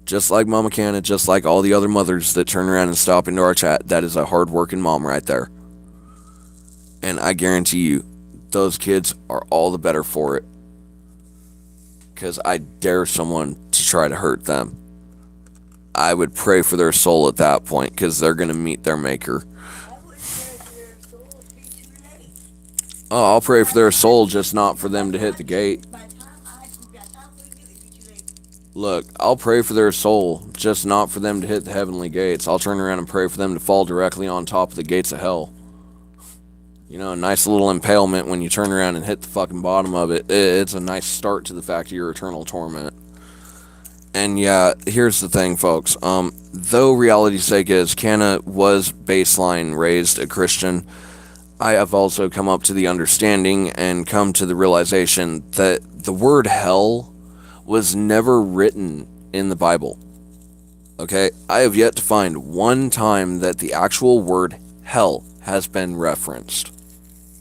Just like Mama Canna, just like all the other mothers that turn around and stop into our chat, that is a hard-working mom right there. And I guarantee you, those kids are all the better for it. Because I dare someone to try to hurt them. I would pray for their soul at that point, because they're going to meet their maker. Oh, I'll pray for their soul, just not for them to hit the gate. Look, I'll pray for their soul, just not for them to hit the heavenly gates. I'll turn around and pray for them to fall directly on top of the gates of hell. You know, a nice little impalement when you turn around and hit the fucking bottom of it. It's a nice start to the fact of your eternal torment. And yeah, here's the thing, folks. Though reality's sake is, Canna was baseline raised a Christian, I have also come up to the understanding and come to the realization that the word hell was never written in the Bible. Okay? I have yet to find one time that the actual word hell has been referenced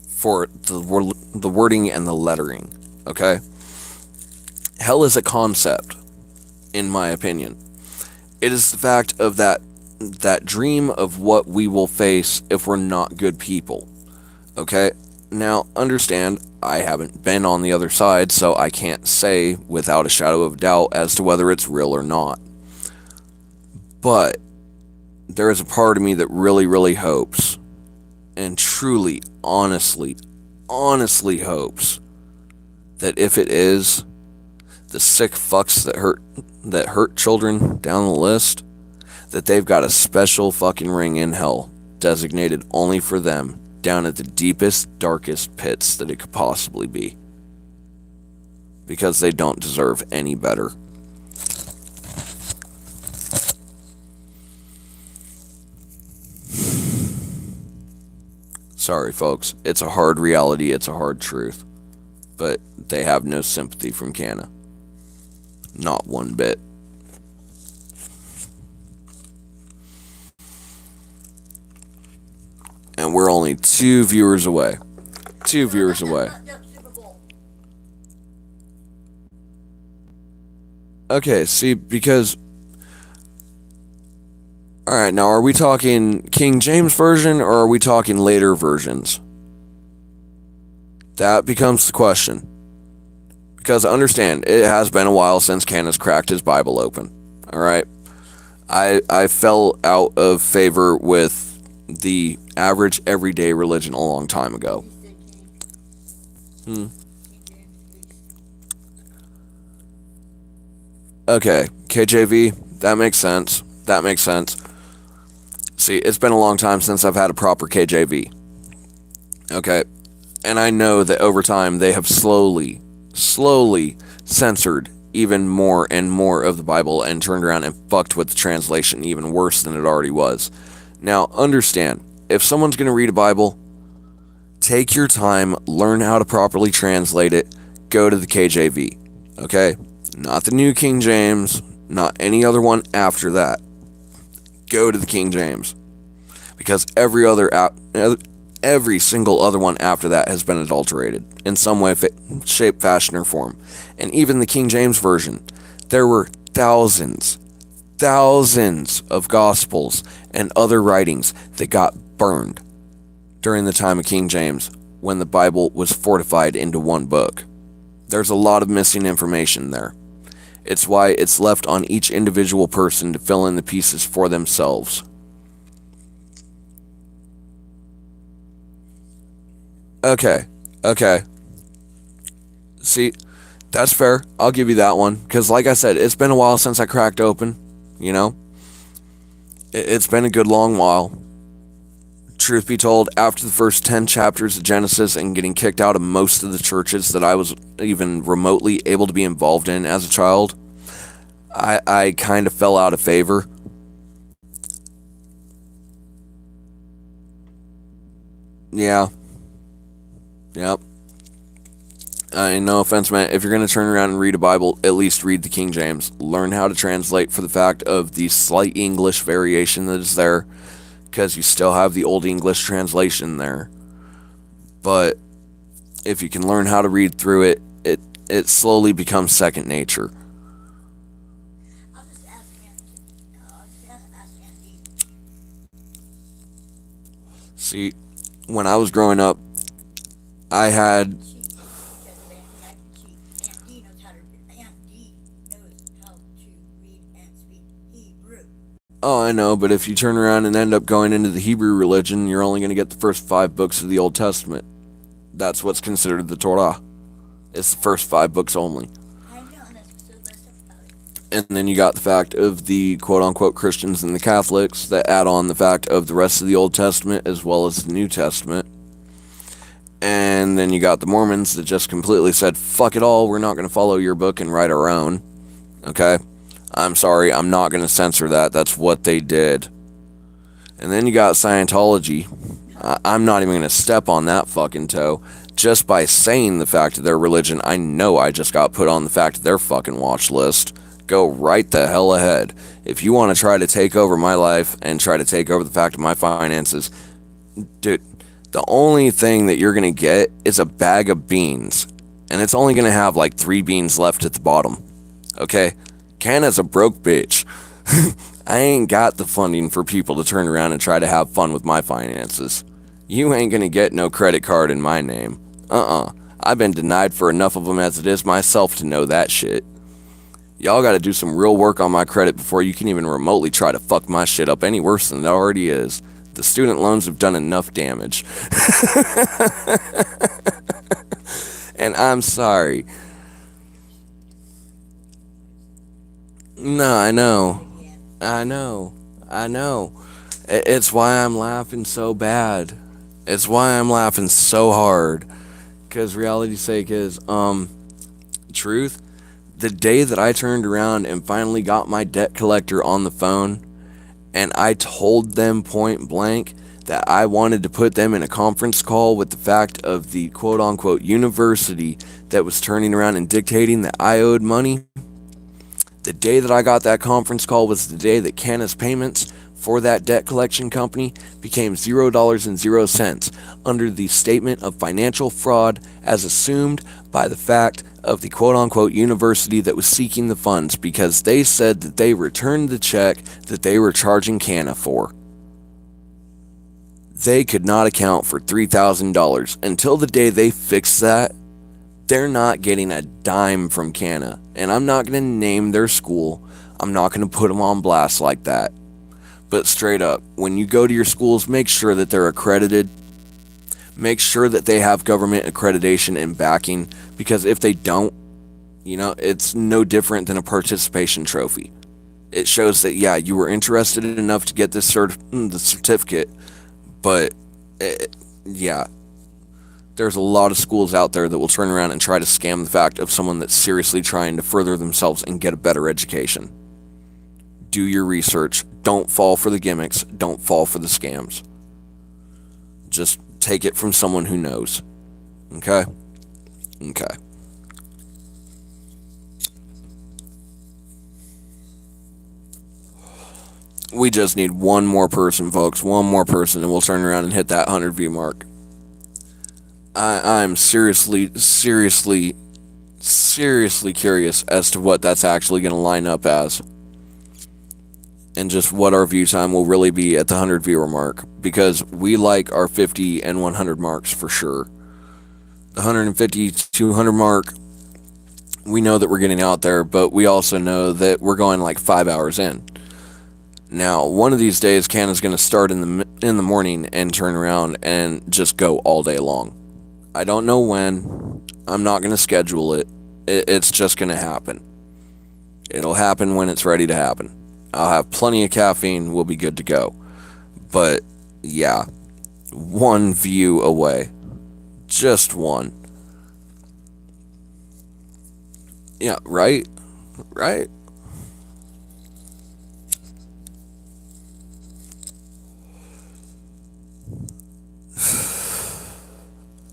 for the wording and the lettering. Okay? Hell is a concept, in my opinion. It is the fact of that dream of what we will face if we're not good people. Okay, now understand, I haven't been on the other side, so I can't say without a shadow of doubt as to whether it's real or not. But there is a part of me that really, really hopes, and truly, honestly hopes that if it is, the sick fucks that hurt children down the list, that they've got a special fucking ring in hell designated only for them, down at the deepest, darkest pits that it could possibly be. Because they don't deserve any better. Sorry, folks. It's a hard reality, it's a hard truth. But they have no sympathy from Canna. Not one bit. And we're only 2 viewers away. 2 viewers away. Okay, see, because Alright, now are we talking King James Version or are we talking later versions? That becomes the question. Because understand, it has been a while since Canna's cracked his Bible open. Alright? I fell out of favor with the average everyday religion a long time ago. Okay, KJV, that makes sense. That makes sense. See, it's been a long time since I've had a proper KJV. Okay, and I know that over time they have slowly censored even more and more of the Bible and turned around and fucked with the translation even worse than it already was. Now, understand, if someone's going to read a Bible, take your time, learn how to properly translate it, go to the KJV, okay? Not the New King James, not any other one after that. Go to the King James. Because every single other one after that has been adulterated in some way, shape, fashion, or form. And even the King James Version, there were thousands of Gospels and other writings that got burned during the time of King James when the Bible was fortified into one book. There's a lot of missing information there. It's why it's left on each individual person to fill in the pieces for themselves. Okay. See, that's fair. I'll give you that one. Because like I said, it's been a while since I cracked open. You know? It's been a good long while. Truth be told, after the first 10 chapters of Genesis and getting kicked out of most of the churches that I was even remotely able to be involved in as a child, I kind of fell out of favor. Yeah. Yep. No offense, man. If you're going to turn around and read a Bible, at least read the King James. Learn how to translate for the fact of the slight English variation that is there, because you still have the Old English translation there. But if you can learn how to read through it, it slowly becomes second nature. I'll just ask Andy. See, when I was growing up, I had... Aunt D knows how to read and speak Hebrew. Oh, I know, but if you turn around and end up going into the Hebrew religion, you're only going to get the first 5 books of the Old Testament. That's what's considered the Torah. It's the first 5 books only. I know, and that's so messed up about it. And then you got the fact of the quote-unquote Christians and the Catholics that add on the fact of the rest of the Old Testament as well as the New Testament. And then you got the Mormons that just completely said, fuck it all, we're not going to follow your book and write our own. Okay? I'm sorry, I'm not going to censor that. That's what they did. And then you got Scientology. I'm not even going to step on that fucking toe. Just by saying the fact of their religion, I know I just got put on the fact of their fucking watch list. Go right the hell ahead. If you want to try to take over my life and try to take over the fact of my finances, dude, the only thing that you're going to get is a bag of beans. And it's only going to have like 3 beans left at the bottom. Okay? Canna's a broke bitch. I ain't got the funding for people to turn around and try to have fun with my finances. You ain't going to get no credit card in my name. I've been denied for enough of them as it is myself to know that shit. Y'all got to do some real work on my credit before you can even remotely try to fuck my shit up any worse than it already is. The student loans have done enough damage. And I'm sorry. No, I know. It's why I'm laughing so bad. It's why I'm laughing so hard. Because reality's sake is, truth, the day that I turned around and finally got my debt collector on the phone, and I told them point blank that I wanted to put them in a conference call with the fact of the quote-unquote university that was turning around and dictating that I owed money, the day that I got that conference call was the day that Canna's payments for that debt collection company became $0.00 under the statement of financial fraud as assumed by the fact of the quote-unquote university that was seeking the funds, because they said that they returned the check that they were charging Canna for. They could not account for $3,000. Until the day they fix that, they're not getting a dime from Canna. And I'm not going to name their school. I'm not going to put them on blast like that. But straight up, when you go to your schools, make sure that they're accredited. Make sure that they have government accreditation and backing, because if they don't, it's no different than a participation trophy. It shows that, yeah, you were interested enough to get this the certificate, but yeah, there's a lot of schools out there that will turn around and try to scam the fact of someone that's seriously trying to further themselves and get a better education. Do your research. Don't fall for the gimmicks. Don't fall for the scams. Just take it from someone who knows. Okay? Okay. We just need one more person, folks. One more person, and we'll turn around and hit that 100 view mark. I'm seriously curious as to what that's actually going to line up as. And just what our view time will really be at the 100 viewer mark. Because we like our 50 and 100 marks for sure. The 150 to 200 mark, we know that we're getting out there, but we also know that we're going like 5 hours in. Now, one of these days, Canna's going to start in the morning and turn around and just go all day long. I don't know when. I'm not going to schedule it. It's just going to happen. It'll happen when it's ready to happen. I'll have plenty of caffeine. We'll be good to go. But, yeah. One view away. Just one. Yeah, right? Right?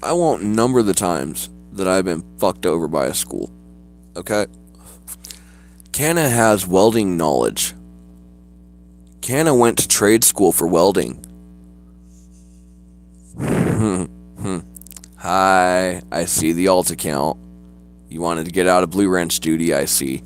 I won't number the times that I've been fucked over by a school. Okay? Canna has welding knowledge. Canna went to trade school for welding. Hi, I see the alt account. You wanted to get out of blue wrench duty, I see.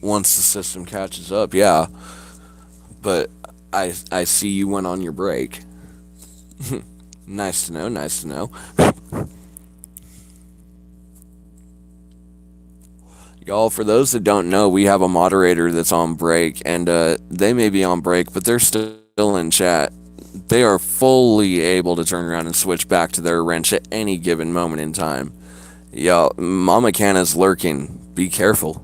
Once the system catches up, yeah. But I see you went on your break. Nice to know, nice to know. Y'all, for those that don't know, we have a moderator that's on break, and they may be on break, but they're still in chat. They are fully able to turn around and switch back to their wrench at any given moment in time. Y'all, Mama Canna's lurking. Be careful.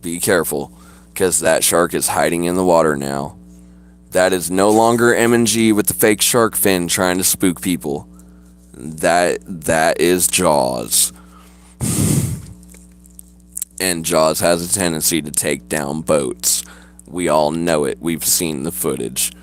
Be careful, because that shark is hiding in the water now. That is no longer M&G with the fake shark fin trying to spook people. That is Jaws. And Jaws has a tendency to take down boats. We all know it. We've seen the footage.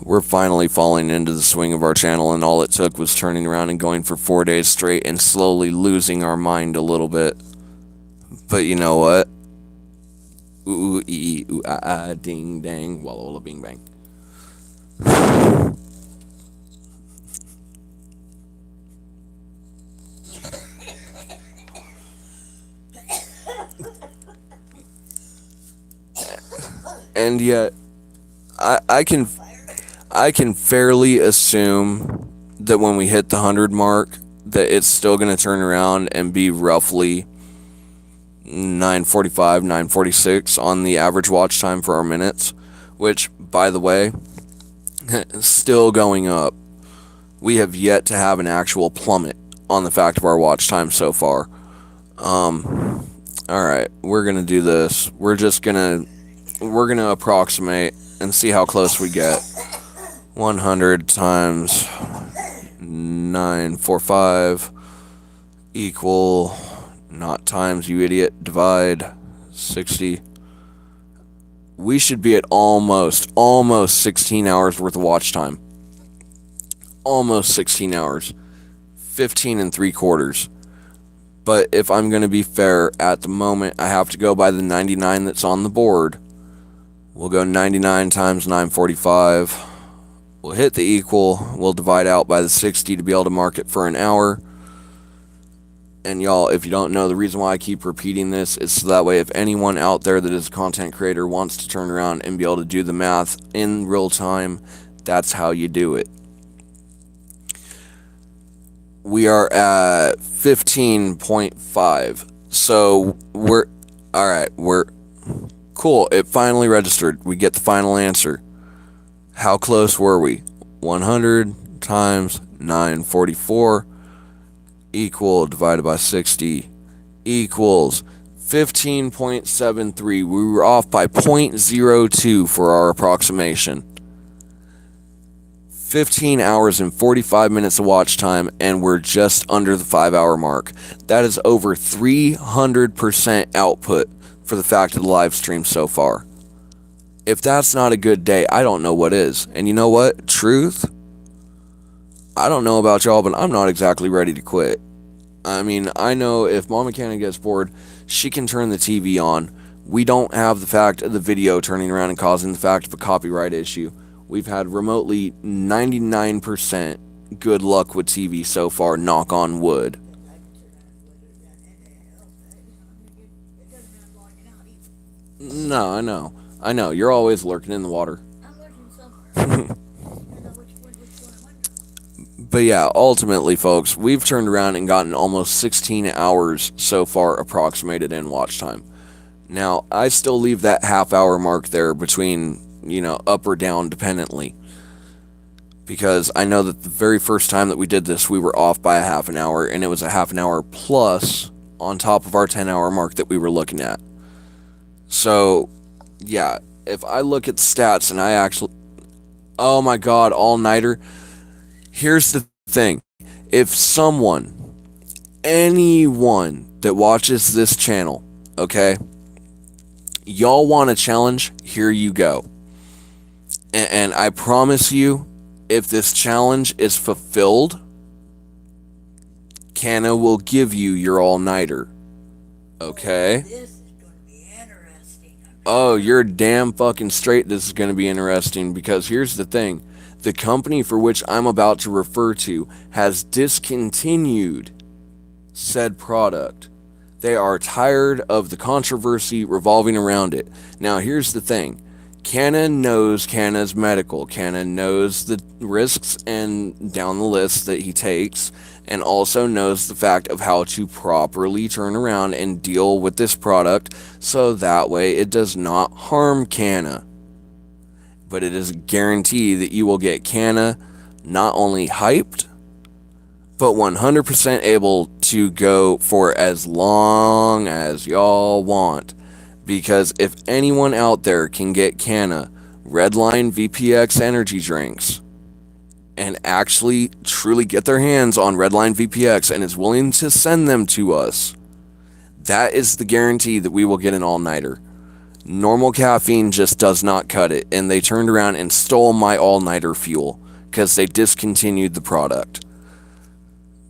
We're finally falling into the swing of our channel, and all it took was turning around and going for 4 days straight and slowly losing our mind a little bit. But you know what? Ooh, ee, ooh, ah, ah, ding, dang, walla, walla, bing, bang. And yet, I can fairly assume that when we hit the 100 mark, that it's still going to turn around and be roughly 9:45, 9:46 on the average watch time for our minutes, which, by the way, still going up. We have yet to have an actual plummet on the fact of our watch time so far. Alright, we're going to do this. We're going to approximate and see how close we get. 100 times 945 equal, not times, you idiot, divide 60. we should be at almost 16 hours worth of watch time. Almost 16 hours. 15 and 3/4. But if I'm going to be fair, at the moment, I have to go by the 99 that's on the board. We'll go 99 times 945. We'll hit the equal. We'll divide out by the 60 to be able to mark it for an hour. And y'all, if you don't know, the reason why I keep repeating this is so that way if anyone out there that is a content creator wants to turn around and be able to do the math in real time, that's how you do it. We are at 15.5. So we're cool. It finally registered. We get the final answer. How close were we? 100 times 944 equal divided by 60 equals 15.73. We were off by 0.02 for our approximation. 15 hours and 45 minutes of watch time, and we're just under the 5-hour mark. That is over 300% output for the fact of the live stream so far. If that's not a good day, I don't know what is. And you know what? Truth? I don't know about y'all, but I'm not exactly ready to quit. I mean, I know if Mama Canna gets bored, she can turn the TV on. We don't have the fact of the video turning around and causing the fact of a copyright issue. We've had remotely 99% good luck with TV so far, knock on wood. No, I know. I know. You're always lurking in the water. I'm looking somewhere. I don't know which one I'm under. But yeah, ultimately, folks, we've turned around and gotten almost 16 hours so far approximated in watch time. Now, I still leave that half-hour mark there between, up or down dependently. Because I know that the very first time that we did this, we were off by a half an hour, and it was a half an hour plus on top of our 10-hour mark that we were looking at. So, yeah, if I look at stats and I actually... Oh my god, all-nighter. Here's the thing. If anyone that watches this channel, okay, y'all want a challenge, here you go. And I promise you, if this challenge is fulfilled, Canna will give you your all-nighter. Okay? This is going to be interesting. Oh, you're damn fucking straight this is going to be interesting, because here's the thing. The company for which I'm about to refer to has discontinued said product. They are tired of the controversy revolving around it. Now, here's the thing. Canna knows Canna's medical. Canna knows the risks and down the list that he takes, and also knows the fact of how to properly turn around and deal with this product so that way it does not harm Canna. But it is a guarantee that you will get Canna not only hyped, but 100% able to go for as long as y'all want. Because if anyone out there can get Canna Redline VPX energy drinks and actually truly get their hands on Redline VPX and is willing to send them to us, that is the guarantee that we will get an all-nighter. Normal caffeine just does not cut it, and they turned around and stole my all-nighter fuel because they discontinued the product.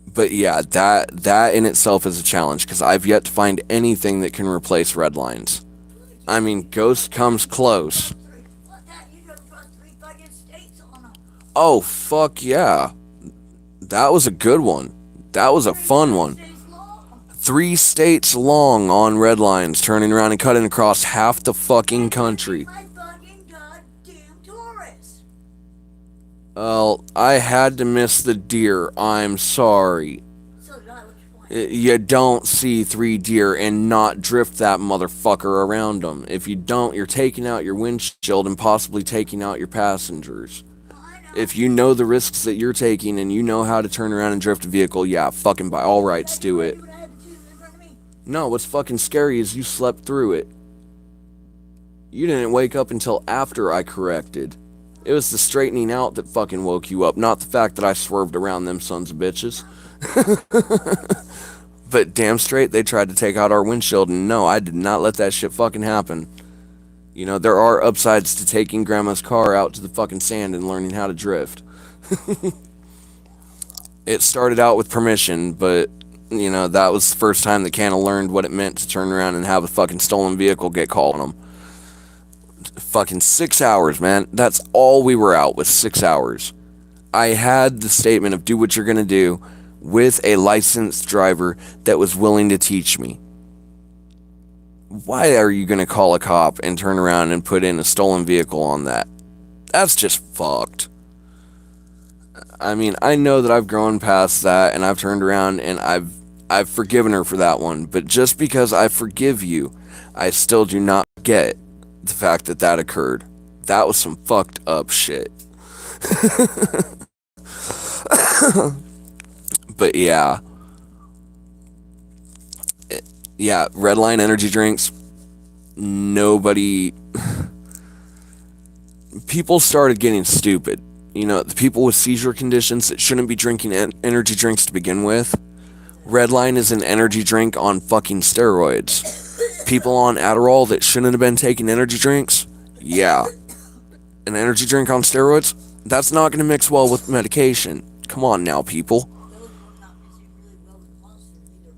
But yeah, that in itself is a challenge, because I've yet to find anything that can replace Redlines. I mean, Ghost comes close. What that? You just run 3 fucking states on them. Oh, fuck yeah. That was a good one. That was a fun one. States long. 3 states long on Redlines, turning around and cutting across half the fucking country. My fucking goddamn tourists. Well, I had to miss the deer. I'm sorry. So did I, which one? You don't see 3 deer and not drift that motherfucker around them. If you don't, you're taking out your windshield and possibly taking out your passengers. I know. If you know the risks that you're taking and you know how to turn around and drift a vehicle, yeah, fucking by all rights do it. What I had to choose in front of me. No, what's fucking scary is you slept through it. You didn't wake up until after I corrected. It was the straightening out that fucking woke you up, not the fact that I swerved around them sons of bitches. But damn straight, they tried to take out our windshield, and no, I did not let that shit fucking happen. You know, there are upsides to taking grandma's car out to the fucking sand and learning how to drift. It started out with permission, but, you know, that was the first time that Canna learned what it meant to turn around and have a fucking stolen vehicle get called on them. Fucking 6 hours, man. That's all we were out with, 6 hours. I had the statement of do what you're gonna do with a licensed driver that was willing to teach me. Why are you gonna call a cop and turn around and put in a stolen vehicle on that? That's just fucked. I mean, I know that I've grown past that and I've turned around and I've forgiven her for that one, but just because I forgive you, I still do not get the fact that that occurred. That was some fucked up shit. But yeah. Yeah, Redline energy drinks. Nobody. People started getting stupid. You know, the people with seizure conditions that shouldn't be drinking energy drinks to begin with. Redline is an energy drink on fucking steroids. People on Adderall that shouldn't have been taking energy drinks. Yeah. An energy drink on steroids? That's not going to mix well with medication. Come on now, people. Those were not mixing really well with monster either.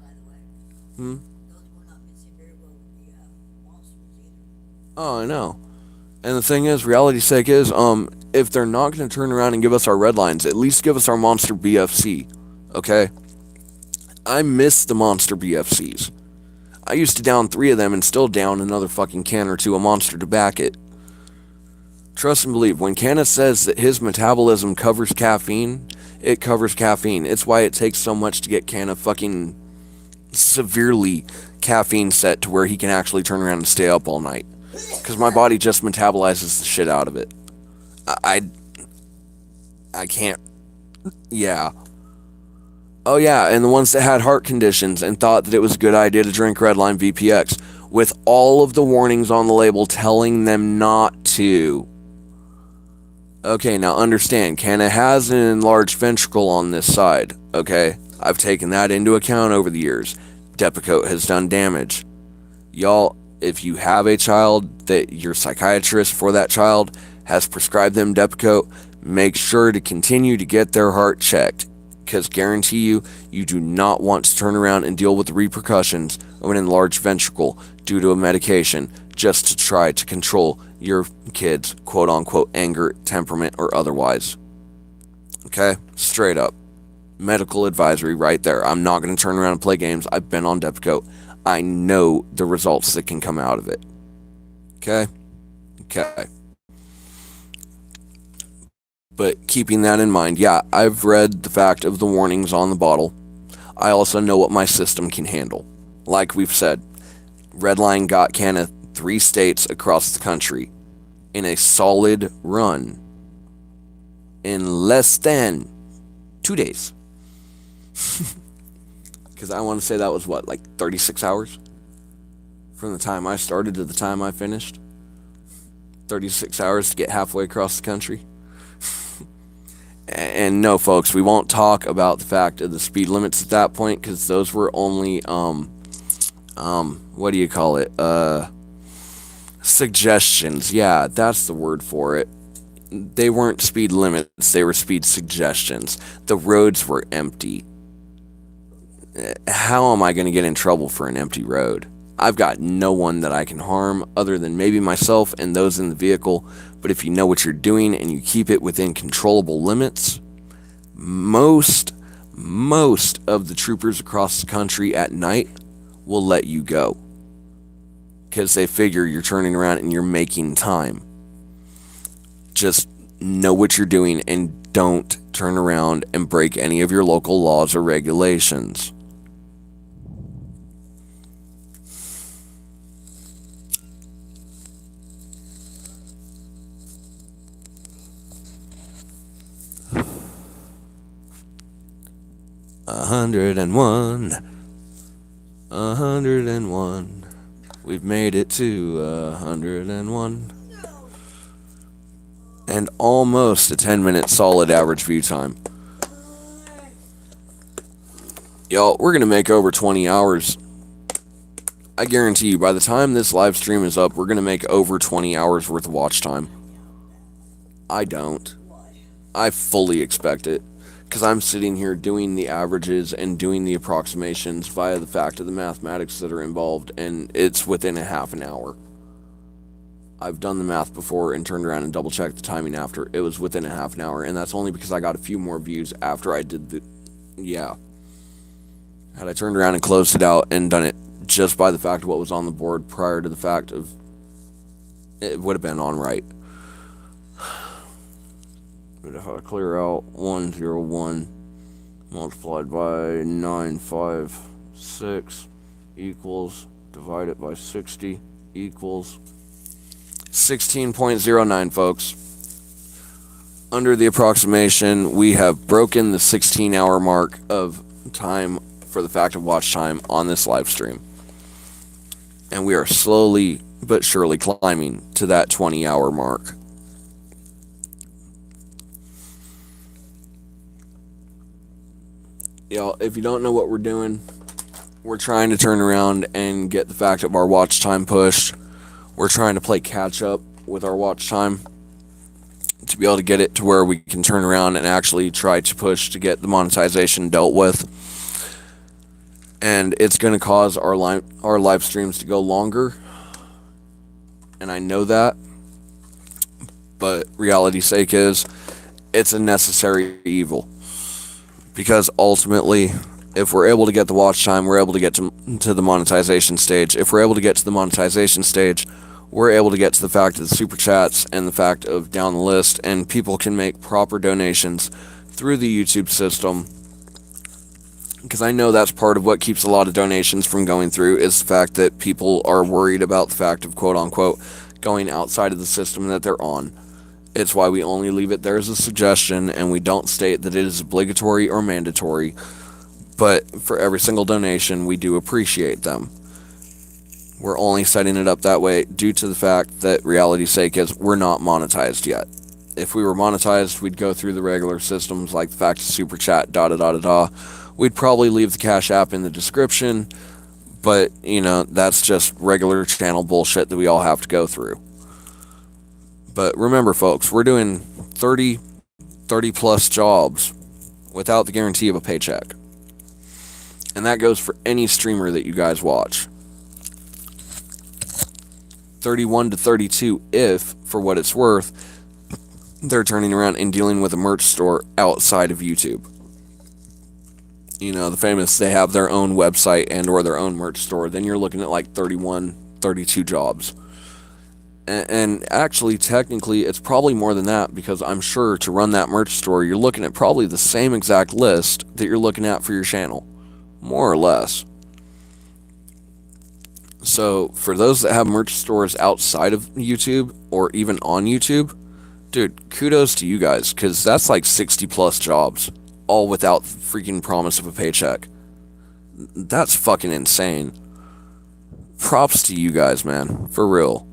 By the way. Those were not mixing very well with the monsters either. Oh, I know. And the thing is, reality's sake is, if they're not going to turn around and give us our red lines, at least give us our Monster BFC, okay? I miss the Monster BFCs. I used to down 3 of them and still down another fucking can or 2 of Monster to back it. Trust and believe, when Canna says that his metabolism covers caffeine, it covers caffeine. It's why it takes so much to get Canna fucking severely caffeine set to where he can actually turn around and stay up all night. Because my body just metabolizes the shit out of it. I can't. Yeah. Oh yeah, and the ones that had heart conditions and thought that it was a good idea to drink Redline VPX with all of the warnings on the label telling them not to. Okay, now understand, Canna has an enlarged ventricle on this side, okay? I've taken that into account over the years. Depakote has done damage. Y'all, if you have a child that your psychiatrist for that child has prescribed them Depakote, make sure to continue to get their heart checked. Because guarantee you, you do not want to turn around and deal with the repercussions of an enlarged ventricle due to a medication just to try to control your kid's quote-unquote anger, temperament, or otherwise. Okay? Straight up. Medical advisory right there. I'm not going to turn around and play games. I've been on Depakote. I know the results that can come out of it. Okay? Okay. But keeping that in mind, yeah, I've read the fact of the warnings on the bottle. I also know what my system can handle. Like we've said, Redline got Canna 3 states across the country in a solid run in less than 2 days. Because I want to say that was what, like 36 hours? From the time I started to the time I finished? 36 hours to get halfway across the country? And no, folks, we won't talk about the fact of the speed limits at that point, because those were only, what do you call it? Suggestions. Yeah, that's the word for it. They weren't speed limits, they were speed suggestions. The roads were empty. How am I going to get in trouble for an empty road? I've got no one that I can harm other than maybe myself and those in the vehicle, but if you know what you're doing and you keep it within controllable limits, most of the troopers across the country at night will let you go. Because they figure you're turning around and you're making time. Just know what you're doing and don't turn around and break any of your local laws or regulations. $101. We've made it to 101. And almost a 10-minute solid average view time. Y'all, we're going to make over 20 hours. I guarantee you, by the time this live stream is up, we're going to make over 20 hours worth of watch time. I don't. I fully expect it. Because I'm sitting here doing the averages and doing the approximations via the fact of the mathematics that are involved, and it's within a half an hour. I've done the math before and turned around and double checked the timing after. It was within a half an hour, and that's only because I got a few more views after I did the... Yeah. Had I turned around and closed it out and done it just by the fact of what was on the board prior to the fact of... It would have been on right. But if I clear out 101 multiplied by 956 equals, divide it by 60 equals 16.09, folks. Under the approximation, we have broken the 16-hour mark of time for the fact of watch time on this live stream. And we are slowly but surely climbing to that 20-hour mark. Y'all, if you don't know what we're doing, we're trying to turn around and get the fact of our watch time pushed. We're trying to play catch up with our watch time to be able to get it to where we can turn around and actually try to push to get the monetization dealt with. And it's going to cause our live streams to go longer. And I know that. But reality's sake is, it's a necessary evil. Because ultimately, if we're able to get the watch time, we're able to get to the monetization stage. If we're able to get to the monetization stage, we're able to get to the fact of the super chats and the fact of down the list, and people can make proper donations through the YouTube system. Because I know that's part of what keeps a lot of donations from going through, is the fact that people are worried about the fact of quote-unquote going outside of the system that they're on. It's why we only leave it there as a suggestion, and we don't state that it is obligatory or mandatory. But for every single donation, we do appreciate them. We're only setting it up that way due to the fact that reality's sake is we're not monetized yet. If we were monetized, we'd go through the regular systems like the fact of super chat, da-da-da-da-da. We'd probably leave the Cash App in the description, but, you know, that's just regular channel bullshit that we all have to go through. But remember, folks, we're doing 30 plus jobs without the guarantee of a paycheck. And that goes for any streamer that you guys watch. 31 to 32 if, for what it's worth, they're turning around and dealing with a merch store outside of YouTube. You know, the famous, they have their own website and or their own merch store. Then you're looking at like 31, 32 jobs. And actually, technically, it's probably more than that, because I'm sure to run that merch store, you're looking at probably the same exact list that you're looking at for your channel. More or less. So, for those that have merch stores outside of YouTube, or even on YouTube, dude, kudos to you guys, because that's like 60 plus jobs, all without freaking promise of a paycheck. That's fucking insane. Props to you guys, man. For real.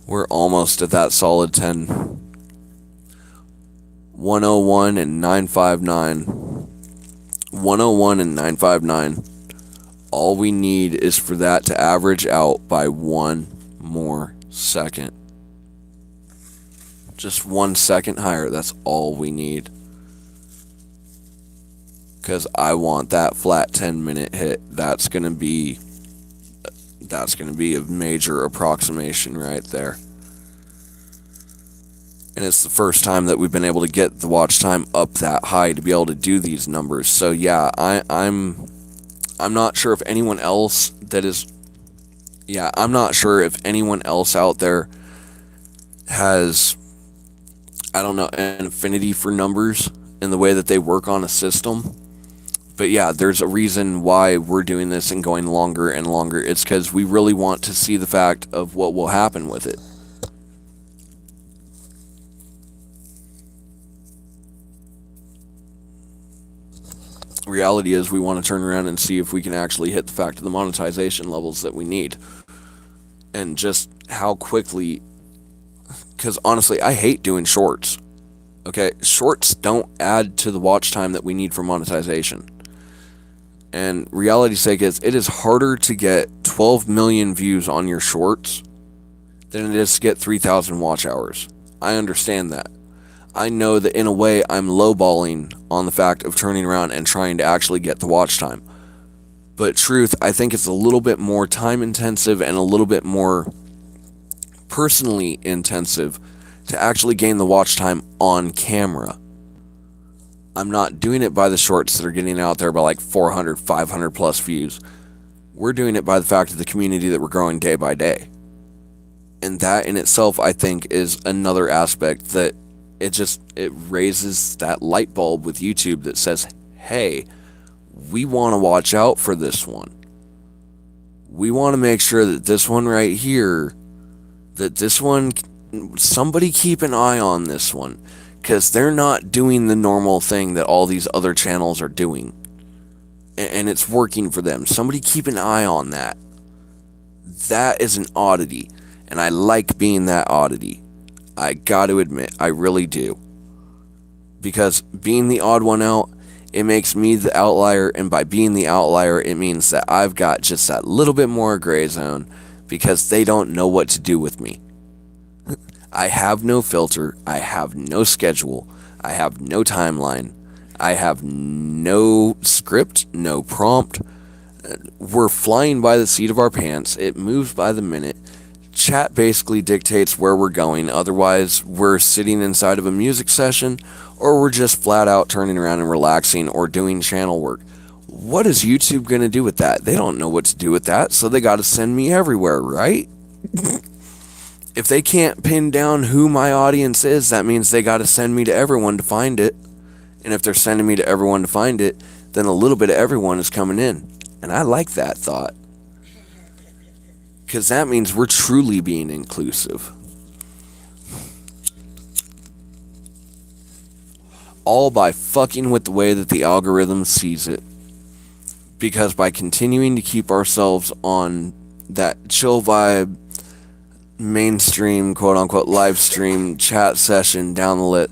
We're almost at that solid 10. 101 and 959. 101 and 959. All we need is for that to average out by 1 more second. Just 1 second higher, that's all we need. Because I want that flat 10-minute hit. That's going to be a major approximation right there. And it's the first time that we've been able to get the watch time up that high to be able to do these numbers. So yeah, I'm not sure if anyone else I'm not sure if anyone else out there has, I don't know, an affinity for numbers and the way that they work on a system. But yeah, there's a reason why we're doing this and going longer and longer. It's because we really want to see the fact of what will happen with it. reality is we want to turn around and see if we can actually hit the fact of the monetization levels that we need. And just how quickly, because honestly, I hate doing shorts. Okay, shorts don't add to the watch time that we need for monetization. And reality's sake is, it is harder to get 12 million views on your shorts than it is to get 3,000 watch hours. I understand that. I know that in a way I'm lowballing on the fact of turning around and trying to actually get the watch time. But truth, I think it's a little bit more time intensive and a little bit more personally intensive to actually gain the watch time on camera. I'm not doing it by the shorts that are getting out there by like 400, 500 plus views. We're doing it by the fact of the community that we're growing day by day. And that in itself, I think, is another aspect that it raises that light bulb with YouTube that says, hey, we want to watch out for this one. We want to make sure that this one right here, somebody keep an eye on this one, because they're not doing the normal thing that all these other channels are doing. And it's working for them. Somebody keep an eye on that. That is an oddity. And I like being that oddity. I got to admit, I really do. Because being the odd one out, it makes me the outlier. And by being the outlier, it means that I've got just that little bit more gray zone. Because they don't know what to do with me. I have no filter. I have no schedule. I have no timeline. I have no script, no prompt. We're flying by the seat of our pants. It moves by the minute. Chat basically dictates where we're going. Otherwise, we're sitting inside of a music session, or we're just flat out turning around and relaxing or doing channel work. What is YouTube going to do with that? They don't know what to do with that, so they got to send me everywhere, right? If they can't pin down who my audience is, that means they got to send me to everyone to find it. And if they're sending me to everyone to find it, then a little bit of everyone is coming in. And I like that thought. Because that means we're truly being inclusive. All by fucking with the way that the algorithm sees it. Because by continuing to keep ourselves on that chill vibe, mainstream, quote-unquote, live stream, chat session, down the lit,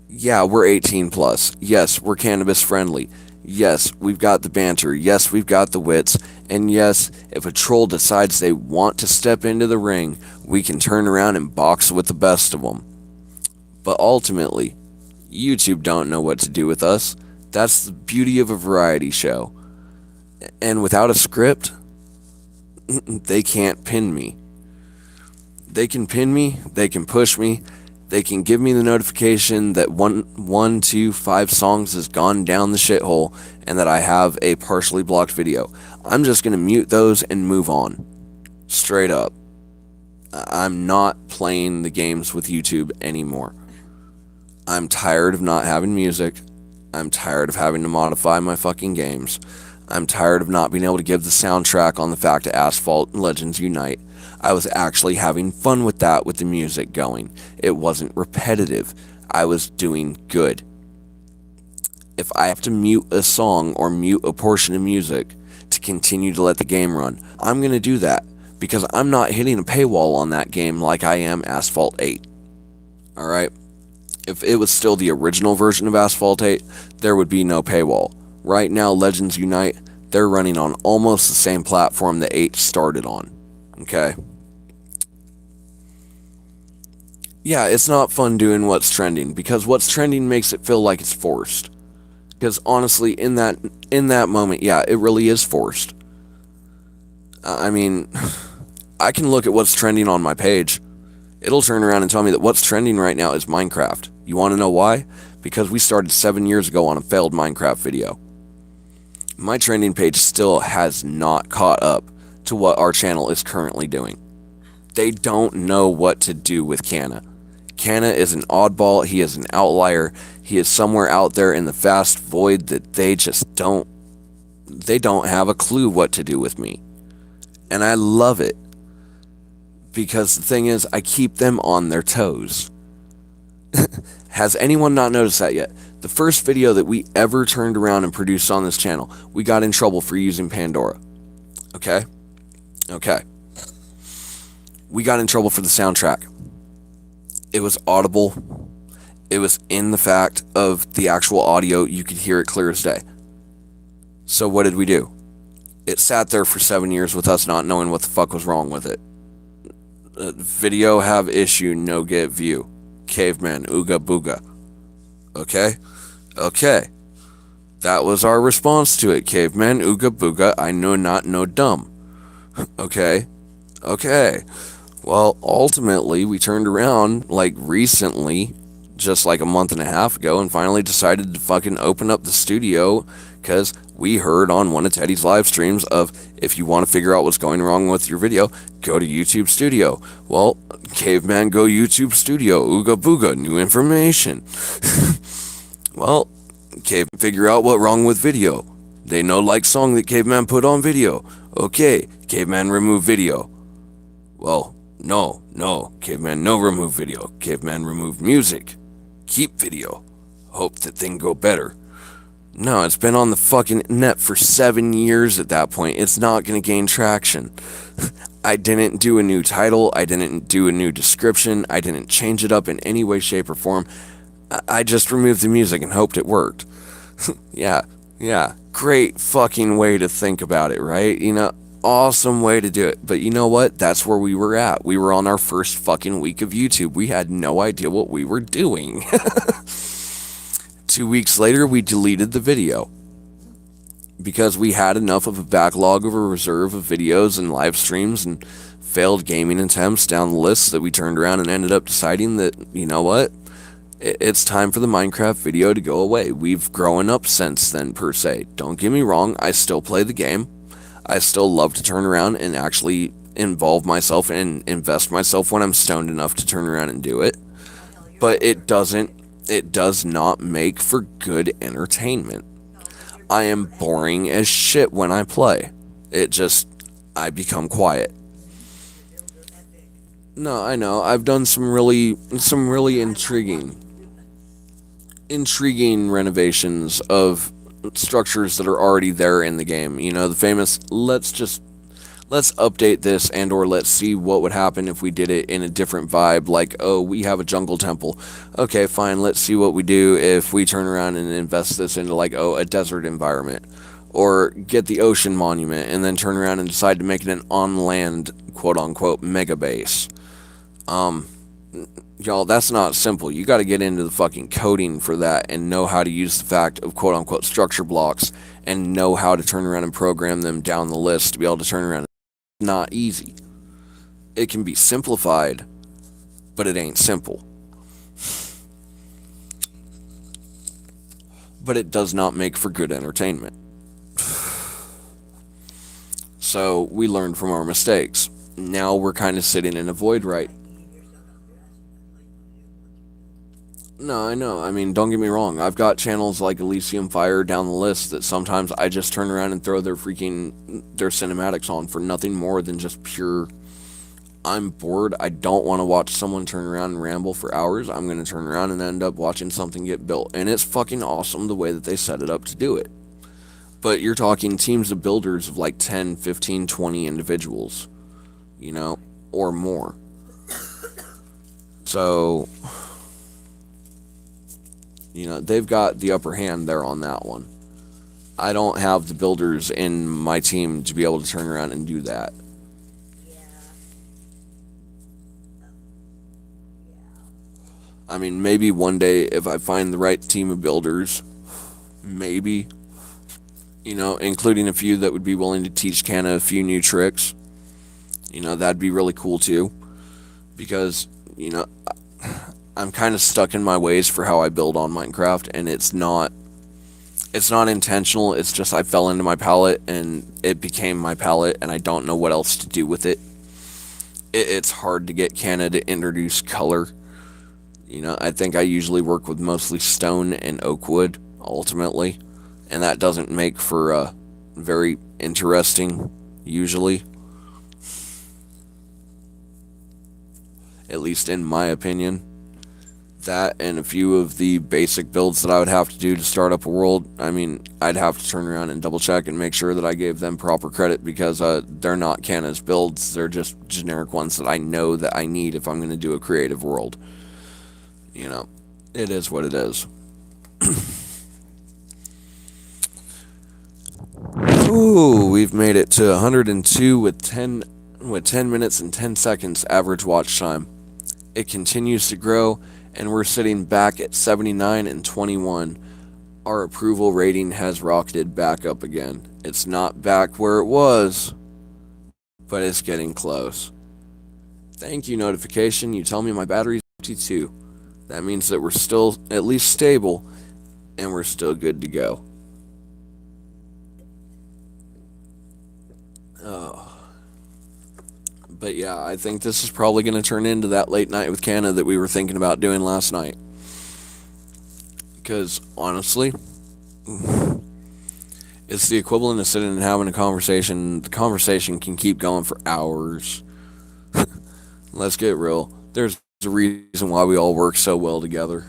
yeah, we're 18 plus. Yes, we're cannabis friendly. Yes, we've got the banter. Yes, we've got the wits. And yes, if a troll decides they want to step into the ring, we can turn around and box with the best of them. But ultimately, YouTube don't know what to do with us. That's the beauty of a variety show. And without a script, they can't pin me. They can pin me, they can push me, they can give me the notification that 1, 2, 5 songs has gone down the shithole and that I have a partially blocked video. I'm just going to mute those and move on. Straight up. I'm not playing the games with YouTube anymore. I'm tired of not having music. I'm tired of having to modify my fucking games. I'm tired of not being able to give the soundtrack on the fact of Asphalt and Legends Unite. I was actually having fun with that with the music going. It wasn't repetitive. I was doing good. If I have to mute a song or mute a portion of music to continue to let the game run, I'm going to do that because I'm not hitting a paywall on that game like I am Asphalt 8. Alright? If it was still the original version of Asphalt 8, there would be no paywall. Right now, Legends Unite, they're running on almost the same platform that 8 started on. Okay? Yeah, it's not fun doing what's trending, because what's trending makes it feel like it's forced. Because honestly, in that moment, yeah, it really is forced. I mean, I can look at what's trending on my page. It'll turn around and tell me that what's trending right now is Minecraft. You want to know why? Because we started 7 years ago on a failed Minecraft video. My trending page still has not caught up to what our channel is currently doing. They don't know what to do with Canna. Canna is an oddball. He is an outlier. He is somewhere out there in the vast void that they just don't have a clue what to do with me. And I love it. Because the thing is, I keep them on their toes. Has anyone not noticed that yet? The first video that we ever turned around and produced on this channel, we got in trouble for using Pandora. Okay? Okay. We got in trouble for the soundtrack. It was audible. It was in the fact of the actual audio. You could hear it clear as day. So what did we do? It sat there for 7 years with us not knowing what the fuck was wrong with it. Video have issue, no get view. Caveman, ooga booga. Okay? Okay. That was our response to it. Caveman, ooga booga, I know not no dumb. Okay? Okay. Well, ultimately, we turned around, like, recently, just like a month and a half ago, and finally decided to fucking open up the studio, because we heard on one of Teddy's live streams of, if you want to figure out what's going wrong with your video, go to YouTube Studio. Well, Caveman, go YouTube Studio, ooga booga, new information. Well, figure out what wrong with video. They no like song that Caveman put on video. Okay, Caveman remove video. Well, no, Caveman no remove video. Caveman remove music. Keep video. Hope that thing go better. No, it's been on the fucking net for 7 years at that point. It's not gonna gain traction. I didn't do a new title. I didn't do a new description. I didn't change it up in any way, shape, or form. I just removed the music and hoped it worked. Yeah. Great fucking way to think about it, right? You know, awesome way to do it. But you know what? That's where we were at. We were on our first fucking week of YouTube. We had no idea what we were doing. 2 weeks later, we deleted the video. Because we had enough of a backlog of a reserve of videos and live streams and failed gaming attempts down the list that we turned around and ended up deciding that, you know what? It's time for the Minecraft video to go away. We've grown up since then, per se. Don't get me wrong, I still play the game. I still love to turn around and actually involve myself and invest myself when I'm stoned enough to turn around and do it. But it does not make for good entertainment. I am boring as shit when I play. I become quiet. No, I know. I've done some really intriguing renovations of structures that are already there in the game. You know, the famous let's update this and or let's see what would happen if we did it in a different vibe, like, oh, we have a jungle temple. Okay, fine, let's see what we do if we turn around and invest this into, like, oh, a desert environment. Or get the ocean monument and then turn around and decide to make it an on-land, quote-unquote, mega base. Y'all, that's not simple. You got to get into the fucking coding for that and know how to use the fact of quote-unquote structure blocks and know how to turn around and program them down the list to be able to turn around. It's not easy. It can be simplified, but it ain't simple. But it does not make for good entertainment. So we learned from our mistakes. Now we're kind of sitting in a void right. No, I know. I mean, don't get me wrong. I've got channels like Elysium Fire down the list that sometimes I just turn around and throw their cinematics on for nothing more than just pure, I'm bored. I don't want to watch someone turn around and ramble for hours. I'm going to turn around and end up watching something get built. And it's fucking awesome the way that they set it up to do it. But you're talking teams of builders of like 10, 15, 20 individuals, you know, or more. So, you know, they've got the upper hand there on that one. I don't have the builders in my team to be able to turn around and do that. I mean, maybe one day if I find the right team of builders, maybe, you know, including a few that would be willing to teach Canna a few new tricks, you know, that'd be really cool too. Because, you know, I'm kind of stuck in my ways for how I build on Minecraft, and it's not intentional. It's just I fell into my palette and it became my palette, and I don't know what else to do with it. It's hard to get Canna to introduce color. You know, I think I usually work with mostly stone and oak wood ultimately, and that doesn't make for very interesting usually, at least in my opinion. that and a few of the basic builds that I would have to do to start up a world, I mean, I'd have to turn around and double check and make sure that I gave them proper credit, because they're not Canna's builds. They're just generic ones that I know that I need if I'm going to do a creative world. You know, it is what it is. Ooh, we've made it to 102 with 10 minutes and 10 seconds average watch time. It continues to grow, and we're sitting back at 79 and 21. Our approval rating has rocketed back up again. It's not back where it was, but it's getting close. Thank you, notification. You tell me my battery's 52. That means that we're still at least stable, and we're still good to go. Oh. But yeah, I think this is probably going to turn into that late night with Canna that we were thinking about doing last night. Because, honestly, it's the equivalent of sitting and having a conversation. The conversation can keep going for hours. Let's get real. There's a reason why we all work so well together.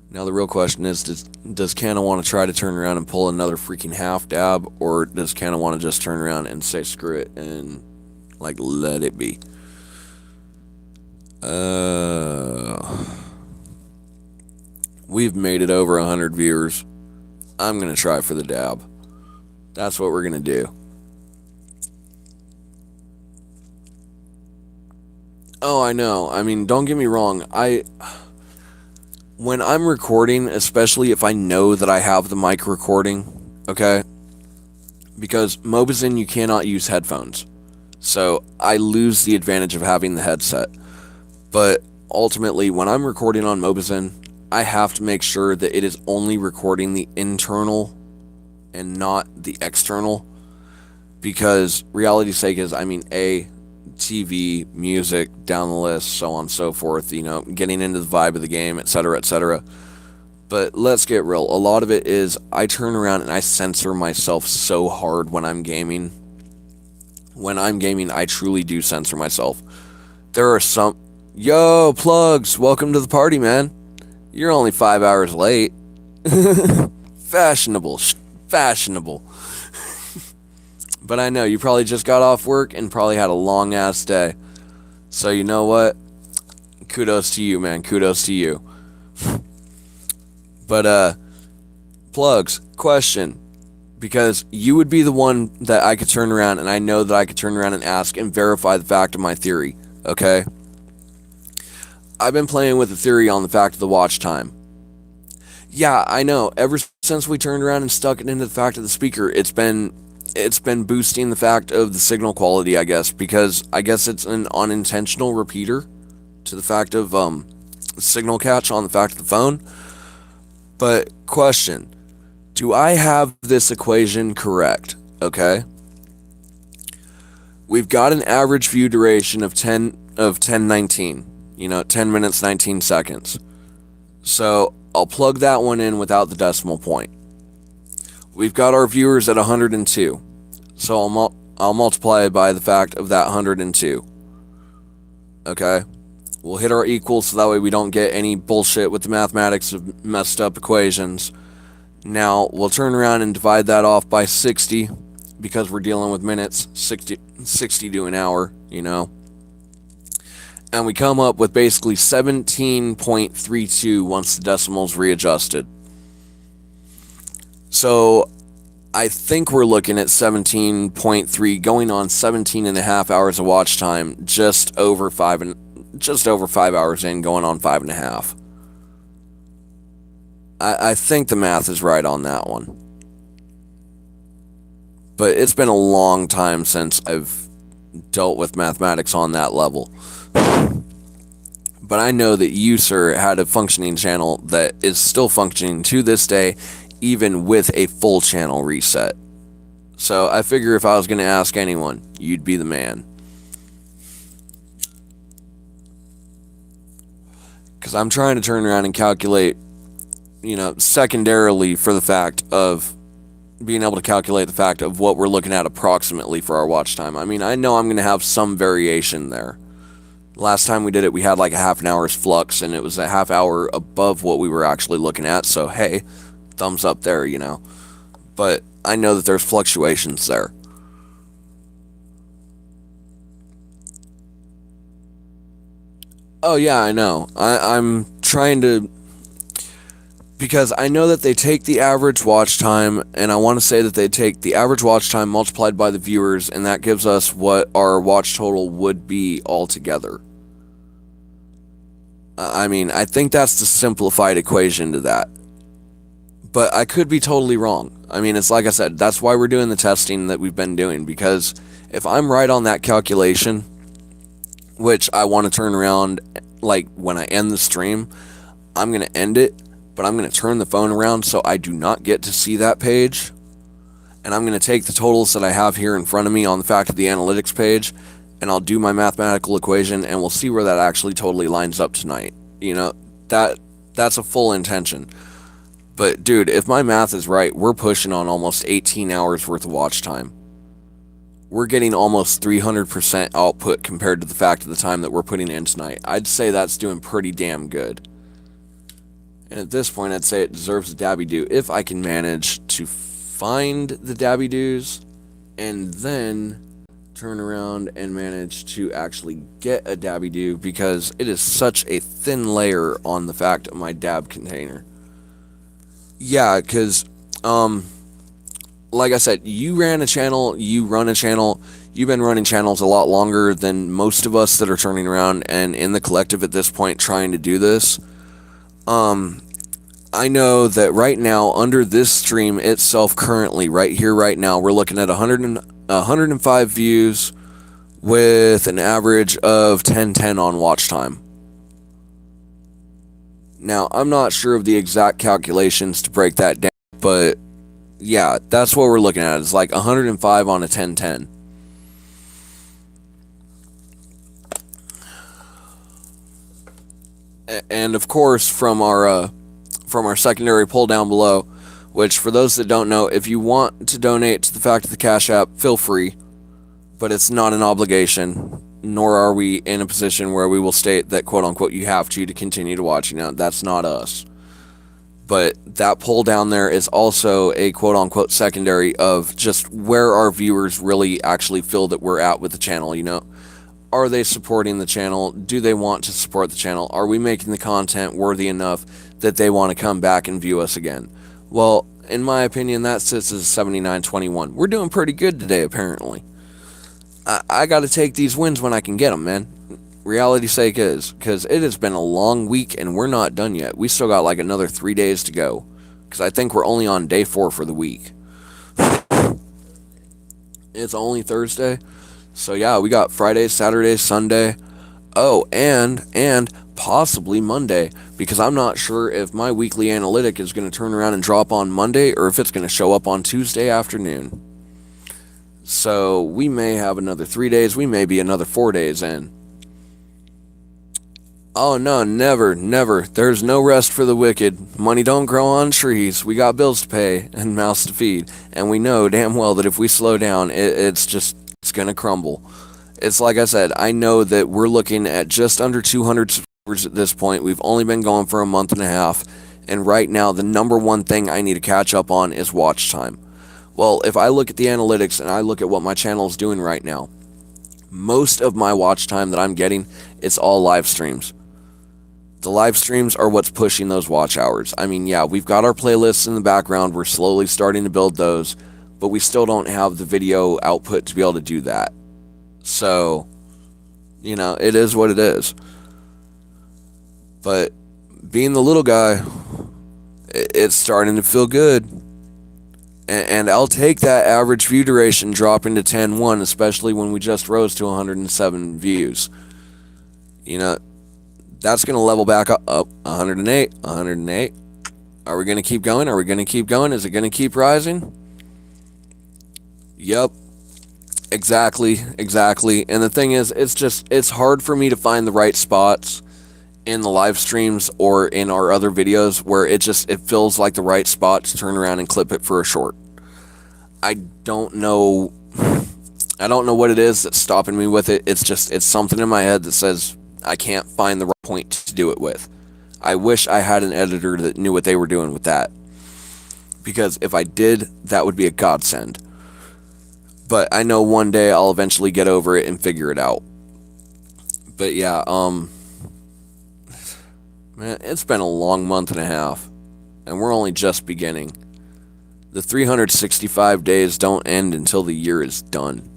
Now the real question is, does Canna want to try to turn around and pull another freaking half dab, or does Canna want to just turn around and say screw it and like let it be? We've made it over 100 viewers. I'm gonna try for the dab. That's what we're gonna do. Oh, I know. I mean, don't get me wrong. When I'm recording, especially if I know that I have the mic recording, okay? Because Mobizin, you cannot use headphones. So I lose the advantage of having the headset. But ultimately, when I'm recording on Mobizin, I have to make sure that it is only recording the internal and not the external. Because reality's sake is, I mean, TV, music, down the list, so on and so forth, you know, getting into the vibe of the game, etc., etc. But let's get real. A lot of it is I turn around and I censor myself so hard when I'm gaming. When I'm gaming, I truly do censor myself. There are some... Yo, Plugs, welcome to the party, man. You're only 5 hours late. Fashionable. But I know, you probably just got off work and probably had a long-ass day. So you know what? Kudos to you, man. Kudos to you. But, Plugs, question. Because you would be the one that I could turn around, and I know that I could turn around and ask and verify the fact of my theory, okay? I've been playing with the theory on the fact of the watch time. Yeah, I know. Ever since we turned around and stuck it into the fact of the speaker, it's been boosting the fact of the signal quality, I guess, because I guess it's an unintentional repeater to the fact of signal catch on the fact of the phone. But question, do I have this equation correct? Okay, we've got an average view duration of 10:19, you know, 10 minutes 19 seconds. So I'll plug that one in without the decimal point. We've got our viewers at 102. So I'll multiply it by the fact of that 102. Okay? We'll hit our equals so that way we don't get any bullshit with the mathematics of messed up equations. Now, we'll turn around and divide that off by 60 because we're dealing with minutes, 60 to an hour, you know. And we come up with basically 17.32 once the decimal's readjusted. So I think we're looking at 17.3, going on 17 and a half hours of watch time, just over 5 hours in, going on 5.5. I think the math is right on that one. But it's been a long time since I've dealt with mathematics on that level. But I know that you, sir, had a functioning channel that is still functioning to this day, even with a full channel reset. So I figure if I was going to ask anyone, you'd be the man. Because I'm trying to turn around and calculate, you know, secondarily for the fact of being able to calculate the fact of what we're looking at approximately for our watch time. I mean, I know I'm going to have some variation there. Last time we did it, we had like a half an hour's flux, and it was a half hour above what we were actually looking at. So, hey, thumbs up there, you know. But I know that there's fluctuations there. Oh, yeah, I know. I'm trying to... Because I know that they take the average watch time, and I want to say that they take the average watch time multiplied by the viewers, and that gives us what our watch total would be altogether. I mean, I think that's the simplified equation to that. But I could be totally wrong. I mean, it's like I said, that's why we're doing the testing that we've been doing, because if I'm right on that calculation, which I want to turn around, like, when I end the stream, I'm going to end it, but I'm going to turn the phone around so I do not get to see that page, and I'm going to take the totals that I have here in front of me on the fact of the analytics page, and I'll do my mathematical equation, and we'll see where that actually totally lines up tonight. You know, that's a full intention. But, dude, if my math is right, we're pushing on almost 18 hours worth of watch time. We're getting almost 300% output compared to the fact of the time that we're putting in tonight. I'd say that's doing pretty damn good. And at this point, I'd say it deserves a dabby do if I can manage to find the dabby doos and then turn around and manage to actually get a dabby do, because it is such a thin layer on the fact of my dab container. Yeah, because, like I said, you ran a channel, you run a channel, you've been running channels a lot longer than most of us that are turning around and in the collective at this point trying to do this. I know that right now, under this stream itself currently, right here, right now, we're looking at 105 views with an average of 1010 on watch time. Now, I'm not sure of the exact calculations to break that down, but yeah, that's what we're looking at. It's like 105 on a 1010. And of course, from our secondary poll down below, which for those that don't know, if you want to donate to the Fact of the Cash App, feel free, but it's not an obligation, nor are we in a position where we will state that, quote unquote, you have to continue to watch. You know, that's not us. But that poll down there is also a quote unquote secondary of just where our viewers really actually feel that we're at with the channel. You know, are they supporting the channel? Do they want to support the channel? Are we making the content worthy enough that they want to come back and view us again? Well, in my opinion, that sits as 79-21. We're doing pretty good today, apparently. I got to take these wins when I can get them, man. Reality's sake is, because it has been a long week and we're not done yet. We still got like another 3 days to go, because I think we're only on day 4 for the week. It's only Thursday, so yeah, we got Friday, Saturday, Sunday, oh, and possibly Monday, because I'm not sure if my weekly analytic is going to turn around and drop on Monday or if it's going to show up on Tuesday afternoon. So we may have another 3 days, we may be another 4 days in. Oh no, never, never. There's no rest for the wicked. Money don't grow on trees. We got bills to pay and mouths to feed. And we know damn well that if we slow down, it's gonna crumble. It's like I said, I know that we're looking at just under 200 subscribers at this point. We've only been going for a month and a half. And right now, the number one thing I need to catch up on is watch time. Well, if I look at the analytics and I look at what my channel is doing right now, most of my watch time that I'm getting, it's all live streams. The live streams are what's pushing those watch hours. I mean, yeah, we've got our playlists in the background. We're slowly starting to build those, but we still don't have the video output to be able to do that. So, you know, it is what it is. But being the little guy, it's starting to feel good. And I'll take that average view duration dropping to 10:1, especially when we just rose to 107 views. You know, that's going to level back up, 108, 108. Are we going to keep going? Are we going to keep going? Is it going to keep rising? Yep. Exactly. And the thing is, it's hard for me to find the right spots in the live streams or in our other videos where it feels like the right spot to turn around and clip it for a short. I don't know what it is that's stopping me with it. It's something in my head that says I can't find the right point to do it with. I wish I had an editor that knew what they were doing with that. Because if I did, that would be a godsend. But I know one day I'll eventually get over it and figure it out. But yeah, man, it's been a long month and a half, and we're only just beginning. The 365 days don't end until the year is done.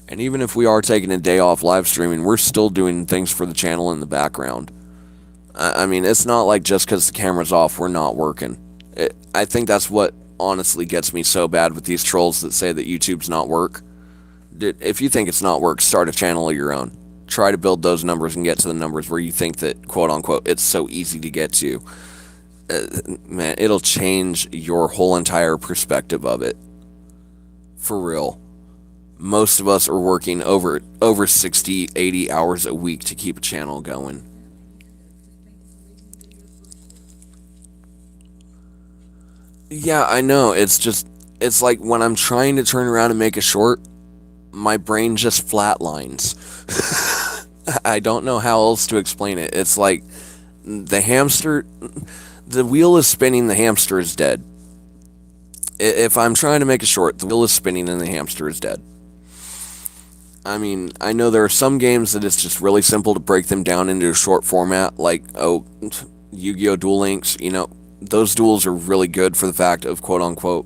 And even if we are taking a day off live streaming, we're still doing things for the channel in the background. I mean, it's not like just because the camera's off, we're not working. I think that's what honestly gets me so bad with these trolls that say that YouTube's not work. If you think it's not work, start a channel of your own. Try to build those numbers and get to the numbers where you think that, quote unquote, it's so easy to get to. Man, it'll change your whole entire perspective of it. For real. Most of us are working over 60, 80 hours a week to keep a channel going. Yeah, I know. It's like when I'm trying to turn around and make a short, my brain just flatlines. I don't know how else to explain it. It's like the wheel is spinning, the hamster is dead. If I'm trying to make a short, the wheel is spinning and the hamster is dead. I mean, I know there are some games that it's just really simple to break them down into a short format, like, Yu-Gi-Oh! Duel Links, those duels are really good for the fact of, quote unquote,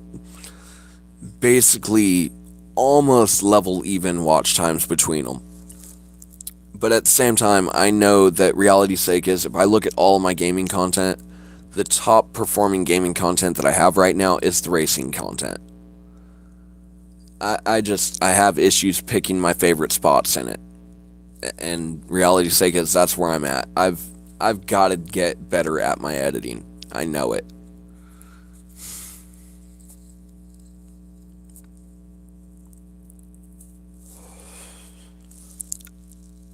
basically almost level even watch times between them. But at the same time, I know that reality's sake is, if I look at all of my gaming content, the top performing gaming content that I have right now is the racing content. I have issues picking my favorite spots in it. And reality's sake is, that's where I'm at. I've got to get better at my editing. I know it.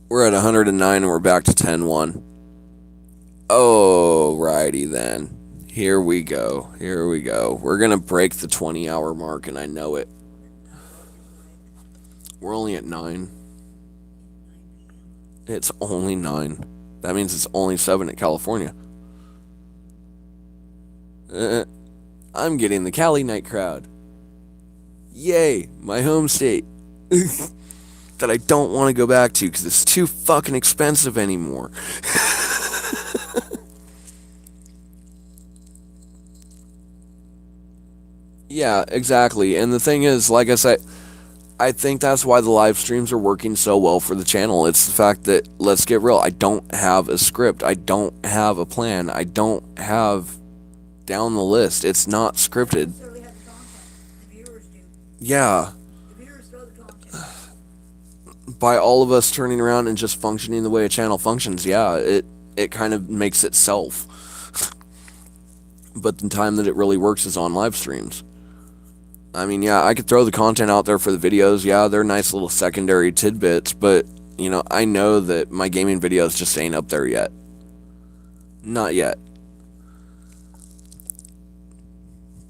We're at 109 and we're back to 10-1. Alrighty then. Here we go. We're gonna break the 20-hour mark, and I know it. We're only at 9. It's only 9. That means it's only 7 at California. I'm getting the Cali night crowd. Yay, my home state. That I don't want to go back to because it's too fucking expensive anymore. Yeah, exactly. And the thing is, like I said, I think that's why the live streams are working so well for the channel. It's the fact that, let's get real, I don't have a script. I don't have a plan. I don't have down the list. It's not scripted. Necessarily have the content. The viewers do. Yeah. The viewers know the content. By all of us turning around and just functioning the way a channel functions, yeah, it kind of makes itself. But the time that it really works is on live streams. I mean, yeah, I could throw the content out there for the videos. Yeah, they're nice little secondary tidbits, but, I know that my gaming videos just ain't up there yet. Not yet.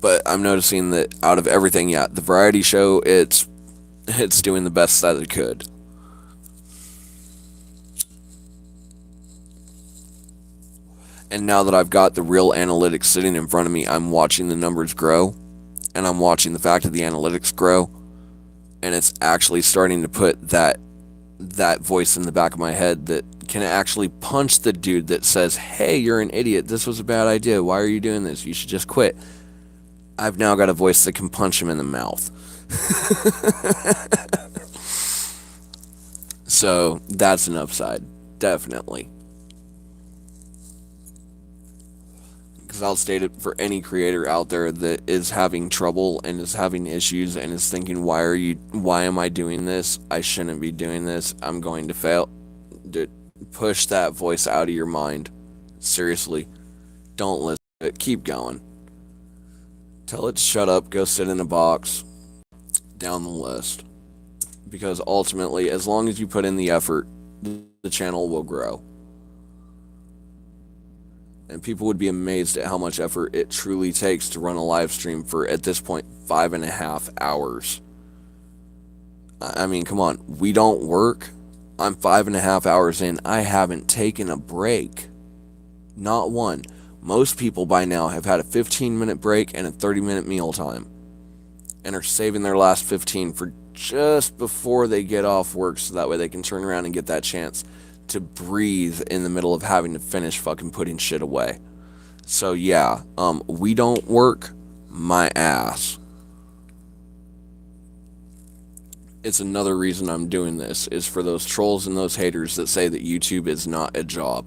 But I'm noticing that out of everything, yeah, the variety show, it's doing the best that it could. And now that I've got the real analytics sitting in front of me, I'm watching the numbers grow. And I'm watching the fact that the analytics grow. And it's actually starting to put that voice in the back of my head that can actually punch the dude that says, hey, you're an idiot. This was a bad idea. Why are you doing this? You should just quit. I've now got a voice that can punch him in the mouth. So that's an upside. Definitely. Because I'll state it for any creator out there that is having trouble and is having issues and is thinking, why am I doing this? I shouldn't be doing this. I'm going to fail. Dude, push that voice out of your mind. Seriously. Don't listen to it. Keep going. Tell it to shut up, go sit in a box. Down the list. Because ultimately, as long as you put in the effort, the channel will grow. And people would be amazed at how much effort it truly takes to run a live stream for, at this point, 5.5 hours. I mean, come on. We don't work. I'm 5.5 hours in. I haven't taken a break. Not one. Most people by now have had a 15-minute break and a 30-minute meal time, and are saving their last 15 for just before they get off work, so that way they can turn around and get that chance to breathe in the middle of having to finish fucking putting shit away. So yeah, we don't work my ass. It's another reason I'm doing this, is for those trolls and those haters that say that YouTube is not a job.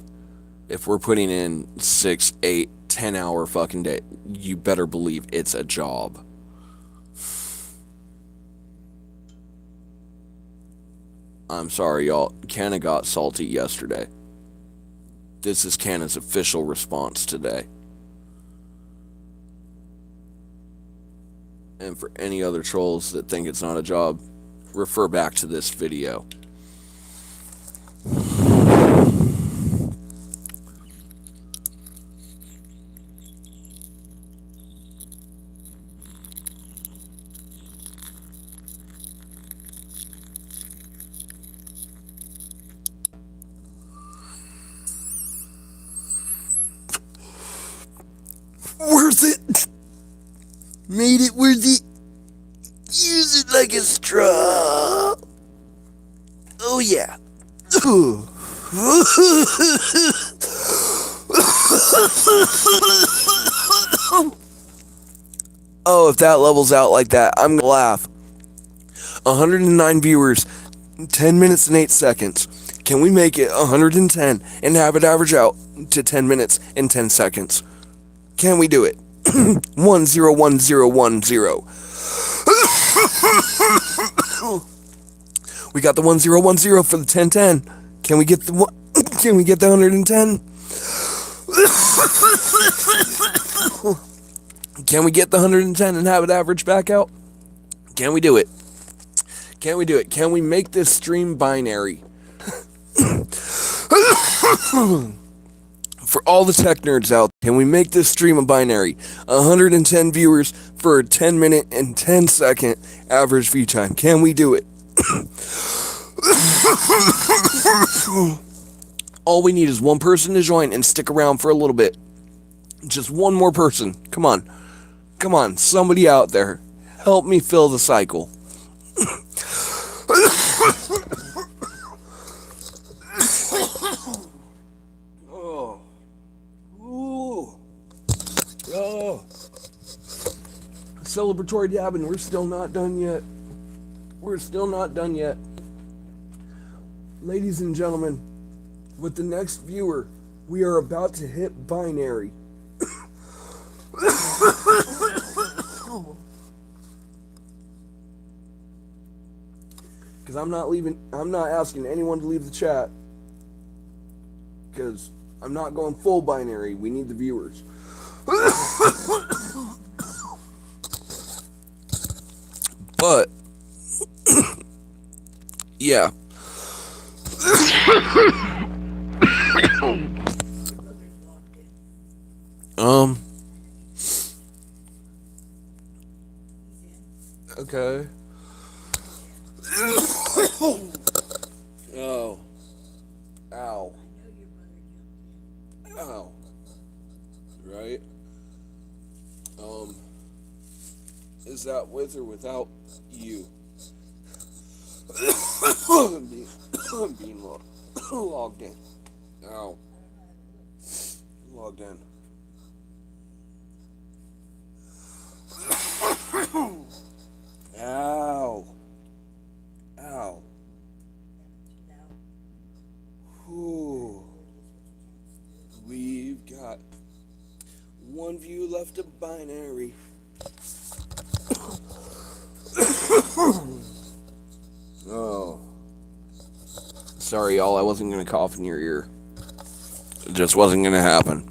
If we're putting in 6, 8, 10 hour fucking day, you better believe it's a job. I'm sorry, y'all. Canna got salty yesterday. This is Canna's official response today. And for any other trolls that think it's not a job, refer back to this video. Worth it. Made it worth it. Use it like a straw. Oh yeah. Oh, if that levels out like that, I'm gonna laugh. 109 viewers, 10 minutes and 8 seconds. Can we make it 110 and have it average out to 10 minutes and 10 seconds? Can we do it? 101010. We got the 1010 for the 1010. Can we get the 110? Can we get the 110 and have it average back out? Can we do it? Can we do it? Can we make this stream binary? For all the tech nerds out, can we make this stream a binary? 110 viewers for a 10 minute and 10 second average view time. Can we do it? All we need is one person to join and stick around for a little bit. Just one more person. Come on. Come on, somebody out there. Help me fill the cycle. Oh, celebratory dabbing. We're still not done yet. We're still not done yet. Ladies and gentlemen, with the next viewer, we are about to hit binary. Because I'm not asking anyone to leave the chat. Because I'm not going full binary. We need the viewers. But yeah. Okay. Oh. Ow. Ow. Right? Is that with or without you? I'm being logged in. Ow. Logged in. Ow. Ow. Whew. We've got one view left of binary. Oh. Sorry, y'all. I wasn't going to cough in your ear. It just wasn't going to happen.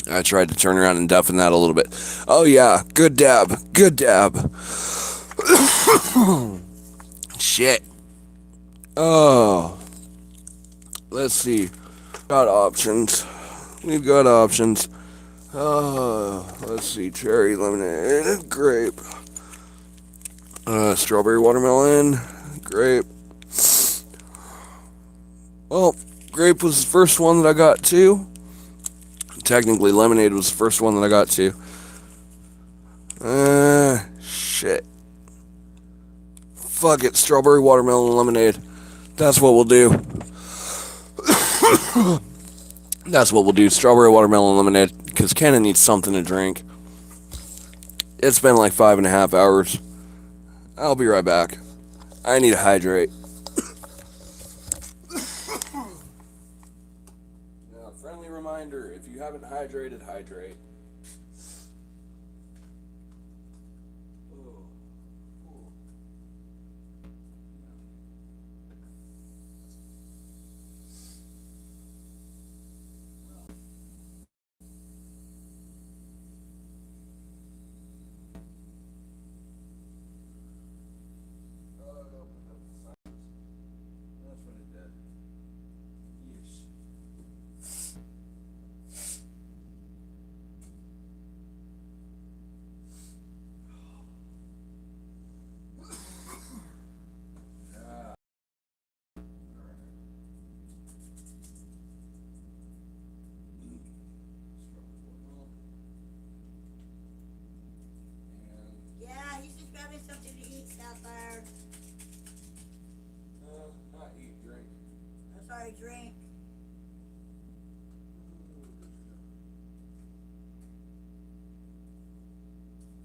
I tried to turn around and deafen that a little bit. Oh, yeah. Good dab. Good dab. Shit. Oh. Let's see. Got options. We've got options. Let's see. Cherry lemonade, grape, strawberry watermelon, grape. Well, grape was the first one that I got too. Technically, lemonade was the first one that I got too. Shit. Fuck it, strawberry watermelon lemonade. That's what we'll do. That's what we'll do, strawberry watermelon lemonade, because Canna needs something to drink. It's been like 5.5 hours. I'll be right back. I need to hydrate. Now, friendly reminder, if you haven't hydrated, hydrate. Yeah, he's just grabbing something to eat, Sapphire. Not eat, drink. I'm sorry, drink.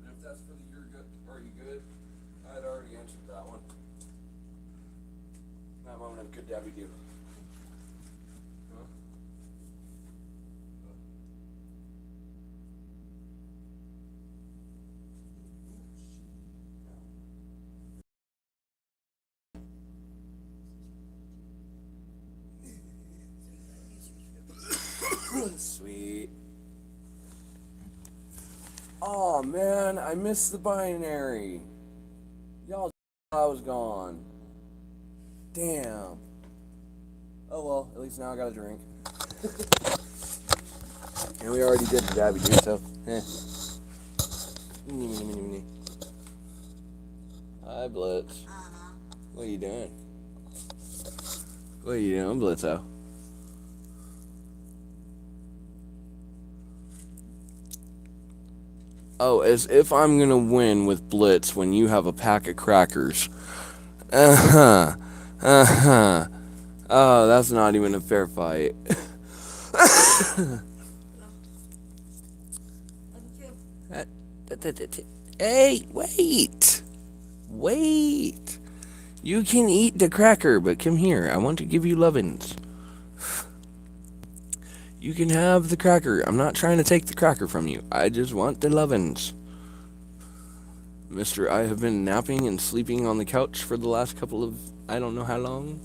And if that's for the you're good, are you good? I'd already answered that one. That moment of good Debbie do. Huh? Sweet. Oh man, I missed the binary. Y'all, I was gone. Damn. Oh well, at least now I got a drink. And we already did the Dabby do, so Hi, Blitz. What are you doing? What are you doing, Blitzo? Oh, as if I'm gonna win with Blitz when you have a pack of crackers. Uh-huh. Uh-huh. Oh, that's not even a fair fight. Hey, wait. Wait. You can eat the cracker, but come here. I want to give you lovin's. You can have the cracker. I'm not trying to take the cracker from you. I just want the lovin's. Mister, I have been napping and sleeping on the couch for the last couple of, I don't know how long.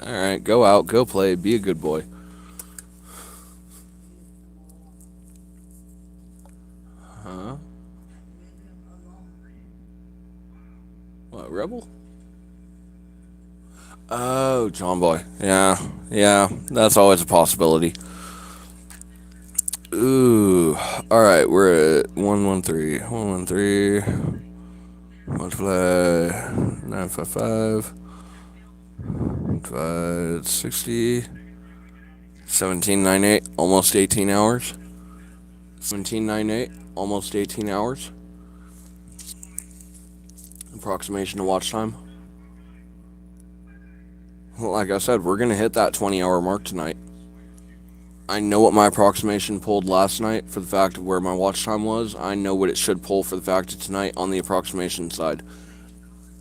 Alright, go out, go play, be a good boy. Huh? What, Rebel? Oh, John Boy. Yeah, that's always a possibility. Ooh, alright, we're at 113. 113. Multiply 955. 560. 1798, almost 18 hours. 1798, almost 18 hours. Approximation of watch time. Well, like I said, we're going to hit that 20-hour mark tonight. I know what my approximation pulled last night for the fact of where my watch time was. I know what it should pull for the fact of tonight on the approximation side.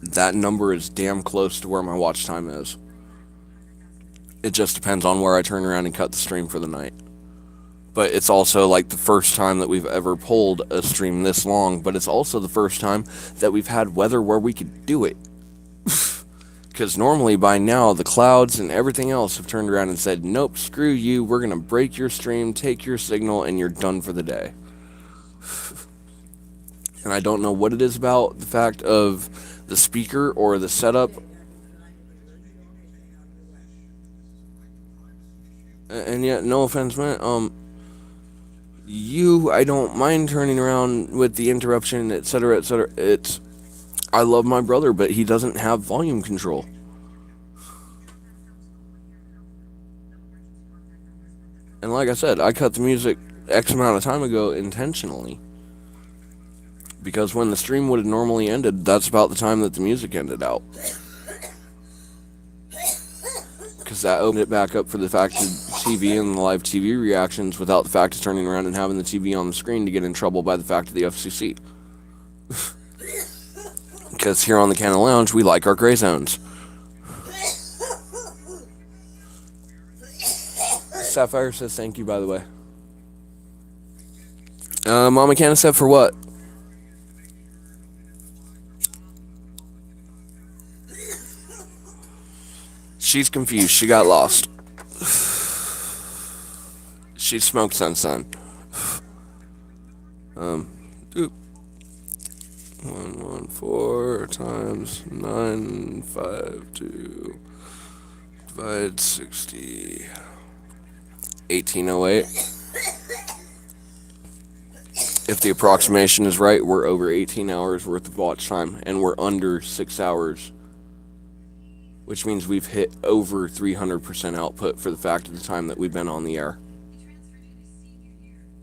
That number is damn close to where my watch time is. It just depends on where I turn around and cut the stream for the night. But it's also like the first time that we've ever pulled a stream this long, but it's also the first time that we've had weather where we could do it. Because normally by now the clouds and everything else have turned around and said, nope, screw you, we're going to break your stream, take your signal, and you're done for the day. And I don't know what it is about the fact of the speaker or the setup. And yet, no offense, man. I don't mind turning around with the interruption, etc., etc. I love my brother, but he doesn't have volume control. And like I said, I cut the music X amount of time ago intentionally. Because when the stream would have normally ended, that's about the time that the music ended out. Because that opened it back up for the fact of TV and the live TV reactions without the fact of turning around and having the TV on the screen to get in trouble by the fact of the FCC. Because here on the Canna Lounge, we like our gray zones. Sapphire says thank you, by the way. Mama Canna said for what? She's confused. She got lost. She smoked since then. 114 times 952 divide 60. 1808. If the approximation is right, we're over 18 hours worth of watch time, and we're under 6 hours, which means we've hit over 300% output for the fact of the time that we've been on the air.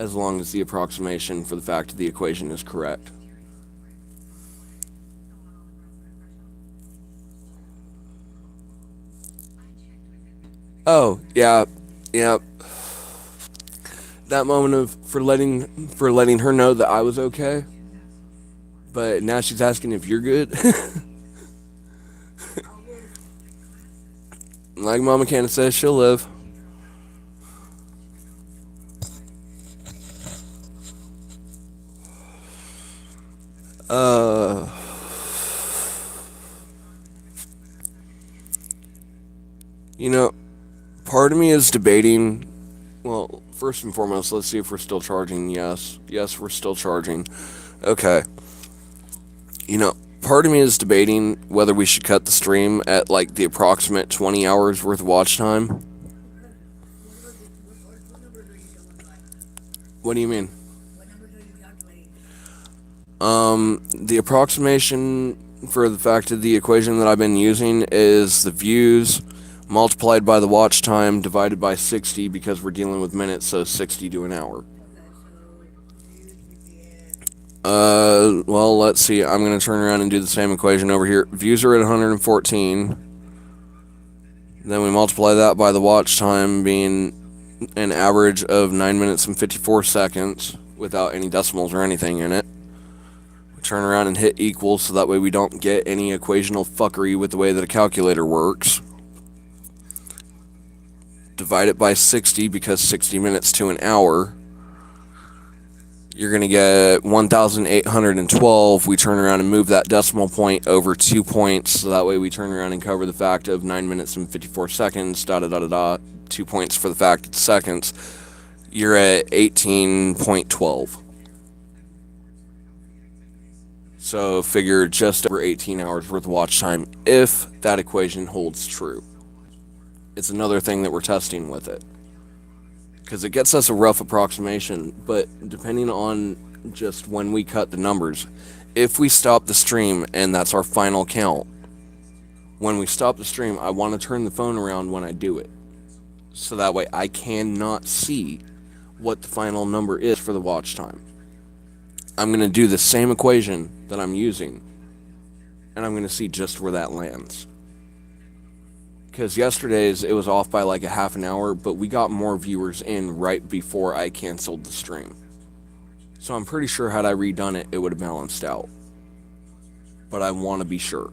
As long as the approximation for the fact of the equation is correct. Oh, yeah. That moment of for letting her know that I was okay. But now she's asking if you're good. Like Mama Canna says, she'll live. Part of me is debating. Well, first and foremost, let's see if we're still charging. Yes, we're still charging. Okay. Part of me is debating whether we should cut the stream at like the approximate 20 hours worth of watch time. What do you mean? The approximation for the fact of the equation that I've been using is the views multiplied by the watch time divided by 60 because we're dealing with minutes, so 60 to an hour. Well, let's see. I'm going to turn around and do the same equation over here. Views are at 114. Then we multiply that by the watch time being an average of 9 minutes and 54 seconds without any decimals or anything in it. We turn around and hit equal so that way we don't get any equational fuckery with the way that a calculator works. Divide it by 60 because 60 minutes to an hour. You're going to get 1,812. We turn around and move that decimal point over 2 points. So that way we turn around and cover the fact of 9 minutes and 54 seconds. 2 points for the fact of seconds. You're at 18.12. So figure just over 18 hours worth of watch time if that equation holds true. It's another thing that we're testing with it. Because it gets us a rough approximation, but depending on just when we cut the numbers, if we stop the stream and that's our final count, when we stop the stream, I want to turn the phone around when I do it. So that way I cannot see what the final number is for the watch time. I'm going to do the same equation that I'm using, and I'm going to see just where that lands. Because yesterday's, it was off by like a half an hour, but we got more viewers in right before I canceled the stream. So I'm pretty sure had I redone it, it would have balanced out. But I want to be sure.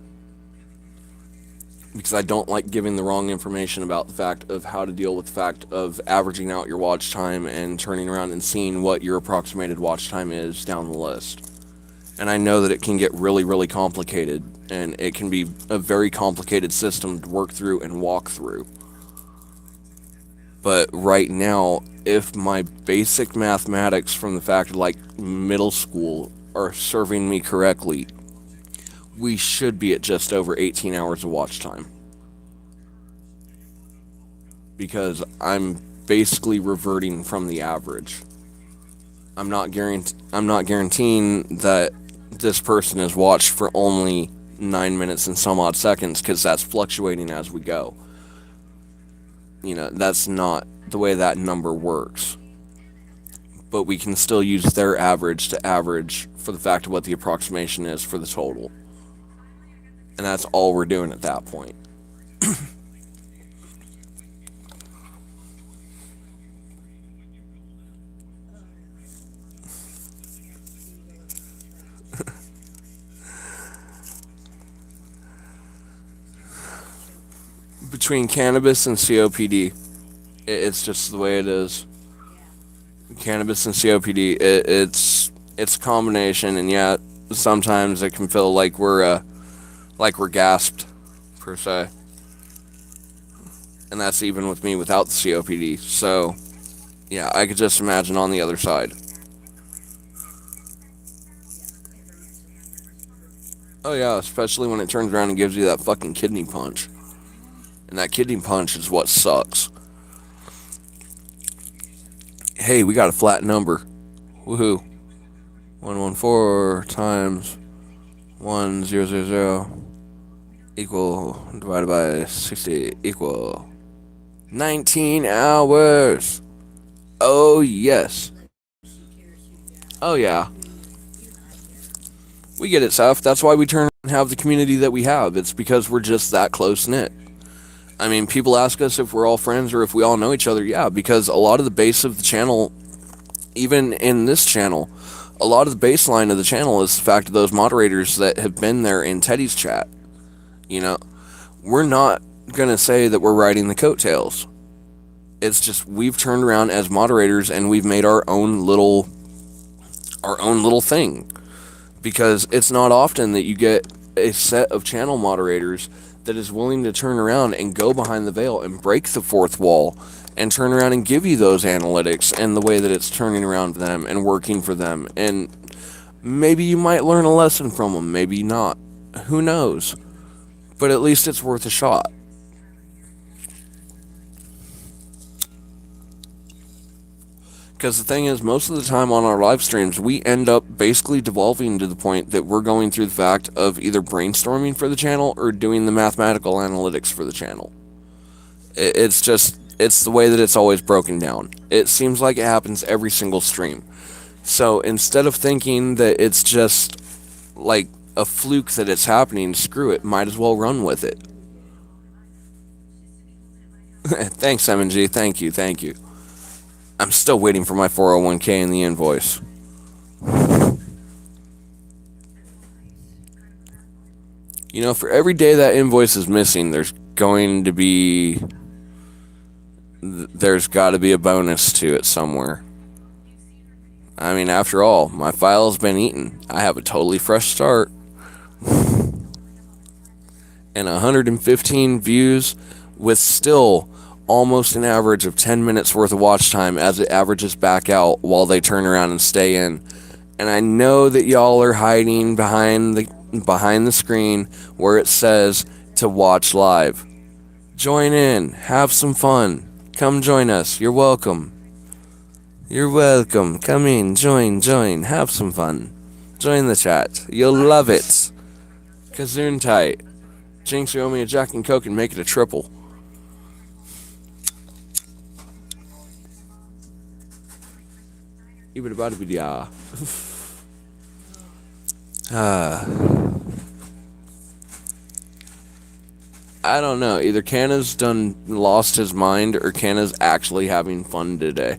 Because I don't like giving the wrong information about the fact of how to deal with the fact of averaging out your watch time and turning around and seeing what your approximated watch time is down the list. And I know that it can get really, really complicated, and it can be a very complicated system to work through and walk through. But right now, if my basic mathematics from the fact of like middle school are serving me correctly, we should be at just over 18 hours of watch time. Because I'm basically reverting from the average. I'm not guaranteeing that this person is watched for only 9 minutes and some odd seconds, because that's fluctuating as we go. That's not the way that number works. But we can still use their average to average for the fact of what the approximation is for the total. And that's all we're doing at that point. Between cannabis and COPD, it's just the way it is. Cannabis and COPD, it's a combination, and yeah, sometimes it can feel like we're gasped, per se. And that's even with me without the COPD. So, yeah, I could just imagine on the other side. Oh yeah, especially when it turns around and gives you that fucking kidney punch. And that kidney punch is what sucks. Hey, we got a flat number. Woohoo. 114 times 1000 equal divided by 60 equal 19 hours. Oh yes. Oh yeah. We get it, Seth. That's why we turn and have the community that we have. It's because we're just that close knit. I mean, people ask us if we're all friends or if we all know each other. Yeah, because a lot of the base of the channel, even in this channel, a lot of the baseline of the channel is the fact of those moderators that have been there in Teddy's chat. We're not going to say that we're riding the coattails. It's just we've turned around as moderators and we've made our own little thing. Because it's not often that you get a set of channel moderators that is willing to turn around and go behind the veil and break the fourth wall and turn around and give you those analytics and the way that it's turning around for them and working for them. And maybe you might learn a lesson from them, maybe not. Who knows? But at least it's worth a shot. Because the thing is, most of the time on our live streams, we end up basically devolving to the point that we're going through the fact of either brainstorming for the channel or doing the mathematical analytics for the channel. It's the way that it's always broken down. It seems like it happens every single stream. So instead of thinking that it's just like a fluke that it's happening, screw it, might as well run with it. Thanks, MNG. Thank you. I'm still waiting for my 401k and the invoice. For every day that invoice is missing, there's got to be a bonus to it somewhere. I mean, after all, my file's been eaten. I have a totally fresh start. And 115 views with still almost an average of 10 minutes worth of watch time as it averages back out while they turn around and stay in. And I know that y'all are hiding behind the screen where it says to watch live. Join in, have some fun, come join us, you're welcome. Come in, join, have some fun. Join the chat, you'll love it. Kazoon tight. Jinx, you owe me a Jack and Coke and make it a triple. I don't know. Either Canna's lost his mind or Canna's actually having fun today.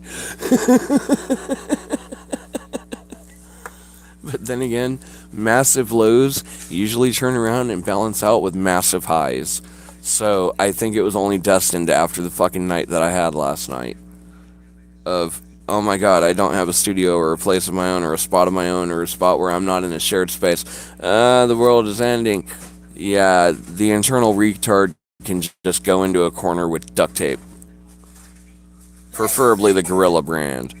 But then again, massive lows usually turn around and balance out with massive highs. So I think it was only destined after the fucking night that I had last night. Of, oh my god, I don't have a studio or a place of my own or a spot of my own or a spot where I'm not in a shared space. The world is ending. Yeah, the internal retard can just go into a corner with duct tape. Preferably the Gorilla brand.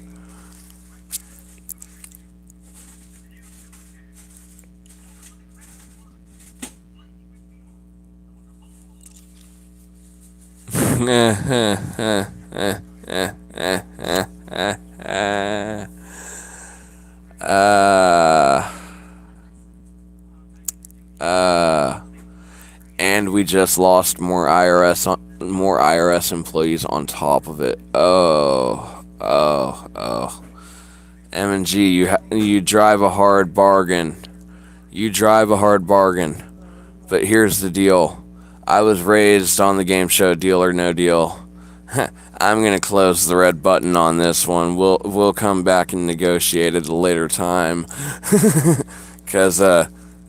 And we just lost more IRS employees on top of it. Oh. M&G, you drive a hard bargain. You drive a hard bargain. But here's the deal. I was raised on the game show Deal or No Deal. I'm gonna close the red button on this one. We'll come back and negotiate at a later time. Cause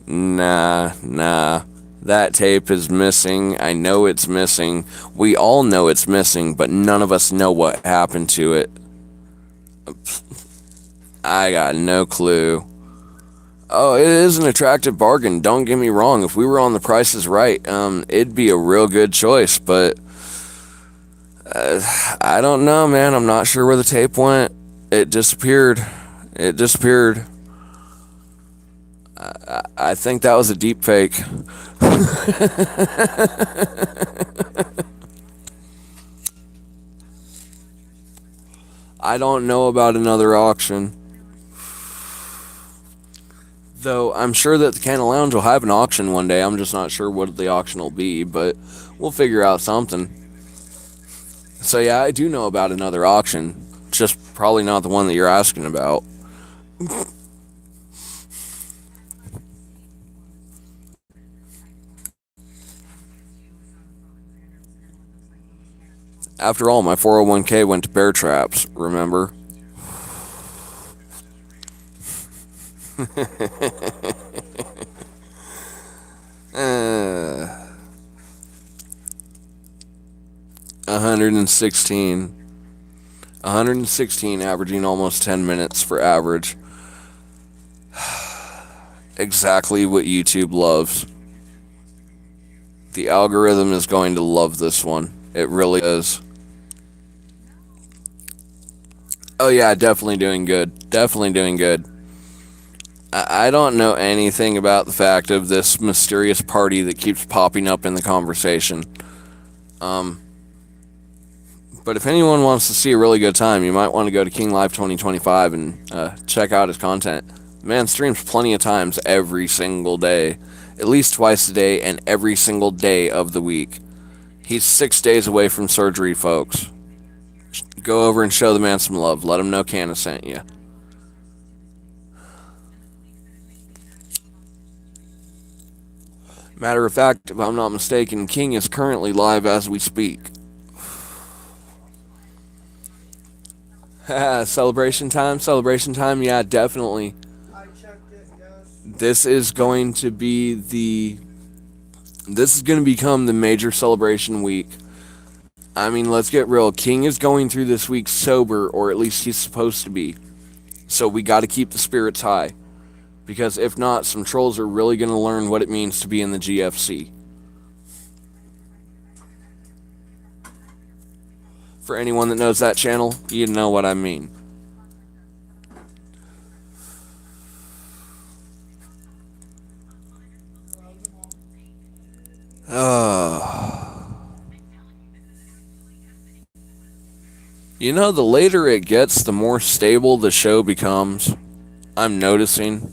nah. That tape is missing. I know it's missing. We all know it's missing, but none of us know what happened to it. I got no clue. Oh, it is an attractive bargain. Don't get me wrong. If we were on The Price is Right, it'd be a real good choice, but I don't know, man. I'm not sure where the tape went. It disappeared. I think that was a deep fake. I don't know about another auction. Though I'm sure that the Canna Lounge will have an auction one day. I'm just not sure what the auction will be, but we'll figure out something. So yeah, I do know about another auction. Just probably not the one that you're asking about. After all, my 401k went to bear traps, remember? uh, 116. 116, averaging almost 10 minutes for average. Exactly what YouTube loves. The algorithm is going to love this one. It really is. Oh yeah, definitely doing good. Definitely doing good. I don't know anything about the fact of this mysterious party that keeps popping up in the conversation. But if anyone wants to see a really good time, you might want to go to King Live 2025 and check out his content. The man streams plenty of times every single day. At least twice a day and every single day of the week. He's 6 days away from surgery, folks. Go over and show the man some love. Let him know Canna sent you. Matter of fact, if I'm not mistaken, King is currently live as we speak. Celebration time, yeah, definitely. I checked it, yes. This is going to become the major celebration week. I mean, let's get real. King is going through this week sober, or at least he's supposed to be. So we got to keep the spirits high. Because if not, some trolls are really going to learn what it means to be in the GFC. For anyone that knows that channel, you know what I mean. You know, the later it gets, the more stable the show becomes. I'm noticing.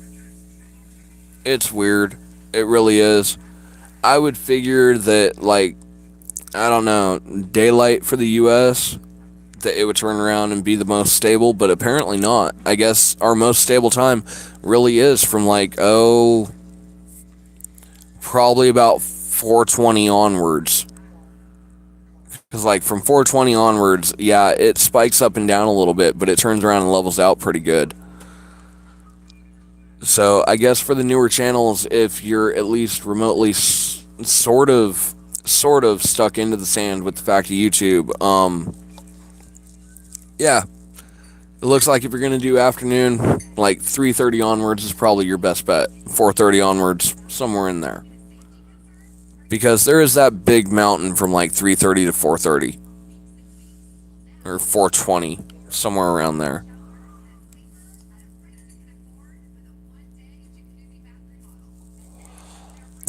It's weird. It really is. I would figure that, like, I don't know, daylight for the US, that it would turn around and be the most stable, but apparently not. I guess our most stable time really is from, like, probably about 420 onwards. Because, like, from 420 onwards, yeah, it spikes up and down a little bit, but it turns around and levels out pretty good. So, I guess for the newer channels, if you're at least remotely sort of stuck into the sand with the fact of YouTube, yeah, it looks like if you're going to do afternoon, like 3:30 onwards is probably your best bet. 4:30 onwards, somewhere in there. Because there is that big mountain from like 3:30 to 4:30. Or 4:20, somewhere around there.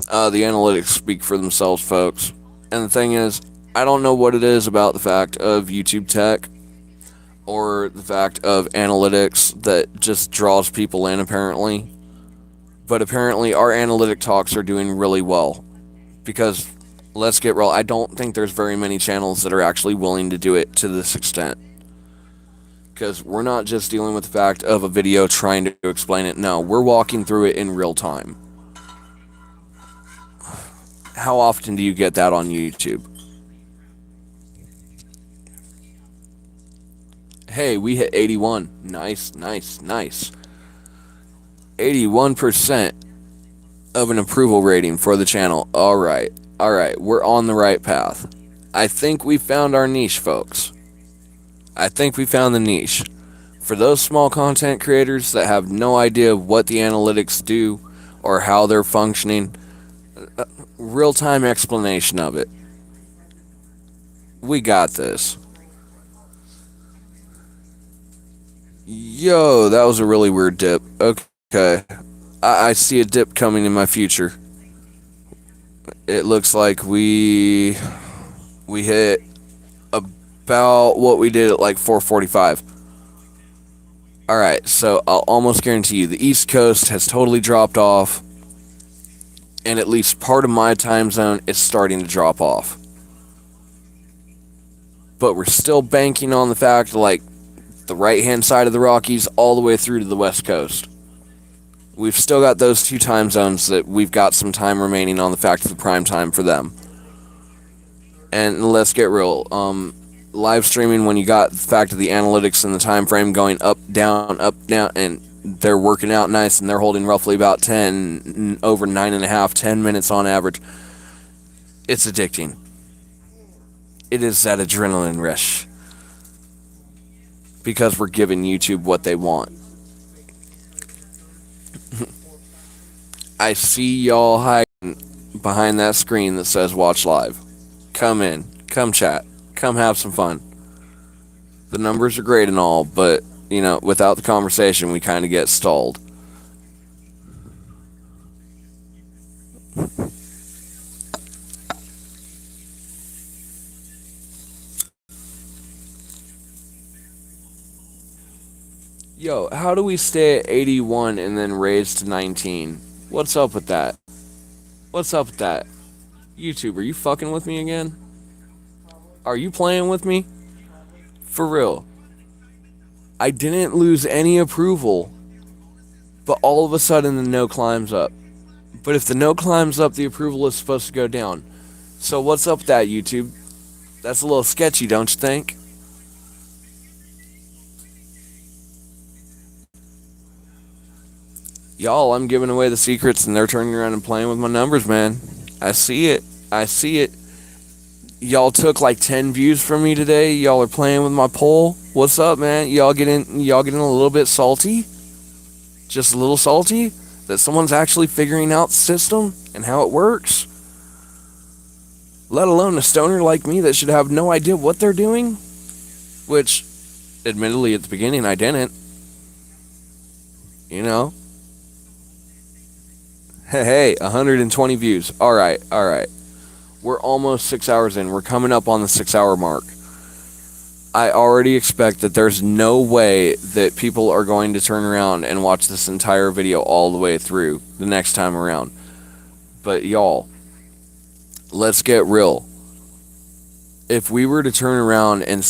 The analytics speak for themselves, folks. And the thing is, I don't know what it is about the fact of YouTube tech, or the fact of analytics that just draws people in, apparently. But apparently, our analytic talks are doing really well. Because, let's get real, I don't think there's very many channels that are actually willing to do it to this extent. Because we're not just dealing with the fact of a video trying to explain it. No, we're walking through it in real time. How often do you get that on YouTube? Hey, we hit 81. Nice, nice, nice. 81% of an approval rating for the channel. Alright, we're on the right path. I think we found our niche, folks. I think we found the niche. For those small content creators that have no idea what the analytics do or how they're functioning, real-time explanation of it. We got this. Yo, that was a really weird dip. Okay. I see a dip coming in my future. It looks like we hit about what we did at like 4:45. Alright, so I'll almost guarantee you the East Coast has totally dropped off. And at least part of my time zone is starting to drop off. But we're still banking on the fact, like, the right-hand side of the Rockies all the way through to the West Coast. We've still got those two time zones that we've got some time remaining on the fact of the prime time for them. And let's get real, live streaming, when you got the fact of the analytics and the time frame going up, down, and they're working out nice, and they're holding roughly about 10, over 9.5, 10 minutes on average. It's addicting. It is that adrenaline rush. Because we're giving YouTube what they want. I see y'all hiding behind that screen that says watch live. Come in, come chat, come have some fun. The numbers are great and all, but, you know, without the conversation, we kind of get stalled. Yo, how do we stay at 81 and then raise to 19? What's up with that? What's up with that? YouTube, are you fucking with me again? Are you playing with me? For real. I didn't lose any approval, but all of a sudden the no climbs up. But if the no climbs up, the approval is supposed to go down. So what's up with that, YouTube? That's a little sketchy, don't you think? Y'all, I'm giving away the secrets and they're turning around and playing with my numbers, man. I see it. I see it. Y'all took like 10 views from me today. Y'all are playing with my poll. What's up, man? Y'all getting a little bit salty? Just a little salty? That someone's actually figuring out the system and how it works? Let alone a stoner like me that should have no idea what they're doing? Which, admittedly, at the beginning, I didn't. You know? Hey, 120 views. Alright. We're almost 6 hours in. We're coming up on the 6 hour mark. I already expect that there's no way that people are going to turn around and watch this entire video all the way through the next time around. But y'all, let's get real. If we were to turn around and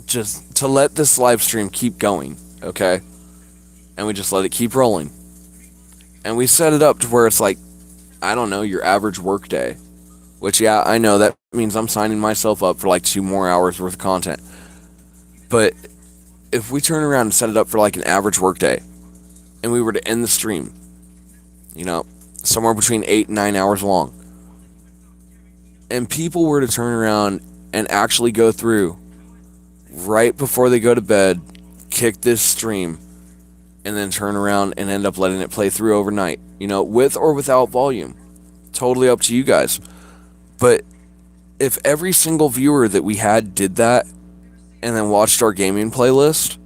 just to let this live stream keep going, okay? And we just let it keep rolling. And we set it up to where it's like, I don't know, your average work day. Which, yeah, I know that means I'm signing myself up for like 2 more hours worth of content. But if we turn around and set it up for like an average work day, and we were to end the stream, you know, somewhere between 8 and 9 hours long, and people were to turn around and actually go through right before they go to bed, kick this stream, and then turn around and end up letting it play through overnight, you know, with or without volume. Totally up to you guys. But if every single viewer that we had did that and then watched our gaming playlist,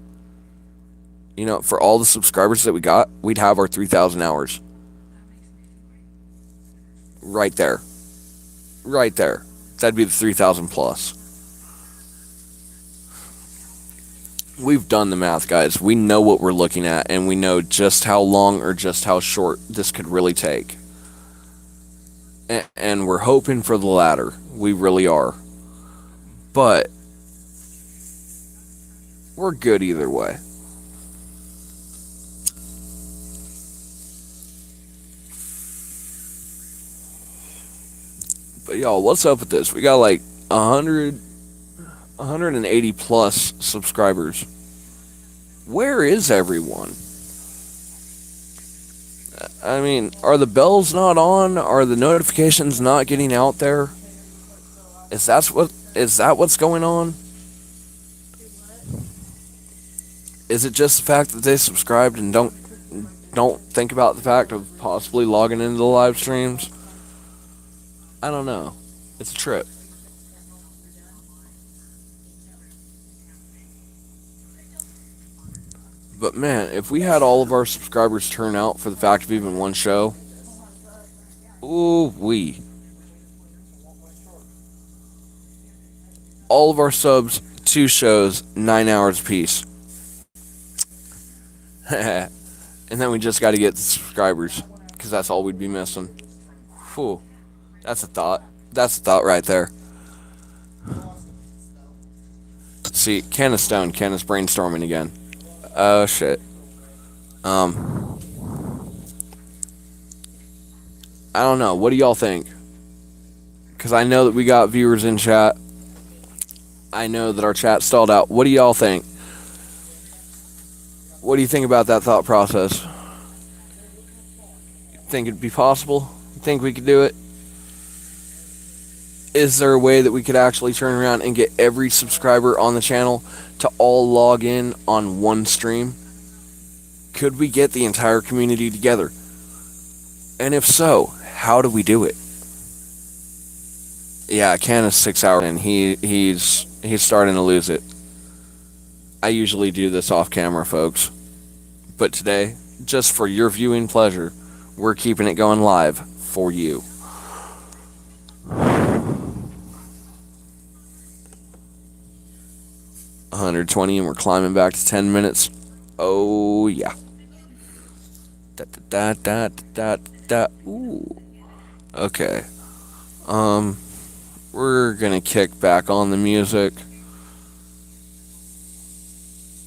you know, for all the subscribers that we got, we'd have our 3,000 hours. Right there. Right there. That'd be the 3,000 plus. We've done the math, guys. We know what we're looking at, and we know just how long or just how short this could really take. And we're hoping for the latter. We really are. But we're good either way. But y'all, what's up with this? We got like 180 plus subscribers. Where is everyone? I mean, are the bells not on? Are the notifications not getting out there? Is that what's going on? Is it just the fact that they subscribed and don't think about the fact of possibly logging into the live streams? I don't know. It's a trip. But man, if we had all of our subscribers turn out for the fact of even one show, ooh wee. All of our subs, 2 shows, 9 hours apiece. And then we just got to get the subscribers, because that's all we'd be missing. Whew. That's a thought. That's a thought right there. See, Canna's stoned. Canna's brainstorming again. Oh, shit. I don't know. What do y'all think? Because I know that we got viewers in chat. I know that our chat stalled out. What do y'all think? What do you think about that thought process? Think it'd be possible? Think we could do it? Is there a way that we could actually turn around and get every subscriber on the channel to all log in on one stream? Could we get the entire community together? And if so, how do we do it? Yeah, Canna's 6 hours in. He's starting to lose it. I usually do this off camera, folks. But today, just for your viewing pleasure, we're keeping it going live for you. $120 and we're climbing back to 10 minutes. Oh yeah. Ooh. Okay. We're gonna kick back on the music.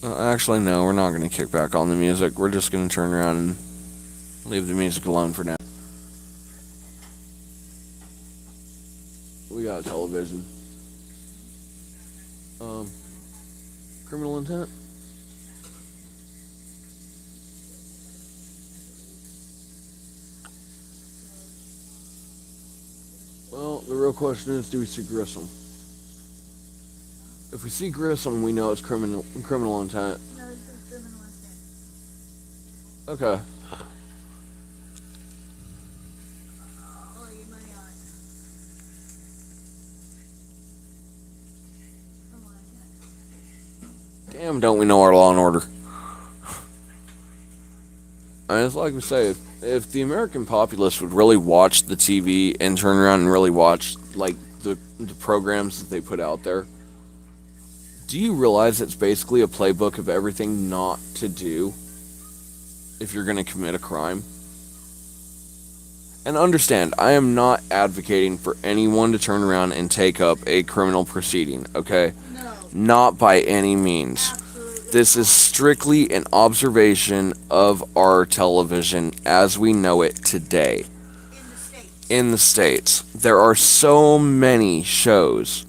Actually, no, we're not gonna kick back on the music. We're just gonna turn around and leave the music alone for now. We got television. Criminal intent? Well, the real question is, do we see Grissom? If we see Grissom, we know it's criminal intent. No, this is criminal intent. Okay. Oh, your money on it. Come on, Jack. Damn, don't we know our Law and Order? I mean, it's like we say, if the American populace would really watch the TV and turn around and really watch, like, the programs that they put out there, do you realize it's basically a playbook of everything not to do if you're going to commit a crime? And understand, I am not advocating for anyone to turn around and take up a criminal proceeding, okay? No, Not by any means. absolutely. This is strictly an observation of our television as we know it today. In the States. There are so many shows.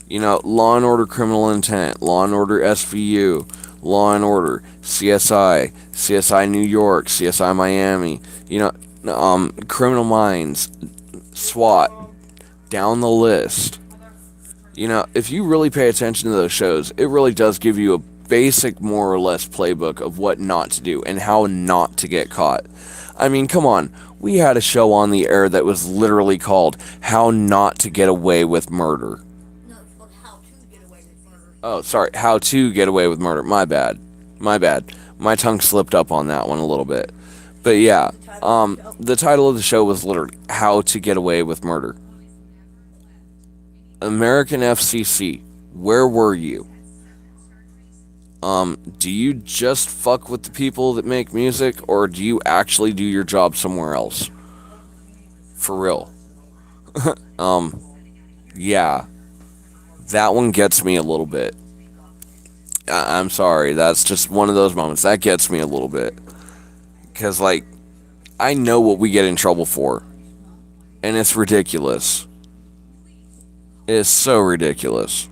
You know, Law and Order Criminal Intent, Law and Order SVU, Law and Order, CSI, CSI New York, CSI Miami, you know, Criminal Minds, SWAT, down the list. You know, if you really pay attention to those shows, it really does give you a basic, more or less, playbook of what not to do and how not to get caught. I mean, come on. We had a show on the air that was literally called How Not to Get Away with Murder. No, it's called How to Get Away with Murder. Oh, sorry. How to Get Away with Murder. My bad. My tongue slipped up on that one a little bit. But yeah, the title of the show was literally How to Get Away with Murder. American FCC, where were you? Do you just fuck with the people that make music, or do you actually do your job somewhere else? For real. Yeah. That one gets me a little bit. I'm sorry, that's just one of those moments. That gets me a little bit. Because, like, I know what we get in trouble for. And it's ridiculous. It's so ridiculous.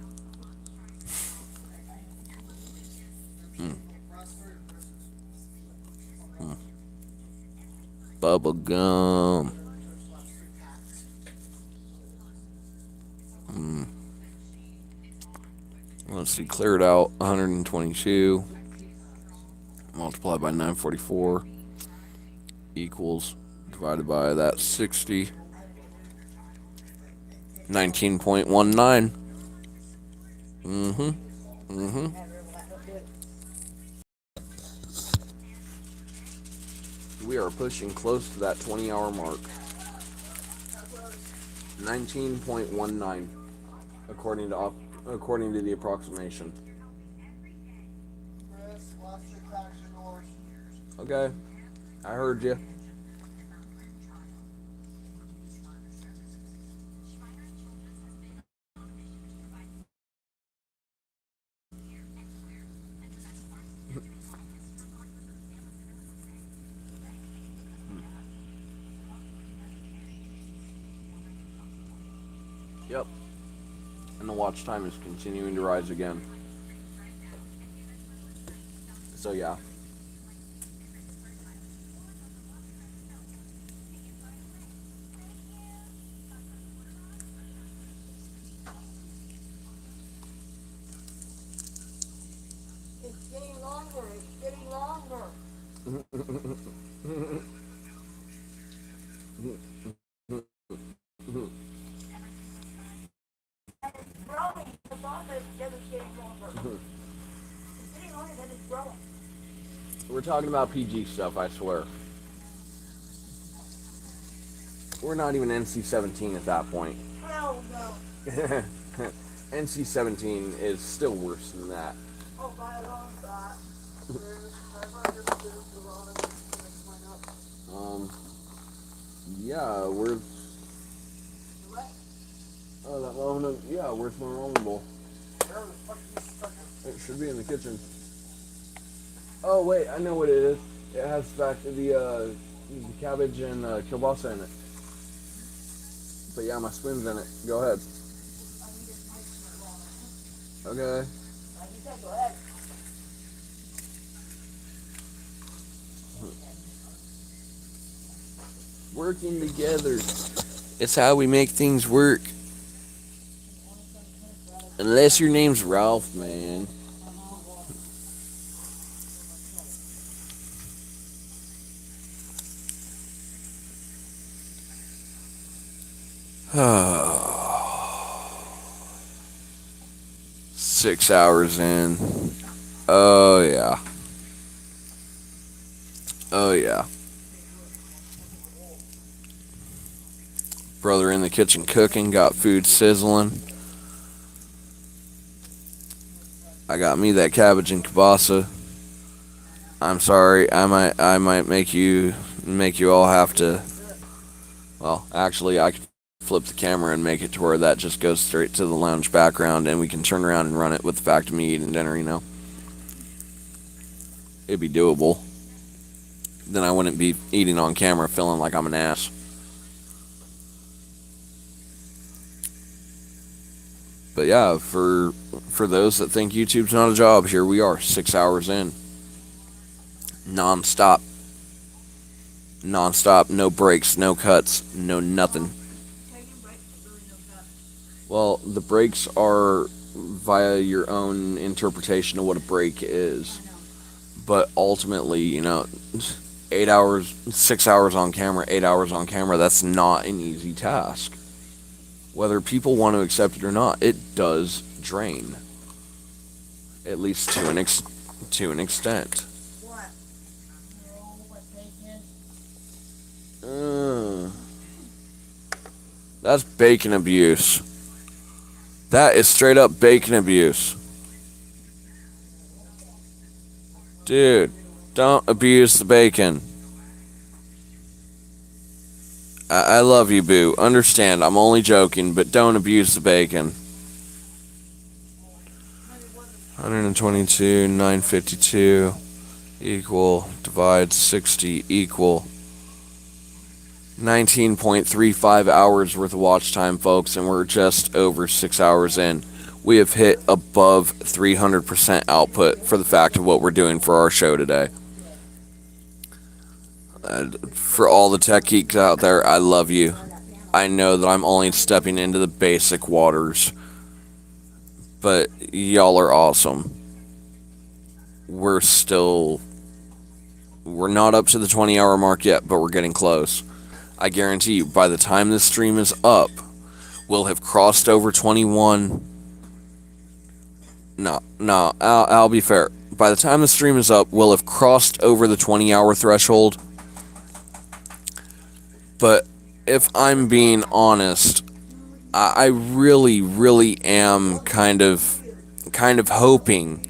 Bubble gum. Let's see, cleared out 122. Multiplied by 944 equals, divided by that 60. 19.19. We are pushing close to that 20-hour mark. 19.19, according to the approximation. Chris, watch your tax yours. Okay, I heard you. Yep. And the watch time is continuing to rise again. So yeah. It's getting longer. It's getting longer. And it's growing. The longer it's getting longer. It's getting longer than it's growing. We're talking about PG stuff, I swear. We're not even NC-17 at that point. Hell no. NC-17 is still worse than that. Oh, by a long shot. Yeah, where's... Oh, that moment, yeah, where's my ramen bowl? It should be in the kitchen. Oh, wait, I know what it is. It has back the cabbage and kielbasa in it. But yeah, my spoon's in it. Go ahead. Okay. Go ahead. Working together. It's how we make things work. Unless your name's Ralph, man. Six hours in. Oh, yeah. Oh, yeah. Brother in the kitchen cooking, got food sizzling. I got me that cabbage and kielbasa. I'm sorry, I might make you all have to. Well, actually, I could flip the camera and make it to where that just goes straight to the lounge background, and we can turn around and run it with the fact of me eating dinner. You know, it'd be doable. Then I wouldn't be eating on camera, feeling like I'm an ass. But yeah, for those that think YouTube's not a job, here we are, 6 hours in. Non-stop. Non-stop, no breaks, no cuts, no nothing. Well, the breaks are via your own interpretation of what a break is. But ultimately, you know, 8 hours, 6 hours on camera, 8 hours on camera, that's not an easy task. Whether people want to accept it or not, it does drain. At least to an extent. What? What bacon? That's bacon abuse. That is straight up bacon abuse. Dude, don't abuse the bacon. I love you, boo. Understand, I'm only joking, but don't abuse the bacon. 122, 952 equal, divide 60 equal 19.35 hours worth of watch time, folks, and we're just over 6 hours in. We have hit above 300% output for the fact of what we're doing for our show today. For all the tech geeks out there, I love you. I know that I'm only stepping into the basic waters, but y'all are awesome. We're not up to the 20-hour mark yet, but we're getting close. I guarantee you, by the time this stream is up, we'll have crossed over 21. No, I'll be fair. By the time the stream is up, we'll have crossed over the 20-hour threshold. But if I'm being honest, I really, really am kind of hoping.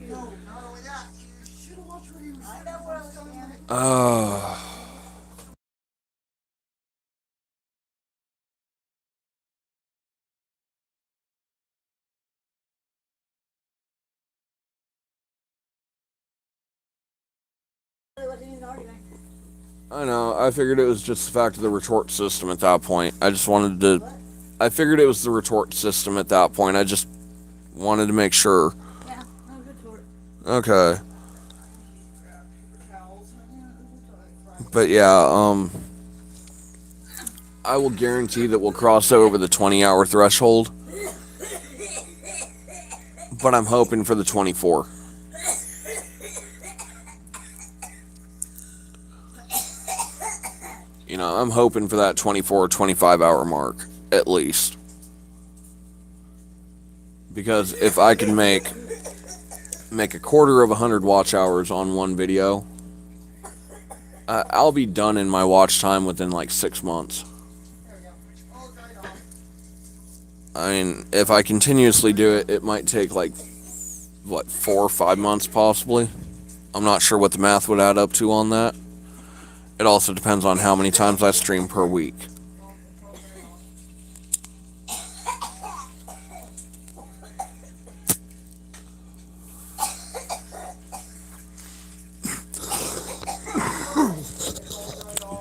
I know, I figured it was just the fact of the retort system at that point. I figured it was the retort system at that point. I just wanted to make sure. Yeah, no, good for it. Okay. But yeah, I will guarantee that we'll cross over the 20-hour threshold. But I'm hoping for the 24. You know, I'm hoping for that 24, 25-hour mark, at least. Because if I can make a quarter of 100 watch hours on one video, I'll be done in my watch time within like 6 months. I mean, if I continuously do it, it might take like, 4 or 5 months possibly. I'm not sure what the math would add up to on that. It also depends on how many times I stream per week.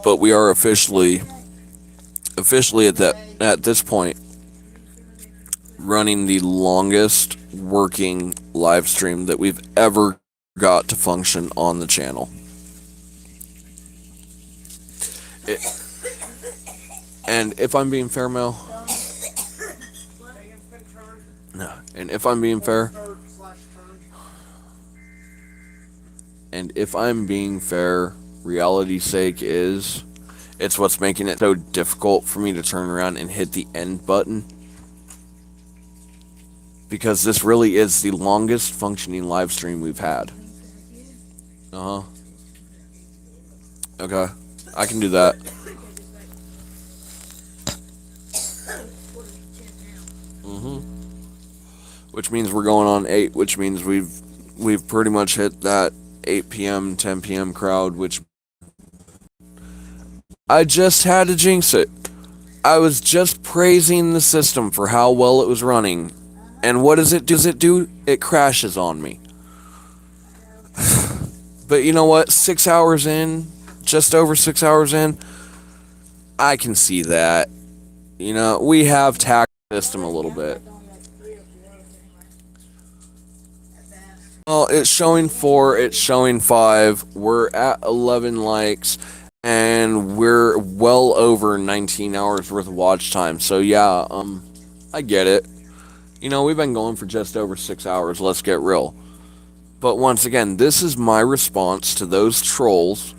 But we are officially at this point running the longest working live stream that we've ever got to function on the channel. And if I'm being fair, Mel. No. And if I'm being fair. And if I'm being fair, reality's sake is, it's what's making it so difficult for me to turn around and hit the end button. Because this really is the longest functioning live stream we've had. Okay. I can do that. Which means we're going on 8, which means we've pretty much hit that 8 p.m., 10 p.m. crowd, which I just had to jinx it. I was just praising the system for how well it was running. And what does it do? It crashes on me. But you know what? 6 hours in, just over 6 hours in, I can see that. You know, we have tacked the system a little bit. Well, it's showing 4, it's showing 5, we're at 11 likes, and we're well over 19 hours worth of watch time. So yeah, I get it. You know, we've been going for just over 6 hours, let's get real. But once again, this is my response to those trolls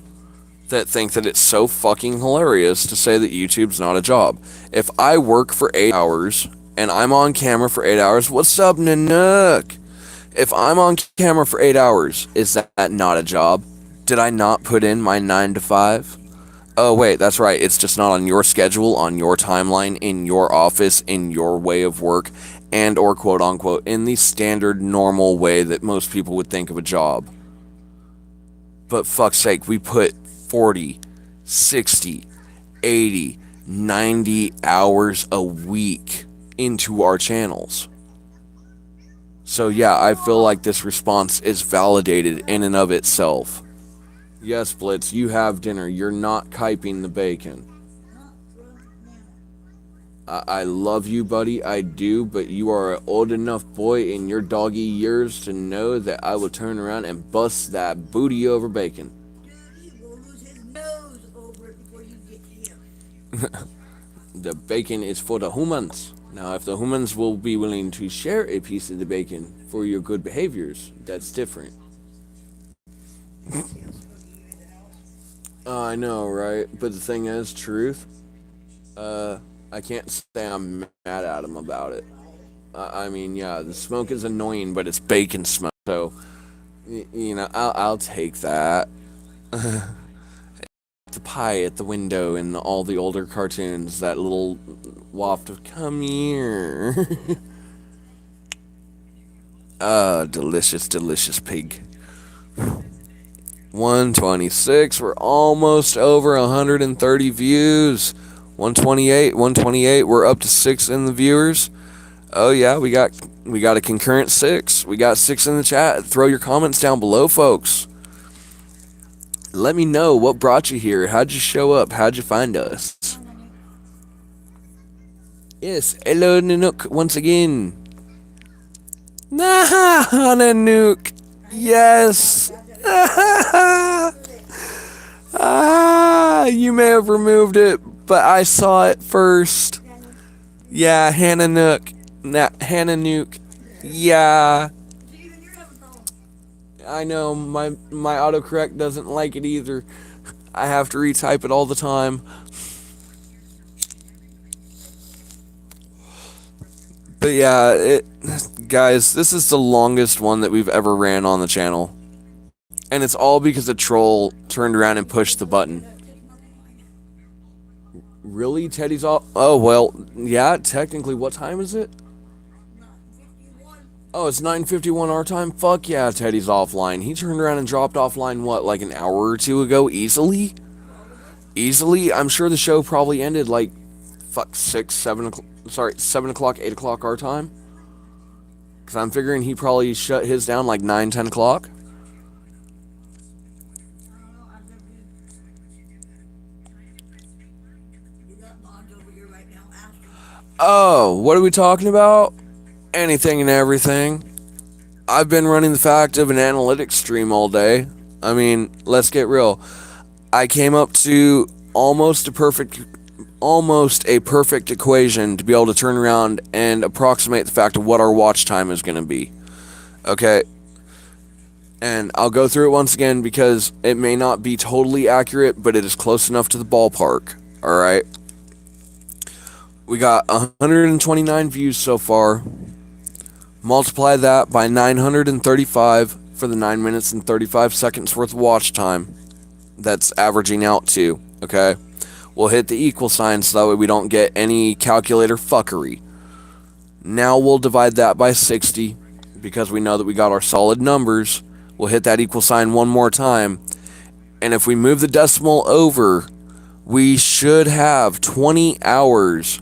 that think that it's so fucking hilarious to say that YouTube's not a job. If I work for 8 hours, and I'm on camera for 8 hours, what's up, Nanook? If I'm on camera for 8 hours, is that not a job? Did I not put in my 9 to 5? Oh wait, that's right, it's just not on your schedule, on your timeline, in your office, in your way of work, and or quote unquote, in the standard normal way that most people would think of a job. But fuck's sake, we put 40, 60, 80, 90 hours a week into our channels. So yeah, I feel like this response is validated in and of itself. Yes, Blitz, you have dinner. You're not kiping the bacon. I love you, buddy, I do, but you are an old enough boy in your doggy years to know that I will turn around and bust that booty over bacon. Dude, he will lose his nose over it before you get here. The bacon is for the humans. Now, if the humans will be willing to share a piece of the bacon for your good behaviors, that's different. I know, right? But the thing is, truth, I can't say I'm mad at him about it. I mean, yeah, the smoke is annoying, but it's bacon smoke, so, you know, I'll take that. The pie at the window in all the older cartoons, that little waft of come here. Delicious, delicious pig. 126, we're almost over 130 views. 128, we're up to 6 in the viewers. Oh yeah, we got a concurrent 6. We got 6 in the chat. Throw your comments down below, folks. Let me know what brought you here. How'd you show up? How'd you find us? Yes, hello Nanook once again. Nah, Nanook. Yes. You may have removed it, but I saw it first. Yeah, Hannah Nook. Hannah Nuke. Yeah. I know, my autocorrect doesn't like it either. I have to retype it all the time. But yeah, guys, this is the longest one that we've ever ran on the channel. And it's all because the troll turned around and pushed the button. Really? Teddy's off? Oh, well, yeah, technically, what time is it? Oh, it's 9:51 our time? Fuck yeah, Teddy's offline. He turned around and dropped offline, what, like an hour or two ago? Easily? Easily? I'm sure the show probably ended like, 7 o'clock, 8 o'clock our time. Because I'm figuring he probably shut his down like 9, 10 o'clock. Oh, what are we talking about? Anything and everything. I've been running the fact of an analytics stream all day. I mean, let's get real. I came up to almost a perfect equation to be able to turn around and approximate the fact of what our watch time is going to be. Okay? And I'll go through it once again because it may not be totally accurate, but it is close enough to the ballpark. Alright? We got 129 views so far. Multiply that by 935 for the 9 minutes and 35 seconds worth of watch time. That's averaging out to, okay? We'll hit the equal sign so that way we don't get any calculator fuckery. Now we'll divide that by 60 because we know that we got our solid numbers. We'll hit that equal sign one more time. And if we move the decimal over, we should have 20 hours.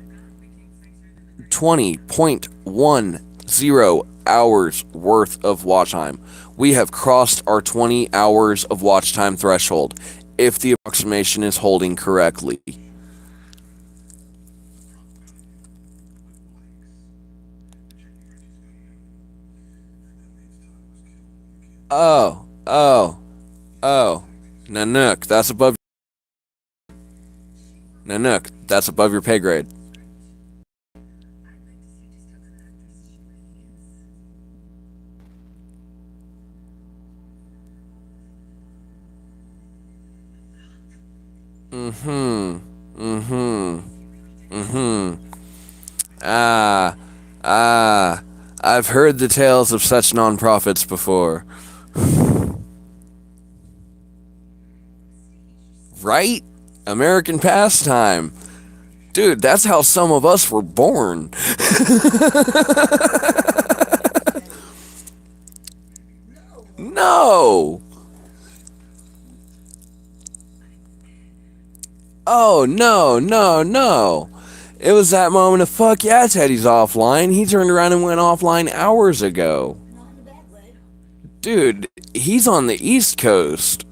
20.10 hours worth of watch time. We have crossed our 20 hours of watch time threshold, if the approximation is holding correctly. Oh. Nanook, that's above your pay grade. I've heard the tales of such nonprofits before. Right? American pastime. Dude, that's how some of us were born. No. no, no, no, no. It was that moment of fuck yeah, Teddy's offline. He turned around and went offline hours ago. Not in the bad way. Dude, he's on the East Coast.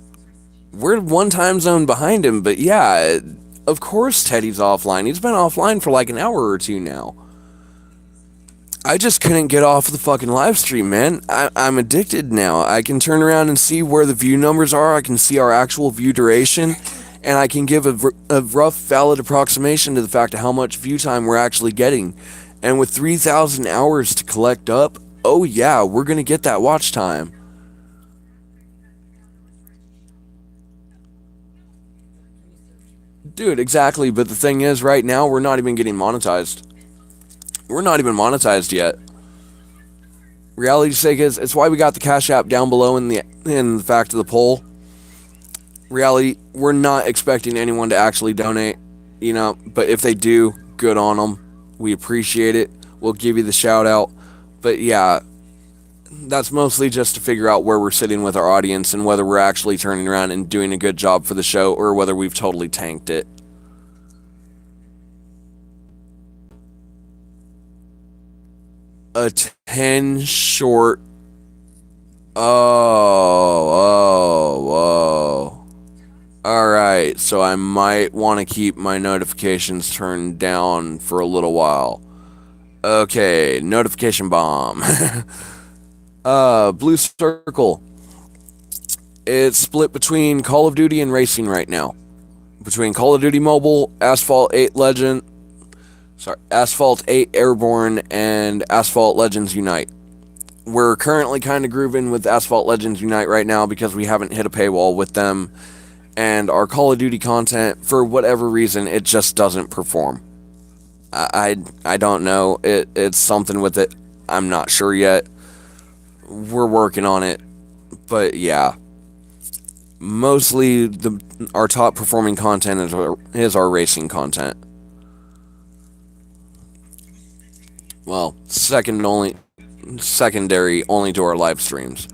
We're one time zone behind him, but yeah, of course Teddy's offline. He's been offline for like an hour or two now. I just couldn't get off the fucking live stream, man. I'm addicted now. I can turn around and see where the view numbers are. I can see our actual view duration. And I can give a rough, valid approximation to the fact of how much view time we're actually getting. And with 3,000 hours to collect up, oh yeah, we're going to get that watch time. Dude, exactly. But the thing is, right now, we're not even getting monetized. We're not even monetized yet. Reality's sake is, it's why we got the Cash App down below in the fact of the poll. Reality, we're not expecting anyone to actually donate, you know, but if they do, good on them. We appreciate it. We'll give you the shout out. But yeah, that's mostly just to figure out where we're sitting with our audience and whether we're actually turning around and doing a good job for the show or whether we've totally tanked it. A 10 short. Oh. Alright, so I might want to keep my notifications turned down for a little while. Okay, notification bomb. Blue Circle. It's split between Call of Duty and racing right now. Between Call of Duty Mobile, Asphalt 8 Airborne, and Asphalt Legends Unite. We're currently kind of grooving with Asphalt Legends Unite right now because we haven't hit a paywall with them. And our Call of Duty content, for whatever reason, it just doesn't perform. I don't know. It's something with it. I'm not sure yet. We're working on it. But yeah. Mostly our top performing content is our racing content. Well, secondary only to our live streams.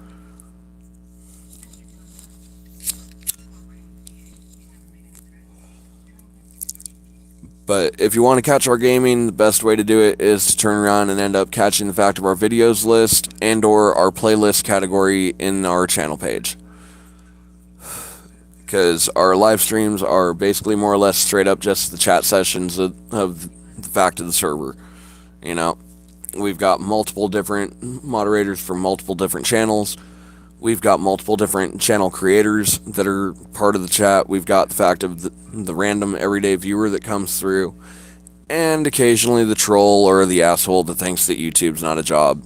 But if you want to catch our gaming, the best way to do it is to turn around and end up catching the fact of our videos list and or our playlist category in our channel page. Because our live streams are basically more or less straight up just the chat sessions of the fact of the server. You know, we've got multiple different moderators for multiple different channels. We've got multiple different channel creators that are part of the chat. We've got the fact of the random everyday viewer that comes through. And occasionally the troll or the asshole that thinks that YouTube's not a job.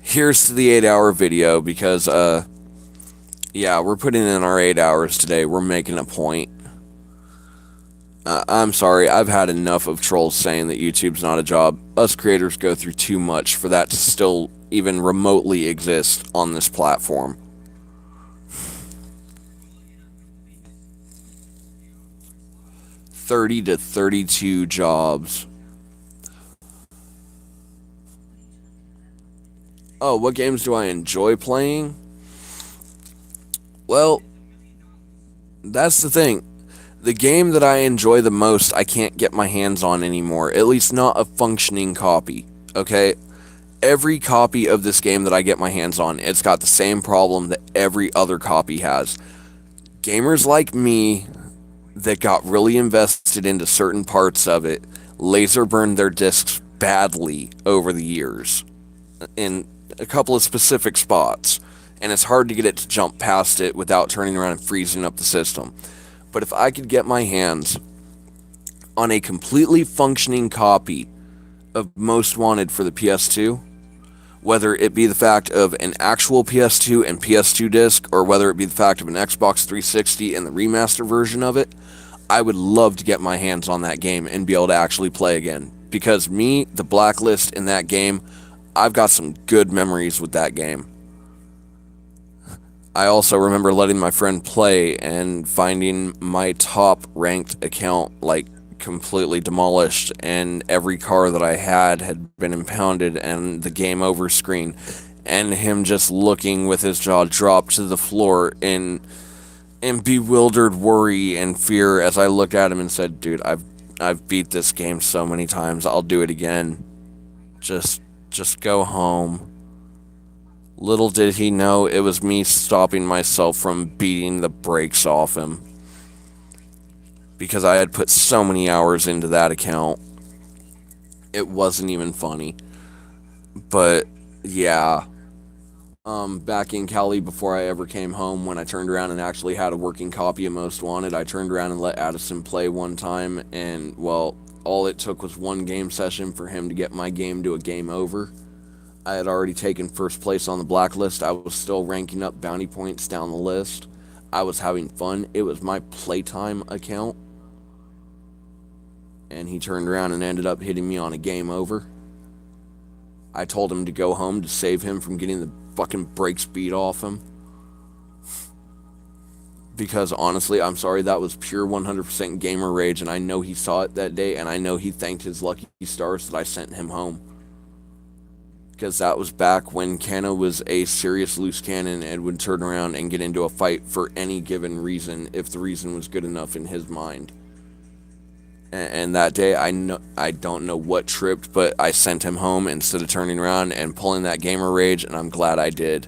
Here's to the 8-hour video because, yeah, we're putting in our 8 hours today. We're making a point. I'm sorry, I've had enough of trolls saying that YouTube's not a job. Us creators go through too much for that to still even remotely exist on this platform. $30 to $32 jobs. Oh, what games do I enjoy playing? Well, that's the thing. The game that I enjoy the most, I can't get my hands on anymore. At least not a functioning copy. Okay? Every copy of this game that I get my hands on, it's got the same problem that every other copy has. Gamers like me that got really invested into certain parts of it laser burned their discs badly over the years in a couple of specific spots, and it's hard to get it to jump past it without turning around and freezing up the system. But if I could get my hands on a completely functioning copy of Most Wanted for the PS2, whether it be the fact of an actual PS2 and PS2 disc, or whether it be the fact of an Xbox 360 and the remaster version of it, I would love to get my hands on that game and be able to actually play again. Because me, the Blacklist in that game, I've got some good memories with that game. I also remember letting my friend play and finding my top ranked account like completely demolished, and every car that I had been impounded, and the game over screen, and him just looking with his jaw dropped to the floor in in bewildered worry and fear as I looked at him and said, dude, I've beat this game so many times. I'll do it again. Just go home. Little did he know it was me stopping myself from beating the brakes off him. Because I had put so many hours into that account. It wasn't even funny. But, yeah. Back in Cali before I ever came home, when I turned around and actually had a working copy of Most Wanted, I turned around and let Addison play one time, and, well, all it took was one game session for him to get my game to a game over. I had already taken first place on the blacklist. I was still ranking up bounty points down the list. I was having fun. It was my playtime account. And he turned around and ended up hitting me on a game over. I told him to go home to save him from getting the fucking brakes beat off him. Because honestly, I'm sorry, that was pure 100% gamer rage, and I know he saw it that day, and I know he thanked his lucky stars that I sent him home. Because that was back when Canna was a serious loose cannon and would turn around and get into a fight for any given reason if the reason was good enough in his mind. And that day, I don't know what tripped, but I sent him home instead of turning around and pulling that gamer rage, and I'm glad I did.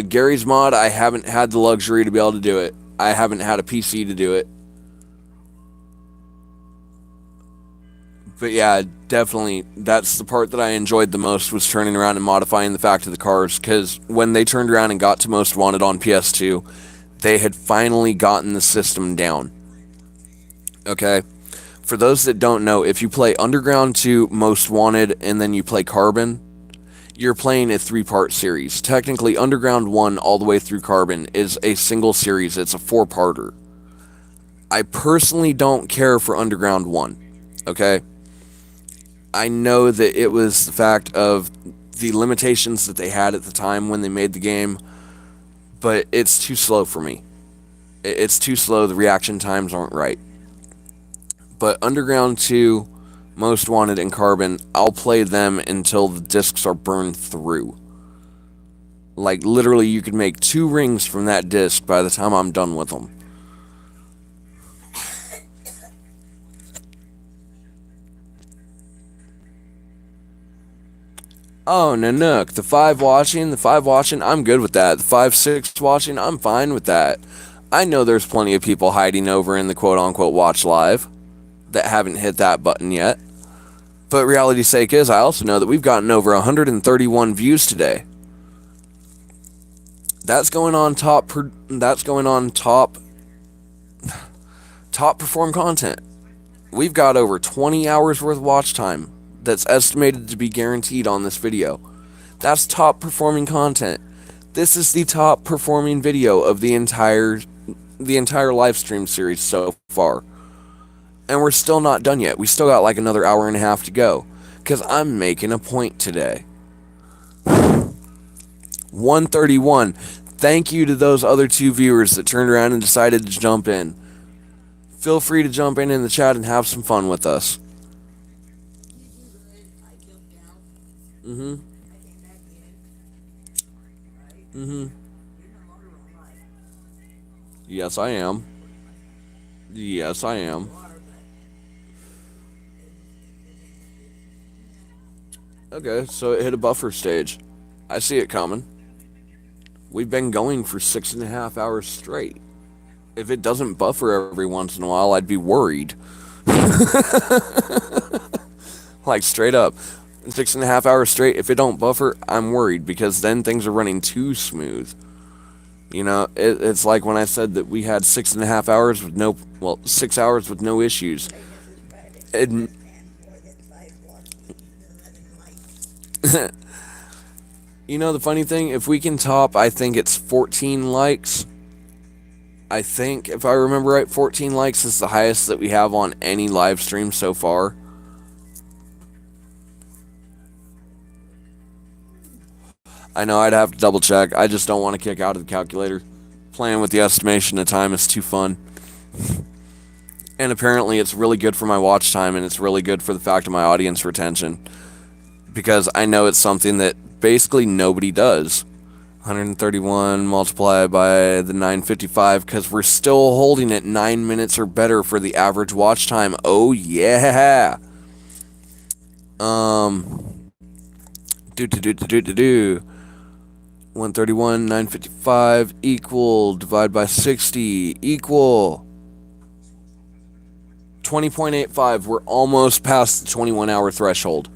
Gary's mod, I haven't had the luxury to be able to do it. I haven't had a PC to do it. But yeah, definitely, that's the part that I enjoyed the most, was turning around and modifying the fact of the cars, because when they turned around and got to Most Wanted on PS2, they had finally gotten the system down. Okay? For those that don't know, if you play Underground 2, Most Wanted, and then you play Carbon, you're playing a 3-part series. Technically, Underground 1 all the way through Carbon is a single series. It's a 4-parter. I personally don't care for Underground 1. Okay? I know that it was the fact of the limitations that they had at the time when they made the game, but it's too slow for me. It's too slow. The reaction times aren't right. But Underground 2, Most Wanted, and Carbon, I'll play them until the discs are burned through. Like, literally, you could make 2 rings from that disc by the time I'm done with them. Oh, Nanook, the 5 watching, I'm good with that. The 5-6 watching, I'm fine with that. I know there's plenty of people hiding over in the quote-unquote watch live that haven't hit that button yet. But reality's sake is, I also know that we've gotten over 131 views today. That's going on top perform content. We've got over 20 hours worth of watch time that's estimated to be guaranteed on this video. That's top performing content. This is the top performing video of the entire live stream series so far. And we're still not done yet. We still got like another hour and a half to go. Because I'm making a point today. 131. Thank you to those other 2 viewers that turned around and decided to jump in. Feel free to jump in the chat and have some fun with us. Yes, I am. Yes, I am. Okay, so it hit a buffer stage. I see it coming. We've been going for 6.5 hours straight. If it doesn't buffer every once in a while, I'd be worried. Like, straight up. 6.5 hours straight, if it don't buffer, I'm worried, because then things are running too smooth. You know, it's like when I said that we had 6.5 hours with 6 hours with no issues. You know, the funny thing, if we can top, I think it's 14 likes. I think, if I remember right, 14 likes is the highest that we have on any live stream so far. I know, I'd have to double check. I just don't want to kick out of the calculator. Playing with the estimation of time is too fun. And apparently it's really good for my watch time, and it's really good for the fact of my audience retention. Because I know it's something that basically nobody does. 131 multiplied by the 955, because we're still holding it 9 minutes or better for the average watch time. Oh yeah. Do 131 955 equal, divide by 60 equal 20.85. We're almost past the 21-hour threshold,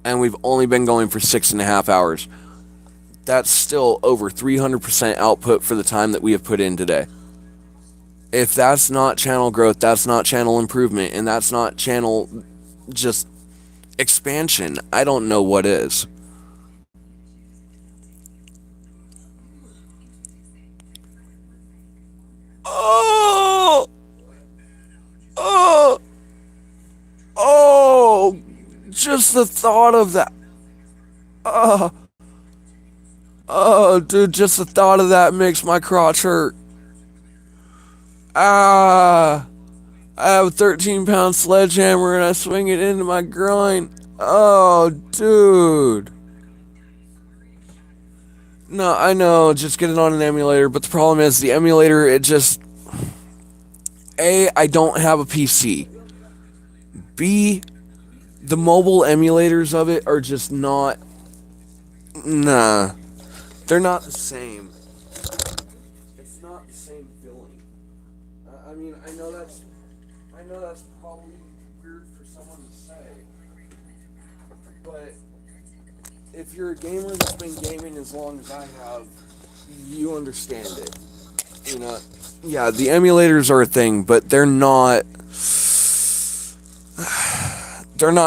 and we've only been going for 6.5 hours. That's still over 300% output for the time that we have put in today. If that's not channel growth, that's not channel improvement, and that's not channel just expansion, I don't know what is. Oh! Oh! Oh! Just the thought of that. Oh, dude, just the thought of that makes my crotch hurt. Ah! I have a 13-pound sledgehammer and I swing it into my groin. Oh, dude. No, I know, just get it on an emulator, but the problem is the emulator, it just... A, I don't have a PC. B, the mobile emulators of it are just not... Nah. They're not the same. It's not the same feeling. I mean, I know that's probably weird for someone to say, but if you're a gamer that's been gaming as long as I have, you understand it. You know, yeah, the emulators are a thing, but they're not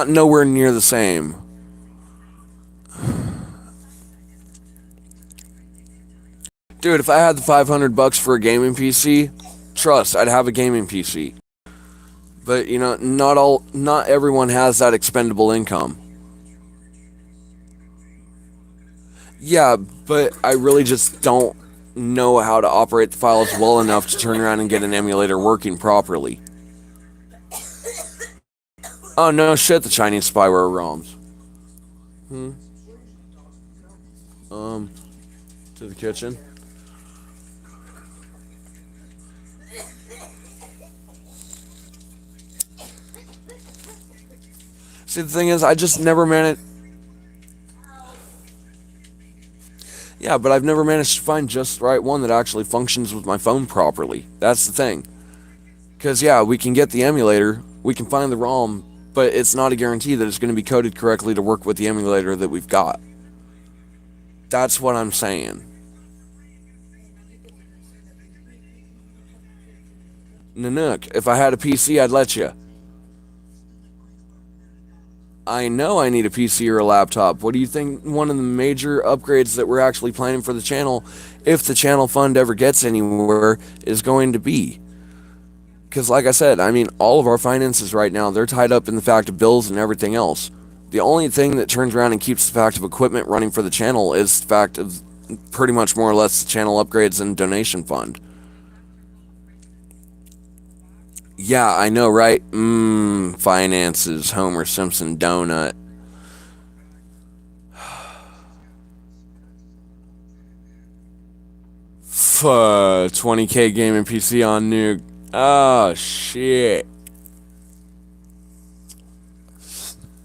nowhere near the same. Dude, if I had the $500 for a gaming PC, trust, I'd have a gaming PC. But, you know, not everyone has that expendable income. Yeah, but I really just don't know how to operate the files well enough to turn around and get an emulator working properly. Oh no shit, the Chinese spyware ROMs. To the kitchen. See, the thing is, I just never managed... Yeah, but I've never managed to find just the right one that actually functions with my phone properly. That's the thing. Because, yeah, we can get the emulator, we can find the ROM, but it's not a guarantee that it's going to be coded correctly to work with the emulator that we've got. That's what I'm saying. Nanook, if I had a PC, I'd let you. I know I need a PC or a laptop. What do you think one of the major upgrades that we're actually planning for the channel, if the channel fund ever gets anywhere, is going to be? Because like I said, I mean, all of our finances right now, they're tied up in the fact of bills and everything else. The only thing that turns around and keeps the fact of equipment running for the channel is the fact of pretty much more or less the channel upgrades and donation fund. Yeah, I know, right? Finances, Homer Simpson donut. Fuck, 20k gaming PC on Nuke. Oh, shit.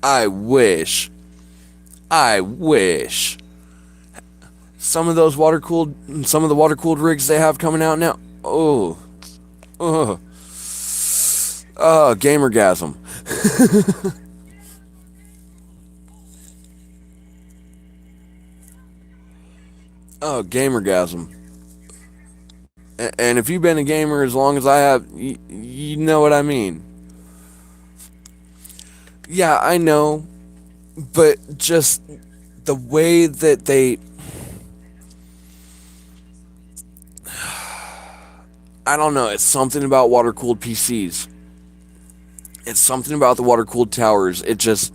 I wish. Some of the water-cooled rigs they have coming out now. Oh, gamergasm. Oh, gamergasm. And if you've been a gamer as long as I have, you know what I mean. Yeah, I know, but just the way that they... I don't know, it's something about water-cooled PCs. It's something about the water-cooled towers. It just...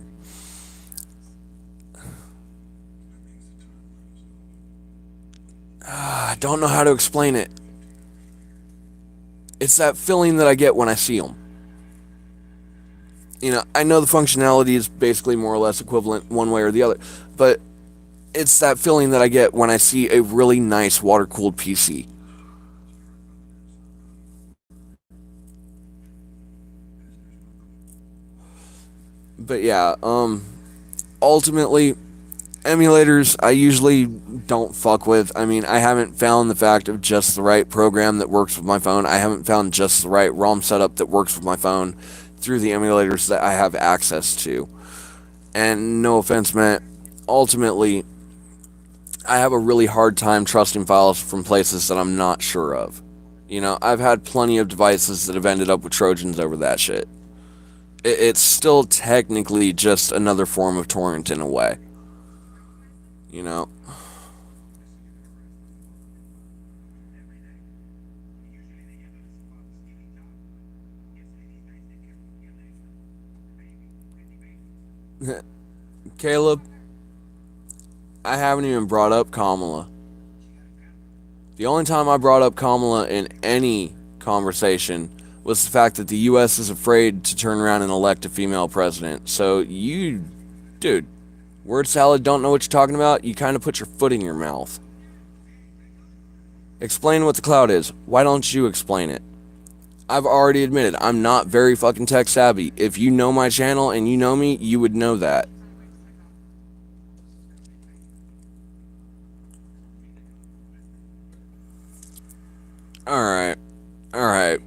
I don't know how to explain it. It's that feeling that I get when I see them. You know, I know the functionality is basically more or less equivalent one way or the other, but it's that feeling that I get when I see a really nice water-cooled PC. But yeah, ultimately, emulators I usually don't fuck with. I mean, I haven't found the fact of just the right program that works with my phone. I haven't found just the right ROM setup that works with my phone through the emulators that I have access to. And no offense meant, ultimately, I have a really hard time trusting files from places that I'm not sure of. You know, I've had plenty of devices that have ended up with Trojans over that shit. It's still technically just another form of torrent in a way. You know? Caleb, I haven't even brought up Kamala. The only time I brought up Kamala in any conversation was the fact that the US is afraid to turn around and elect a female president. So you, dude, word salad, don't know what you're talking about, you kind of put your foot in your mouth. Explain what the cloud is. Why don't you explain it? I've already admitted I'm not very fucking tech savvy. If you know my channel and you know me, you would know that. Alright. Alright.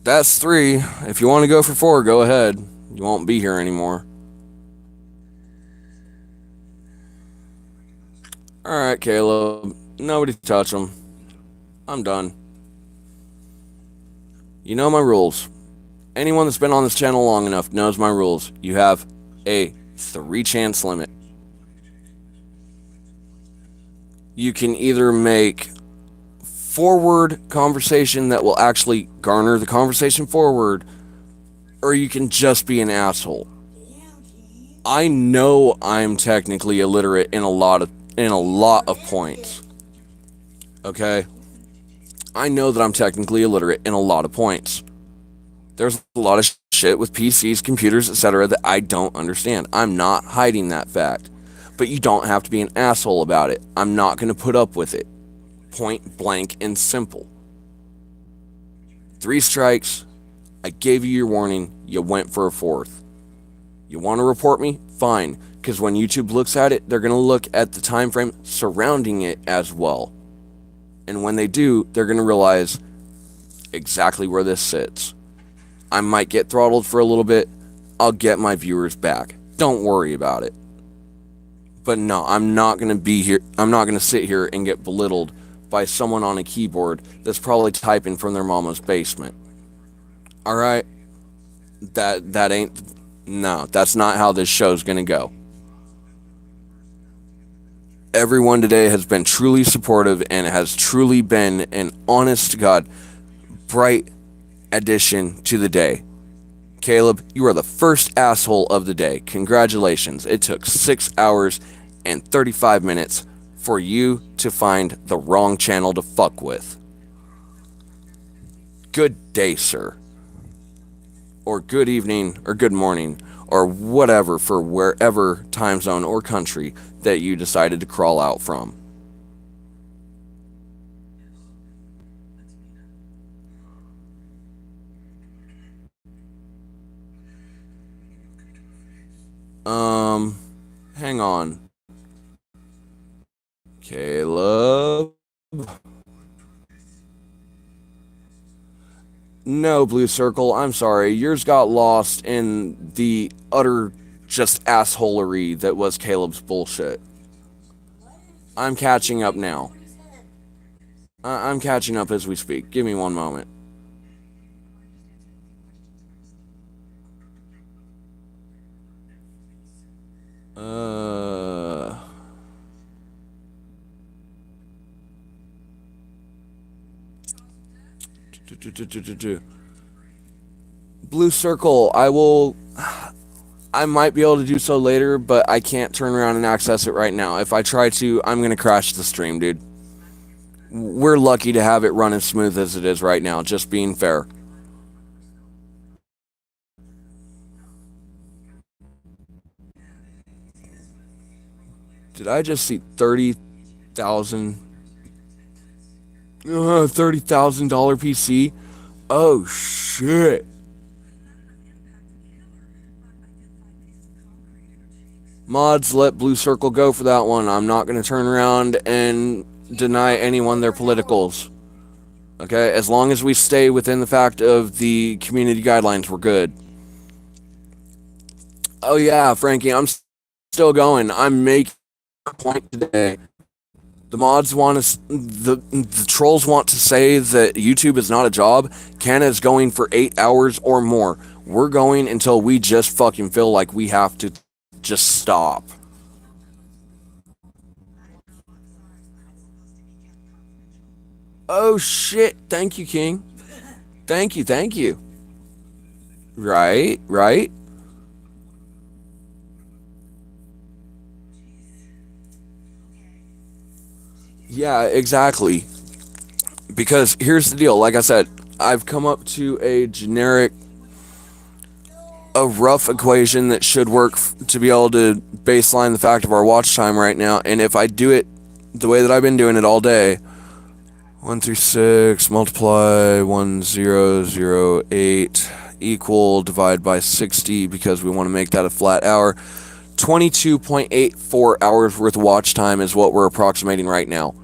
That's 3. If you want to go for 4, go ahead. You won't be here anymore. Alright, Caleb. Nobody touch him. I'm done. You know my rules. Anyone that's been on this channel long enough knows my rules. You have a 3 chance limit. You can either make forward conversation that will actually garner the conversation forward, or you can just be an asshole. I know I'm technically illiterate in a lot of points. Okay? I know that I'm technically illiterate in a lot of points. There's a lot of shit with PCs, computers, etc. that I don't understand. I'm not hiding that fact. But you don't have to be an asshole about it. I'm not going to put up with it. Point blank and simple. 3 strikes. I gave you your warning. You went for a 4th. You want to report me? Fine. Because when YouTube looks at it, they're going to look at the time frame surrounding it as well. And when they do, they're going to realize exactly where this sits. I might get throttled for a little bit. I'll get my viewers back. Don't worry about it. But no, I'm not going to be here. I'm not going to sit here and get belittled by someone on a keyboard that's probably typing from their mama's basement. Alright? That ain't... No, that's not how this show's going to go. Everyone today has been truly supportive and has truly been an honest to God, bright addition to the day. Caleb, you are the first asshole of the day. Congratulations. It took 6 hours and 35 minutes for you to find the wrong channel to fuck with. Good day, sir. Or good evening, or good morning, or whatever for wherever time zone or country that you decided to crawl out from. Hang on. Caleb? No, Blue Circle, I'm sorry. Yours got lost in the utter just assholery that was Caleb's bullshit. I'm catching up now. I'm catching up as we speak. Give me one moment. Blue Circle, I might be able to do so later, but I can't turn around and access it right now. If I try to, I'm gonna crash the stream, dude. we're lucky to have it run as smooth as it is right now, just being fair. Did I just see 30,000 $30,000 PC? Oh shit. Mods, let Blue Circle go for that one. I'm not going to turn around and deny anyone their politicals. Okay, as long as we stay within the fact of the community guidelines, we're good. Oh yeah, Frankie, I'm still going. I'm making a point today. The mods want to, the trolls want to say that YouTube is not a job. Canna is going for 8 hours or more. We're going until we just fucking feel like we have to just stop. Oh shit, thank you, King. Thank you. Right. Yeah, exactly. Because here's the deal, like I said, I've come up to a rough equation that should work to be able to baseline the fact of our watch time right now. And if I do it the way that I've been doing it all day, 1 through 6 multiply 1008 equal divide by 60 because we want to make that a flat hour. 22.84 hours worth of watch time is what we're approximating right now.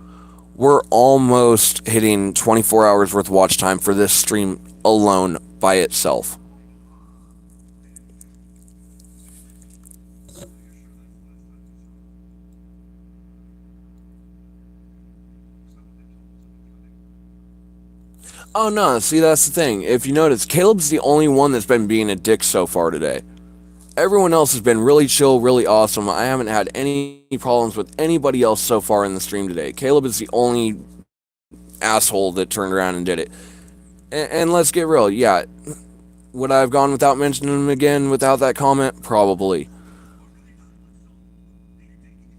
We're almost hitting 24 hours worth of watch time for this stream alone by itself. Oh no, see, that's the thing. If you notice, Caleb's the only one that's been being a dick so far today. Everyone else has been really chill, really awesome. I haven't had any problems with anybody else so far in the stream today. Caleb is the only asshole that turned around and did it. And let's get real, yeah. Would I have gone without mentioning him again without that comment? Probably.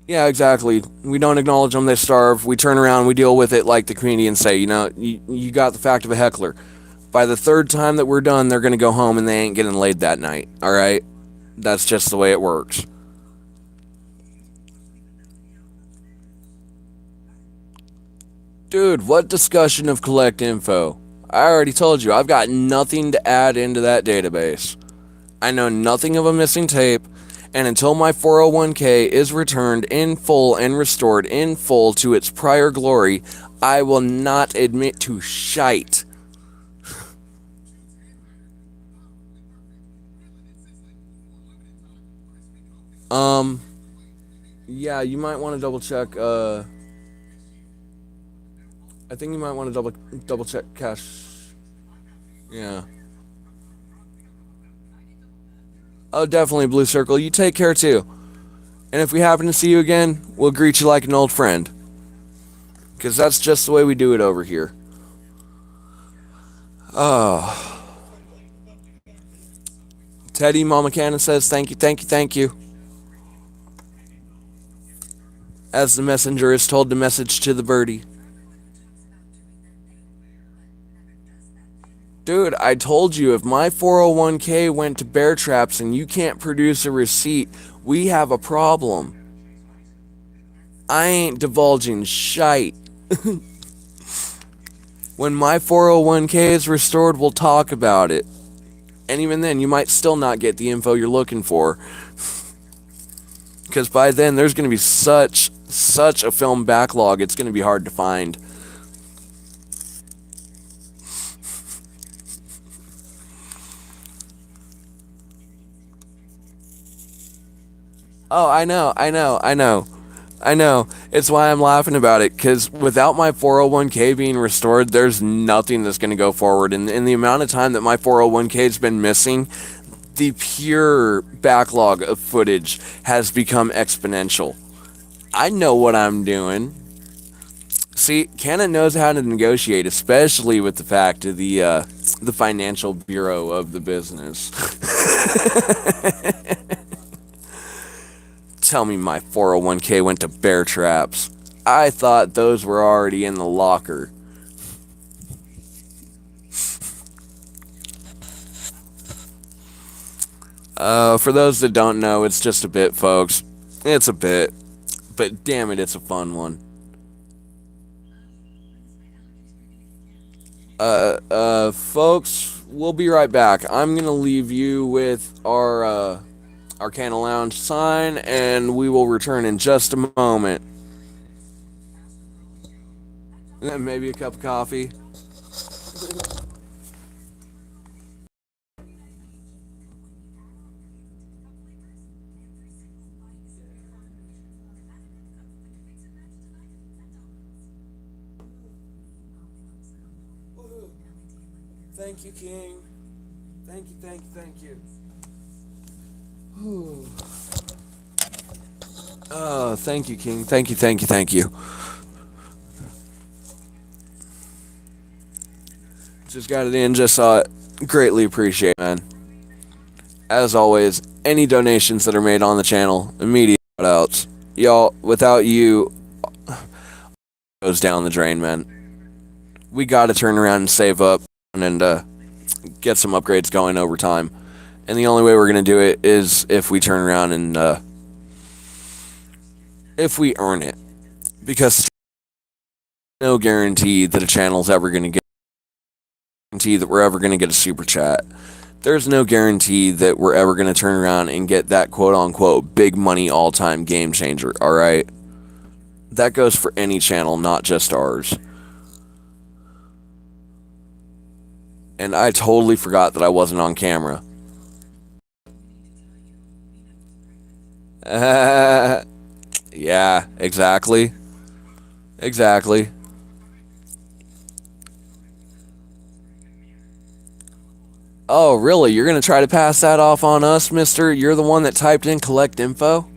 Yeah, exactly. We don't acknowledge them, they starve. We turn around, we deal with it like the comedians say, you know, you got the fact of a heckler. By the third time that we're done, they're going to go home and they ain't getting laid that night, alright? That's just the way it works. Dude, what discussion of collect info? I already told you, I've got nothing to add into that database. I know nothing of a missing tape, and until my 401k is returned in full and restored in full to its prior glory, I will not admit to shite. Yeah, you might want to double check, I think you might want to double check cash. Yeah. Oh, definitely, Blue Circle. You take care, too. And if we happen to see you again, we'll greet you like an old friend. Because that's just the way we do it over here. Oh. Teddy, Mama Canna says, thank you. As the messenger is told to message to the birdie. Dude, I told you, if my 401k went to bear traps and you can't produce a receipt, we have a problem. I ain't divulging shite. When my 401k is restored, we'll talk about it. And even then, you might still not get the info you're looking for. Because by then, there's going to be such a film backlog, it's going to be hard to find. Oh, I know. It's why I'm laughing about it, because without my 401k being restored, there's nothing that's going to go forward. And in the amount of time that my 401k's been missing, the pure backlog of footage has become exponential. I know what I'm doing. See, Canna knows how to negotiate, especially with the fact of the financial bureau of the business. Tell me my 401k went to bear traps. I thought those were already in the locker. For those that don't know, it's just a bit, folks. It's a bit. But damn it, it's a fun one. Folks, we'll be right back. I'm gonna leave you with our Canna Lounge sign, and we will return in just a moment. And then maybe a cup of coffee. Thank you, King. Thank you, thank you, thank you. Whew. Oh, thank you, King. Thank you, thank you, thank you. Just got it in, just saw it. Greatly appreciate it, man. As always, any donations that are made on the channel, immediate shout-outs. Y'all, without you, goes down the drain, man. We gotta turn around and save up and get some upgrades going over time. And the only way we're gonna do it is if we turn around and if we earn it. Because no guarantee that a channel's ever gonna get guarantee that we're ever gonna get a super chat. There's no guarantee that we're ever gonna turn around and get that quote unquote big money all-time game changer, alright? That goes for any channel, not just ours. And I totally forgot that I wasn't on camera. Yeah, exactly. Exactly. Oh, really? You're gonna try to pass that off on us, mister? You're the one that typed in collect info?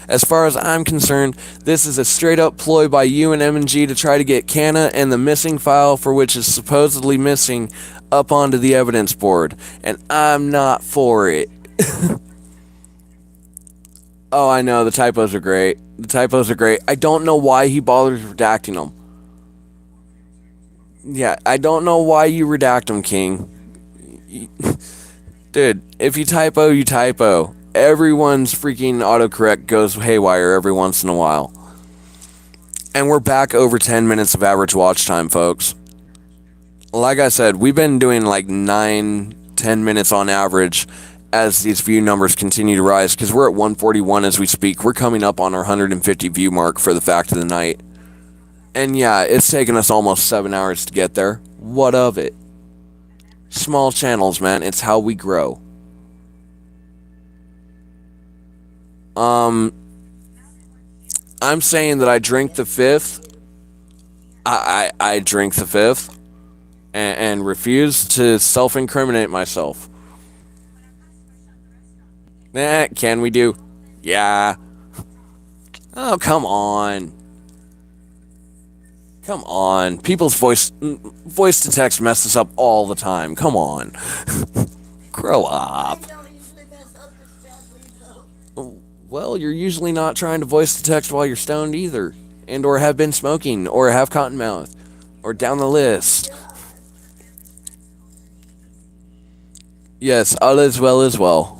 As far as I'm concerned, this is a straight up ploy by you and M&G to try to get Canna and the missing file for which is supposedly missing up onto the evidence board. And I'm not for it. Oh, I know, the typos are great. The typos are great. I don't know why he bothers redacting them. Yeah, I don't know why you redact them, King. Dude, if you typo, you typo. Everyone's freaking autocorrect goes haywire every once in a while. And we're back over 10 minutes of average watch time, folks. Like I said, we've been doing like 9-10 minutes on average as these view numbers continue to rise, because we're at 141 as we speak. We're coming up on our 150 view mark for the fact of the night. And yeah, it's taken us almost 7 hours to get there. What of it? Small channels, man. It's how we grow. I'm saying that I drink the fifth. I drink the fifth and refuse to self-incriminate myself. Can we do? Yeah. Oh, come on. Come on. People's voice to text messes up all the time. Come on. Grow up. Well, you're usually not trying to voice to text while you're stoned either. And or have been smoking, or have cotton mouth, or down the list. Yes, all is well as well.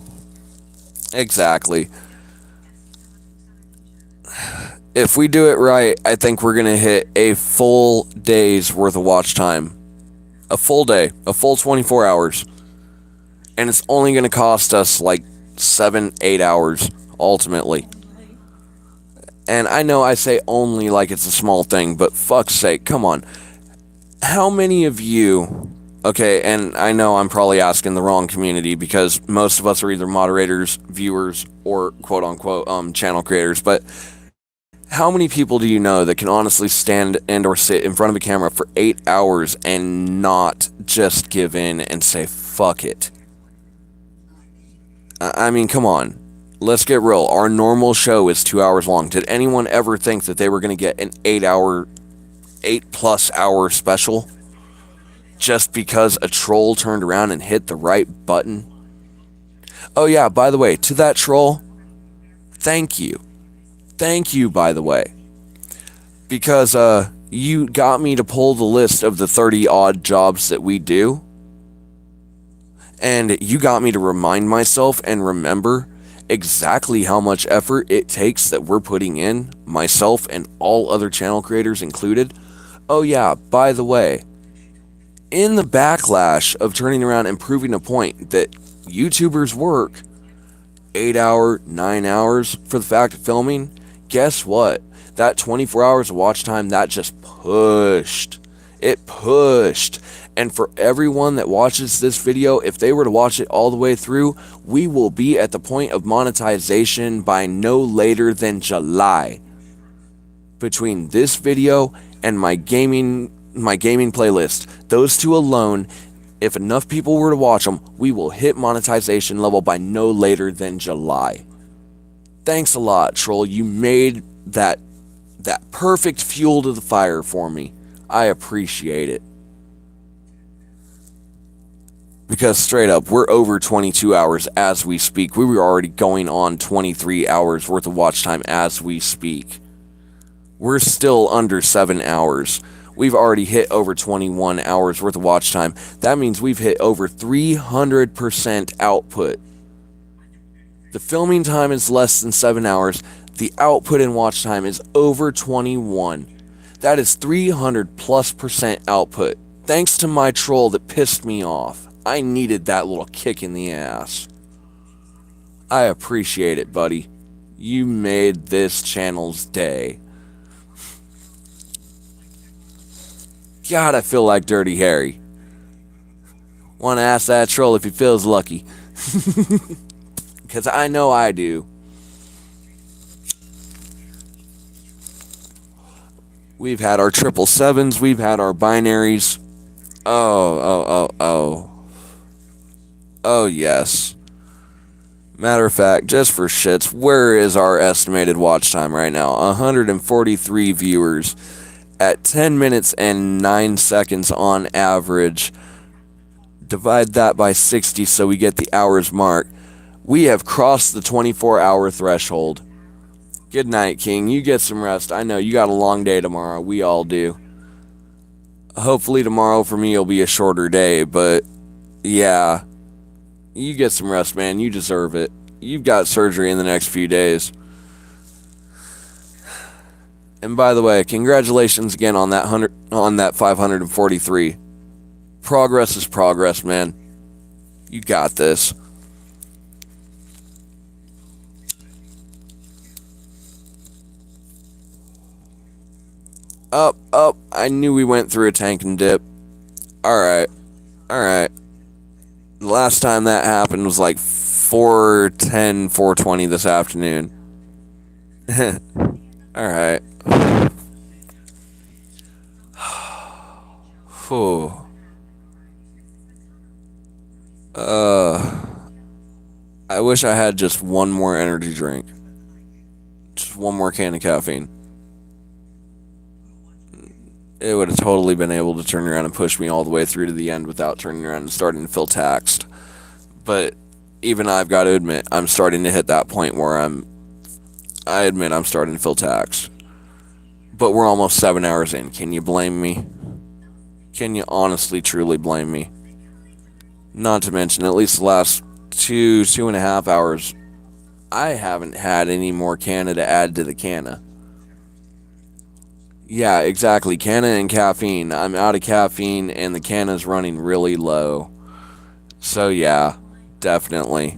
Exactly. If we do it right, I think we're going to hit a full day's worth of watch time. A full day. A full 24 hours. And it's only going to cost us like 7-8 hours, ultimately. And I know I say only like it's a small thing, but fuck's sake, come on. How many of you... Okay, and I know I'm probably asking the wrong community, because most of us are either moderators, viewers, or quote-unquote channel creators, but how many people do you know that can honestly stand and or sit in front of a camera for 8 hours and not just give in and say, fuck it? I mean, come on. Let's get real. Our normal show is 2 hours long. Did anyone ever think that they were going to get an 8+ hour special? Just because a troll turned around and hit the right button? Oh yeah, by the way, to that troll, Thank you. Thank you, by the way. Because you got me to pull the list of the 30 odd jobs that we do. And you got me to remind myself and remember exactly how much effort it takes that we're putting in, myself and all other channel creators included. Oh yeah, by the way, in the backlash of turning around and proving a point that YouTubers work 8 hours, 9 hours for the fact of filming, guess what? That 24 hours of watch time, that just pushed. It pushed. And for everyone that watches this video, if they were to watch it all the way through, we will be at the point of monetization by no later than July. Between this video and my gaming playlist, those two alone, if enough people were to watch them, we will hit monetization level by no later than July. Thanks a lot, Troll. You made that perfect fuel to the fire for me. I appreciate it. Because straight up, we're over 22 hours as we speak. We were already going on 23 hours worth of watch time as we speak. We're still under 7 hours. We've already hit over 21 hours worth of watch time. That means we've hit over 300% output. The filming time is less than 7 hours. The output and watch time is over 21. That is 300+% output. Thanks to my troll that pissed me off. I needed that little kick in the ass. I appreciate it, buddy. You made this channel's day. God, I feel like Dirty Harry. Want to ask that troll if he feels lucky. Because I know I do. We've had our 777s. We've had our binaries. Oh, yes. Matter of fact, just for shits, where is our estimated watch time right now? 143 viewers at 10 minutes and 9 seconds on average. Divide that by 60 so we get the hours mark. We have crossed the 24-hour threshold. Good night, King. You get some rest. I know you got a long day tomorrow. We all do. Hopefully tomorrow for me will be a shorter day, but yeah. You get some rest, man. You deserve it. You've got surgery in the next few days. And by the way, congratulations again on that 543. Progress is progress, man. You got this. Up. I knew we went through a tank and dip. Alright. The last time that happened was like 4:10, 4:20 this afternoon. Alright. Whew. I wish I had just one more energy drink. Just one more can of caffeine. It would have totally been able to turn around and push me all the way through to the end without turning around and starting to feel taxed. But even I've got to admit, I'm starting to hit that point where I admit I'm starting to feel taxed. But we're almost 7 hours in. Can you blame me? Can you honestly, truly blame me? Not to mention, at least the last 2.5 hours, I haven't had any more Canna to add to the Canna. Yeah, exactly. Canna and caffeine. I'm out of caffeine and the Canna's running really low. So yeah, definitely.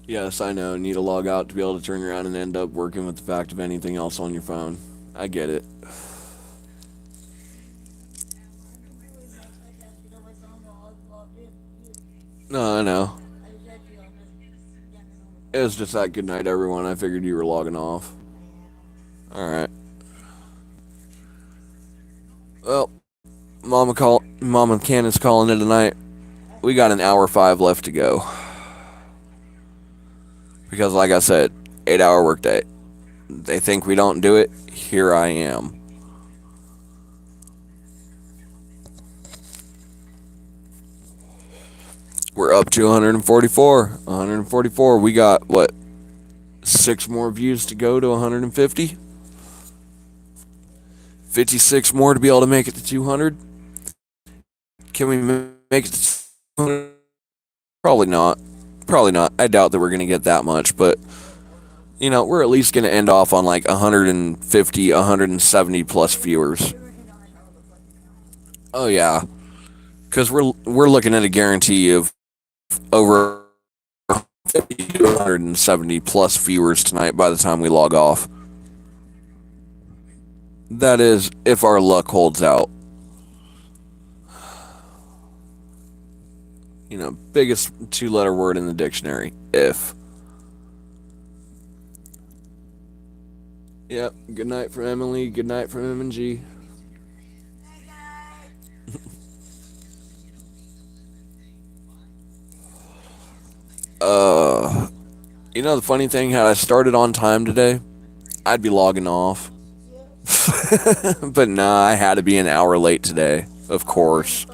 Yes, I know. Need to log out to be able to turn around and end up working with the fact of anything else on your phone. I get it. No, I know. It was just that good night, everyone. I figured you were logging off. Alright. Well, Mama Canna's calling it a night. We got an hour 5 left to go. Because like I said, 8-hour workday. They think we don't do it. Here I am. We're up to 144. 144. We got, what, 6 more views to go to 150? 56 more to be able to make it to 200? Can we make it to 200? Probably not. Probably not. I doubt that we're going to get that much, but, you know, we're at least going to end off on like 150, 170 plus viewers. Oh, yeah. Because we're looking at a guarantee of over 50 to 170 plus viewers tonight by the time we log off. That is, if our luck holds out. You know, biggest 2-letter word in the dictionary, if. Yep, good night from Emily, good night from M&G. You know the funny thing, had I started on time today, I'd be logging off. But nah, I had to be an hour late today, of course.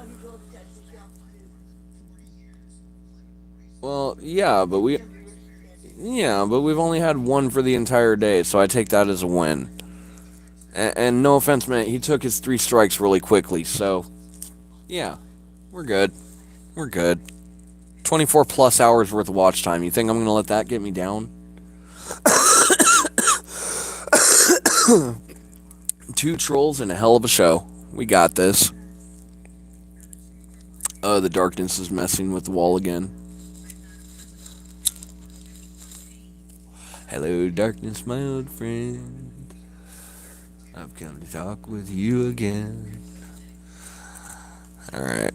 Well, yeah, but we've only had one for the entire day, so I take that as a win. And no offense, man, he took his 3 strikes really quickly, so yeah, we're good. We're good. 24 plus hours worth of watch time. You think I'm gonna let that get me down? 2 trolls and a hell of a show. We got this. Oh, the darkness is messing with the wall again. Hello, darkness, my old friend. I've come to talk with you again. Alright.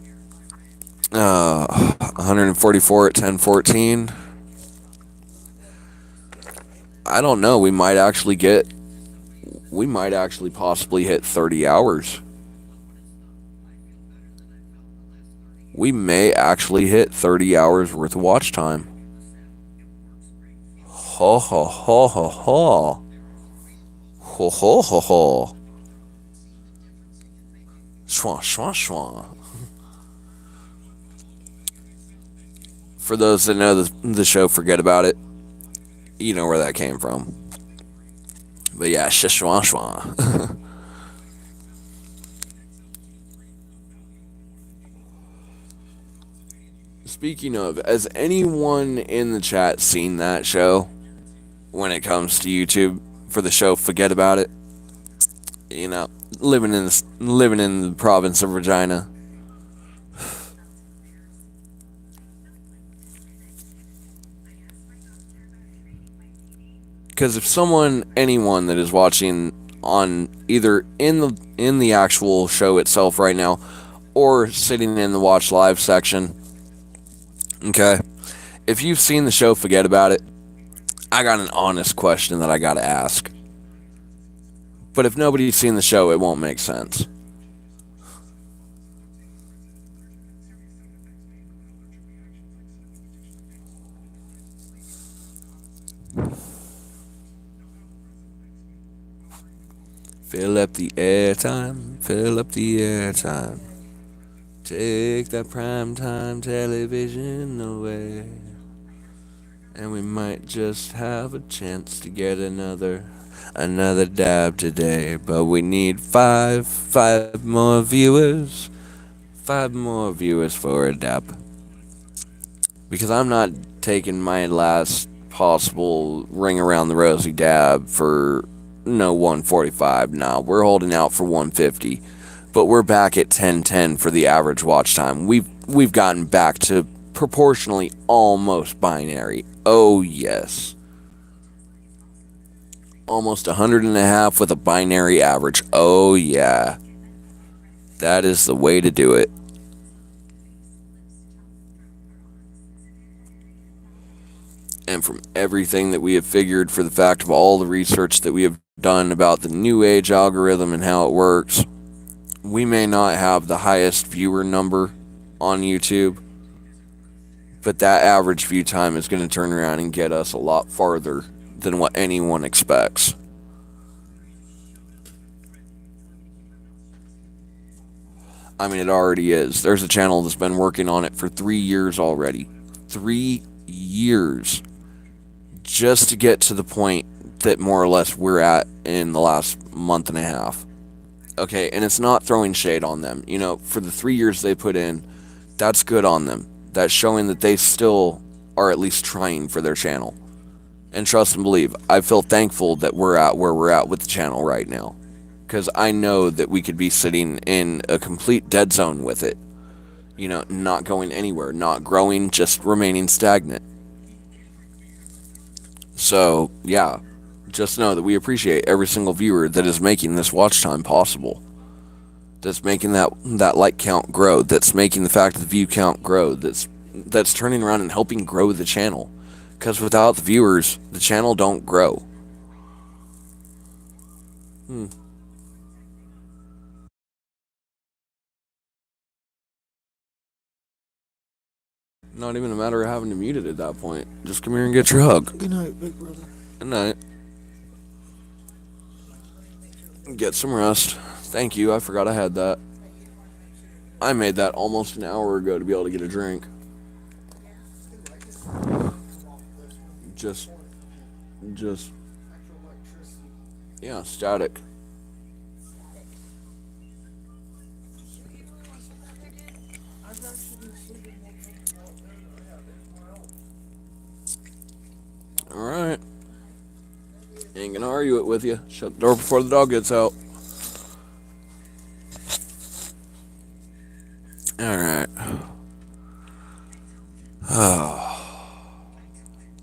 144 at 10:14. I don't know. We might actually possibly hit 30 hours. We may actually hit 30 hours worth of watch time. Ho ho ho ho ho. Ho ho ho ho. Schwa schwa schwa. For those that know the show, forget about it. You know where that came from. But yeah, shishwa shwa. Speaking of, has anyone in the chat seen that show? When it comes to YouTube, for the show, forget about it. You know, living in the province of Regina. Because if anyone that is watching on either in the actual show itself right now, or sitting in the watch live section, okay, if you've seen the show, forget about it. I got an honest question that I gotta ask. But if nobody's seen the show, it won't make sense. Fill up the airtime, fill up the airtime. Take that primetime television away. And we might just have a chance to get another dab today. But we need five more viewers. 5 more viewers for a dab. Because I'm not taking my last possible ring around the rosy dab for no 145. Nah, we're holding out for 150. But we're back at 1010 for the average watch time. We've gotten back to proportionally almost binary. Oh yes. Almost 100.5 with a binary average. Oh yeah. That is the way to do it. And from everything that we have figured, for the fact of all the research that we have done about the new age algorithm and how it works, we may not have the highest viewer number on YouTube, but that average view time is going to turn around and get us a lot farther than what anyone expects. I mean, it already is. There's a channel that's been working on it for 3 years already. 3 years. Just to get to the point that more or less we're at in the last month and a half. Okay, and it's not throwing shade on them. You know, for the 3 years they put in, that's good on them. That's showing that they still are at least trying for their channel. And trust and believe, I feel thankful that we're at where we're at with the channel right now. Because I know that we could be sitting in a complete dead zone with it. You know, not going anywhere, not growing, just remaining stagnant. So, yeah, just know that we appreciate every single viewer that is making this watch time possible. That's making that like count grow. That's making the fact of the view count grow. That's turning around and helping grow the channel. Because without the viewers, the channel don't grow. Not even a matter of having to mute it at that point. Just come here and get your hug. Good night, big brother. Good night. Get some rest. Thank you, I forgot I had that. I made that almost an hour ago to be able to get a drink. Just, yeah, static. Alright. Ain't gonna argue it with you. Shut the door before the dog gets out. Alright.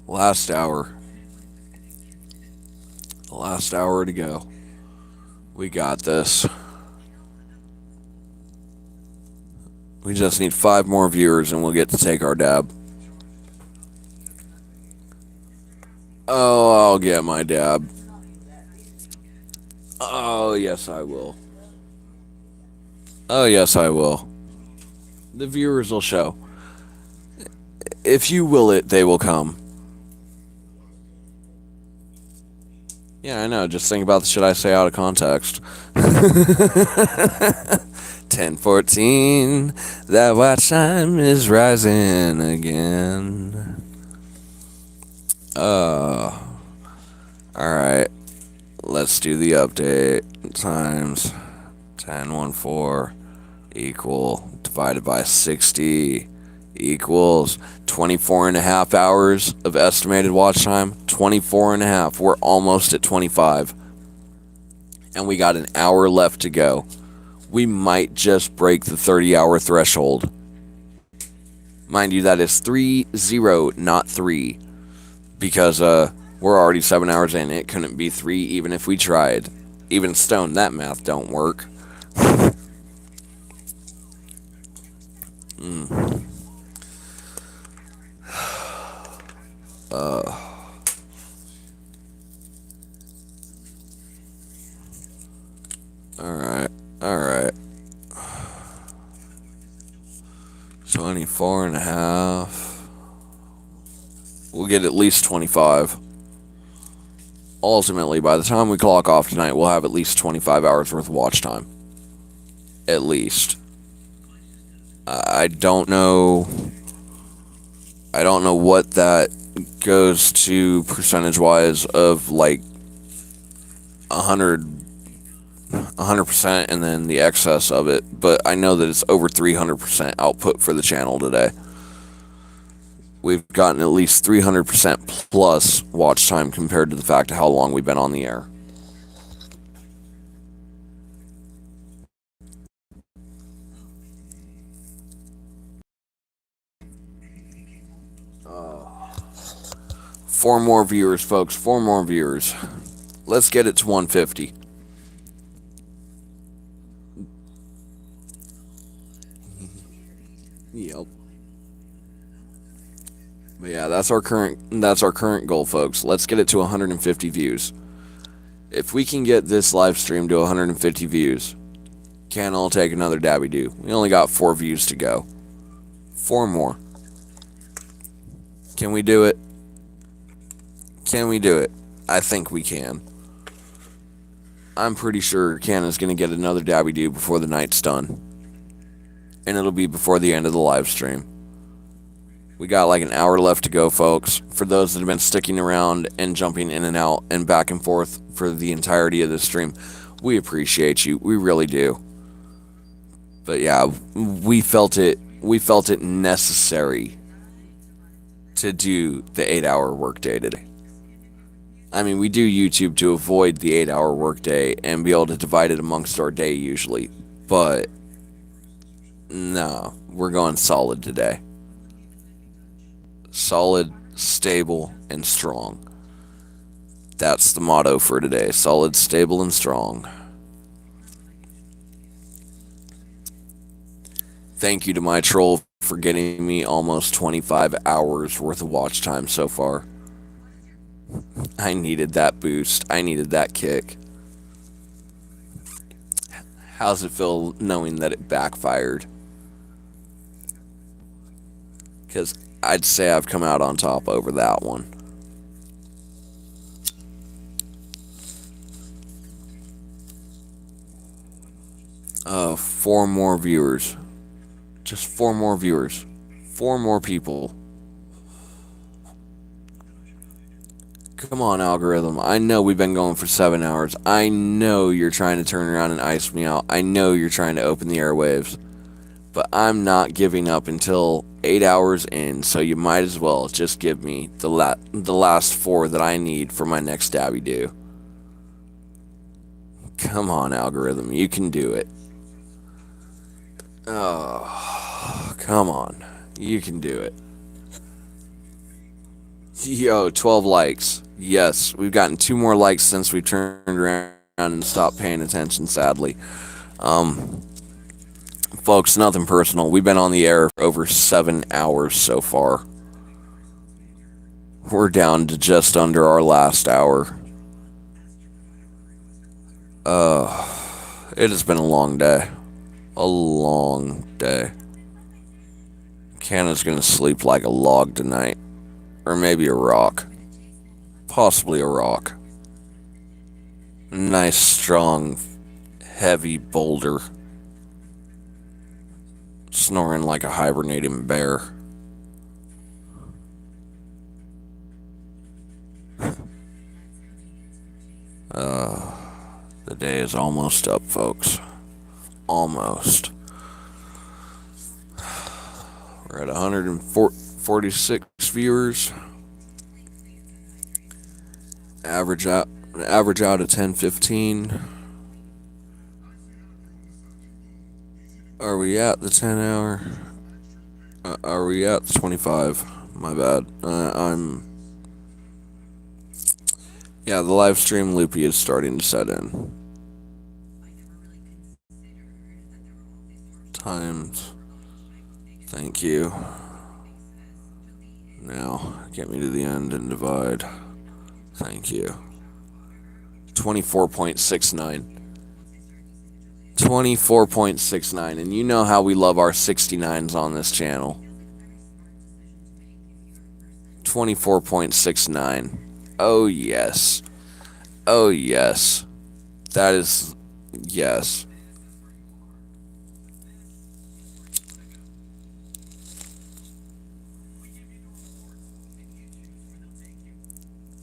Last hour. Last hour to go. We got this. We just need 5 more viewers and we'll get to take our dab. Oh, I'll get my dab. Oh, yes, I will. Oh, yes, I will. The viewers will show. If you will it, they will come. Yeah, I know. Just think about the shit I say out of context. 10:14. That watch time is rising again. Alright. Let's do the update. Times 10:14 equal divided by 60 equals 24 and a half hours of estimated watch time. 24 and a half. We're almost at 25. And we got an hour left to go. We might just break the 30-hour threshold. Mind you, that is 3-0, not 3. Because we're already 7 hours in. It couldn't be 3 even if we tried. Even Stone, that math don't work. Alright. 24 and a half. We'll get at least 25. Ultimately, by the time we clock off tonight, we'll have at least 25 hours worth of watch time. At least. I don't know what that goes to percentage-wise of, like, 100% and then the excess of it, but I know that it's over 300% output for the channel today. We've gotten at least 300% plus watch time compared to the fact of how long we've been on the air. Four more viewers, folks. 4 more viewers. Let's get it to 150. Yep. But yeah, that's our current goal, folks. Let's get it to 150 views. If we can get this live stream to 150 views, Canna will take another dabby do. We only got 4 views to go. 4 more. Can we do it? Can we do it? I think we can. I'm pretty sure Canna's gonna get another dabby do before the night's done. and it'll be before the end of the live stream. We got like an hour left to go, folks. For those that have been sticking around and jumping in and out and back and forth for the entirety of the stream, we appreciate you. We really do. But yeah, we felt it necessary to do the 8-hour workday today. I mean, we do YouTube to avoid the 8-hour workday and be able to divide it amongst our day usually. But no, we're going solid today. Solid, stable, and strong. That's the motto for today. Solid, stable, and strong. Thank you to my troll for getting me almost 25 hours worth of watch time so far. I needed that boost. I needed that kick. How's it feel knowing that it backfired? Because I'd say I've come out on top over that one. Four more viewers. Just 4 more viewers. 4 more people. Come on, algorithm. I know we've been going for 7 hours. I know you're trying to turn around and ice me out. I know you're trying to open the airwaves. But I'm not giving up until 8 hours in, so you might as well just give me the last 4 that I need for my next dabby do. Come on, algorithm. You can do it. Oh, come on. You can do it. Yo, 12 likes. Yes, we've gotten 2 more likes since we turned around and stopped paying attention, sadly. Folks, nothing personal. We've been on the air for over 7 hours so far. We're down to just under our last hour. It has been a long day. A long day. Canna's gonna sleep like a log tonight. Or maybe a rock. Possibly a rock. Nice, strong, heavy boulder. Snoring like a hibernating bear. The day is almost up, folks. Almost. We're at 146 viewers. Average out of 10-15. Are we at the 10 hour? Are we at the 25? My bad. Yeah, the live stream loopy is starting to set in. Times. Thank you. Now, get me to the end and divide. Thank you. 24.69. 24.69, and you know how we love our 69s on this channel. 24.69. Oh yes. Oh yes. That is... yes.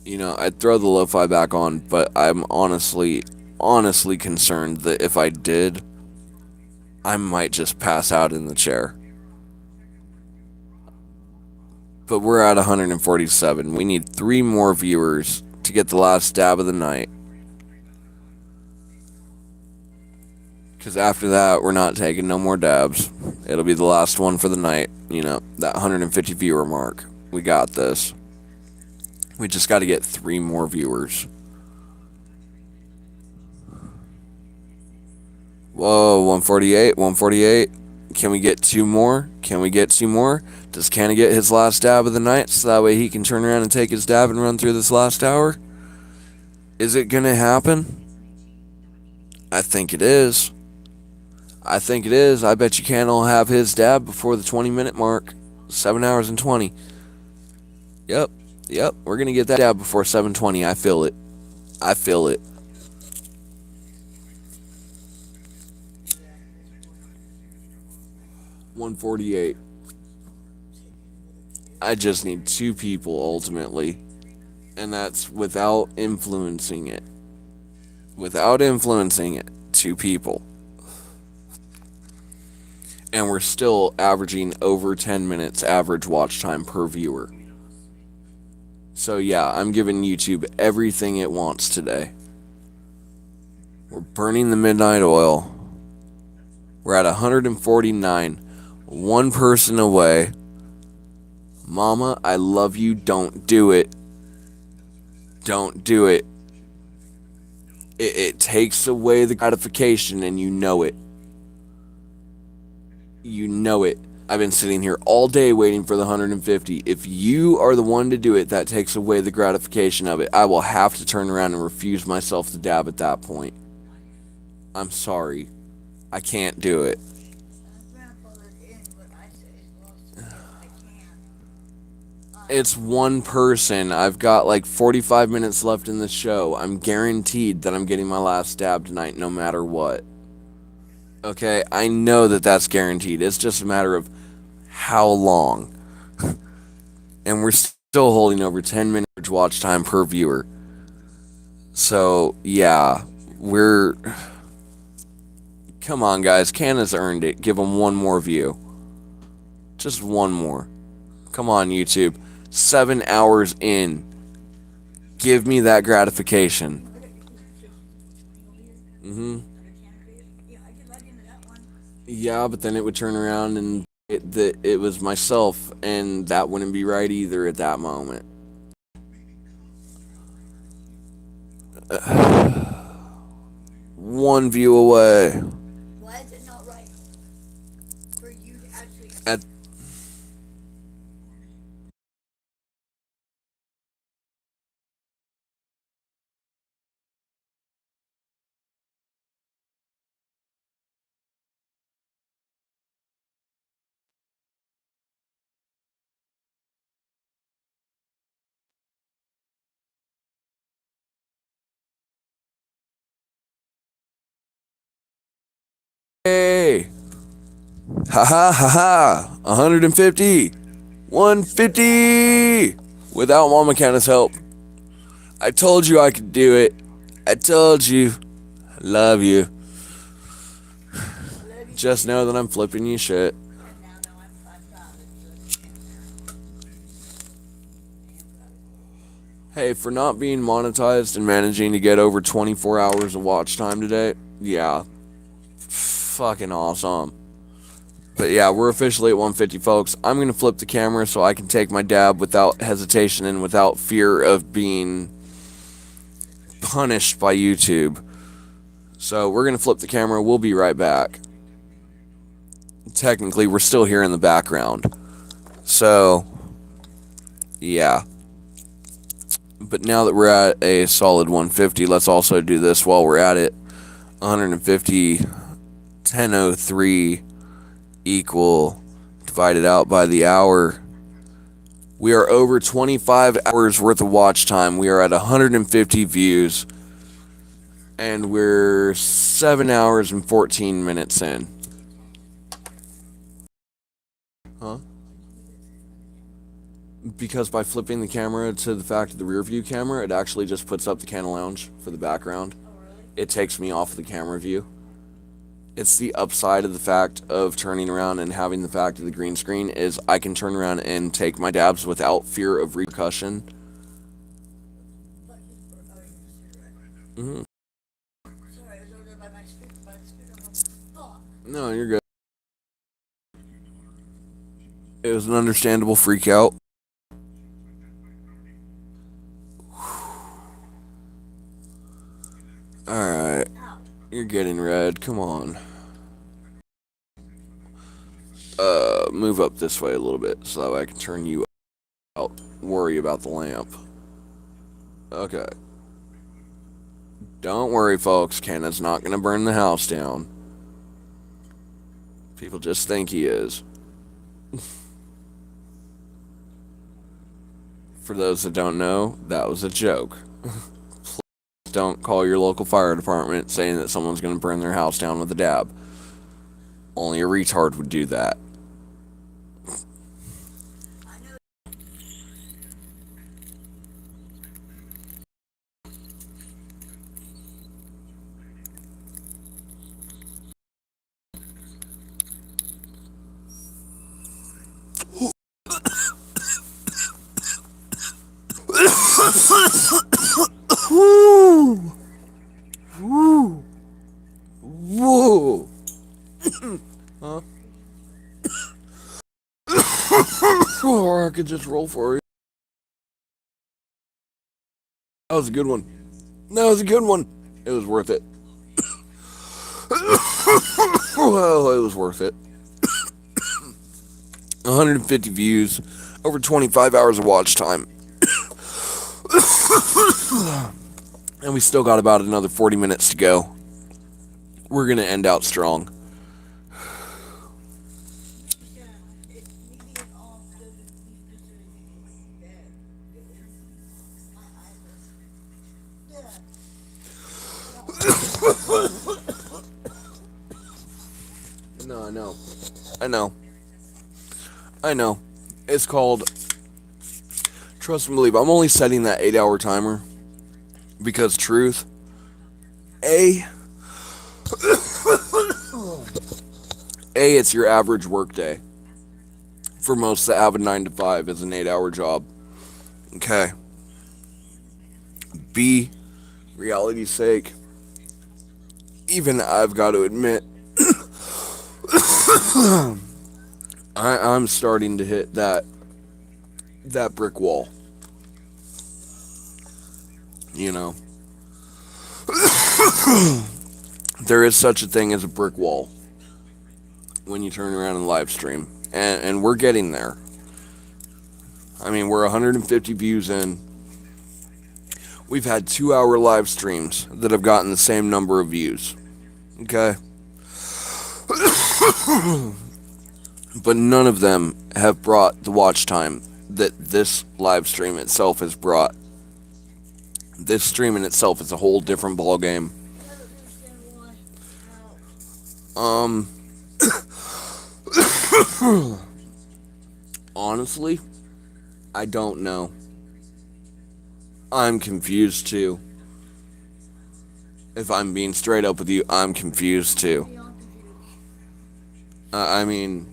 You know, I'd throw the lo-fi back on, but I'm honestly concerned that if I did, I might just pass out in the chair. But we're at 147. We need 3 more viewers to get the last dab of the night. Because after that, we're not taking no more dabs. It'll be the last one for the night. You know, that 150 viewer mark. We got this. We just got to get 3 more viewers. Whoa, 148, 148. Can we get 2 more? Can we get 2 more? Does Canna get his last dab of the night so that way he can turn around and take his dab and run through this last hour? Is it gonna happen? I think it is. I think it is. I bet you Canna will have his dab before the 20-minute mark. 7 hours and 20. Yep, we're gonna get that dab before 7:20. I feel it. I feel it. 148. I just need 2 people ultimately, and that's without influencing it. Without influencing it, 2 people. And we're still averaging over 10 minutes average watch time per viewer. So yeah, I'm giving YouTube everything it wants today. We're burning the midnight oil. We're at 149. 1 person away. Mama, I love you. Don't do it. Don't do it. It takes away the gratification, and you know it. You know it. I've been sitting here all day waiting for the 150. If you are the one to do it, that takes away the gratification of it. I will have to turn around and refuse myself to dab at that point. I'm sorry. I can't do it. It's 1 person. I've got like 45 minutes left in the show. I'm guaranteed that I'm getting my last dab tonight no matter what. Okay, I know that that's guaranteed. It's just a matter of how long. And we're still holding over 10 minutes watch time per viewer. So, yeah, come on, guys. Canna's earned it. Give them 1 more view. Just 1 more. Come on, YouTube. 7 hours in. Give me that gratification. Yeah, but then it would turn around and it was myself, and that wouldn't be right either at that moment. One view away. Why is it not right for you to actually... Hey! Ha ha ha ha! 150! 150! Without Mama Canna's help. I told you I could do it. I told you. I love you. Just know that I'm flipping you shit. Hey, for not being monetized and managing to get over 24 hours of watch time today, yeah, fucking awesome. But yeah, we're officially at 150, folks. I'm going to flip the camera so I can take my dab without hesitation and without fear of being punished by YouTube. So we're going to flip the camera. We'll be right back. Technically, we're still here in the background. So, yeah. But now that we're at a solid 150, let's also do this while we're at it. 150, 1003 equal, divided out by the hour. We are over 25 hours worth of watch time. We are at 150 views. And we're 7 hours and 14 minutes in. Huh? Because by flipping the camera to the fact of the rear view camera, it actually just puts up the Canna Lounge for the background. It takes me off the camera view. It's the upside of the fact of turning around and having the fact of the green screen is I can turn around and take my dabs without fear of repercussion. Sorry, I was over by my scooter. No, you're good. It was an understandable freak out. Alright. You're getting red. Come on. Move up this way a little bit so that way I can turn you out. Worry about the lamp. Okay. Don't worry, folks. Canna's not going to burn the house down. People just think he is. For those that don't know, that was a joke. Please don't call your local fire department saying that someone's going to burn their house down with a dab. Only a retard would do that. could just roll for it. That was a good one. That was a good one. It was worth it. Well, it was worth it. 150 views, over 25 hours of watch time. And we still got about another 40 minutes to go. We're going to end out strong. No, I know. It's called Trust and Believe. I'm only setting that 8-hour timer because truth, it's your average work day. For most that have a 9 to 5 is an 8-hour job. Okay. B, reality's sake, even I've got to admit, I'm starting to hit that brick wall. You know. There is such a thing as a brick wall when you turn around and live stream. And we're getting there. I mean, we're 150 views in. We've had 2-hour live streams that have gotten the same number of views. Okay? But none of them have brought the watch time that this live stream itself has brought. This stream in itself is a whole different ballgame. Honestly, I don't know. I'm confused too. If I'm being straight up with you, I'm confused too. I mean,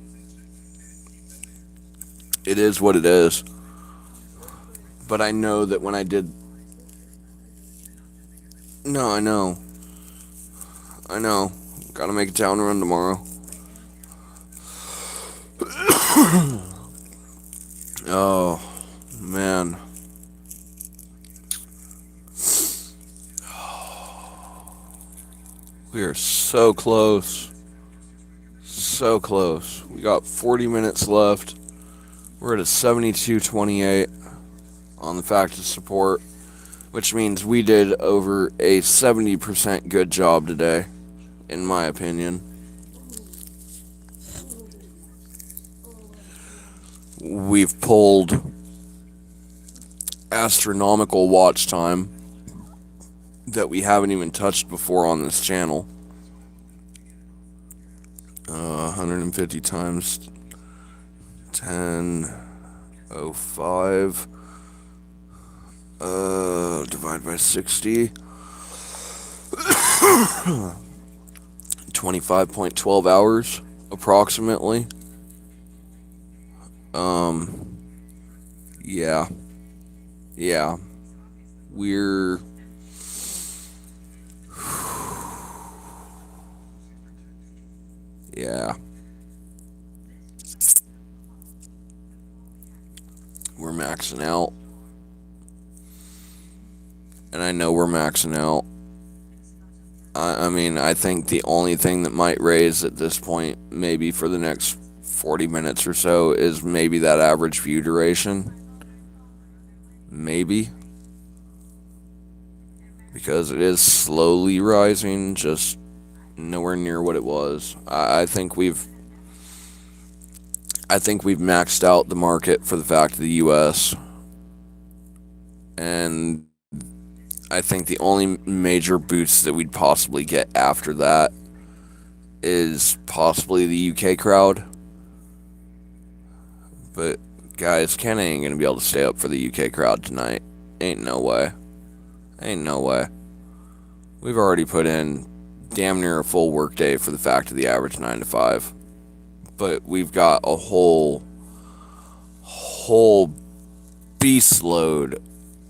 it is what it is. But I know that when I did... No, I know. Gotta make a town run tomorrow. Oh, man. We are so close. So close. We got 40 minutes left. We're at a 72.28 on the fact of support, which means we did over a 70% good job today, in my opinion. We've pulled astronomical watch time that we haven't even touched before on this channel. 150 times 10.05 divide by 60. 25.12 hours approximately. Yeah. We're maxing out. And I know we're maxing out. I mean, I think the only thing that might raise at this point, maybe for the next 40 minutes or so, is maybe that average view duration. Maybe. Because it is slowly rising, just nowhere near what it was. I think we've maxed out the market for the fact of the US. And I think the only major boost that we'd possibly get after that is possibly the UK crowd. But guys, Canna ain't gonna be able to stay up for the UK crowd tonight. Ain't no way. We've already put in damn near a full work day for the fact of the average 9 to 5. But we've got a whole beast load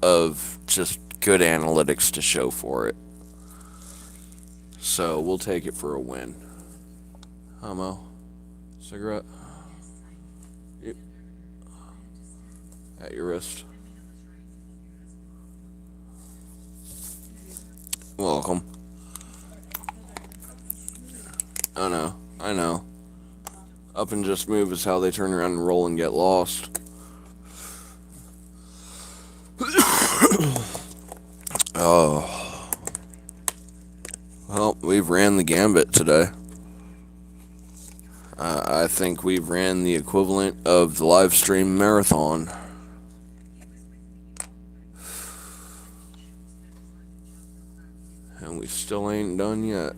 of just good analytics to show for it. So we'll take it for a win. Homo. Cigarette? at your wrist. Welcome. I know. Up and just move is how they turn around and roll and get lost. Oh. Well, we've ran the gambit today. I think we've ran the equivalent of the live stream marathon. And we still ain't done yet.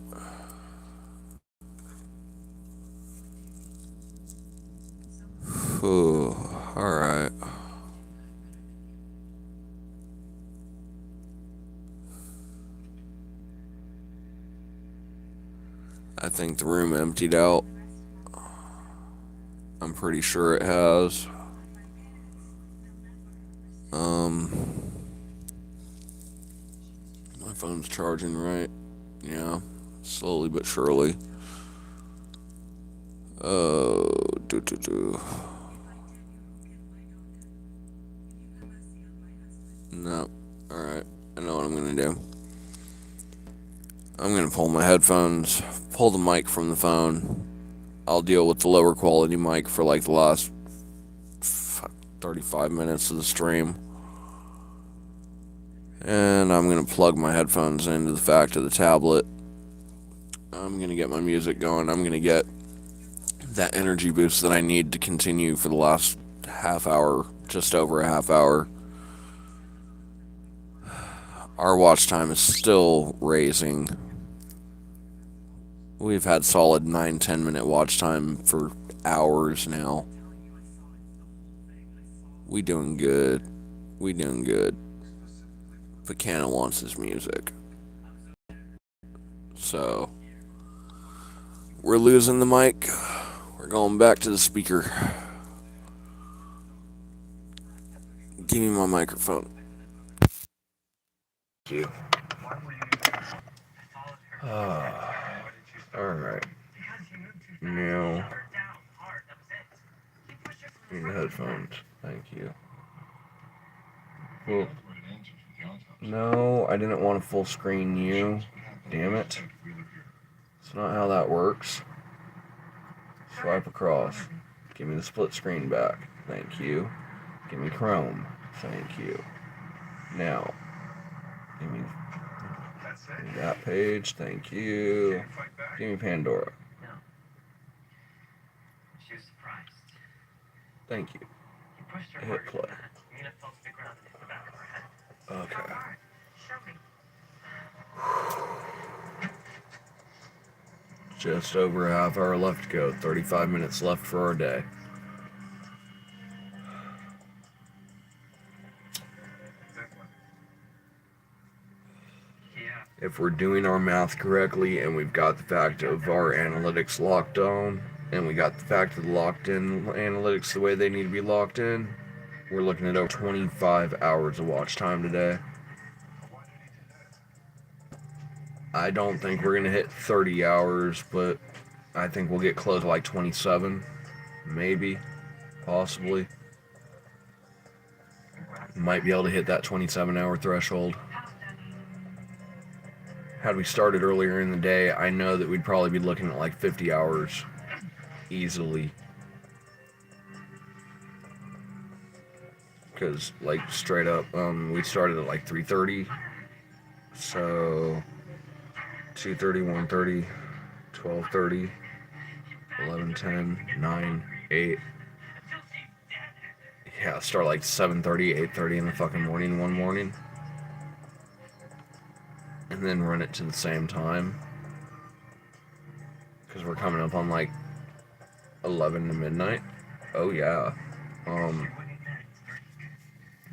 Ooh, alright. I think the room emptied out. I'm pretty sure it has. My phone's charging, right? Yeah, slowly but surely. Oh, No, alright. I know what I'm gonna do. I'm gonna pull my headphones, pull the mic from the phone. I'll deal with the lower quality mic for like the last 35 minutes of the stream. And I'm gonna plug my headphones into the fact of the tablet. I'm gonna get my music going. I'm gonna get that energy boost that I need to continue for the last half hour, just over a half hour. Our watch time is still raising. We've had solid 9-10 minute watch time for hours now. We doing good. But Canna wants his music. So, we're losing the mic. We're going back to the speaker. Give me my microphone. Thank you. Alright. Now, need the headphones. Thank you. Well, no, I didn't want to full screen you. Damn it. That's not how that works. Swipe across. Give me the split screen back. Thank you. Give me Chrome. Thank you. Now, give me that page. Thank you. Give me Pandora. Thank you. Hit play. Okay. Just over a half hour left to go. 35 minutes left for our day. If we're doing our math correctly and we've got the fact of our analytics locked on, and we got the fact of the locked in analytics the way they need to be locked in, we're looking at over 25 hours of watch time today. I don't think we're going to hit 30 hours, but I think we'll get close to like 27. Maybe. Possibly. Might be able to hit that 27-hour threshold. Had we started earlier in the day, I know that we'd probably be looking at like 50 hours. Easily. Because, like, straight up, we started at like 3:30. So... 2:30, 1:30, 12:30, 11:10, 9, 8. Yeah, start like 7:30, 8:30 in the fucking morning one morning. And then run it to the same time. Because we're coming up on like 11 to midnight. Oh yeah.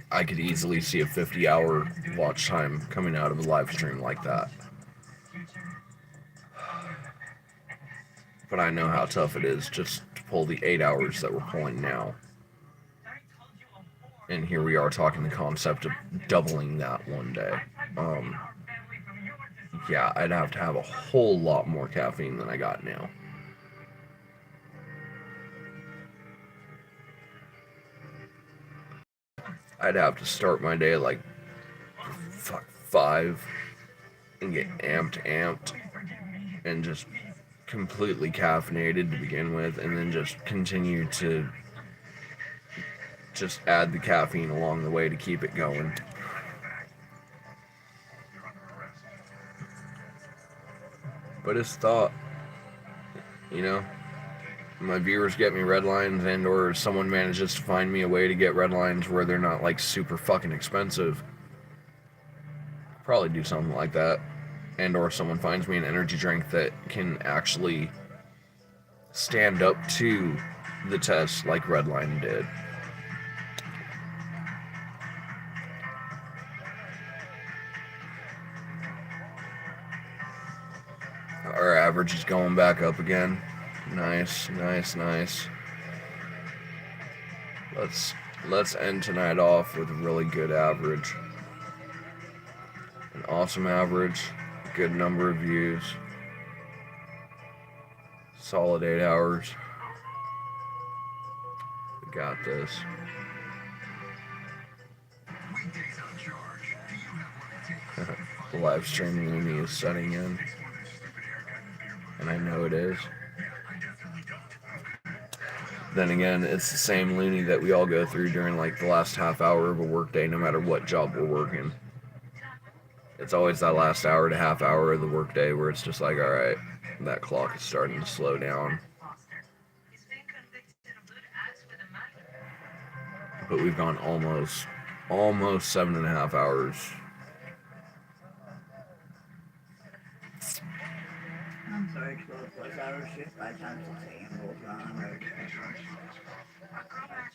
I could easily see a 50-hour watch time coming out of a live stream like that. But I know how tough it is just to pull the 8 hours that we're pulling now. And here we are talking the concept of doubling that one day. Yeah, I'd have to have a whole lot more caffeine than I got now. I'd have to start my day at like 5 and get amped and just completely caffeinated to begin with, and then just continue to just add the caffeine along the way to keep it going. But it's thought, you know, my viewers get me red lines, and or someone manages to find me a way to get red lines where they're not like super fucking expensive. Probably do something like that. And or someone finds me an energy drink that can actually stand up to the test like Redline did. Our average is going back up again. Nice. Let's end tonight off with a really good average. An awesome average, good number of views, solid 8 hours. We got this. The live stream loony is setting in, and I know it is. Then again, it's the same loony that we all go through during like the last half hour of a workday, no matter what job we're working. It's always that last hour to half hour of the workday where it's just like, all right, that clock is starting to slow down. But we've gone almost 7.5 hours. I'm sorry, 12+hour shift by the time 6 a.m. rolls around. I'm ready to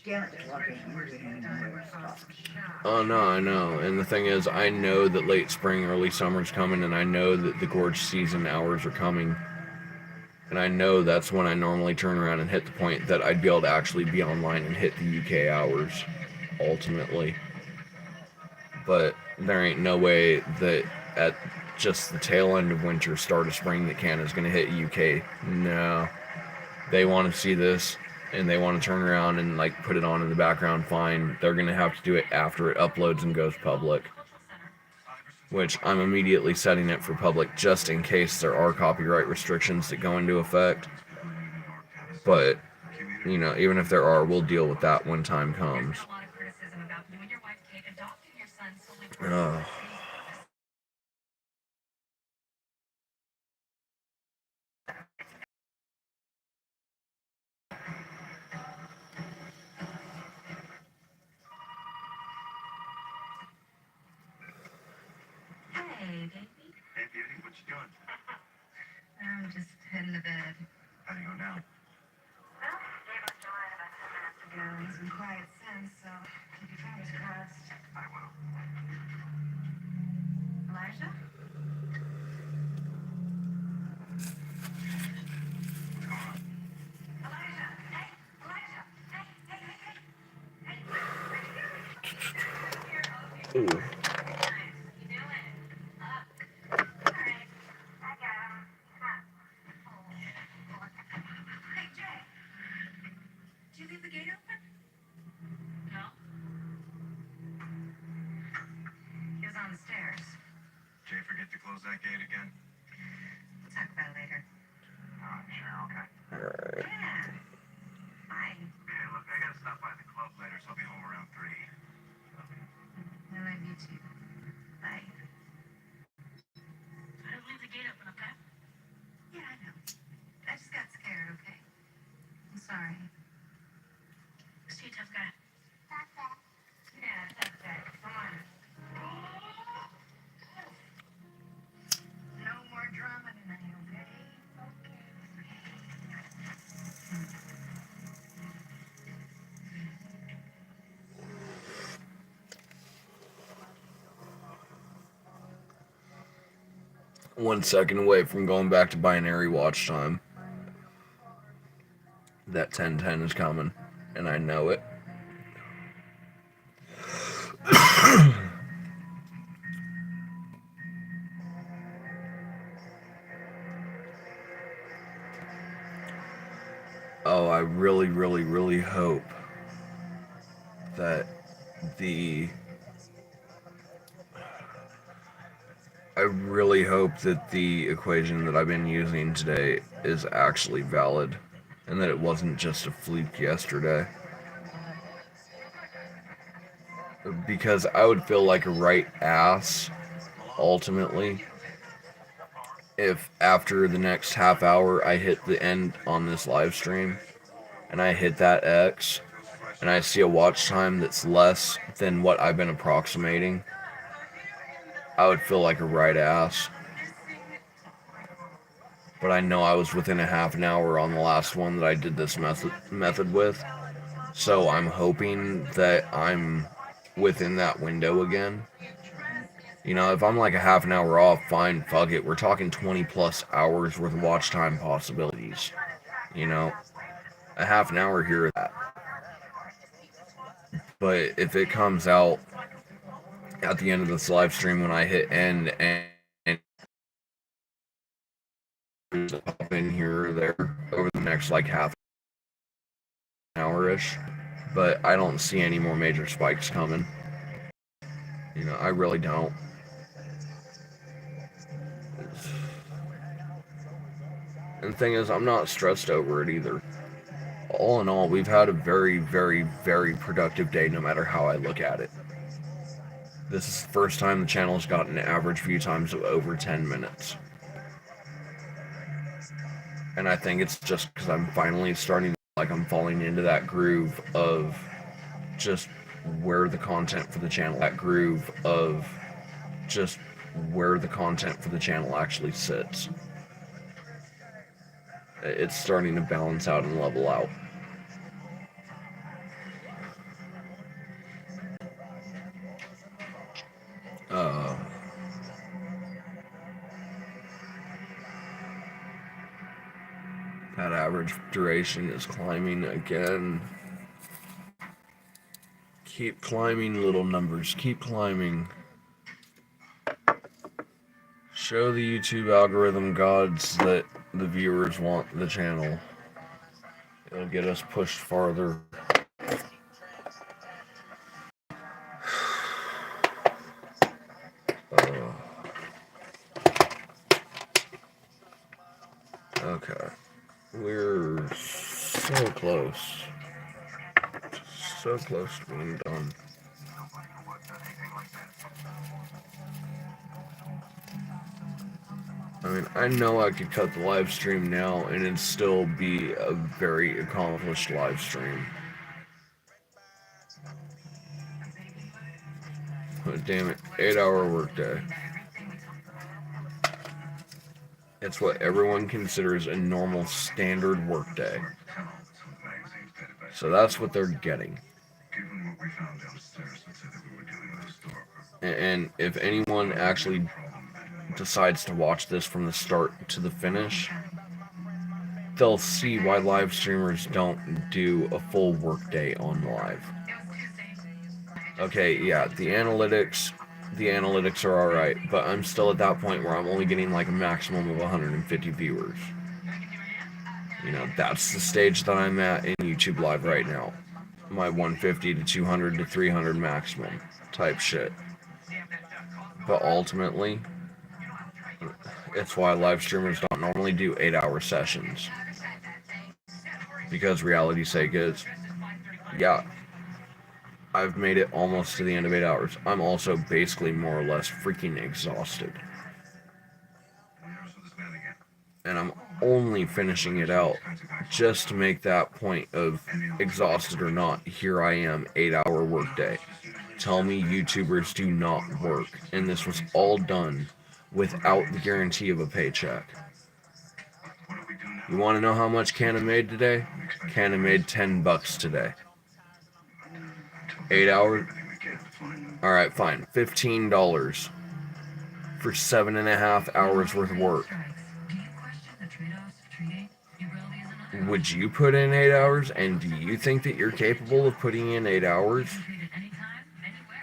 damn it, the clock ain't moving anymore. It stopped. Oh no, I know. And the thing is, I know that late spring, early summer's coming, and I know that the gorge season hours are coming. And I know that's when I normally turn around and hit the point that I'd be able to actually be online and hit the UK hours, ultimately. But there ain't no way that at just the tail end of winter, start of spring, that Canada's going to hit UK. No. They want to see this, and they want to turn around and like put it on in the background, fine. They're going to have to do it after it uploads and goes public. Which I'm immediately setting it for public just in case there are copyright restrictions that go into effect. But, you know, even if there are, we'll deal with that when time comes. Oh. Hey, baby. Hey, beauty, what you doing? I'm just heading to bed. How do you go now? Well, gave up July about 10 minutes ago. He's been quiet since, so keep your fingers crossed. I will. Elijah? What's going on? Elijah! Hey! Elijah! Hey! Hey! Hey! Hey! Hey! Ooh. What you doing? Up. All right. I got him. Come on. Hey, Jay. Did you leave the gate open? No. He was on the stairs. Jay, forget to close that gate again? We'll talk about it later. Oh, sure, okay. Alright. Yeah. Fine. Hey, look, I gotta stop by the club later, so I'll be home around 3. I love you too. Bye. I didn't leave the gate open, okay? Yeah, I know. I just got scared, okay? I'm sorry. See you, tough guy. Yeah, tough guy. Come on. No more drama tonight, okay? One second away from going back to binary watch time. That 10:10 is coming, and I know it. Oh, I really, really, really hope that I really hope that the equation that I've been using today is actually valid and that it wasn't just a fluke yesterday. Because I would feel like a right ass, ultimately, if after the next half hour I hit the end on this live stream and I hit that X and I see a watch time that's less than what I've been approximating. I would feel like a right ass. But I know I was within a half an hour on the last one that I did this method with. So I'm hoping that I'm within that window again. You know, if I'm like a half an hour off, fine, fuck it. We're talking 20 plus hours worth of watch time possibilities. You know, a half an hour here or that. But if it comes out at the end of this live stream when I hit end and pop in here or there over the next like half an hour-ish, but I don't see any more major spikes coming. You know, I really don't. And the thing is, I'm not stressed over it either. All in all, we've had a very, very, very productive day no matter how I look at it. This is the first time the channel's gotten an average view times of over 10 minutes. And I think it's just because I'm finally starting, like I'm falling into that groove of just where the content for the channel, that groove of just where the content for the channel actually sits. It's starting to balance out and level out. That average duration is climbing again. Keep climbing, little numbers. Keep climbing. Show the YouTube algorithm gods that the viewers want the channel. It'll get us pushed farther. Okay. We're so close. So close to being done. I mean, I know I could cut the live stream now and it'd still be a very accomplished live stream. But damn it, 8-hour workday. It's what everyone considers a normal standard workday. So that's what they're getting. And if anyone actually decides to watch this from the start to the finish, they'll see why live streamers don't do a full workday on live. Okay, yeah, the analytics are alright, but I'm still at that point where I'm only getting like a maximum of 150 viewers. You know, that's the stage that I'm at in YouTube Live right now. My 150 to 200 to 300 maximum type shit. But ultimately, it's why live streamers don't normally do 8-hour sessions. Because reality's sake is, yeah, I've made it almost to the end of 8 hours. I'm also basically more or less freaking exhausted. And I'm only finishing it out just to make that point of exhausted or not, here I am, 8-hour workday. Tell me YouTubers do not work. And this was all done without the guarantee of a paycheck. You want to know how much Canna made today? Canna made $10 today. 8 hours? Alright, fine. $15 for 7.5 hours worth of work. Would you put in 8 hours? And do you think that you're capable of putting in 8 hours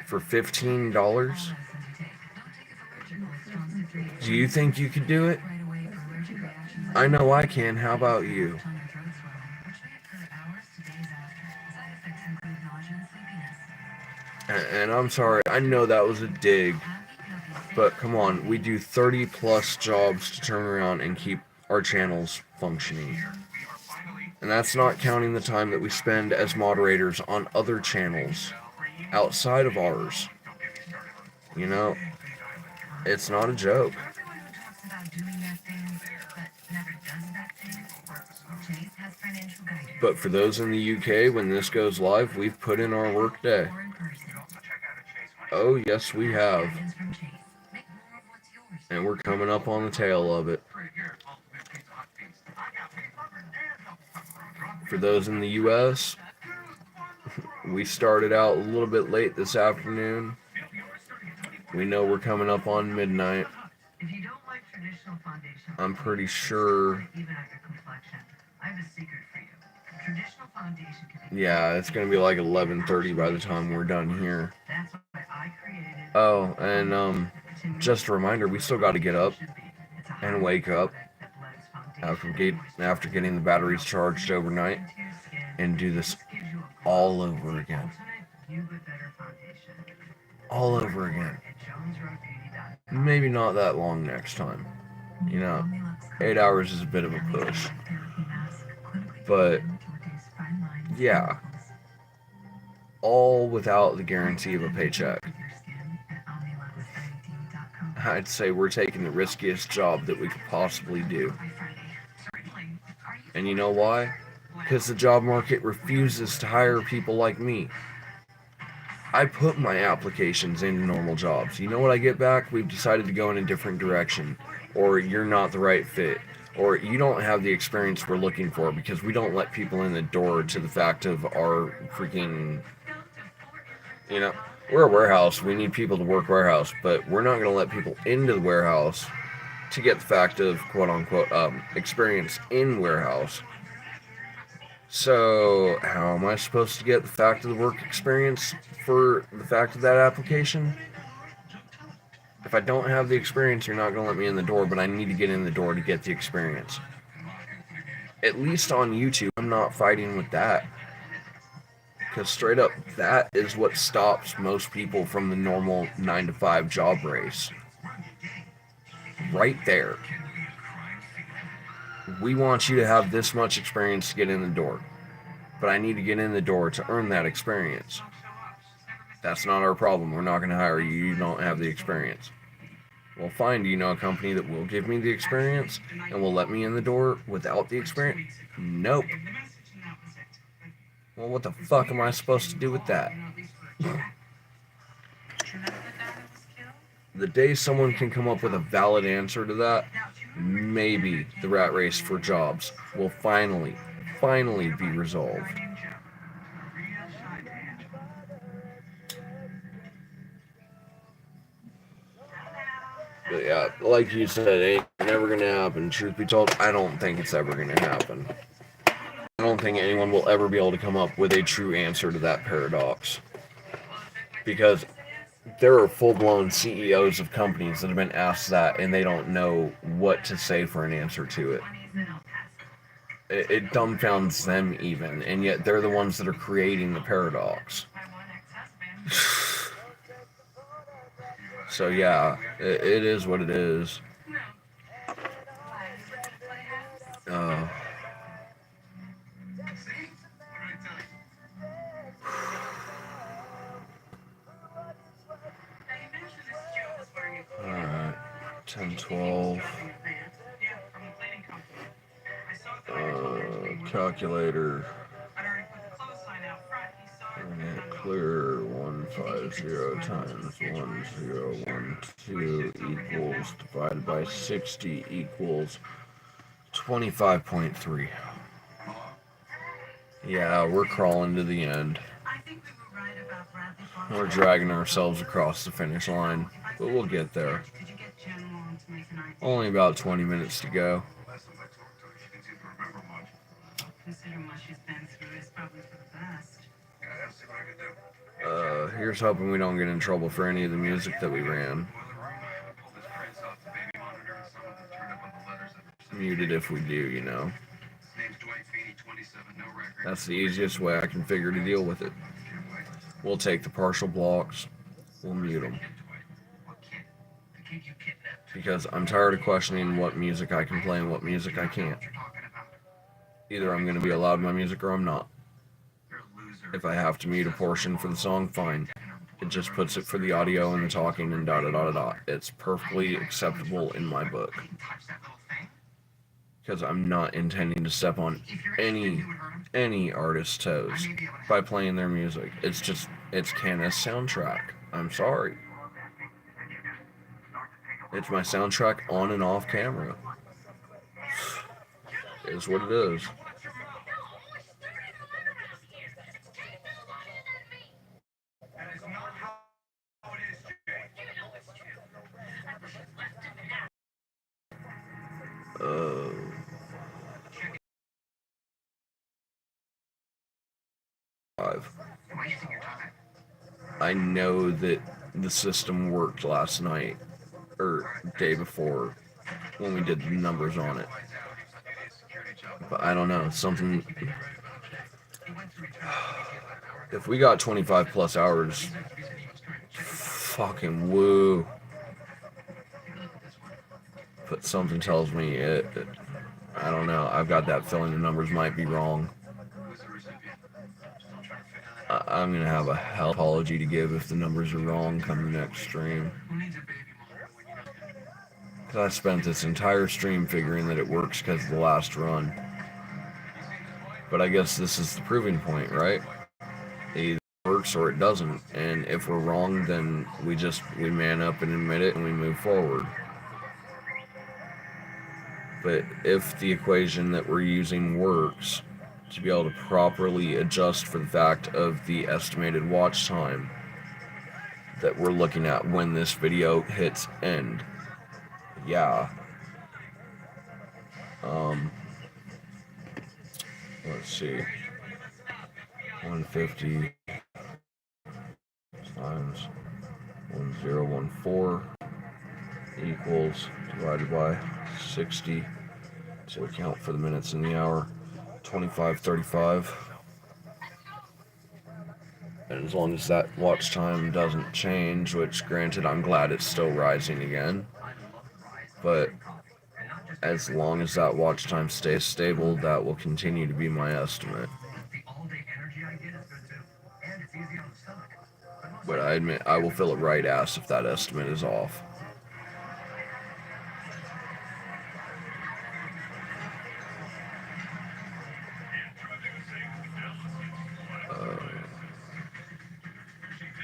for $15? Do you think you could do it? I know I can. How about you? And I'm sorry, I know that was a dig, but come on, we do 30 plus jobs to turn around and keep our channels functioning. And that's not counting the time that we spend as moderators on other channels outside of ours. You know, it's not a joke. But for those in the UK, when this goes live, we've put in our work day. Oh, yes, we have. And we're coming up on the tail of it. For those in the US, we started out a little bit late this afternoon. We know we're coming up on midnight. I'm pretty sure. Yeah, it's gonna be like 11:30 by the time we're done here. Oh, and just a reminder, we still got to get up and wake up after getting the batteries charged overnight and do this all over again. All over again. Maybe not that long next time. You know, 8 hours is a bit of a push. But, yeah. All without the guarantee of a paycheck. I'd say we're taking the riskiest job that we could possibly do. And you know why? Because the job market refuses to hire people like me. I put my applications into normal jobs. You know what I get back? We've decided to go in a different direction. Or you're not the right fit. Or you don't have the experience we're looking for, because we don't let people in the door to the fact of our freaking, you know, we're a warehouse. We need people to work warehouse, but we're not going to let people into the warehouse to get the fact of quote unquote experience in warehouse. So how am I supposed to get the fact of the work experience for the fact of that application? If I don't have the experience, you're not going to let me in the door, but I need to get in the door to get the experience. At least on YouTube, I'm not fighting with that. Because straight up, that is what stops most people from the normal 9-to-5 job race. Right there. We want you to have this much experience to get in the door. But I need to get in the door to earn that experience. That's not our problem. We're not going to hire you. You don't have the experience. Well, fine. Do you know a company that will give me the experience and will let me in the door without the experience? Nope. Well, what the fuck am I supposed to do with that? The day someone can come up with a valid answer to that, maybe the rat race for jobs will finally be resolved. But yeah, like you said, it ain't never gonna happen. Truth be told, I don't think it's ever gonna happen. I don't think anyone will ever be able to come up with a true answer to that paradox. Because there are full-blown CEOs of companies that have been asked that and they don't know what to say for an answer to it. It dumbfounds them even, and yet they're the ones that are creating the paradox. So yeah, it is what it is. Alright, 10:12. Calculator. Clear 150 times 1012 equals divided by 60 equals 25.3. Yeah, we're crawling to the end. We're dragging ourselves across the finish line, but we'll get there. Only about 20 minutes to go. Here's hoping we don't get in trouble for any of the music that we ran. Muted if we do, you know. That's the easiest way I can figure to deal with it. We'll take the partial blocks. We'll mute them. What kid? The kid you kidnapped. Because I'm tired of questioning what music I can play and what music I can't. What you're talking about. Either I'm going to be allowed my music or I'm not. You're a loser. If I have to mute a portion for the song, fine. It just puts it for the audio and the talking and da-da-da-da-da. It's perfectly acceptable in my book. You can touch that little thing. Because I'm not intending to step on any artist's toes by playing their music. It's Canna's soundtrack. I'm sorry. It's my soundtrack on and off camera. It is what it is. That is not how it is, Jay. Five. Am I using your time? I know that the system worked last night or day before when we did the numbers on it. But I don't know, something. If we got 25 plus hours, fucking woo. But something tells me I don't know. I've got that feeling the numbers might be wrong. I'm gonna have a hell apology to give if the numbers are wrong come the next stream. Because I spent this entire stream figuring that it works because of the last run. But I guess this is the proving point, right? It either works or it doesn't. And if we're wrong, then we man up and admit it and we move forward. But if the equation that we're using works, to be able to properly adjust for the fact of the estimated watch time that we're looking at when this video hits end. Yeah. Let's see. 150 times 1014 equals divided by 60 to account for the minutes in the hour. 25:35, and as long as that watch time doesn't change, which granted I'm glad it's still rising again, but as long as that watch time stays stable, that will continue to be my estimate. But I admit I will feel it right ass if that estimate is off.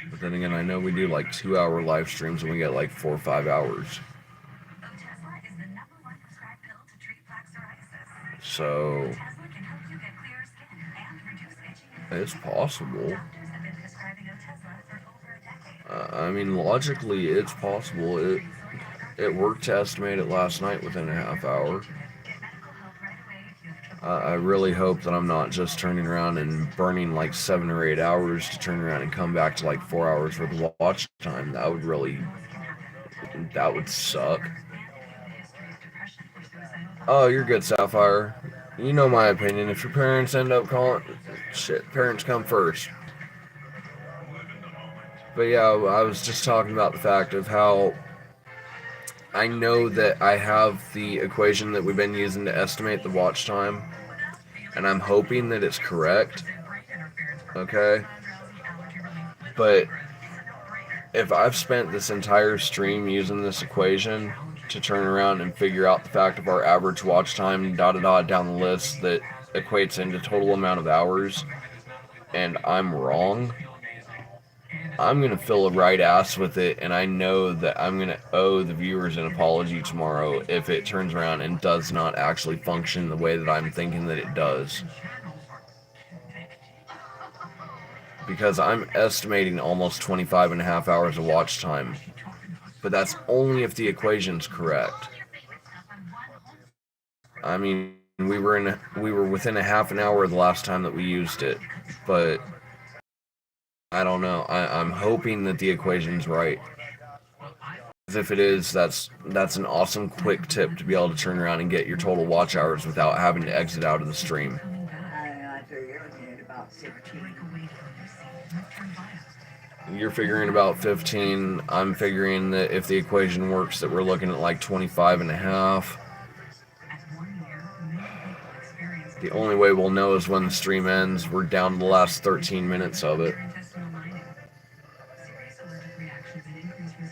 But then again, I know we do like 2-hour live streams and we get like 4 or 5 hours. So it's possible. I mean, logically, it's possible. It worked to estimate it last night within a half hour. I really hope that I'm not just turning around and burning like 7 or 8 hours to turn around and come back to like 4 hours worth of watch time. That would suck. Oh, you're good, Sapphire. You know my opinion. If your parents end up calling, shit, parents come first. But yeah, I was just talking about the fact of how I know that I have the equation that we've been using to estimate the watch time, and I'm hoping that it's correct, okay? But if I've spent this entire stream using this equation to turn around and figure out the fact of our average watch time, da-da-da, down the list that equates into total amount of hours, and I'm wrong, I'm going to fill a right ass with it, and I know that I'm going to owe the viewers an apology tomorrow if it turns around and does not actually function the way that I'm thinking that it does. Because I'm estimating almost 25 and a half hours of watch time, but that's only if the equation's correct. I mean, we were within a half an hour the last time that we used it, but I don't know. I'm hoping that the equation's right. If it is, that's an awesome quick tip to be able to turn around and get your total watch hours without having to exit out of the stream. I figure you're looking at about 16. You're figuring about 15. I'm figuring that if the equation works, that we're looking at like 25 and a half. The only way we'll know is when the stream ends. We're down to the last 13 minutes of it.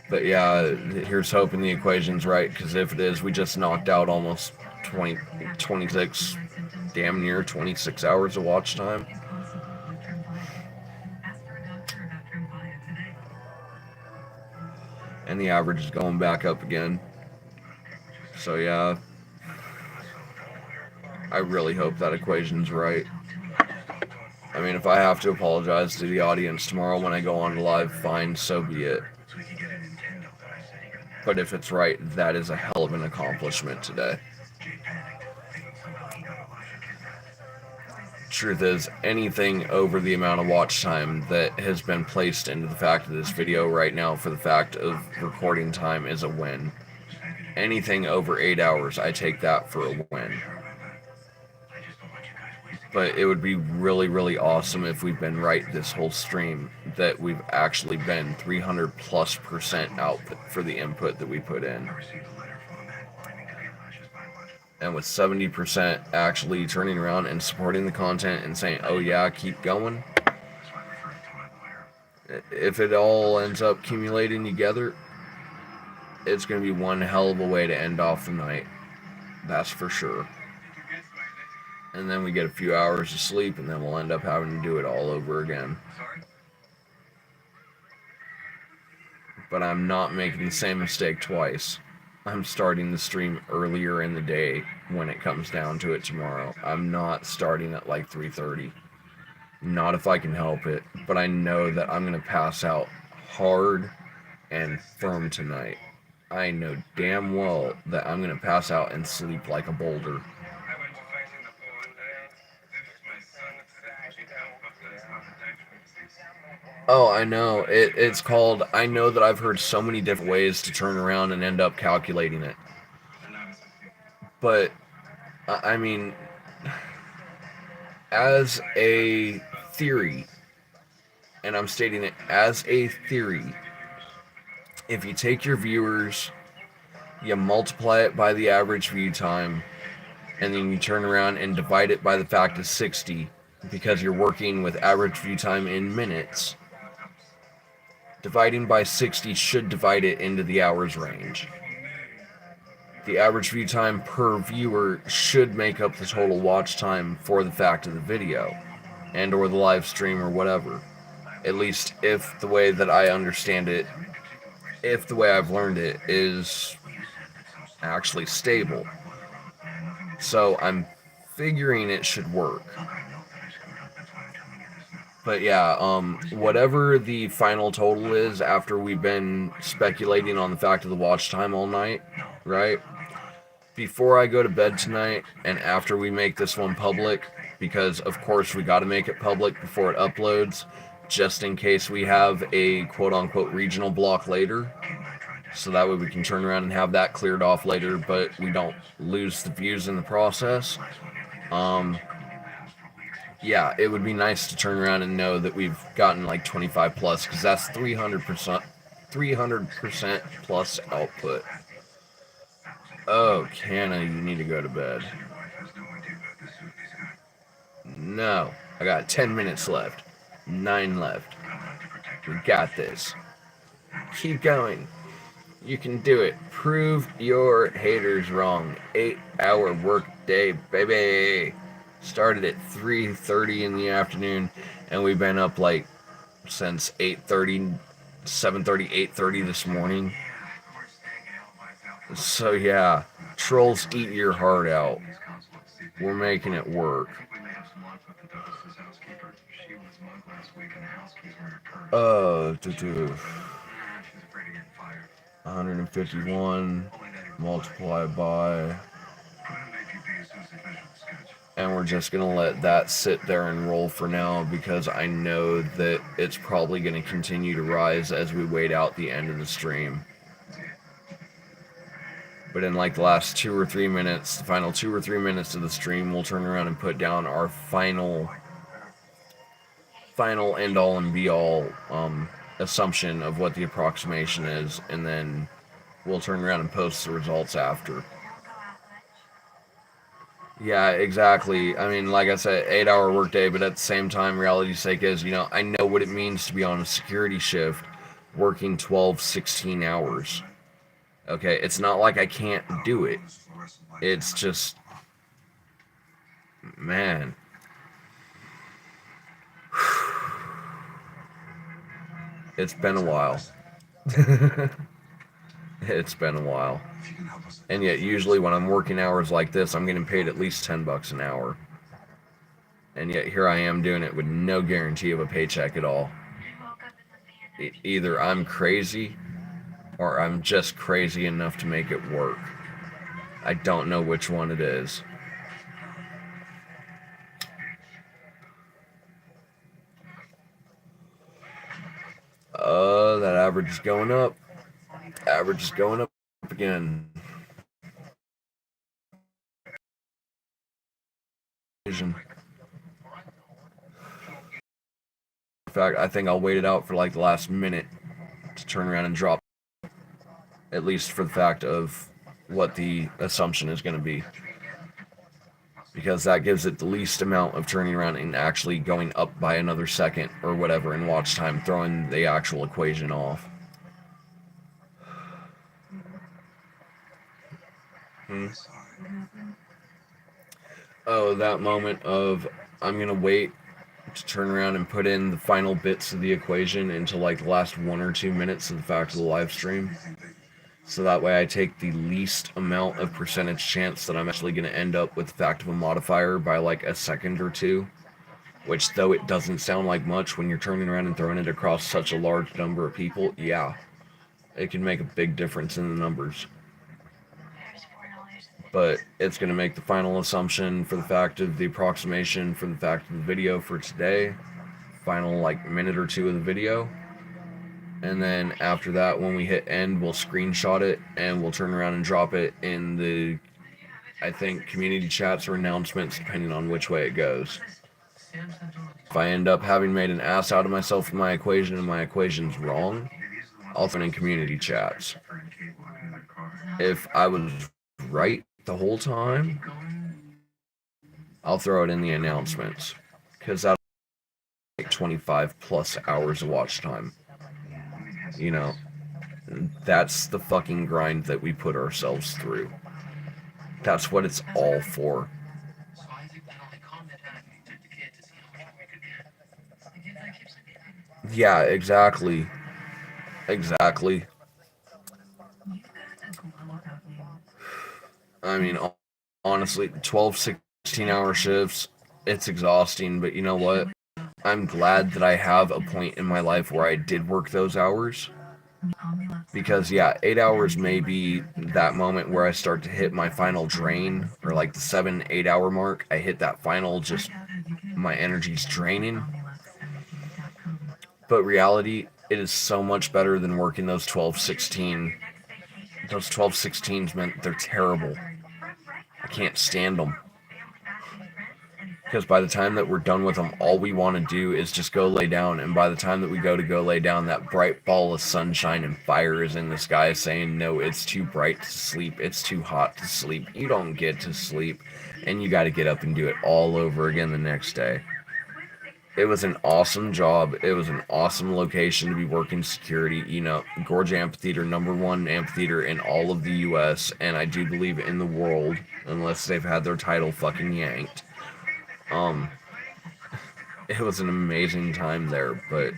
But yeah, here's hoping the equation's right, because if it is, we just knocked out almost 26, damn near 26 hours of watch time. And the average is going back up again. So yeah, I really hope that equation's right. I mean, if I have to apologize to the audience tomorrow when I go on live, fine, so be it. But if it's right, that is a hell of an accomplishment today. Truth is, anything over the amount of watch time that has been placed into the fact of this video right now for the fact of recording time is a win. Anything over 8 hours, I take that for a win. But it would be really, really awesome if we've been right this whole stream, that we've actually been 300+% output for the input that we put in. And with 70% actually turning around and supporting the content and saying, oh yeah, keep going. If it all ends up accumulating together, it's going to be one hell of a way to end off the night. That's for sure. And then we get a few hours of sleep, and then we'll end up having to do it all over again. But I'm not making the same mistake twice. I'm starting the stream earlier in the day when it comes down to it tomorrow. I'm not starting at like 3:30. Not if I can help it, but I know that I'm going to pass out hard and firm tonight. I know damn well that I'm going to pass out and sleep like a boulder. Oh, I know. It's called, I know that I've heard so many different ways to turn around and end up calculating it. But, I mean, as a theory, and I'm stating it as a theory, if you take your viewers, you multiply it by the average view time, and then you turn around and divide it by the fact of 60, because you're working with average view time in minutes, dividing by 60 should divide it into the hours range. The average view time per viewer should make up the total watch time for the fact of the video, and or the live stream or whatever. At least if the way that I understand it, if the way I've learned it is actually stable. So I'm figuring it should work. But yeah, whatever the final total is after we've been speculating on the fact of the watch time all night, right? Before I go to bed tonight and after we make this one public, because of course we got to make it public before it uploads, just in case we have a quote-unquote regional block later, so that way we can turn around and have that cleared off later, but we don't lose the views in the process. Yeah, it would be nice to turn around and know that we've gotten like 25 plus, because that's 300% plus output. Oh, Canna, you need to go to bed. No, I got 10 minutes left. 9 left. We got this. Keep going. You can do it. Prove your haters wrong. 8-hour work day, baby. Started at 3:30 in the afternoon, and we've been up like since 8:30, 7:30, 8:30 this morning. So yeah, trolls, eat your heart out. We're making it work. 151 multiplied by, and we're just gonna let that sit there and roll for now, because I know that it's probably gonna continue to rise as we wait out the end of the stream. But in like the last 2 or 3 minutes, the final 2 or 3 minutes of the stream, we'll turn around and put down our final end all and be all assumption of what the approximation is, and then we'll turn around and post the results after. Yeah, exactly. I mean, like I said, 8-hour workday, but at the same time, reality's sake is, I know what it means to be on a security shift working 12, 16 hours. Okay, it's not like I can't do it. It's just, man. It's been a while. It's been a while. And yet, usually when I'm working hours like this, I'm getting paid at least $10 an hour. And yet, here I am doing it with no guarantee of a paycheck at all. Either I'm crazy, or I'm just crazy enough to make it work. I don't know which one it is. That average is going up. Average is going up again. In fact, I think I'll wait it out for like the last minute to turn around and drop. At least for the fact of what the assumption is going to be. Because that gives it the least amount of turning around and actually going up by another second or whatever in watch time, throwing the actual equation off. Oh, that moment of I'm going to wait to turn around and put in the final bits of the equation into like the last 1 or 2 minutes of the fact of the live stream. So that way I take the least amount of percentage chance that I'm actually going to end up with the fact of a modifier by like a second or two. Which, though it doesn't sound like much when you're turning around and throwing it across such a large number of people, yeah, it can make a big difference in the numbers. But it's going to make the final assumption for the fact of the approximation for the fact of the video for today. Final like minute or two of the video. And then after that, when we hit end, we'll screenshot it and we'll turn around and drop it in the, I think, community chats or announcements, depending on which way it goes. If I end up having made an ass out of myself with my equation and my equation's wrong, I'll throw it in community chats. If I was right the whole time, I'll throw it in the announcements. Because that'll take 25 plus hours of watch time. That's the fucking grind that we put ourselves through. That's what it's all for. Yeah, exactly. Exactly. I mean, honestly, 12, 16-hour shifts, it's exhausting, but you know what? I'm glad that I have a point in my life where I did work those hours. Because, yeah, 8 hours may be that moment where I start to hit my final drain, or like the 7-8 hour mark. I hit that final, just my energy's draining. But reality, it is so much better than working those 12-16. Those 12-16s meant they're terrible. I can't stand them. Because by the time that we're done with them, all we want to do is just go lay down. And by the time that we go lay down, that bright ball of sunshine and fire is in the sky saying, no, it's too bright to sleep. It's too hot to sleep. You don't get to sleep. And you got to get up and do it all over again the next day. It was an awesome job. It was an awesome location to be working security. Gorge Amphitheater, #1 amphitheater in all of the U.S. and I do believe in the world, unless they've had their title fucking yanked. It was an amazing time there, but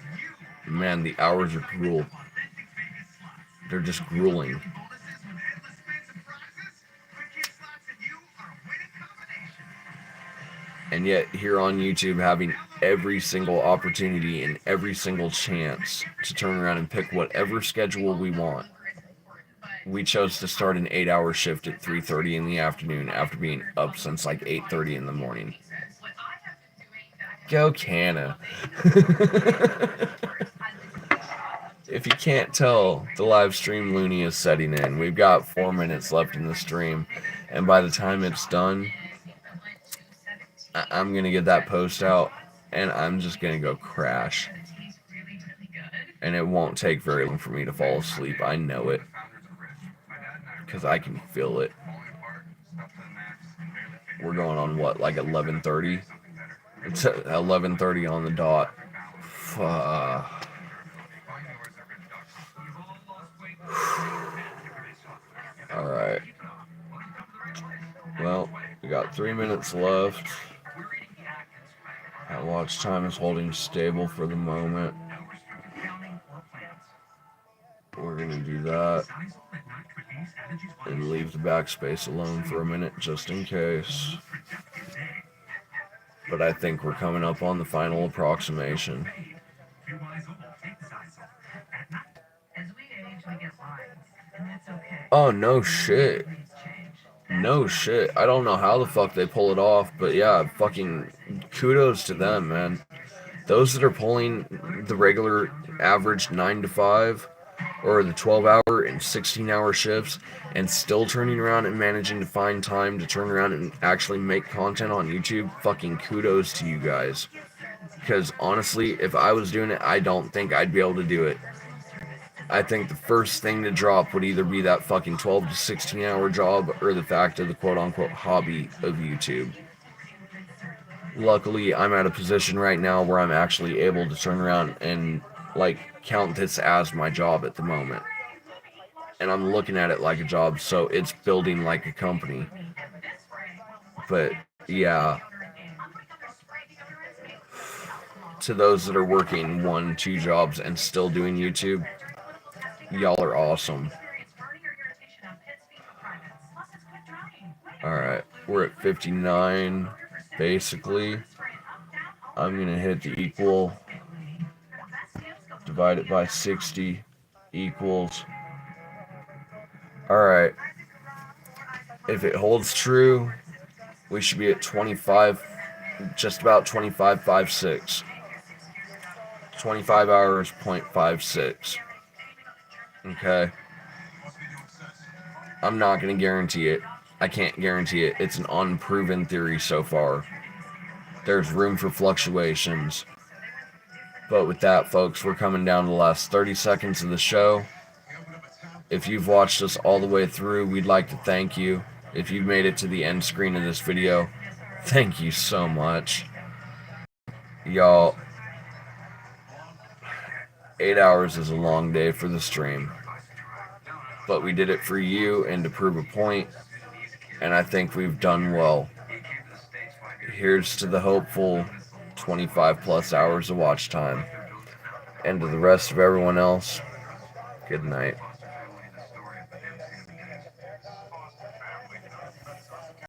man, the hours are cruel. They're just grueling. And yet, here on YouTube, having every single opportunity and every single chance to turn around and pick whatever schedule we want, we chose to start an 8-hour shift at 3:30 in the afternoon after being up since like 8:30 in the morning. Go Canna. If you can't tell, the live stream loony is setting in. We've got 4 minutes left in the stream, and by the time it's done, I'm gonna get that post out, and I'm just gonna go crash. And it won't take very long for me to fall asleep. I know it. Because I can feel it. We're going on what, like 11:30? It's 11:30 on the dot. Fuck. Alright. Well, we got 3 minutes left. That watch time is holding stable for the moment. We're gonna do that. And leave the backspace alone for a minute just in case. But I think we're coming up on the final approximation. Oh, no shit. No shit. I don't know how the fuck they pull it off, but yeah, fucking kudos to them, man. Those that are pulling the regular average 9 to 5 or the 12-hour and 16-hour shifts and still turning around and managing to find time to turn around and actually make content on YouTube, fucking kudos to you guys. Because honestly, if I was doing it, I don't think I'd be able to do it. I think the first thing to drop would either be that fucking 12 to 16-hour job or the fact of the quote-unquote hobby of YouTube. Luckily, I'm at a position right now where I'm actually able to turn around and, like, count this as my job at the moment. And I'm looking at it like a job, so it's building like a company. But, yeah. To those that are working 1, 2 jobs and still doing YouTube, y'all are awesome. Alright, we're at 59, basically. I'm going to hit the equal, divide it by 60, equals. Alright, if it holds true, we should be at 25, just about 25.56. 25 hours, 0.56. Okay. I'm not going to guarantee it. I can't guarantee it. It's an unproven theory so far. There's room for fluctuations. But with that, folks, we're coming down to the last 30 seconds of the show. If you've watched us all the way through, we'd like to thank you. If you've made it to the end screen of this video, thank you so much. Y'all, 8 hours is a long day for the stream. But we did it for you and to prove a point, and I think we've done well. Here's to the hopeful 25 plus hours of watch time. And to the rest of everyone else, good night.